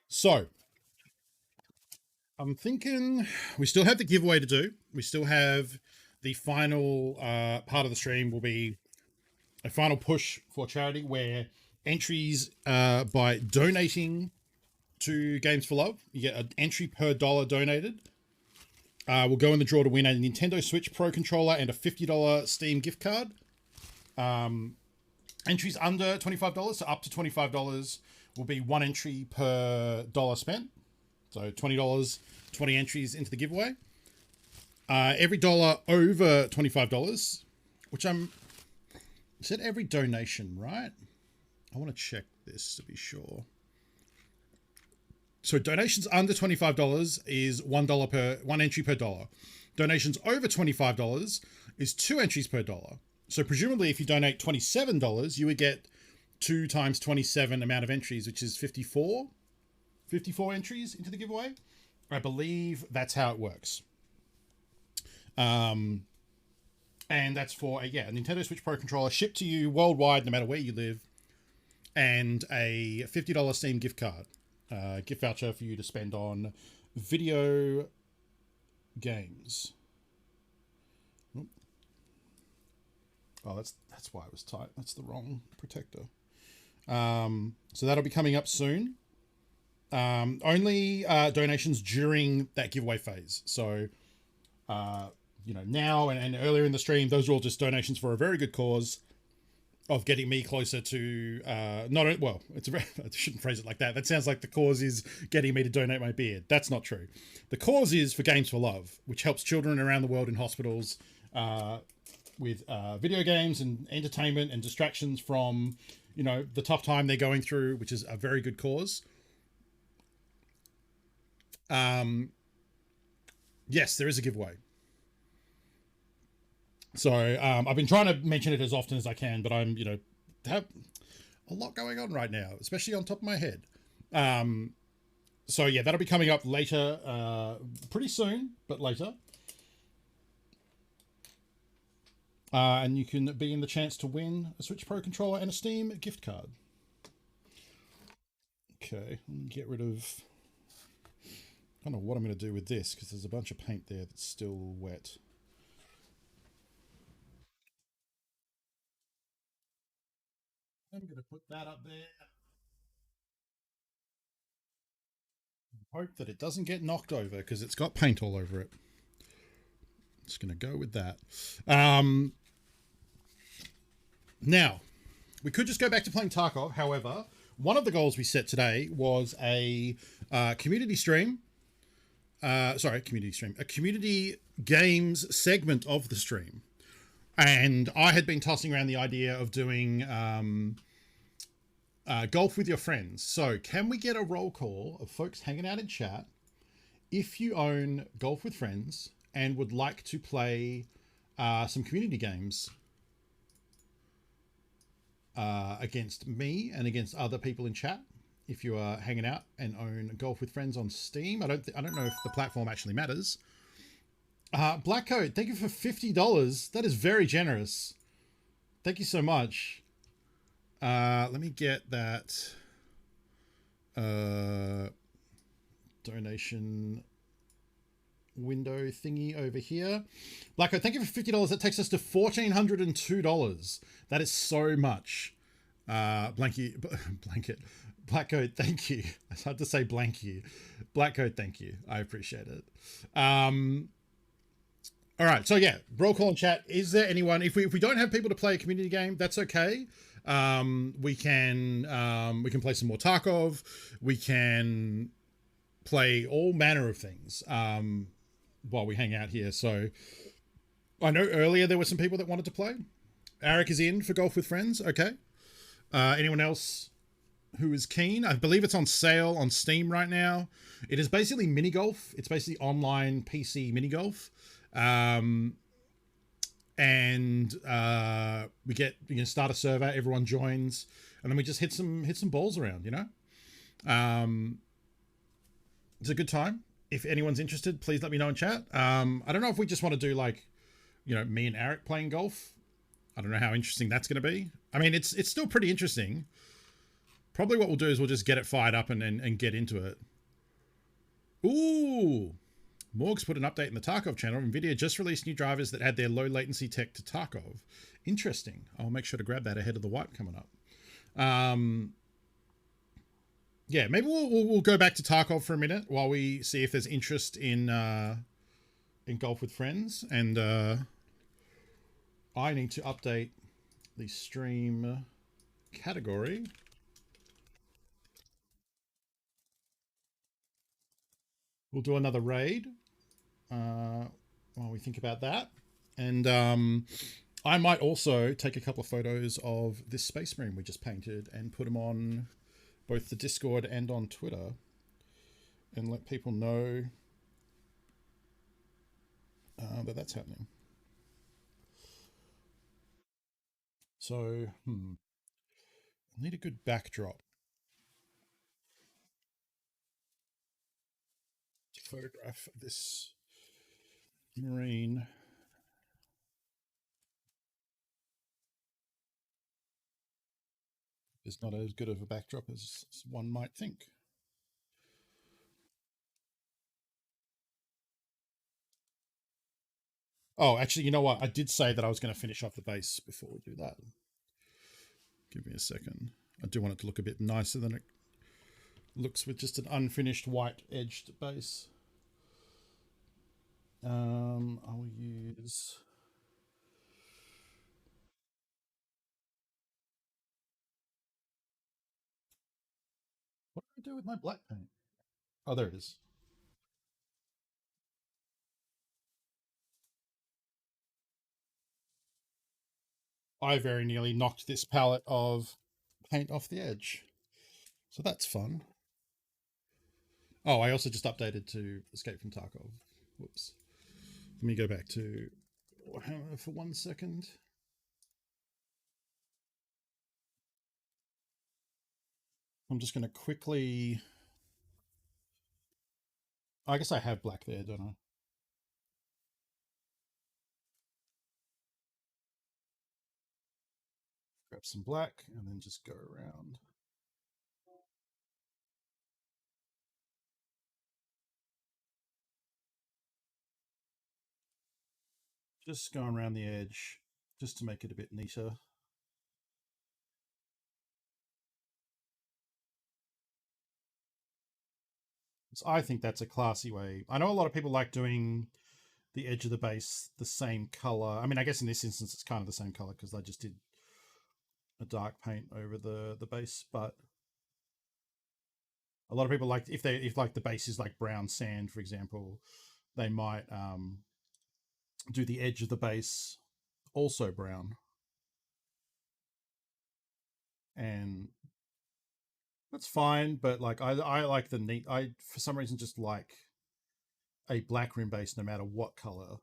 So I'm thinking we still have the giveaway to do. We still have the final part of the stream will be a final push for charity where entries by donating to Games for Love, you get an entry per dollar donated. We'll go in the draw to win a Nintendo Switch Pro controller and a $50 Steam gift card. Entries under $25, so up to $25, will be one entry per dollar spent. So $20, 20 entries into the giveaway. Every dollar over $25, which I said every donation, right? I want to check this to be sure. So donations under $25 is one entry per dollar. Donations over $25 is 2 entries per dollar. So presumably if you donate $27, you would get 2 times 27 amount of entries, which is 54 entries into the giveaway. I believe that's how it works. And that's for a Nintendo Switch Pro controller shipped to you worldwide, no matter where you live, and a $50 Steam gift card. Gift voucher for you to spend on video games. Oh, that's why it was tight. That's the wrong protector. So that'll be coming up soon. Only donations during that giveaway phase. So, now and earlier in the stream, those are all just donations for a very good cause of getting me closer to I shouldn't phrase it like that. That sounds like the cause is getting me to donate my beard. That's not true. The cause is for Games for Love, which helps children around the world in hospitals with video games and entertainment and distractions from, the tough time they're going through, which is a very good cause. Yes, there is a giveaway. So I've been trying to mention it as often as I can, but I'm, have a lot going on right now, especially on top of my head. So yeah, that'll be coming up later, pretty soon, but later. And you can be in the chance to win a Switch Pro controller and a Steam gift card. Okay, let me get rid of... I don't know what I'm going to do with this, because there's a bunch of paint there that's still wet. I'm going to put that up there. Hope that it doesn't get knocked over because it's got paint all over it. Just going to go with that. Now, we could just go back to playing Tarkov. However, one of the goals we set today was a community stream. A community games segment of the stream. And I had been tossing around the idea of doing golf with your friends. So can we get a roll call of folks hanging out in chat if you own Golf with Friends and would like to play some community games against me and against other people in chat? If you are hanging out and own Golf with Friends on Steam, I don't know if the platform actually matters. Blackcoat, thank you for $50. That is very generous. Thank you so much. Let me get that donation window thingy over here. Blacko, thank you for $50. That takes us to $1,402. That is so much. Blanket. Blackcoat, thank you. It's hard to say blank you. Blackcoat, thank you. I appreciate it. All right, so yeah, roll call and chat. Is there anyone? If we don't have people to play a community game, that's okay. We can play some more Tarkov. We can play all manner of things while we hang out here. So I know earlier there were some people that wanted to play. Eric is in for Golf with Friends. Okay. Anyone else who is keen? I believe it's on sale on Steam right now. It is basically mini golf. It's basically online PC mini golf. And we can start a server, everyone joins, and then we just hit some balls around, you know? It's a good time. If anyone's interested, please let me know in chat. I don't know if we just want to do like, you know, me and Eric playing golf. I don't know how interesting that's going to be. I mean, it's still pretty interesting. Probably what we'll do is we'll just get it fired up and get into it. Ooh. Morgs put an update in the Tarkov channel. NVIDIA just released new drivers that add their low latency tech to Tarkov. Interesting. I'll make sure to grab that ahead of the wipe coming up. Yeah, maybe we'll go back to Tarkov for a minute while we see if there's interest in Golf with Friends. And I need to update the stream category. We'll do another raid while we think about that. And I might also take a couple of photos of this Space Marine we just painted and put them on both the Discord and on Twitter and let people know that that's happening. So, I need a good backdrop to photograph this Marine. Is not as good of a backdrop as one might think. Oh, actually, you know what? I did say that I was going to finish off the base before we do that. Give me a second. I do want it to look a bit nicer than it looks with just an unfinished white edged base. I'll use... What do I do with my black paint? Oh, there it is. I very nearly knocked this palette of paint off the edge. So that's fun. Oh, I also just updated to Escape from Tarkov. Whoops. Let me go back to Warhammer for 1 second. I'm just going to quickly... I guess I have black there, don't I? Grab some black and then just go around. Just going around the edge just to make it a bit neater. So I think that's a classy way. I know a lot of people like doing the edge of the base the same color. I mean, I guess in this instance it's kind of the same color because I just did a dark paint over the base, but a lot of people like if like the base is like brown sand, for example, they might do the edge of the base also brown. And that's fine, but like I like the neat. I for some reason just like a black rim base no matter what color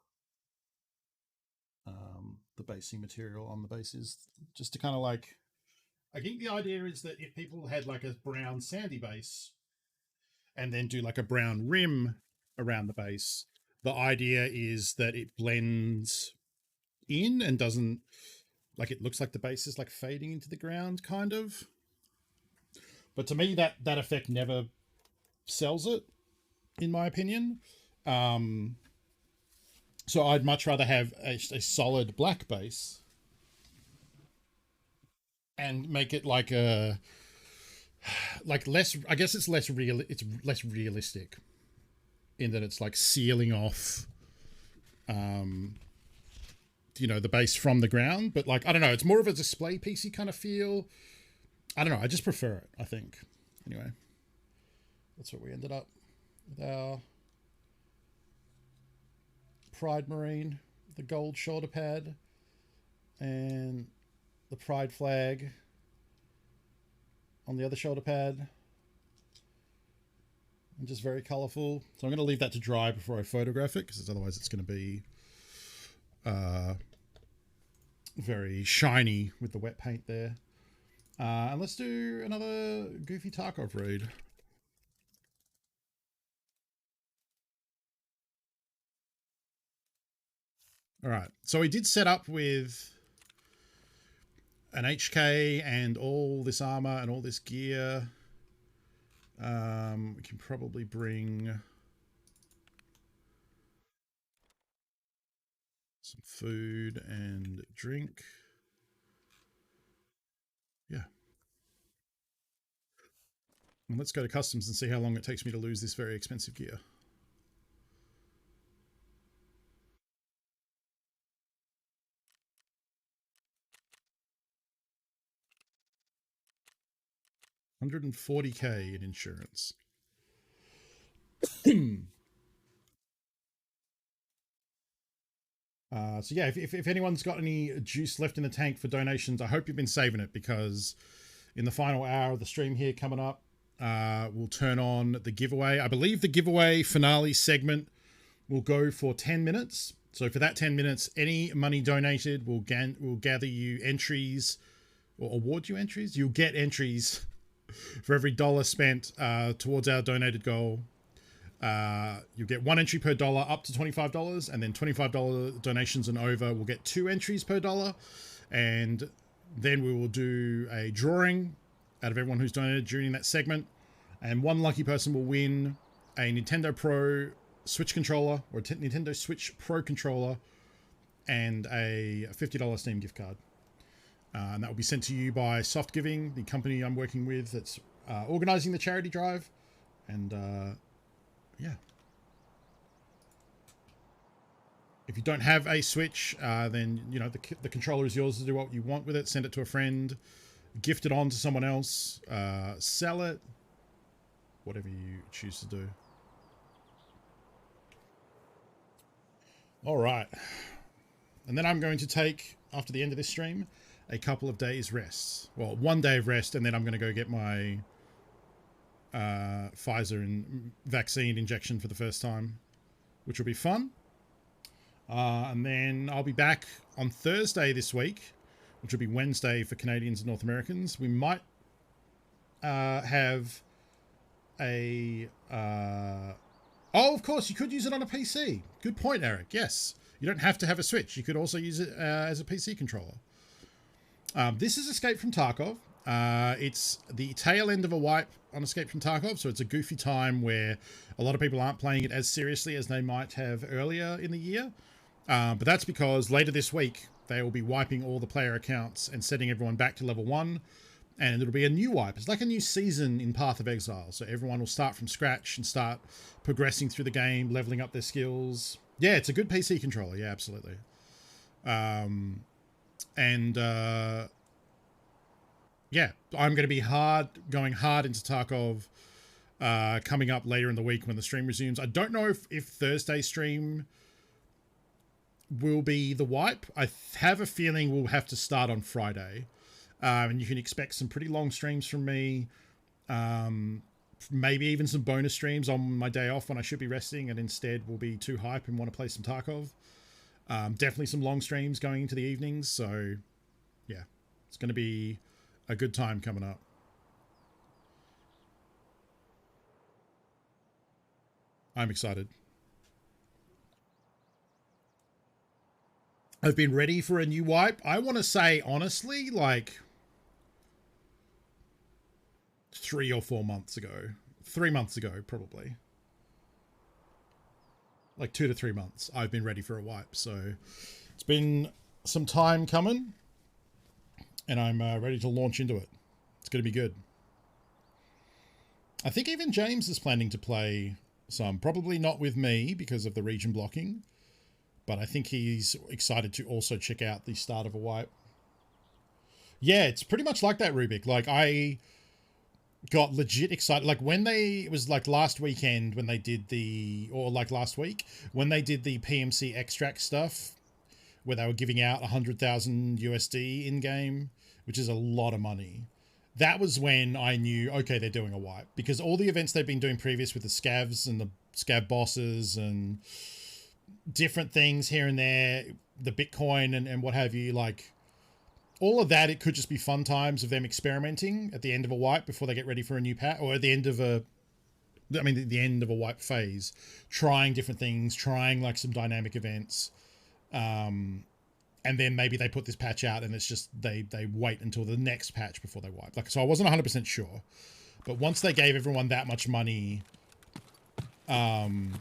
the basing material on the base is, just to kind of like, I think the idea is that if people had like a brown sandy base and then do like a brown rim around the base, the idea is that it blends in and doesn't, like, it looks like the base is like fading into the ground kind of. But to me, that effect never sells it, in my opinion. So I'd much rather have a solid black base and make it like a less. I guess it's less real. It's less realistic in that it's like sealing off, the base from the ground. But like I don't know, it's more of a display piecey kind of feel. I don't know. I just prefer it. I think. Anyway, that's what we ended up with our Pride Marine, the gold shoulder pad, and the Pride flag on the other shoulder pad. And just very colourful. So I'm going to leave that to dry before I photograph it, because otherwise it's going to be very shiny with the wet paint there. And let's do another Goofy Tarkov raid. All right, so we did set up with an HK and all this armor and all this gear. We can probably bring some food and drink. Yeah. And let's go to customs and see how long it takes me to lose this very expensive gear. $140K in insurance. So yeah, if anyone's got any juice left in the tank for donations, I hope you've been saving it, because in the final hour of the stream here coming up, we'll turn on the giveaway. I believe the giveaway finale segment will go for 10 minutes. So for that 10 minutes, any money donated will gather you entries, or award you entries. You'll get entries for every dollar spent towards our donated goal. You get 1 entry per dollar up to $25, and then $25 donations and over will get 2 entries per dollar. And then we will do a drawing out of everyone who's donated during that segment, and one lucky person will win a Nintendo Pro Switch controller, or a Nintendo Switch Pro controller, and a $50 Steam gift card. And that will be sent to you by Soft Giving, the company I'm working with that's organizing the charity drive. And yeah. If you don't have a Switch, then the controller is yours to do what you want with it. Send it to a friend, gift it on to someone else, sell it, whatever you choose to do. All right. And then I'm going to take, after the end of this stream, a couple of days rest. Well, 1 day of rest, and then I'm going to go get my Pfizer vaccine injection for the first time, which will be fun. And then I'll be back on Thursday this week, which will be Wednesday for Canadians and North Americans. We might have a... Oh, of course, you could use it on a PC. Good point, Eric. Yes. You don't have to have a Switch. You could also use it as a PC controller. This is Escape from Tarkov. It's the tail end of a wipe on Escape from Tarkov, so it's a goofy time where a lot of people aren't playing it as seriously as they might have earlier in the year. But that's because later this week, they will be wiping all the player accounts and setting everyone back to level 1. And it'll be a new wipe. It's like a new season in Path of Exile. So everyone will start from scratch and start progressing through the game, leveling up their skills. Yeah, it's a good PC controller. Yeah, absolutely. Yeah, I'm going to be going hard into Tarkov coming up later in the week when the stream resumes. I don't know if Thursday stream will be the wipe. I have a feeling we'll have to start on Friday. And you can expect some pretty long streams from me. Maybe even some bonus streams on my day off when I should be resting, and instead will be too hype and want to play some Tarkov. Definitely some long streams going into the evenings. So yeah, it's going to be a good time coming up. I'm excited. I've been ready for a new wipe. I want to say, honestly, like 3 or 4 months ago. 3 months ago, probably. like 2 to 3 months, I've been ready for a wipe. So it's been some time coming, and I'm ready to launch into it. It's going to be good. I think even James is planning to play some, probably not with me because of the region blocking, but I think he's excited to also check out the start of a wipe. Yeah, it's pretty much like that, Rubik. Like, I got legit excited. Like, when it was like last weekend when they did last week, when they did the PMC extract stuff, where they were giving out 100,000 USD in-game, which is a lot of money. That was when I knew, okay, they're doing a wipe. Because all the events they've been doing previous with the scavs and the scav bosses and different things here and there, the Bitcoin and what have you, like, all of that, it could just be fun times of them experimenting at the end of a wipe before they get ready for a new patch, or at the end of the end of a wipe phase, trying different things, trying like some dynamic events. And then maybe they put this patch out and it's just, they wait until the next patch before they wipe. Like, so I wasn't 100% sure, but once they gave everyone that much money, and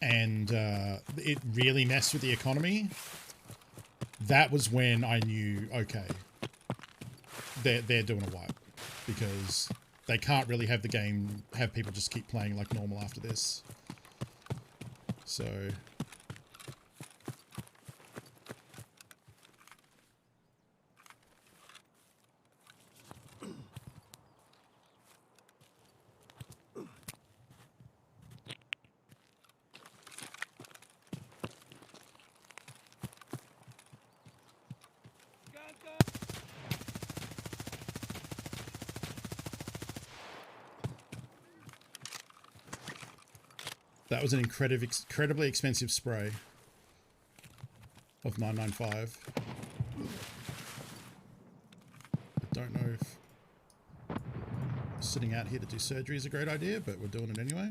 it really messed with the economy, that was when I knew, okay, they're doing a wipe, because they can't really have the game, have people just keep playing like normal after this. So that was an incredibly expensive spray of 995. I don't know if sitting out here to do surgery is a great idea, but we're doing it anyway.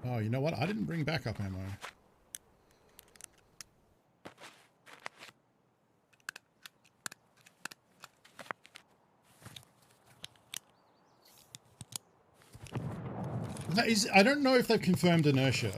Oh, you know what? I didn't bring backup ammo. I don't know if they've confirmed inertia.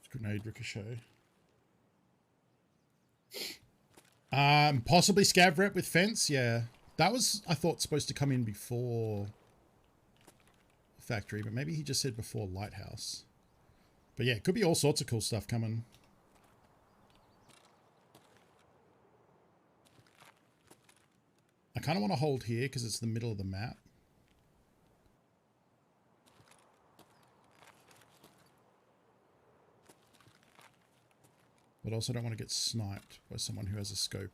Grenade ricochet. Possibly scav rep with fence. Yeah, that was, I thought, supposed to come in before factory, but maybe he just said before lighthouse. But yeah, it could be all sorts of cool stuff coming. I kind of want to hold here because it's the middle of the map. But also don't want to get sniped by someone who has a scope,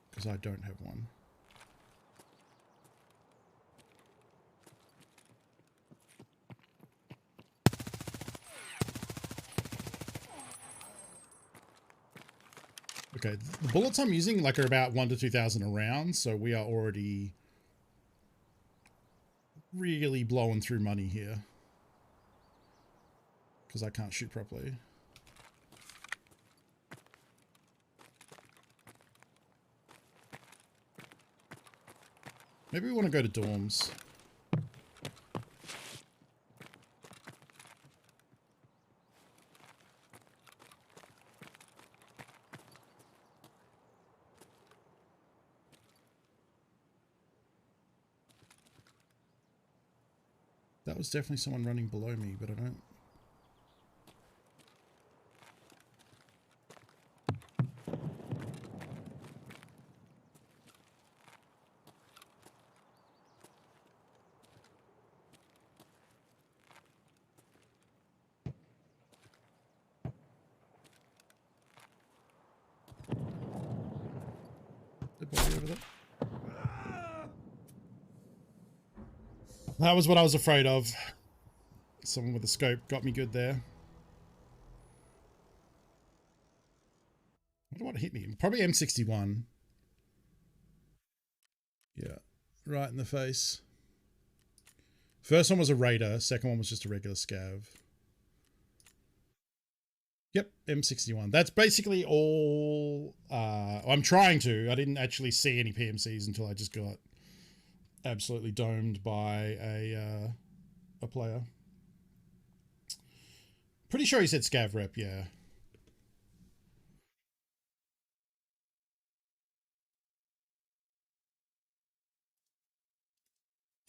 because I don't have one. Okay, the bullets I'm using like are about 1,000 to 2,000 a round, so we are already really blowing through money here, because I can't shoot properly. Maybe we want to go to dorms. That was definitely someone running below me, but I don't... The body over there. That was what I was afraid of. Someone with a scope got me good there. I don't want to hit me. Probably M61. Yeah, right in the face. First one was a raider. Second one was just a regular scav. Yep, M61. That's basically all. I'm trying to. I didn't actually see any PMCs until I just got absolutely domed by a player. Pretty sure he said scav rep, yeah.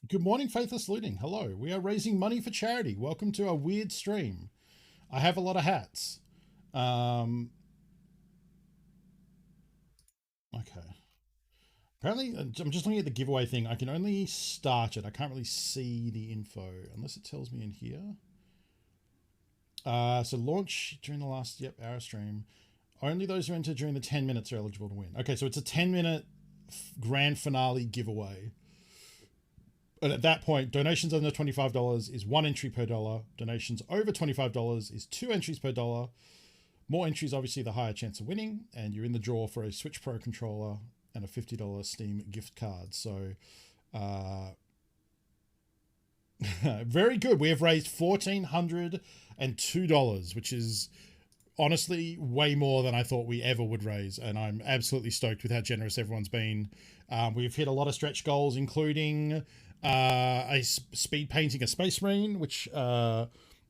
Good morning, Faithless Looting. Hello. We are raising money for charity. Welcome to our weird stream. I have a lot of hats. Okay. Apparently, I'm just looking at the giveaway thing. I can only start it. I can't really see the info unless it tells me in here. So launch during the last, hour stream. Only those who enter during the 10 minutes are eligible to win. Okay, so it's a 10-minute grand finale giveaway. And at that point, donations under $25 is 1 entry per dollar. Donations over $25 is 2 entries per dollar. More entries, obviously, the higher chance of winning. And you're in the draw for a Switch Pro controller and a $50 Steam gift card. So, very good. We have raised $1,402, which is honestly way more than I thought we ever would raise. And I'm absolutely stoked with how generous everyone's been. We've hit a lot of stretch goals, including speed painting a Space Marine, which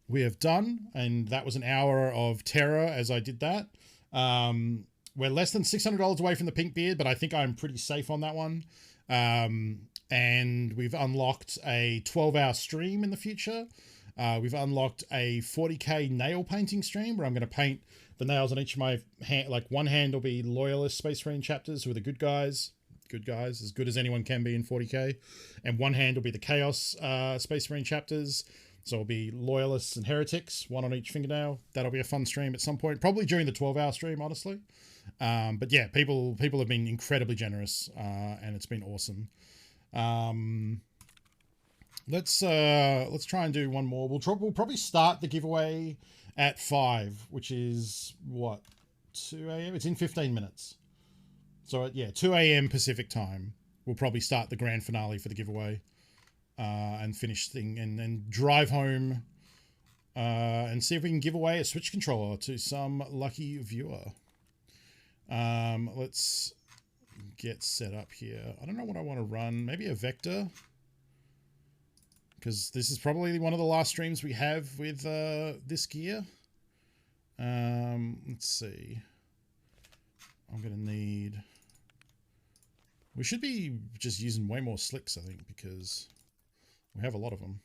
we have done. And that was an hour of terror as I did that. We're less than $600 away from the pink beard, but I think I'm pretty safe on that one. And we've unlocked a 12-hour stream in the future. We've unlocked a 40k nail painting stream where I'm going to paint the nails on each of my hand. Like one hand will be Loyalist Space Marine chapters who are the good guys, as good as anyone can be in 40k. And one hand will be the Chaos Space Marine chapters. So it'll be Loyalists and Heretics, one on each fingernail. That'll be a fun stream at some point, probably during the 12-hour stream, honestly. But yeah, people have been incredibly generous, and it's been awesome. Let's try and do one more. We'll probably start the giveaway at 5, which is what, 2 a.m. It's in 15 minutes. So yeah, 2 a.m. Pacific time. We'll probably start the grand finale for the giveaway, and finish thing, and then drive home, and see if we can give away a Switch controller to some lucky viewer. Let's get set up here. I don't know what I want to run. Maybe a Vector, because this is probably one of the last streams we have with this gear. Let's see. I'm gonna need... We should be just using way more slicks, I think, because we have a lot of them.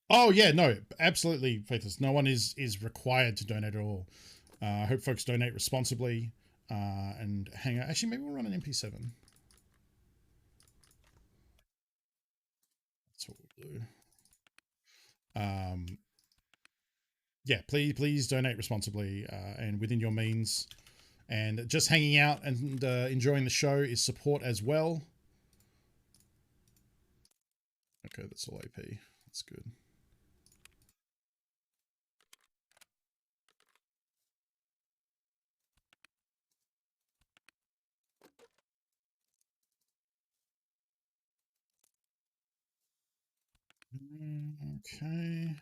Oh yeah, no, absolutely, Faithless. No one is required to donate at all. I hope folks donate responsibly, and hang out. Actually, maybe we'll run an MP7. That's what we'll do. Yeah, please donate responsibly, and within your means. And just hanging out and enjoying the show is support as well. Okay, that's all AP. That's good. Okay.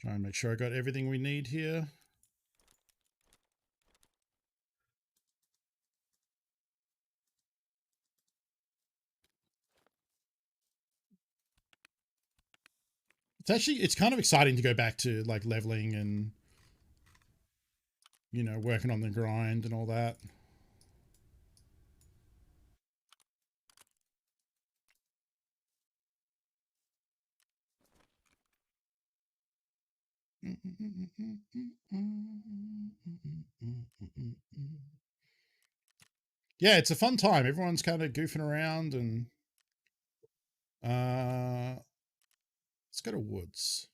Try and make sure I got everything we need here. It's kind of exciting to go back to like leveling and, you know, working on the grind and all that. Yeah, it's a fun time. Everyone's kind of goofing around and let's go to woods.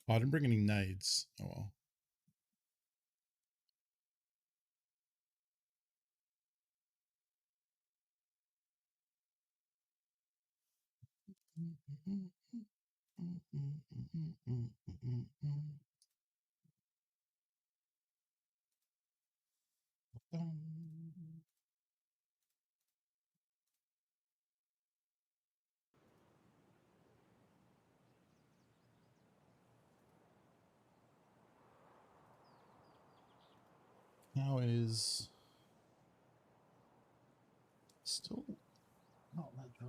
Oh, I didn't bring any nades. Oh well. How is still not that dry.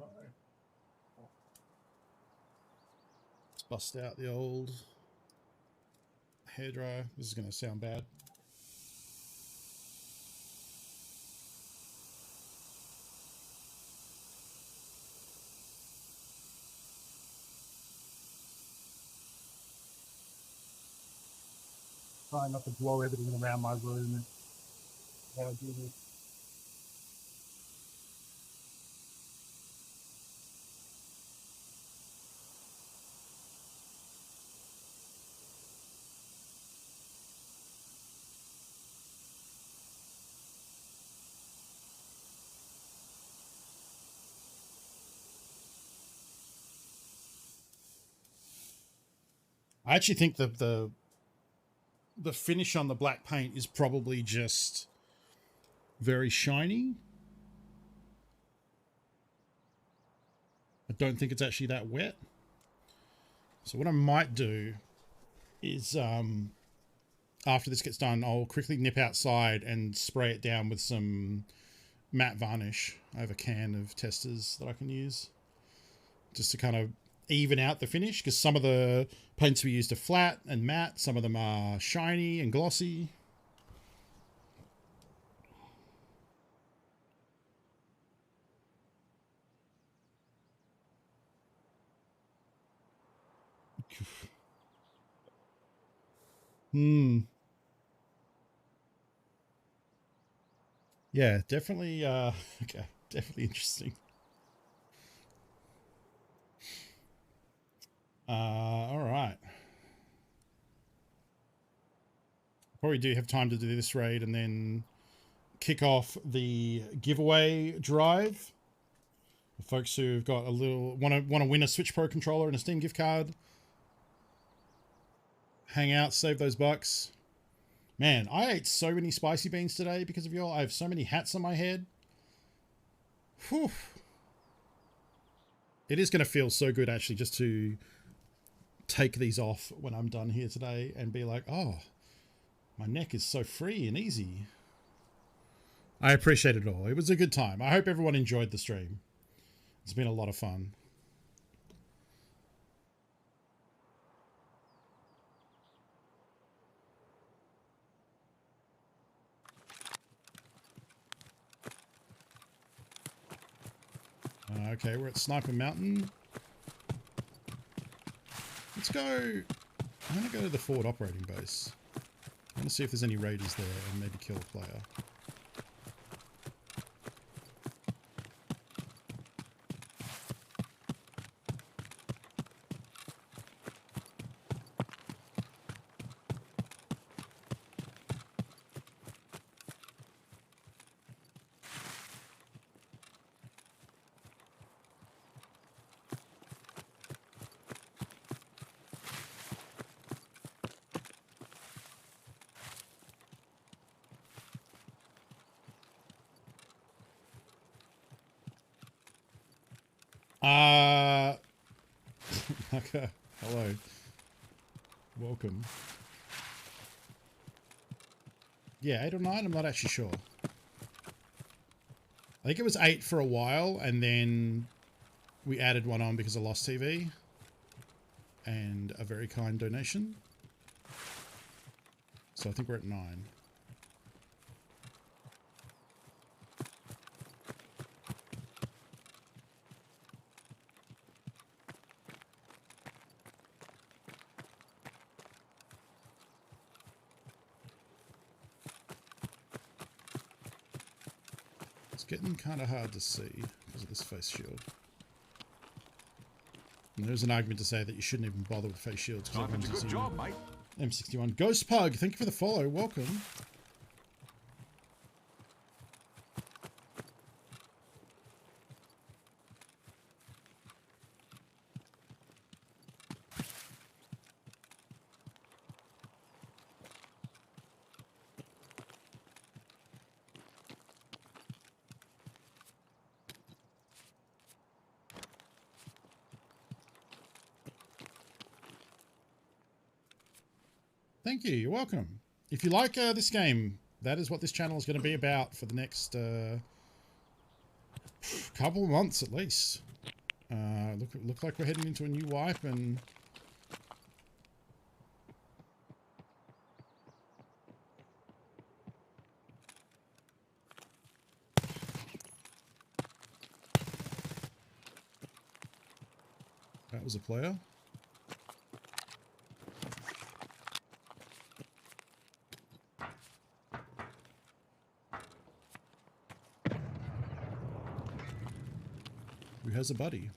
Let's bust out the old hairdryer. This is going to sound bad. Trying not to blow everything around my room while I do this. I actually think that the finish on the black paint is probably just very shiny. I don't think it's actually that wet. So what I might do is after this gets done, I'll quickly nip outside and spray it down with some matte varnish. I have a can of testers that I can use just to kind of even out the finish, because some of the paints we used are flat and matte, some of them are shiny and glossy. Yeah, definitely okay, definitely interesting. All right. Probably do have time to do this raid and then kick off the giveaway drive. For folks who've got a little want to win a Switch Pro controller and a Steam gift card. Hang out, save those bucks. Man, I ate so many spicy beans today because of y'all. I have so many hats on my head. Whew. It is going to feel so good actually just to take these off when I'm done here today and be like, oh, my neck is so free and easy. I appreciate it all. It was a good time. I hope everyone enjoyed the stream. It's been a lot of fun. Okay, we're at Sniper Mountain. Let's go. I'm going to go to the forward operating base. I want to see if there's any raiders there and maybe kill a player. Tucker, hello. Welcome. Yeah, 8 or 9, I'm not actually sure. I think it was 8 for a while, and then we added one on because of Lost TV and a very kind donation. So I think we're at 9. It's getting kind of hard to see because of this face shield. And there's an argument to say that you shouldn't even bother with face shields because everyone's using M61. Ghost Pug, thank you for the follow. Welcome. Thank you. You're welcome. If you like this game, that is what this channel is going to be about for the next couple of months at least. Look like we're heading into a new wipe, and that was a player. Who has a buddy?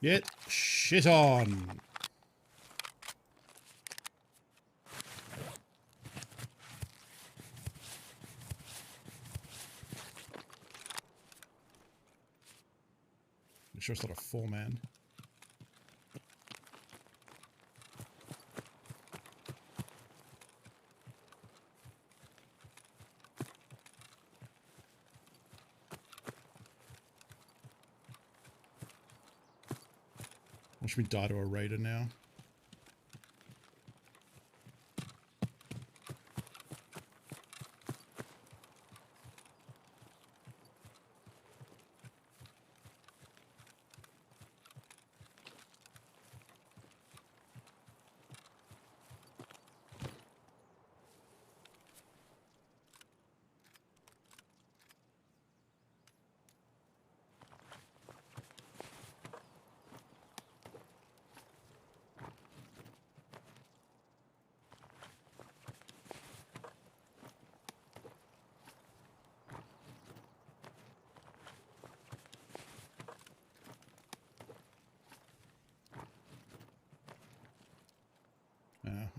Get shit on. I'm sure it's not a 4-man. Watch me die to a raider now.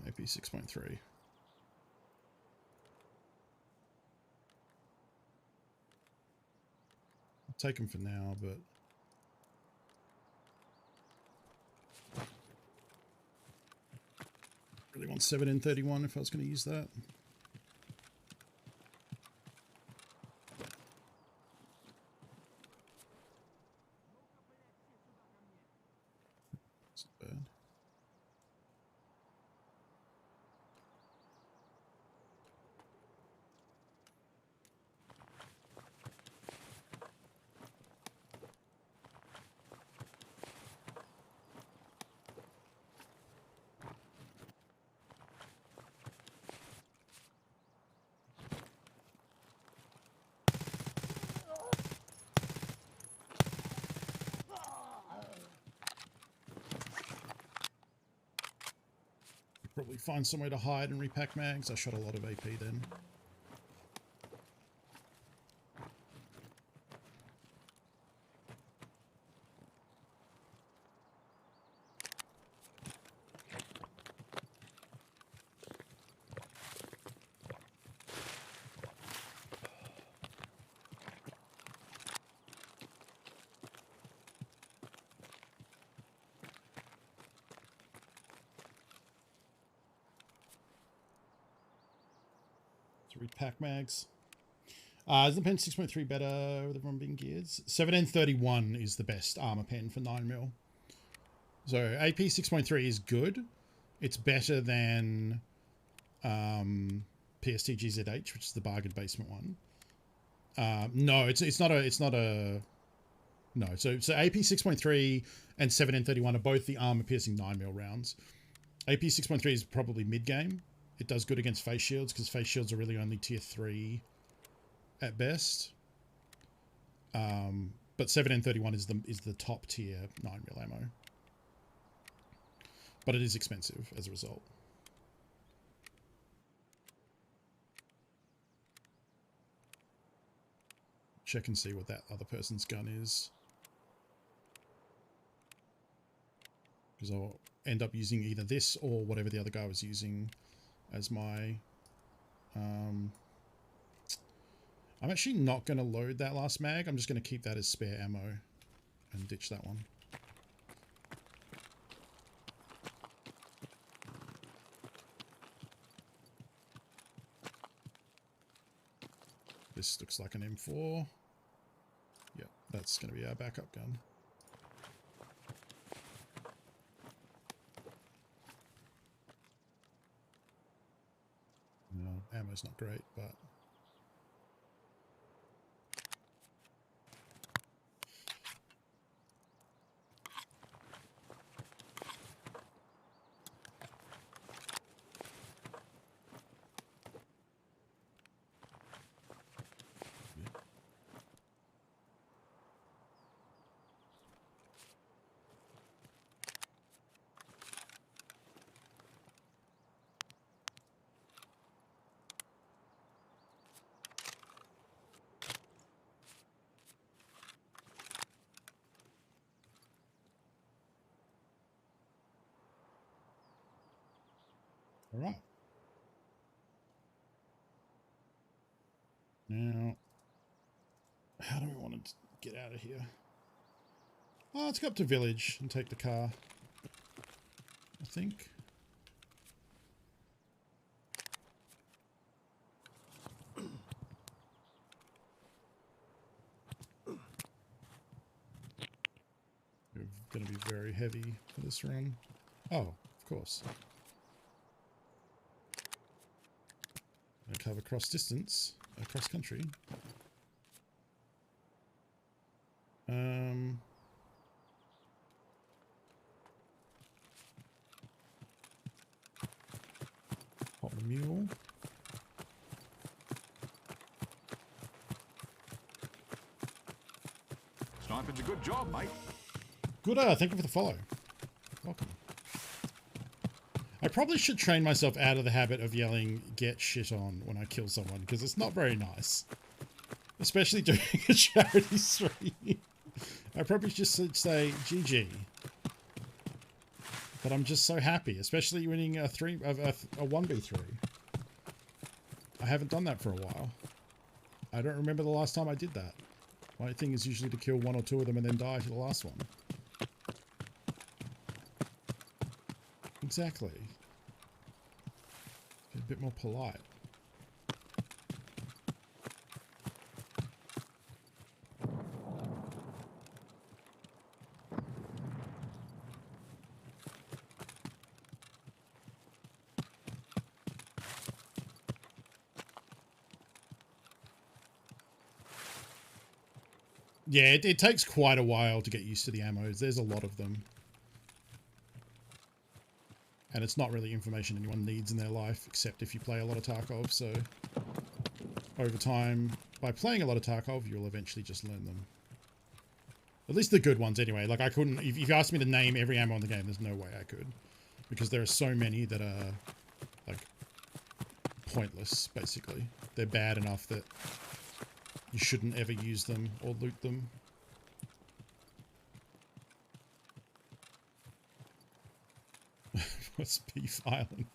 AP 6.3. I'll take him for now, but really want 7 and 31 if I was going to use that. It's not bad. probably find somewhere to hide and repack mags. I shot a lot of AP then. Repack mags. Is the pen 6.3 better with everyone being gears? 7N31 is the best armor pen for 9mm. So AP 6.3 is good. It's better than PSTGZH, which is the bargain basement one. No, it's not a no. So AP 6.3 and 7N31 are both the armor piercing 9mm rounds. AP 6.3 is probably mid game. It does good against face shields because face shields are really only tier 3 at best. But 7N31 is the top tier 9mm ammo. But it is expensive as a result. Check and see what that other person's gun is. Because I'll end up using either this or whatever the other guy was using as my... I'm actually not going to load that last mag. I'm just going to keep that as spare ammo and ditch that one. This looks like an M4. Yep, that's going to be our backup gun. No, ammo's not great, but... All right. Now, how do we want to get out of here? Oh, let's go up to village and take the car, I think. We're going to be very heavy for this run. Oh, of course. Cover cross distance, cross country. Hot mule. Sniping's a good job, mate. Good, thank you for the follow. Welcome. I probably should train myself out of the habit of yelling "get shit on" when I kill someone, because it's not very nice. Especially during a charity stream. I probably just should say GG. But I'm just so happy, especially winning a 1v3. I haven't done that for a while. I don't remember the last time I did that. My thing is usually to kill 1 or 2 of them and then die to the last one. Exactly. Be a bit more polite. Yeah, it takes quite a while to get used to the ammos. There's a lot of them. And it's not really information anyone needs in their life, except if you play a lot of Tarkov, so over time, by playing a lot of Tarkov, you'll eventually just learn them. At least the good ones anyway. Like I couldn't, if you asked me to name every ammo in the game, there's no way I could. Because there are so many that are pointless, basically. They're bad enough that you shouldn't ever use them or loot them. What's Beef Island?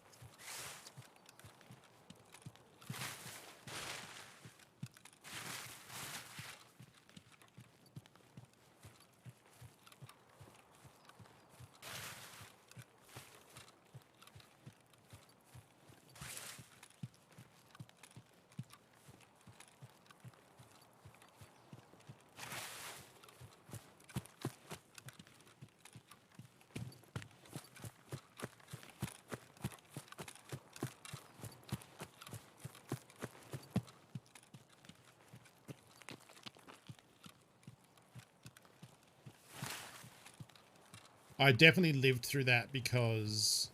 I definitely lived through that because,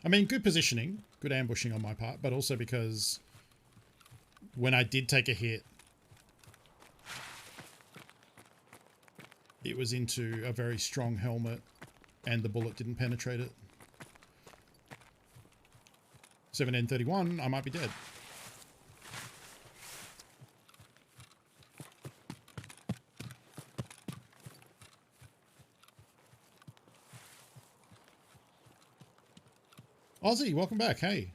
I mean, good positioning, good ambushing on my part, but also because when I did take a hit, it was into a very strong helmet and the bullet didn't penetrate it. 7N31, I might be dead. Aussie, welcome back. Hey.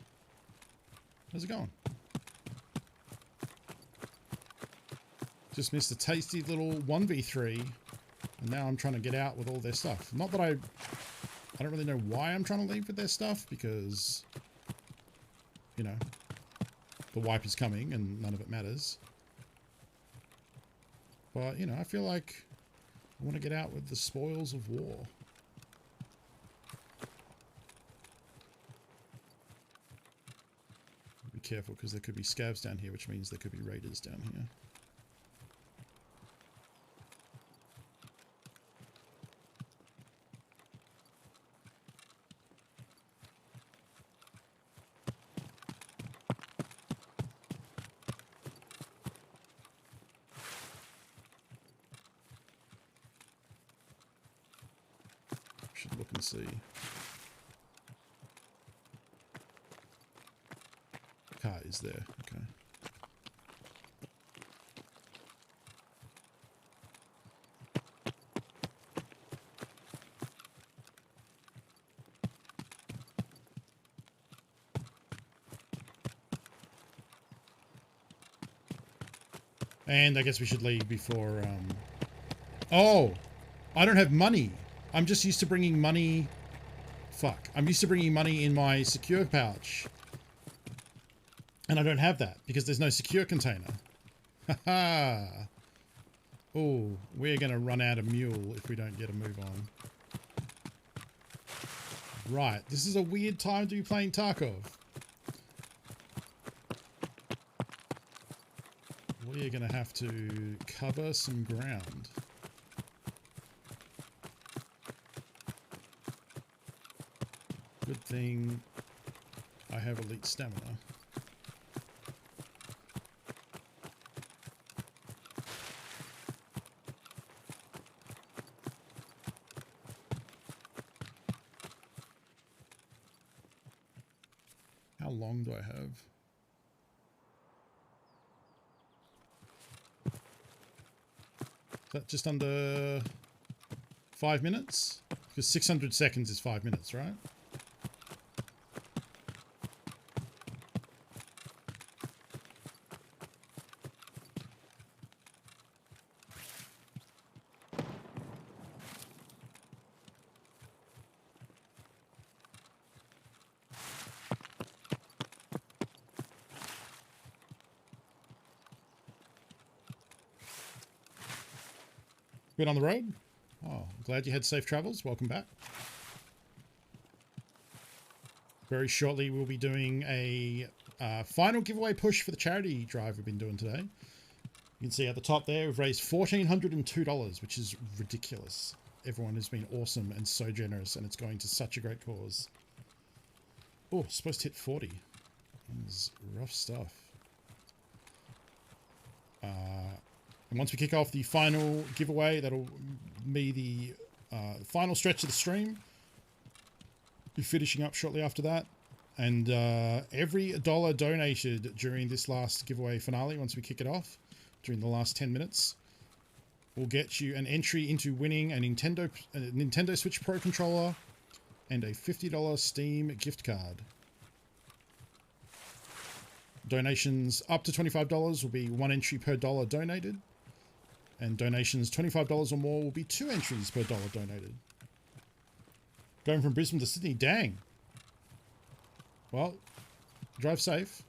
How's it going? Just missed a tasty little 1v3. And now I'm trying to get out with all their stuff. Not that I don't really know why I'm trying to leave with their stuff, because, you know, the wipe is coming and none of it matters. But, you know, I feel like I want to get out with the spoils of war. Be careful, because there could be scavs down here, which means there could be raiders down here. Should look and see. Car is there, okay. And I guess we should leave before, oh! I don't have money! I'm just used to bringing money... Fuck. I'm used to bringing money in my secure pouch. And I don't have that, because there's no secure container. Haha! Oh, we're gonna run out of mule if we don't get a move on. Right, this is a weird time to be playing Tarkov. We're gonna have to cover some ground. Good thing I have elite stamina. How long do I have? Is that just under 5 minutes? Because 600 seconds is 5 minutes, right? Been on the road? Oh, glad you had safe travels. Welcome back. Very shortly, we'll be doing a final giveaway push for the charity drive we've been doing today. You can see at the top there, we've raised $1,402, which is ridiculous. Everyone has been awesome and so generous, and it's going to such a great cause. Oh, supposed to hit 40. This is rough stuff. And once we kick off the final giveaway, that'll be the final stretch of the stream. Be finishing up shortly after that. And every dollar donated during this last giveaway finale, once we kick it off, during the last 10 minutes, will get you an entry into winning a Nintendo Switch Pro controller and a $50 Steam gift card. Donations up to $25 will be 1 entry per dollar donated, and donations $25 or more will be 2 entries per dollar donated. Going from Brisbane to Sydney, dang. Well, drive safe.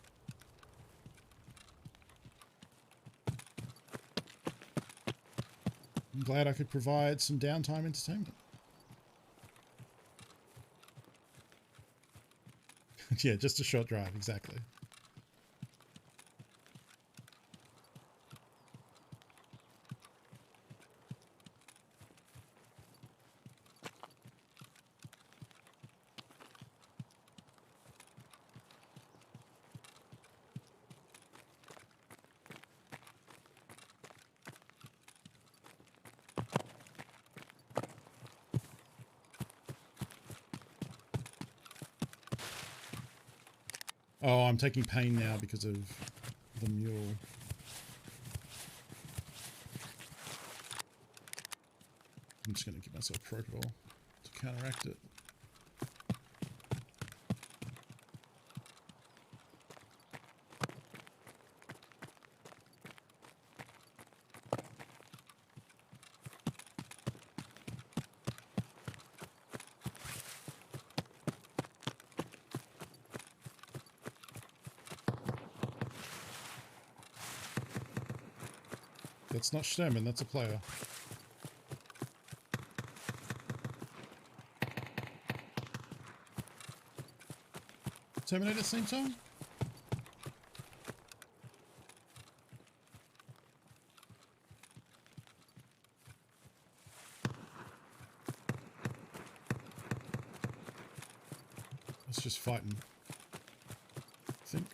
I'm glad I could provide some downtime entertainment. Yeah, just a short drive, exactly. Oh, I'm taking pain now because of the mule. I'm just going to give myself Procol to counteract it. That's not Sherman, that's a player. Terminator theme song? It's just fighting. I think.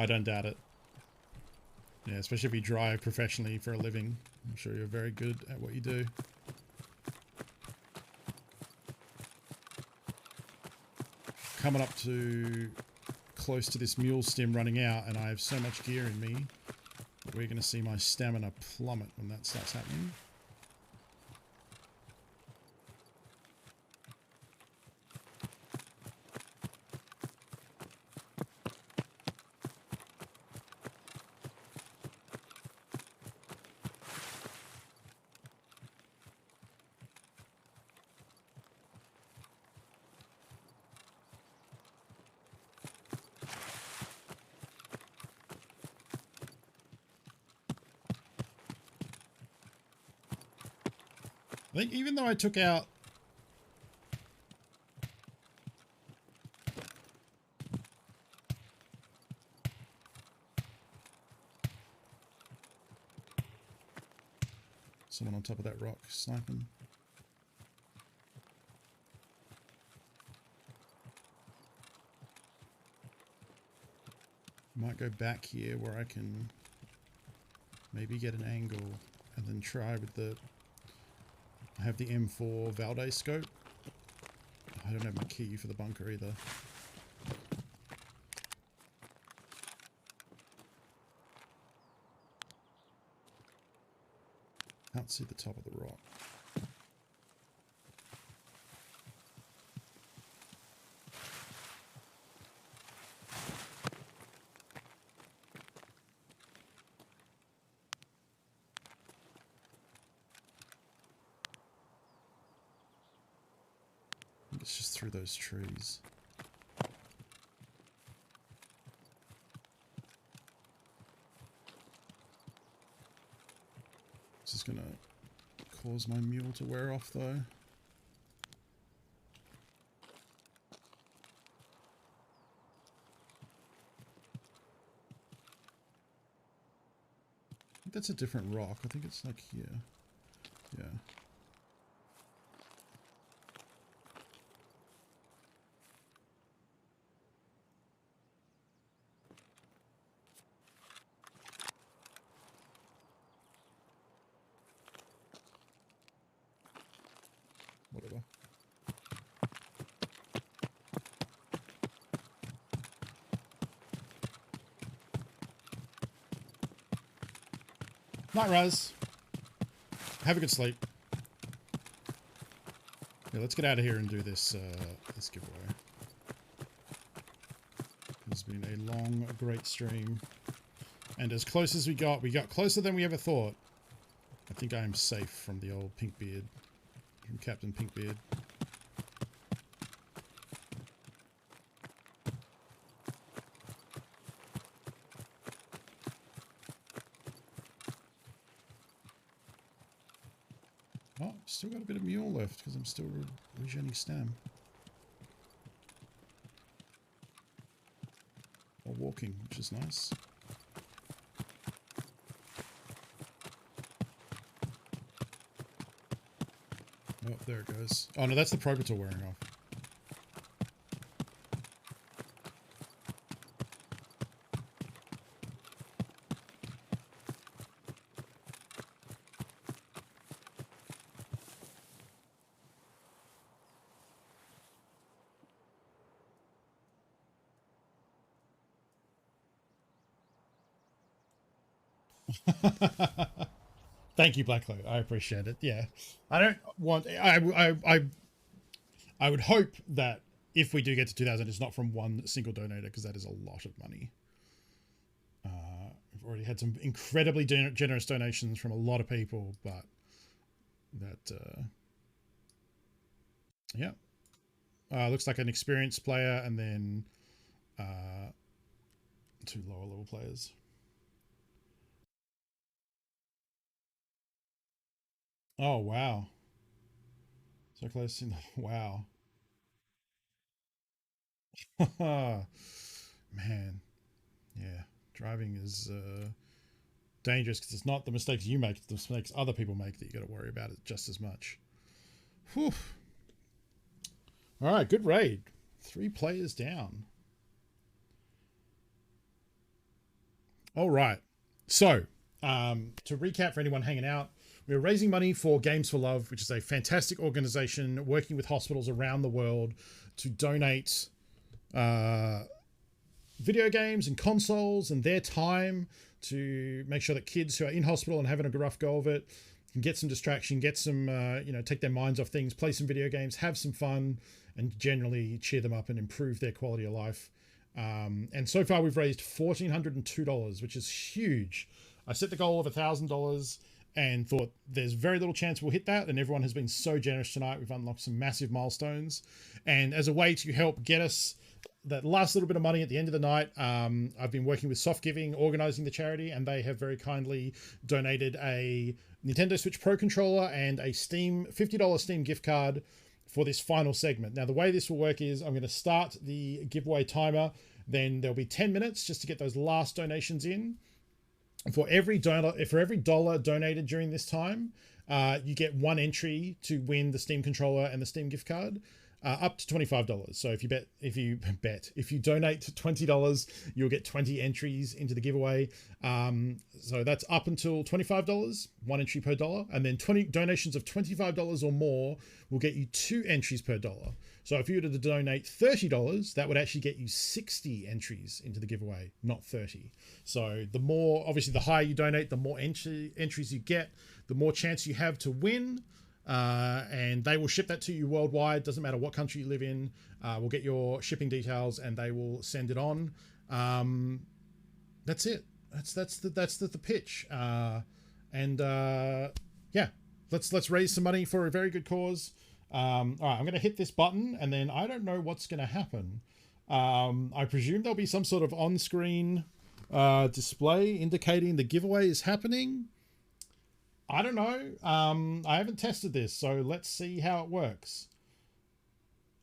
I don't doubt it. Yeah, especially if you drive professionally for a living. I'm sure you're very good at what you do. Coming up to close to this mule stim running out, and I have so much gear in me that we're going to see my stamina plummet when that starts happening. I think even though I took out someone on top of that rock sniping. Might go back here where I can maybe get an angle and then try with the... I have the M4 Valdez scope. I don't have my key for the bunker either. Can't see the top of the rock. It's just through those trees. This is gonna cause my mule to wear off though. I think that's a different rock. I think it's like here. Yeah. Whatever. Night, Raz. Have a good sleep. Yeah, let's get out of here and do this this giveaway. It's been a long, great stream. And as close as we got closer than we ever thought. I think I am safe from the old Pinkbeard, from Captain Pinkbeard. Oh, still got a bit of mule left because I'm still regenerating stam. Or walking, which is nice. Oh, there it goes. Oh no, that's the Probator wearing off. Thank you, Black Cloak. I appreciate it. Yeah, I don't want. I would hope that if we do get to 2,000, it's not from one single donator because that is a lot of money. We've already had some incredibly generous donations from a lot of people, but that yeah, looks like an experienced player and then 2 lower level players. Oh, wow. So close in. Wow. Man. Yeah. Driving is dangerous because it's not the mistakes you make, it's the mistakes other people make that you got to worry about it just as much. Whew. All right. Good raid. 3 players down. All right. So, to recap for anyone hanging out, we're raising money for Games for Love, which is a fantastic organization working with hospitals around the world to donate video games and consoles and their time to make sure that kids who are in hospital and having a rough go of it can get some distraction, get some, take their minds off things, play some video games, have some fun, and generally cheer them up and improve their quality of life. And so far we've raised $1,402, which is huge. I set the goal of $1,000 and thought there's very little chance we'll hit that, and everyone has been so generous tonight. We've unlocked some massive milestones, and as a way to help get us that last little bit of money at the end of the night, I've been working with Soft Giving, organizing the charity, and they have very kindly donated a Nintendo Switch Pro controller and a Steam $50 Steam gift card for this final segment. Now, the way this will work is I'm going to start the giveaway timer, then there'll be 10 minutes just to get those last donations in. For every dollar donated during this time, you get 1 entry to win the Steam controller and the Steam gift card, up to $25. So if you donate to $20, you'll get 20 entries into the giveaway. So that's up until $25, 1 entry per dollar, and then 20 donations of $25 or more will get you 2 entries per dollar. So if you were to donate $30, that would actually get you 60 entries into the giveaway, not 30. So the more, obviously the higher you donate, the more entries you get, the more chance you have to win. And they will ship that to you worldwide. Doesn't matter what country you live in. We'll get your shipping details and they will send it on. That's it. That's the pitch. Yeah, let's raise some money for a very good cause. All right, I'm going to hit this button and then I don't know what's going to happen. I presume there'll be some sort of on-screen display indicating the giveaway is happening. I don't know. I haven't tested this, so let's see how it works.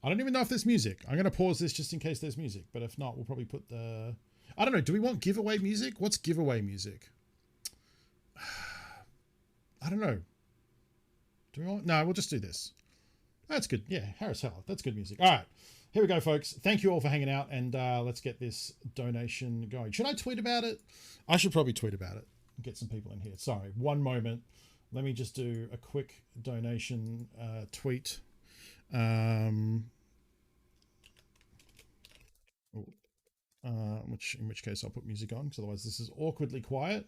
I don't even know if there's music. I'm going to pause this just in case there's music, but if not, we'll probably put the... I don't know. Do we want giveaway music? What's giveaway music? I don't know. Do we want... No, we'll just do this. That's good. Yeah, Harris Heller. That's good music. All right. Here we go, folks. Thank you all for hanging out, and let's get this donation going. Should I tweet about it? I should probably tweet about it. Get some people in here. Sorry, one moment. Let me just do a quick donation tweet. In which case I'll put music on, because otherwise this is awkwardly quiet.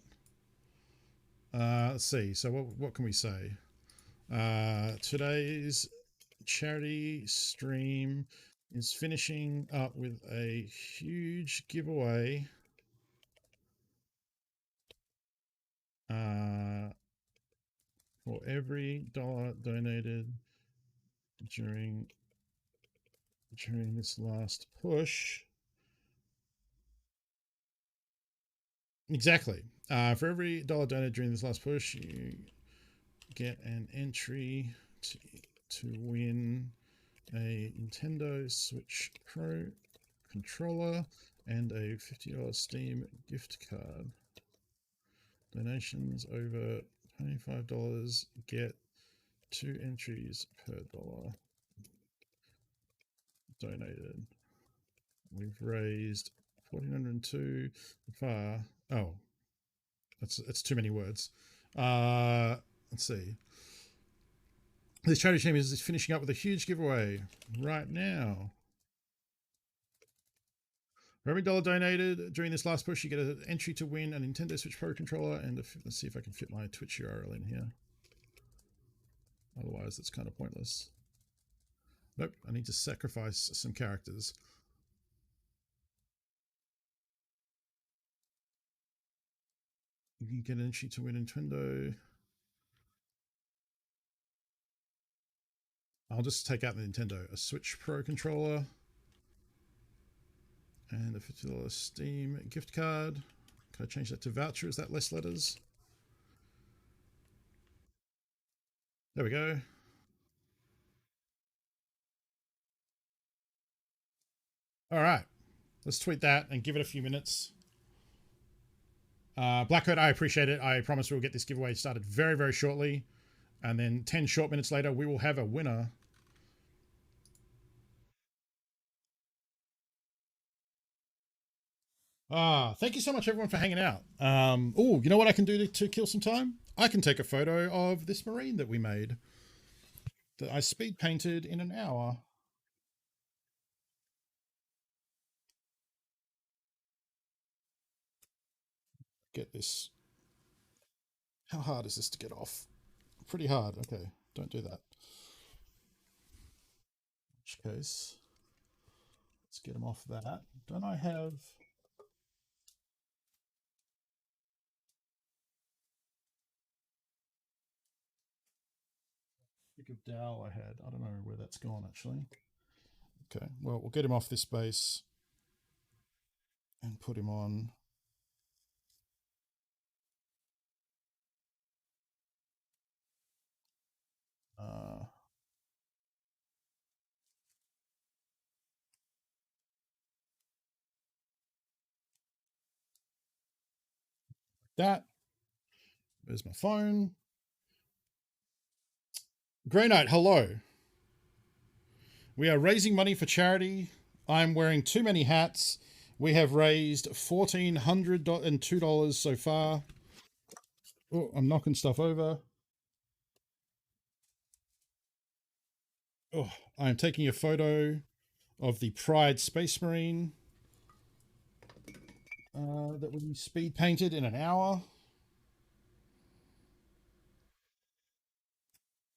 Let's see. So what can we say? Today's charity stream is finishing up with a huge giveaway. For every dollar donated during this last push. Exactly. For every dollar donated during this last push, you get an entry to win a Nintendo Switch Pro controller and a $50 Steam gift card. Donations over $25 get 2 entries per dollar donated. We've raised $1,402 far. Oh, that's too many words. Let's see. This charity stream is finishing up with a huge giveaway right now. For every dollar donated during this last push, you get an entry to win a Nintendo Switch Pro controller. And let's see if I can fit my Twitch URL in here. Otherwise, it's kind of pointless. Nope, I need to sacrifice some characters. You can get an entry to win Nintendo. I'll just take out the Nintendo. A Switch Pro controller. And a $50 Steam gift card. Can I change that to voucher? Is that less letters? There we go. All right. Let's tweet that and give it a few minutes. Blackcoat, I appreciate it. I promise we'll get this giveaway started very, very shortly. And then 10 short minutes later, we will have a winner. Thank you so much, everyone, for hanging out. Oh, you know what I can do to kill some time? I can take a photo of this marine that we made that I speed painted in an hour. Get this. How hard is this to get off? Pretty hard. Okay, don't do that. In which case, let's get them off that. Don't I have... Pick of Dow I had. I don't know where that's gone, actually. Okay, well, we'll get him off this base and put him on... that. There's my phone. Grey Knight, hello. We are raising money for charity. I'm wearing too many hats. We have raised $1,402 so far. Oh, I'm knocking stuff over. Oh, I'm taking a photo of the Pride Space Marine that we speed painted in an hour.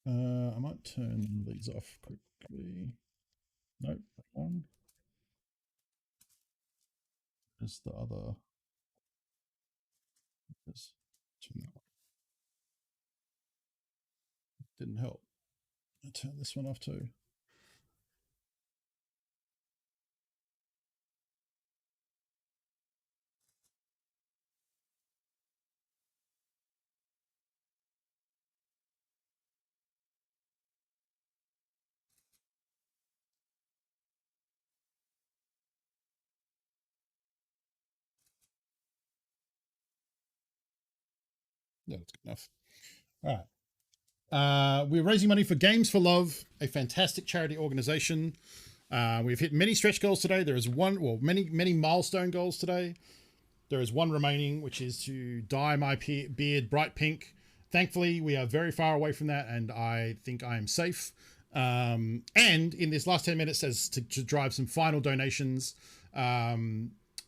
I might turn these off quickly. Nope, that one. There's the other. Let's turn that one. Didn't help. I'll turn this one off too. Yeah, that's good enough. All right. We're raising money for Games for Love, a fantastic charity organization. We've hit many stretch goals today. There is one, well, many milestone goals today. There is one remaining, which is to dye my beard bright pink. Thankfully, we are very far away from that, and I think I am safe. And in this last 10 minutes, as to drive some final donations,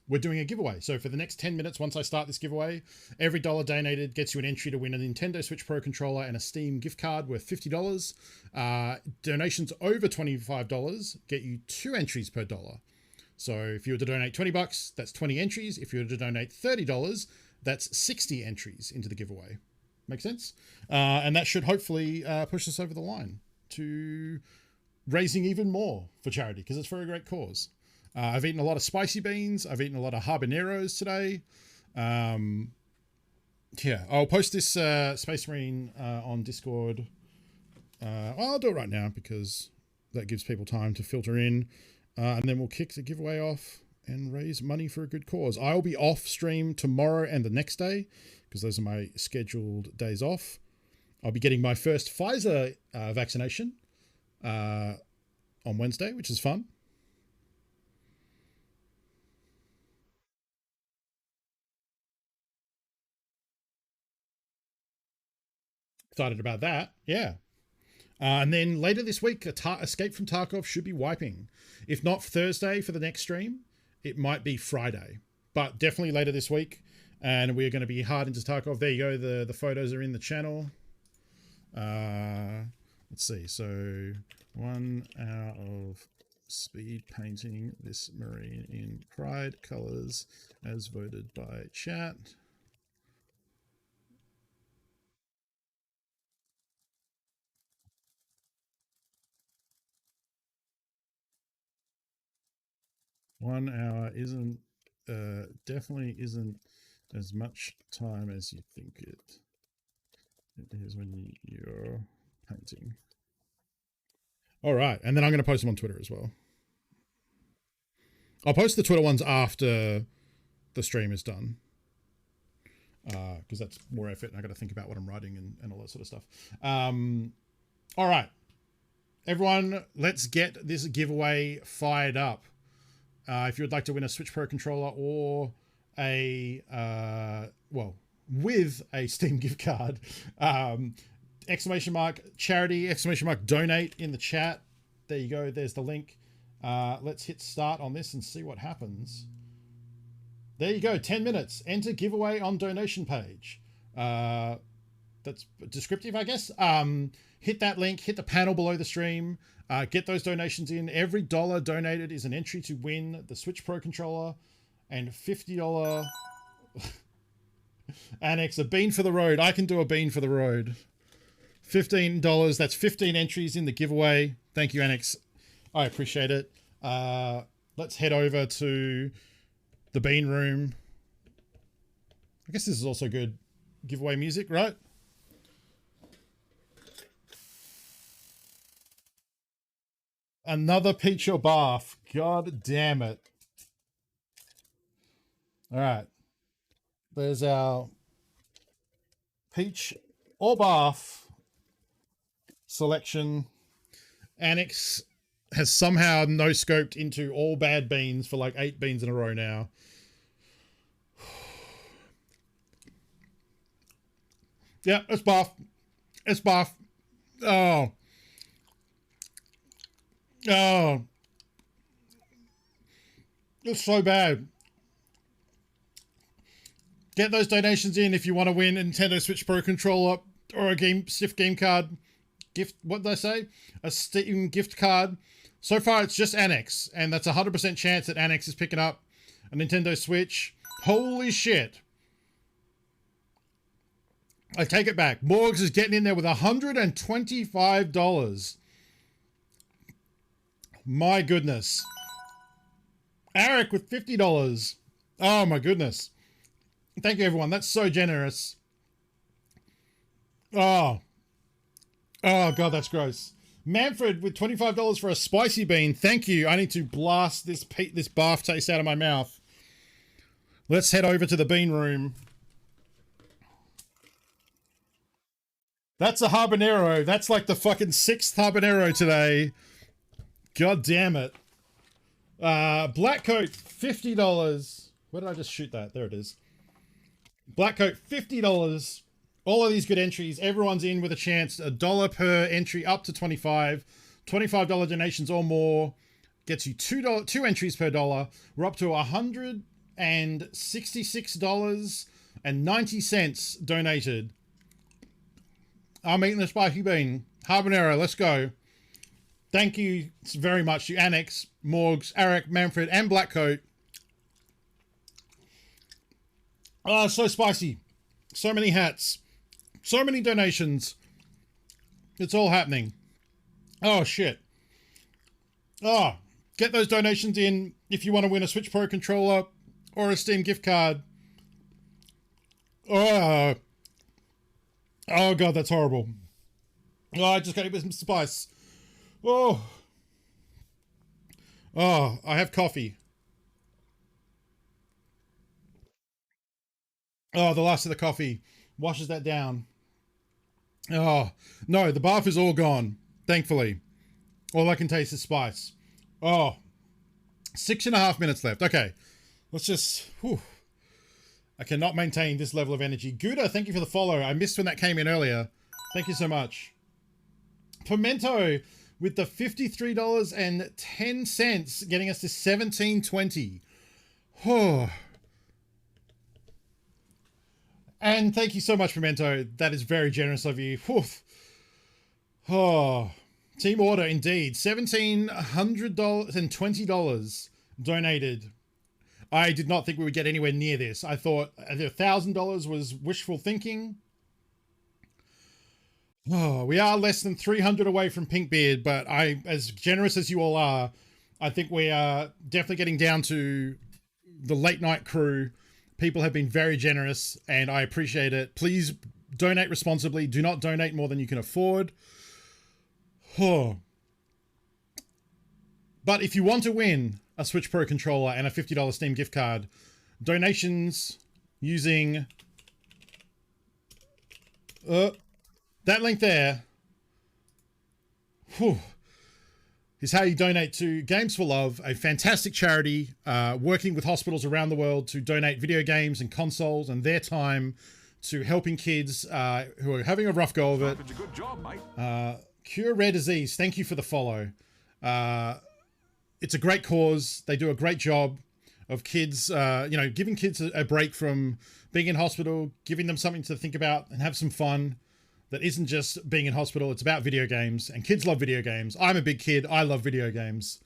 we're doing a giveaway. So for the next 10 minutes, once I start this giveaway, every dollar donated gets you an entry to win a Nintendo Switch Pro controller and a Steam gift card worth $50. Donations over $25 get you 2 entries per dollar. So if you were to donate $20, that's 20 entries. If you were to donate $30, that's 60 entries into the giveaway. Make sense? And that should hopefully push us over the line to raising even more for charity, because it's for a great cause. I've eaten a lot of spicy beans. I've eaten a lot of habaneros today. Yeah, I'll post this Space Marine on Discord. I'll do it right now because that gives people time to filter in. And then we'll kick the giveaway off and raise money for a good cause. I'll be off stream tomorrow and the next day because those are my scheduled days off. I'll be getting my first Pfizer vaccination on Wednesday, which is fun. Excited about that. Yeah. And then later this week, Escape from Tarkov should be wiping. If not Thursday for the next stream, it might be Friday. But definitely later this week. And we're going to be hard into Tarkov. There you go. The photos are in the channel. Let's see. So 1 hour of speed painting this Marine in Pride colors as voted by chat. One hour isn't, definitely isn't as much time as you think it is when you're painting. All right, and then I'm going to post them on Twitter as well. I'll post the Twitter ones after the stream is done, because that's more effort and I got to think about what I'm writing and all that sort of stuff. All right, everyone, let's get this giveaway fired up. If you would like to win a Switch Pro controller or a, with a Steam gift card, exclamation mark charity, exclamation mark donate in the chat. There you go. There's the link. Let's hit start on this and see what happens. There you go. 10 minutes. Enter giveaway on donation page. That's descriptive, I guess. Hit that link, hit the panel below the stream. Get those donations in. Every dollar donated is an entry to win the Switch Pro controller and $50 Annex, a bean for the road. I can do a bean for the road. $15. That's 15 entries in the giveaway. Thank you, Annex. I appreciate it. Let's head over to the bean room. I guess this is also good giveaway music, right? Another peach or bath. God damn it. All right. There's our peach or bath selection. Annex has somehow no-scoped into all bad beans for like 8 beans in a row now. Yeah, it's bath. It's bath. Oh. Oh, it's so bad. Get those donations in if you want to win a Nintendo Switch Pro controller or a Stiff game card. What did I say? A Steam gift card. So far, it's just Annex, and that's 100% chance that Annex is picking up a Nintendo Switch. Holy shit. I take it back. Morgs is getting in there with $125. My goodness. Eric with $50. Oh my goodness. Thank you, everyone. That's so generous. Oh. Oh god, that's gross. Manfred with $25 for a spicy bean. Thank you. I need to blast this bath taste out of my mouth. Let's head over to the bean room. That's a habanero. That's like the fucking 6th habanero today. God damn it. Blackcoat, $50. Where did I just shoot that? There it is. Blackcoat, $50. All of these good entries. Everyone's in with a chance. $1 per entry up to $25. $25 donations or more gets you $2 entries per dollar. We're up to 100 $166.90 donated. I'm eating the spicy bean. Habanero, let's go. Thank you very much to Annex, Morgs, Eric, Manfred, and Blackcoat. Oh, so spicy. So many hats. So many donations. It's all happening. Oh, shit. Oh, get those donations in if you want to win a Switch Pro controller or a Steam gift card. Oh, God, that's horrible. Oh, I just got to eat some spice. Oh, I have coffee. Oh, the last of the coffee washes that down. Oh, no, the bath is all gone, thankfully. All I can taste is spice. Oh, 6.5 minutes left. Okay, let's just... Whew. I cannot maintain this level of energy. Gouda, thank you for the follow. I missed when that came in earlier. Thank you so much. Pimento with the $53.10, getting us to $17.20. Oh. And thank you so much, Pimento. That is very generous of you. Whew. Oh. Team order, indeed. $1,720 donated. I did not think we would get anywhere near this. I thought $1,000 was wishful thinking. Oh, we are less than 300 away from Pinkbeard, but as generous as you all are, I think we are definitely getting down to the late night crew. People have been very generous, and I appreciate it. Please donate responsibly. Do not donate more than you can afford. Oh. But if you want to win a Switch Pro controller and a $50 Steam gift card, donations using that link there, is how you donate to Games for Love, a fantastic charity working with hospitals around the world to donate video games and consoles and their time to helping kids who are having a rough go of it. It's a good job, mate. Cure Rare Disease, thank you for the follow. It's a great cause. They do a great job of kids, giving kids a break from being in hospital, giving them something to think about and have some fun that isn't just being in hospital. It's about video games, and kids love video games. I'm a big kid. I love video games.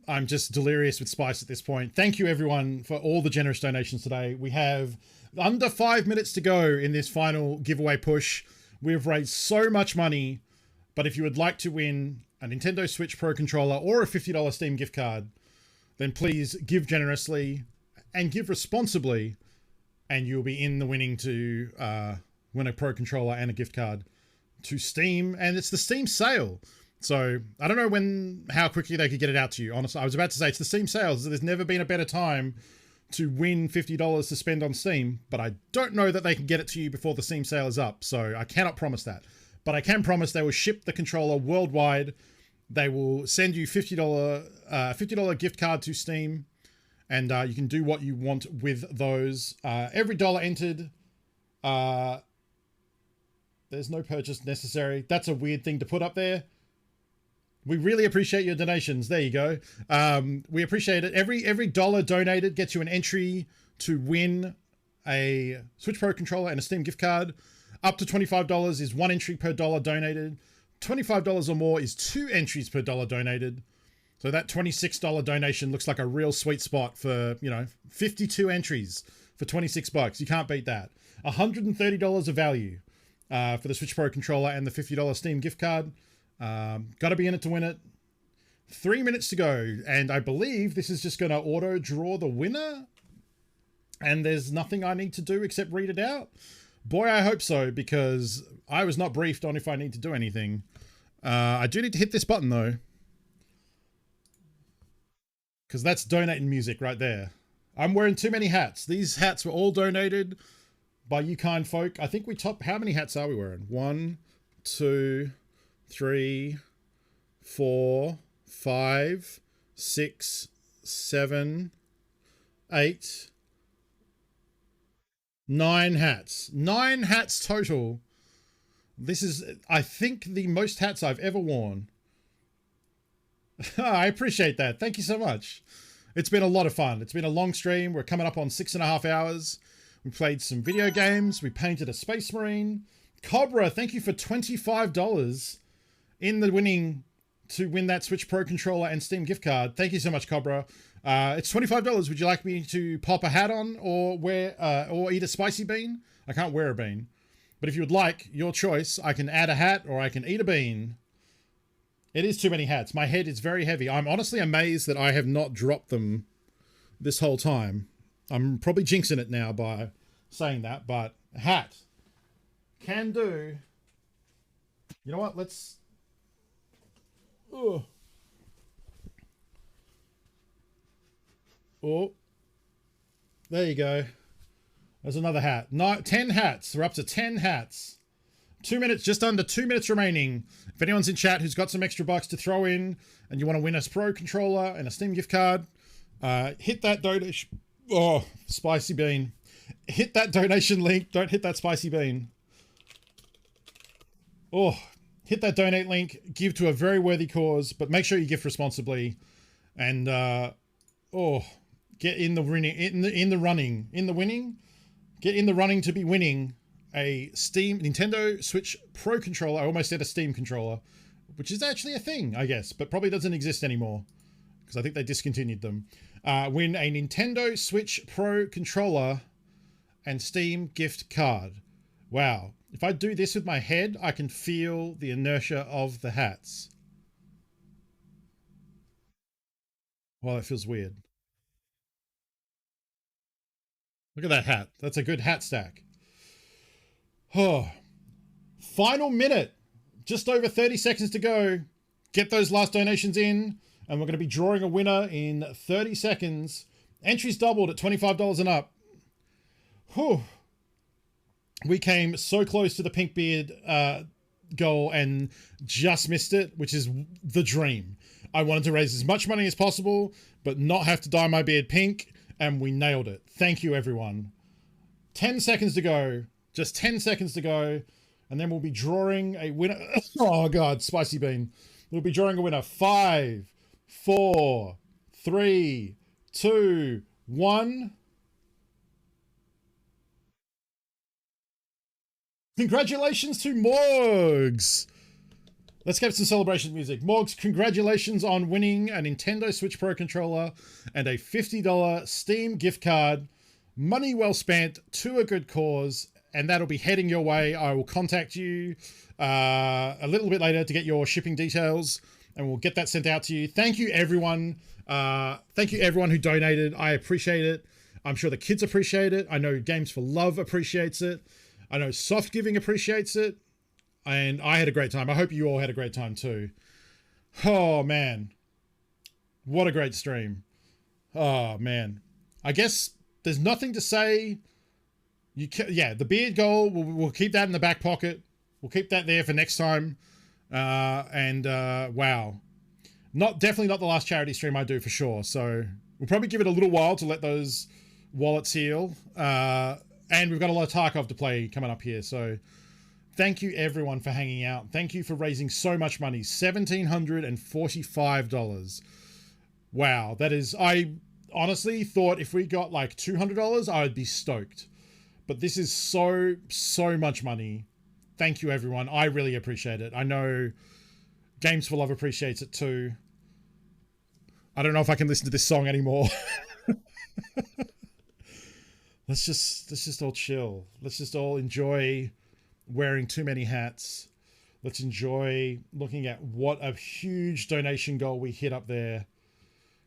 I'm just delirious with spice at this point. Thank you, everyone, for all the generous donations today. We have under 5 minutes to go in this final giveaway push. We've raised so much money, but if you would like to win a Nintendo Switch Pro controller or a $50 Steam gift card, then please give generously and give responsibly, and you'll be in the winning to win a Pro controller and a gift card to Steam. And it's the Steam sale. So I don't know how quickly they could get it out to you. Honestly, I was about to say it's the Steam sales. There's never been a better time to win $50 to spend on Steam, but I don't know that they can get it to you before the Steam sale is up. So I cannot promise that, but I can promise they will ship the controller worldwide. They will send you $50 gift card to Steam, and you can do what you want with those. Every dollar entered, there's no purchase necessary. That's a weird thing to put up there. We really appreciate your donations. There you go. We appreciate it. Every dollar donated gets you an entry to win a Switch Pro controller and a Steam gift card. Up to $25 is 1 entry per dollar donated. $25 or more is 2 entries per dollar donated. So that $26 donation looks like a real sweet spot for, 52 entries for $26. You can't beat that. $130 of value for the Switch Pro controller and the $50 Steam gift card. Got to be in it to win it. 3 minutes to go, and I believe this is just going to auto draw the winner, and there's nothing I need to do except read it out. Boy, I hope so, because I was not briefed on if I need to do anything. I do need to hit this button though, because that's donating music right there. I'm wearing too many hats. These hats were all donated by you kind folk. I think we top. How many hats are we wearing? 1, 2, 3, 4, 5, 6, 7, 8, 9 hats. 9 hats total. This is, I think, the most hats I've ever worn. I appreciate that. Thank you so much. It's been a lot of fun. It's been a long stream. We're coming up on 6.5 hours. We played some video games. We painted a Space Marine. Cobra, thank you for $25 in the winning to win that Switch Pro controller and Steam gift card. Thank you so much, Cobra. It's $25. Would you like me to pop a hat on or wear or eat a spicy bean? I can't wear a bean. But if you would like, your choice. I can add a hat or I can eat a bean. It is too many hats. My head is very heavy. I'm honestly amazed that I have not dropped them this whole time. I'm probably jinxing it now by saying that, but hat. Can do. You know what? Let's... Oh. Oh. There you go. There's another hat. 10 hats. We're up to 10 hats. 2 minutes, just under 2 minutes remaining. If anyone's in chat who's got some extra bucks to throw in and you want to win a Pro controller and a Steam gift card, hit that donation. Oh, spicy bean. Hit that donation link. Don't hit that spicy bean. Oh, hit that donate link. Give to a very worthy cause, but make sure you gift responsibly. And get in the running. Get in the running to be winning a Nintendo Switch Pro controller. I almost said a Steam controller, which is actually a thing, I guess, but probably doesn't exist anymore because I think they discontinued them. Win a Nintendo Switch Pro controller and Steam gift card. Wow. If I do this with my head, I can feel the inertia of the hats. Well, it feels weird. Look at that hat. That's a good hat stack. Oh, final minute. Just over 30 seconds to go. Get those last donations in, and we're going to be drawing a winner in 30 seconds. Entries doubled at $25 and up. Whew. We came so close to the pink beard goal and just missed it, which is the dream. I wanted to raise as much money as possible, but not have to dye my beard pink, and we nailed it. Thank you, everyone. 10 seconds to go. Just 10 seconds to go, and then we'll be drawing a winner. Oh, God, spicy bean. We'll be drawing a winner. 5, 4, 3, 2, 1. Congratulations to Morgs. Let's get some celebration music. Morgs, congratulations on winning a Nintendo Switch Pro controller and a $50 Steam gift card. Money well spent to a good cause, and that'll be heading your way. I will contact you a little bit later to get your shipping details, and we'll get that sent out to you. Thank you, everyone. Thank you, everyone who donated. I appreciate it. I'm sure the kids appreciate it. I know Games for Love appreciates it. I know Soft Giving appreciates it. And I had a great time. I hope you all had a great time too. Oh, man. What a great stream. Oh, man. I guess there's nothing to say. Yeah, the beard goal, we'll keep that in the back pocket. We'll keep that there for next time. Wow. Definitely not the last charity stream I do for sure. So we'll probably give it a little while to let those wallets heal. And we've got a lot of Tarkov to play coming up here. So thank you, everyone, for hanging out. Thank you for raising so much money. $1,745. Wow. That is... I honestly thought if we got like $200, I would be stoked. But this is so much money. Thank you, everyone. I really appreciate it. I know Games for Love appreciates it too. I don't know if I can listen to this song anymore. Let's just all chill. Let's just all enjoy wearing too many hats. Let's enjoy looking at what a huge donation goal we hit up there.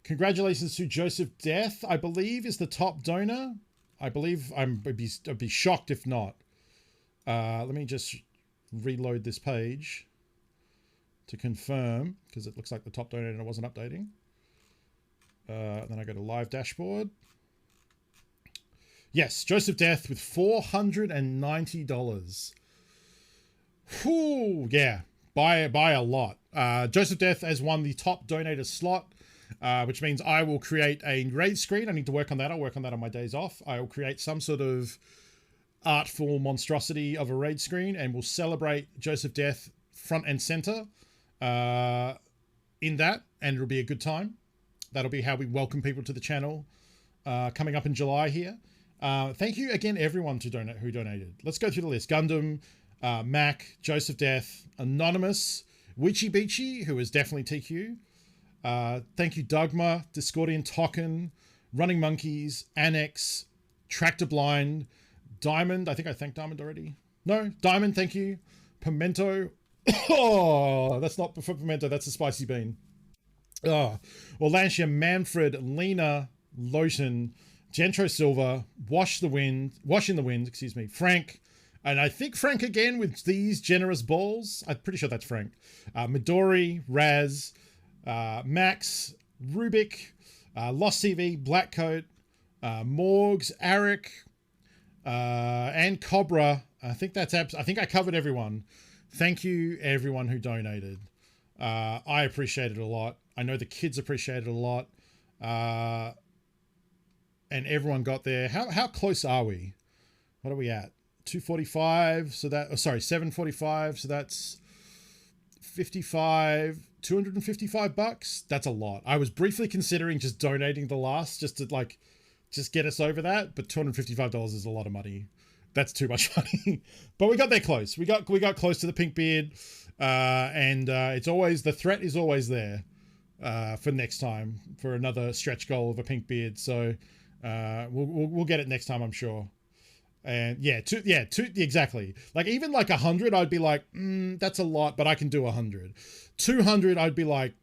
Congratulations to Joseph Death, I believe, is the top donor. I believe I'd be shocked if not. Let me just reload this page to confirm, because it looks like the top donor wasn't updating. Then I go to live dashboard. Yes, Joseph Death with $490. Whew, yeah, by a lot. Joseph Death has won the top donator slot, which means I will create a raid screen. I need to work on that. I'll work on that on my days off. I will create some sort of artful monstrosity of a raid screen, and we'll celebrate Joseph Death front and center in that, and it'll be a good time. That'll be how we welcome people to the channel coming up in July here. Thank you again, everyone who donated. Let's go through the list. Gundam, Mac, Joseph Death, Anonymous, Witchy Beachy, who is definitely TQ. Thank you, Dogma, Discordian Token, Running Monkeys, Annex, Tractor Blind, Diamond. I think I thanked Diamond already. No, Diamond, thank you. Pimento. Oh, that's not for Pimento. That's a spicy bean. Oh, Orlantia, Manfred, Lena, Lotion, Gentro Silver, Washing the Wind, excuse me, Frank, and I think Frank again with these generous balls. I'm pretty sure that's Frank. Midori, Raz, Max, Rubik, Lost TV, Blackcoat, Morgs, Arik, and Cobra. I think I think I covered everyone. Thank you, everyone who donated. I appreciate it a lot. I know the kids appreciate it a lot. And everyone got there. How close are we? What are we at? 245. So that, 745. So that's 255 bucks. That's a lot. I was briefly considering just donating the last just to just get us over that. But $255 is a lot of money. That's too much money. But we got there close. We got close to the pink beard. And it's always, the threat is always there for next time for another stretch goal of a pink beard. So we'll get it next time, I'm sure. And yeah, exactly. Like even like 100, I'd be like, that's a lot, but I can do 100. 200, I'd be like,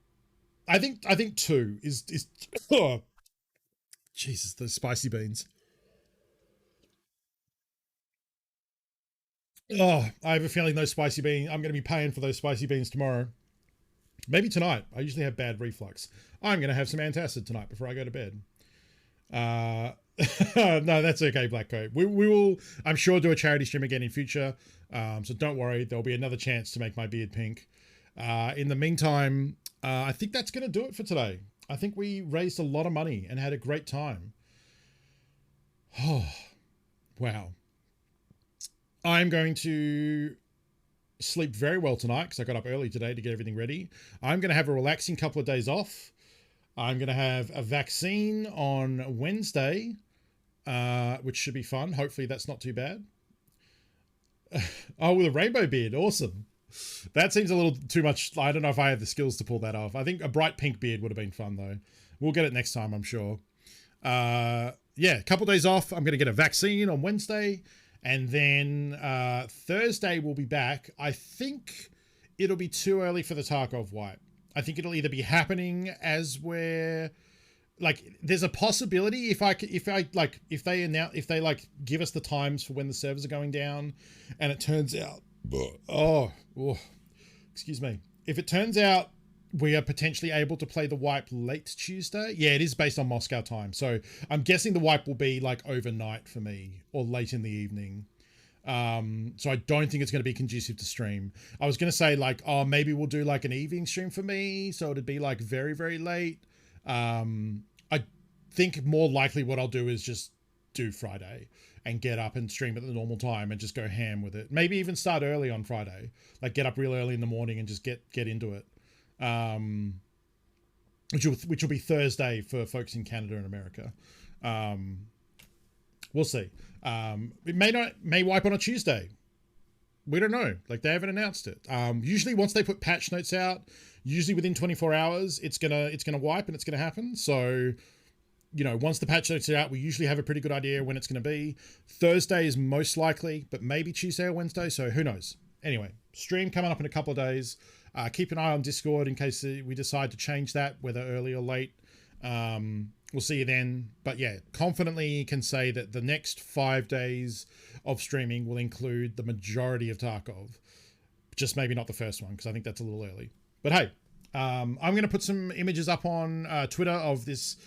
I think 2 is oh, Jesus, those spicy beans. Oh, I have a feeling those spicy beans, I'm going to be paying for those spicy beans tomorrow. Maybe tonight. I usually have bad reflux. I'm going to have some antacid tonight before I go to bed. No, that's okay, Blackcoat. We will, I'm sure, do a charity stream again in future. So don't worry. There'll be another chance to make my beard pink. In the meantime, I think that's going to do it for today. I think we raised a lot of money and had a great time. Oh, wow. I'm going to sleep very well tonight because I got up early today to get everything ready. I'm going to have a relaxing couple of days off. I'm going to have a vaccine on Wednesday, which should be fun. Hopefully that's not too bad. Oh, with a rainbow beard. Awesome. That seems a little too much. I don't know if I have the skills to pull that off. I think a bright pink beard would have been fun though. We'll get it next time, I'm sure. Yeah, a couple of days off. I'm going to get a vaccine on Wednesday. And then Thursday we'll be back. I think it'll be too early for the Tarkov wipe. I think it'll either be happening as we're like, there's a possibility if they give us the times for when the servers are going down, and it turns out, excuse me, if it turns out we are potentially able to play the wipe late Tuesday. Yeah, it is based on Moscow time. So I'm guessing the wipe will be like overnight for me or late in the evening. So I don't think it's going to be conducive to stream. I was going to say like, oh, maybe we'll do like an evening stream for me. So it'd be like very, very late. I think more likely what I'll do is just do Friday and get up and stream at the normal time and just go ham with it. Maybe even start early on Friday, like get up real early in the morning and just get into it. Which will be Thursday for folks in Canada and America. We'll see. It may wipe on a Tuesday. We don't know. Like they haven't announced it. Usually once they put patch notes out, usually within 24 hours, it's gonna wipe and it's gonna happen. So, you know, once the patch notes are out, we usually have a pretty good idea when it's gonna be. Thursday is most likely, but maybe Tuesday or Wednesday. So who knows? Anyway, stream coming up in a couple of days. Keep an eye on Discord in case we decide to change that, whether early or late. We'll see you then. But yeah, confidently can say that the next 5 days of streaming will include the majority of Tarkov. Just maybe not the first one, because I think that's a little early. But hey, I'm going to put some images up on Twitter of this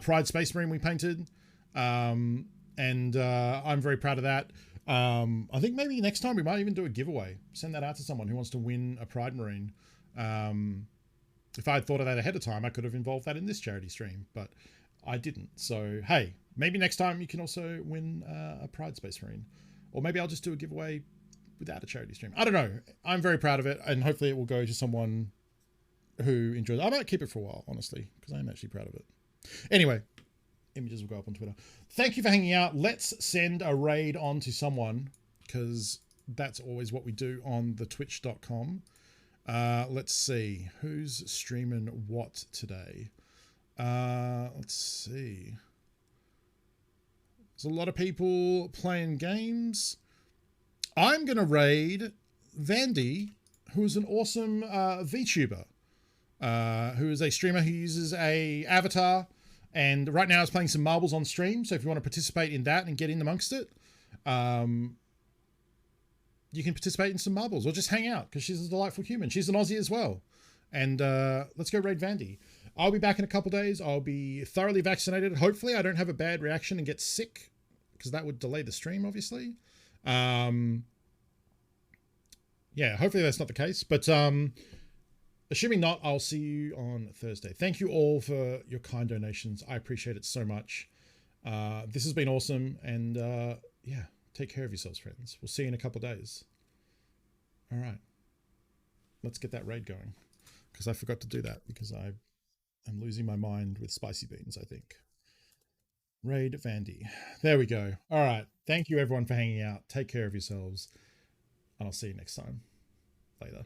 Pride Space Marine we painted. And I'm very proud of that. I think maybe next time we might even do a giveaway. Send that out to someone who wants to win a Pride Marine. If I had thought of that ahead of time, I could have involved that in this charity stream, but I didn't. So, hey, maybe next time you can also win a Pride Space Marine. Or maybe I'll just do a giveaway without a charity stream. I don't know. I'm very proud of it, and hopefully it will go to someone who enjoys it. I might keep it for a while, honestly, because I am actually proud of it. Anyway, images will go up on Twitter. Thank you for hanging out. Let's send a raid on to someone, because that's always what we do on the twitch.com. Let's see. Who's streaming what today? Let's see. There's a lot of people playing games. I'm going to raid Vandy, who is an awesome VTuber, who is a streamer who uses a avatar, and right now is playing some marbles on stream. So if you want to participate in that and get in amongst it, you can participate in some marbles or just hang out, because she's a delightful human. She's an Aussie as well. And let's go raid Vandy. I'll be back in a couple days. I'll be thoroughly vaccinated. Hopefully I don't have a bad reaction and get sick, because that would delay the stream, obviously. Yeah, hopefully that's not the case. But assuming not, I'll see you on Thursday. Thank you all for your kind donations. I appreciate it so much. This has been awesome. And yeah, take care of yourselves, friends. We'll see you in a couple days. All right. Let's get that raid going, because I forgot to do that, because I'm losing my mind with spicy beans, I think. Raid Vandy. There we go. All right. Thank you, everyone, for hanging out. Take care of yourselves. And I'll see you next time. Later.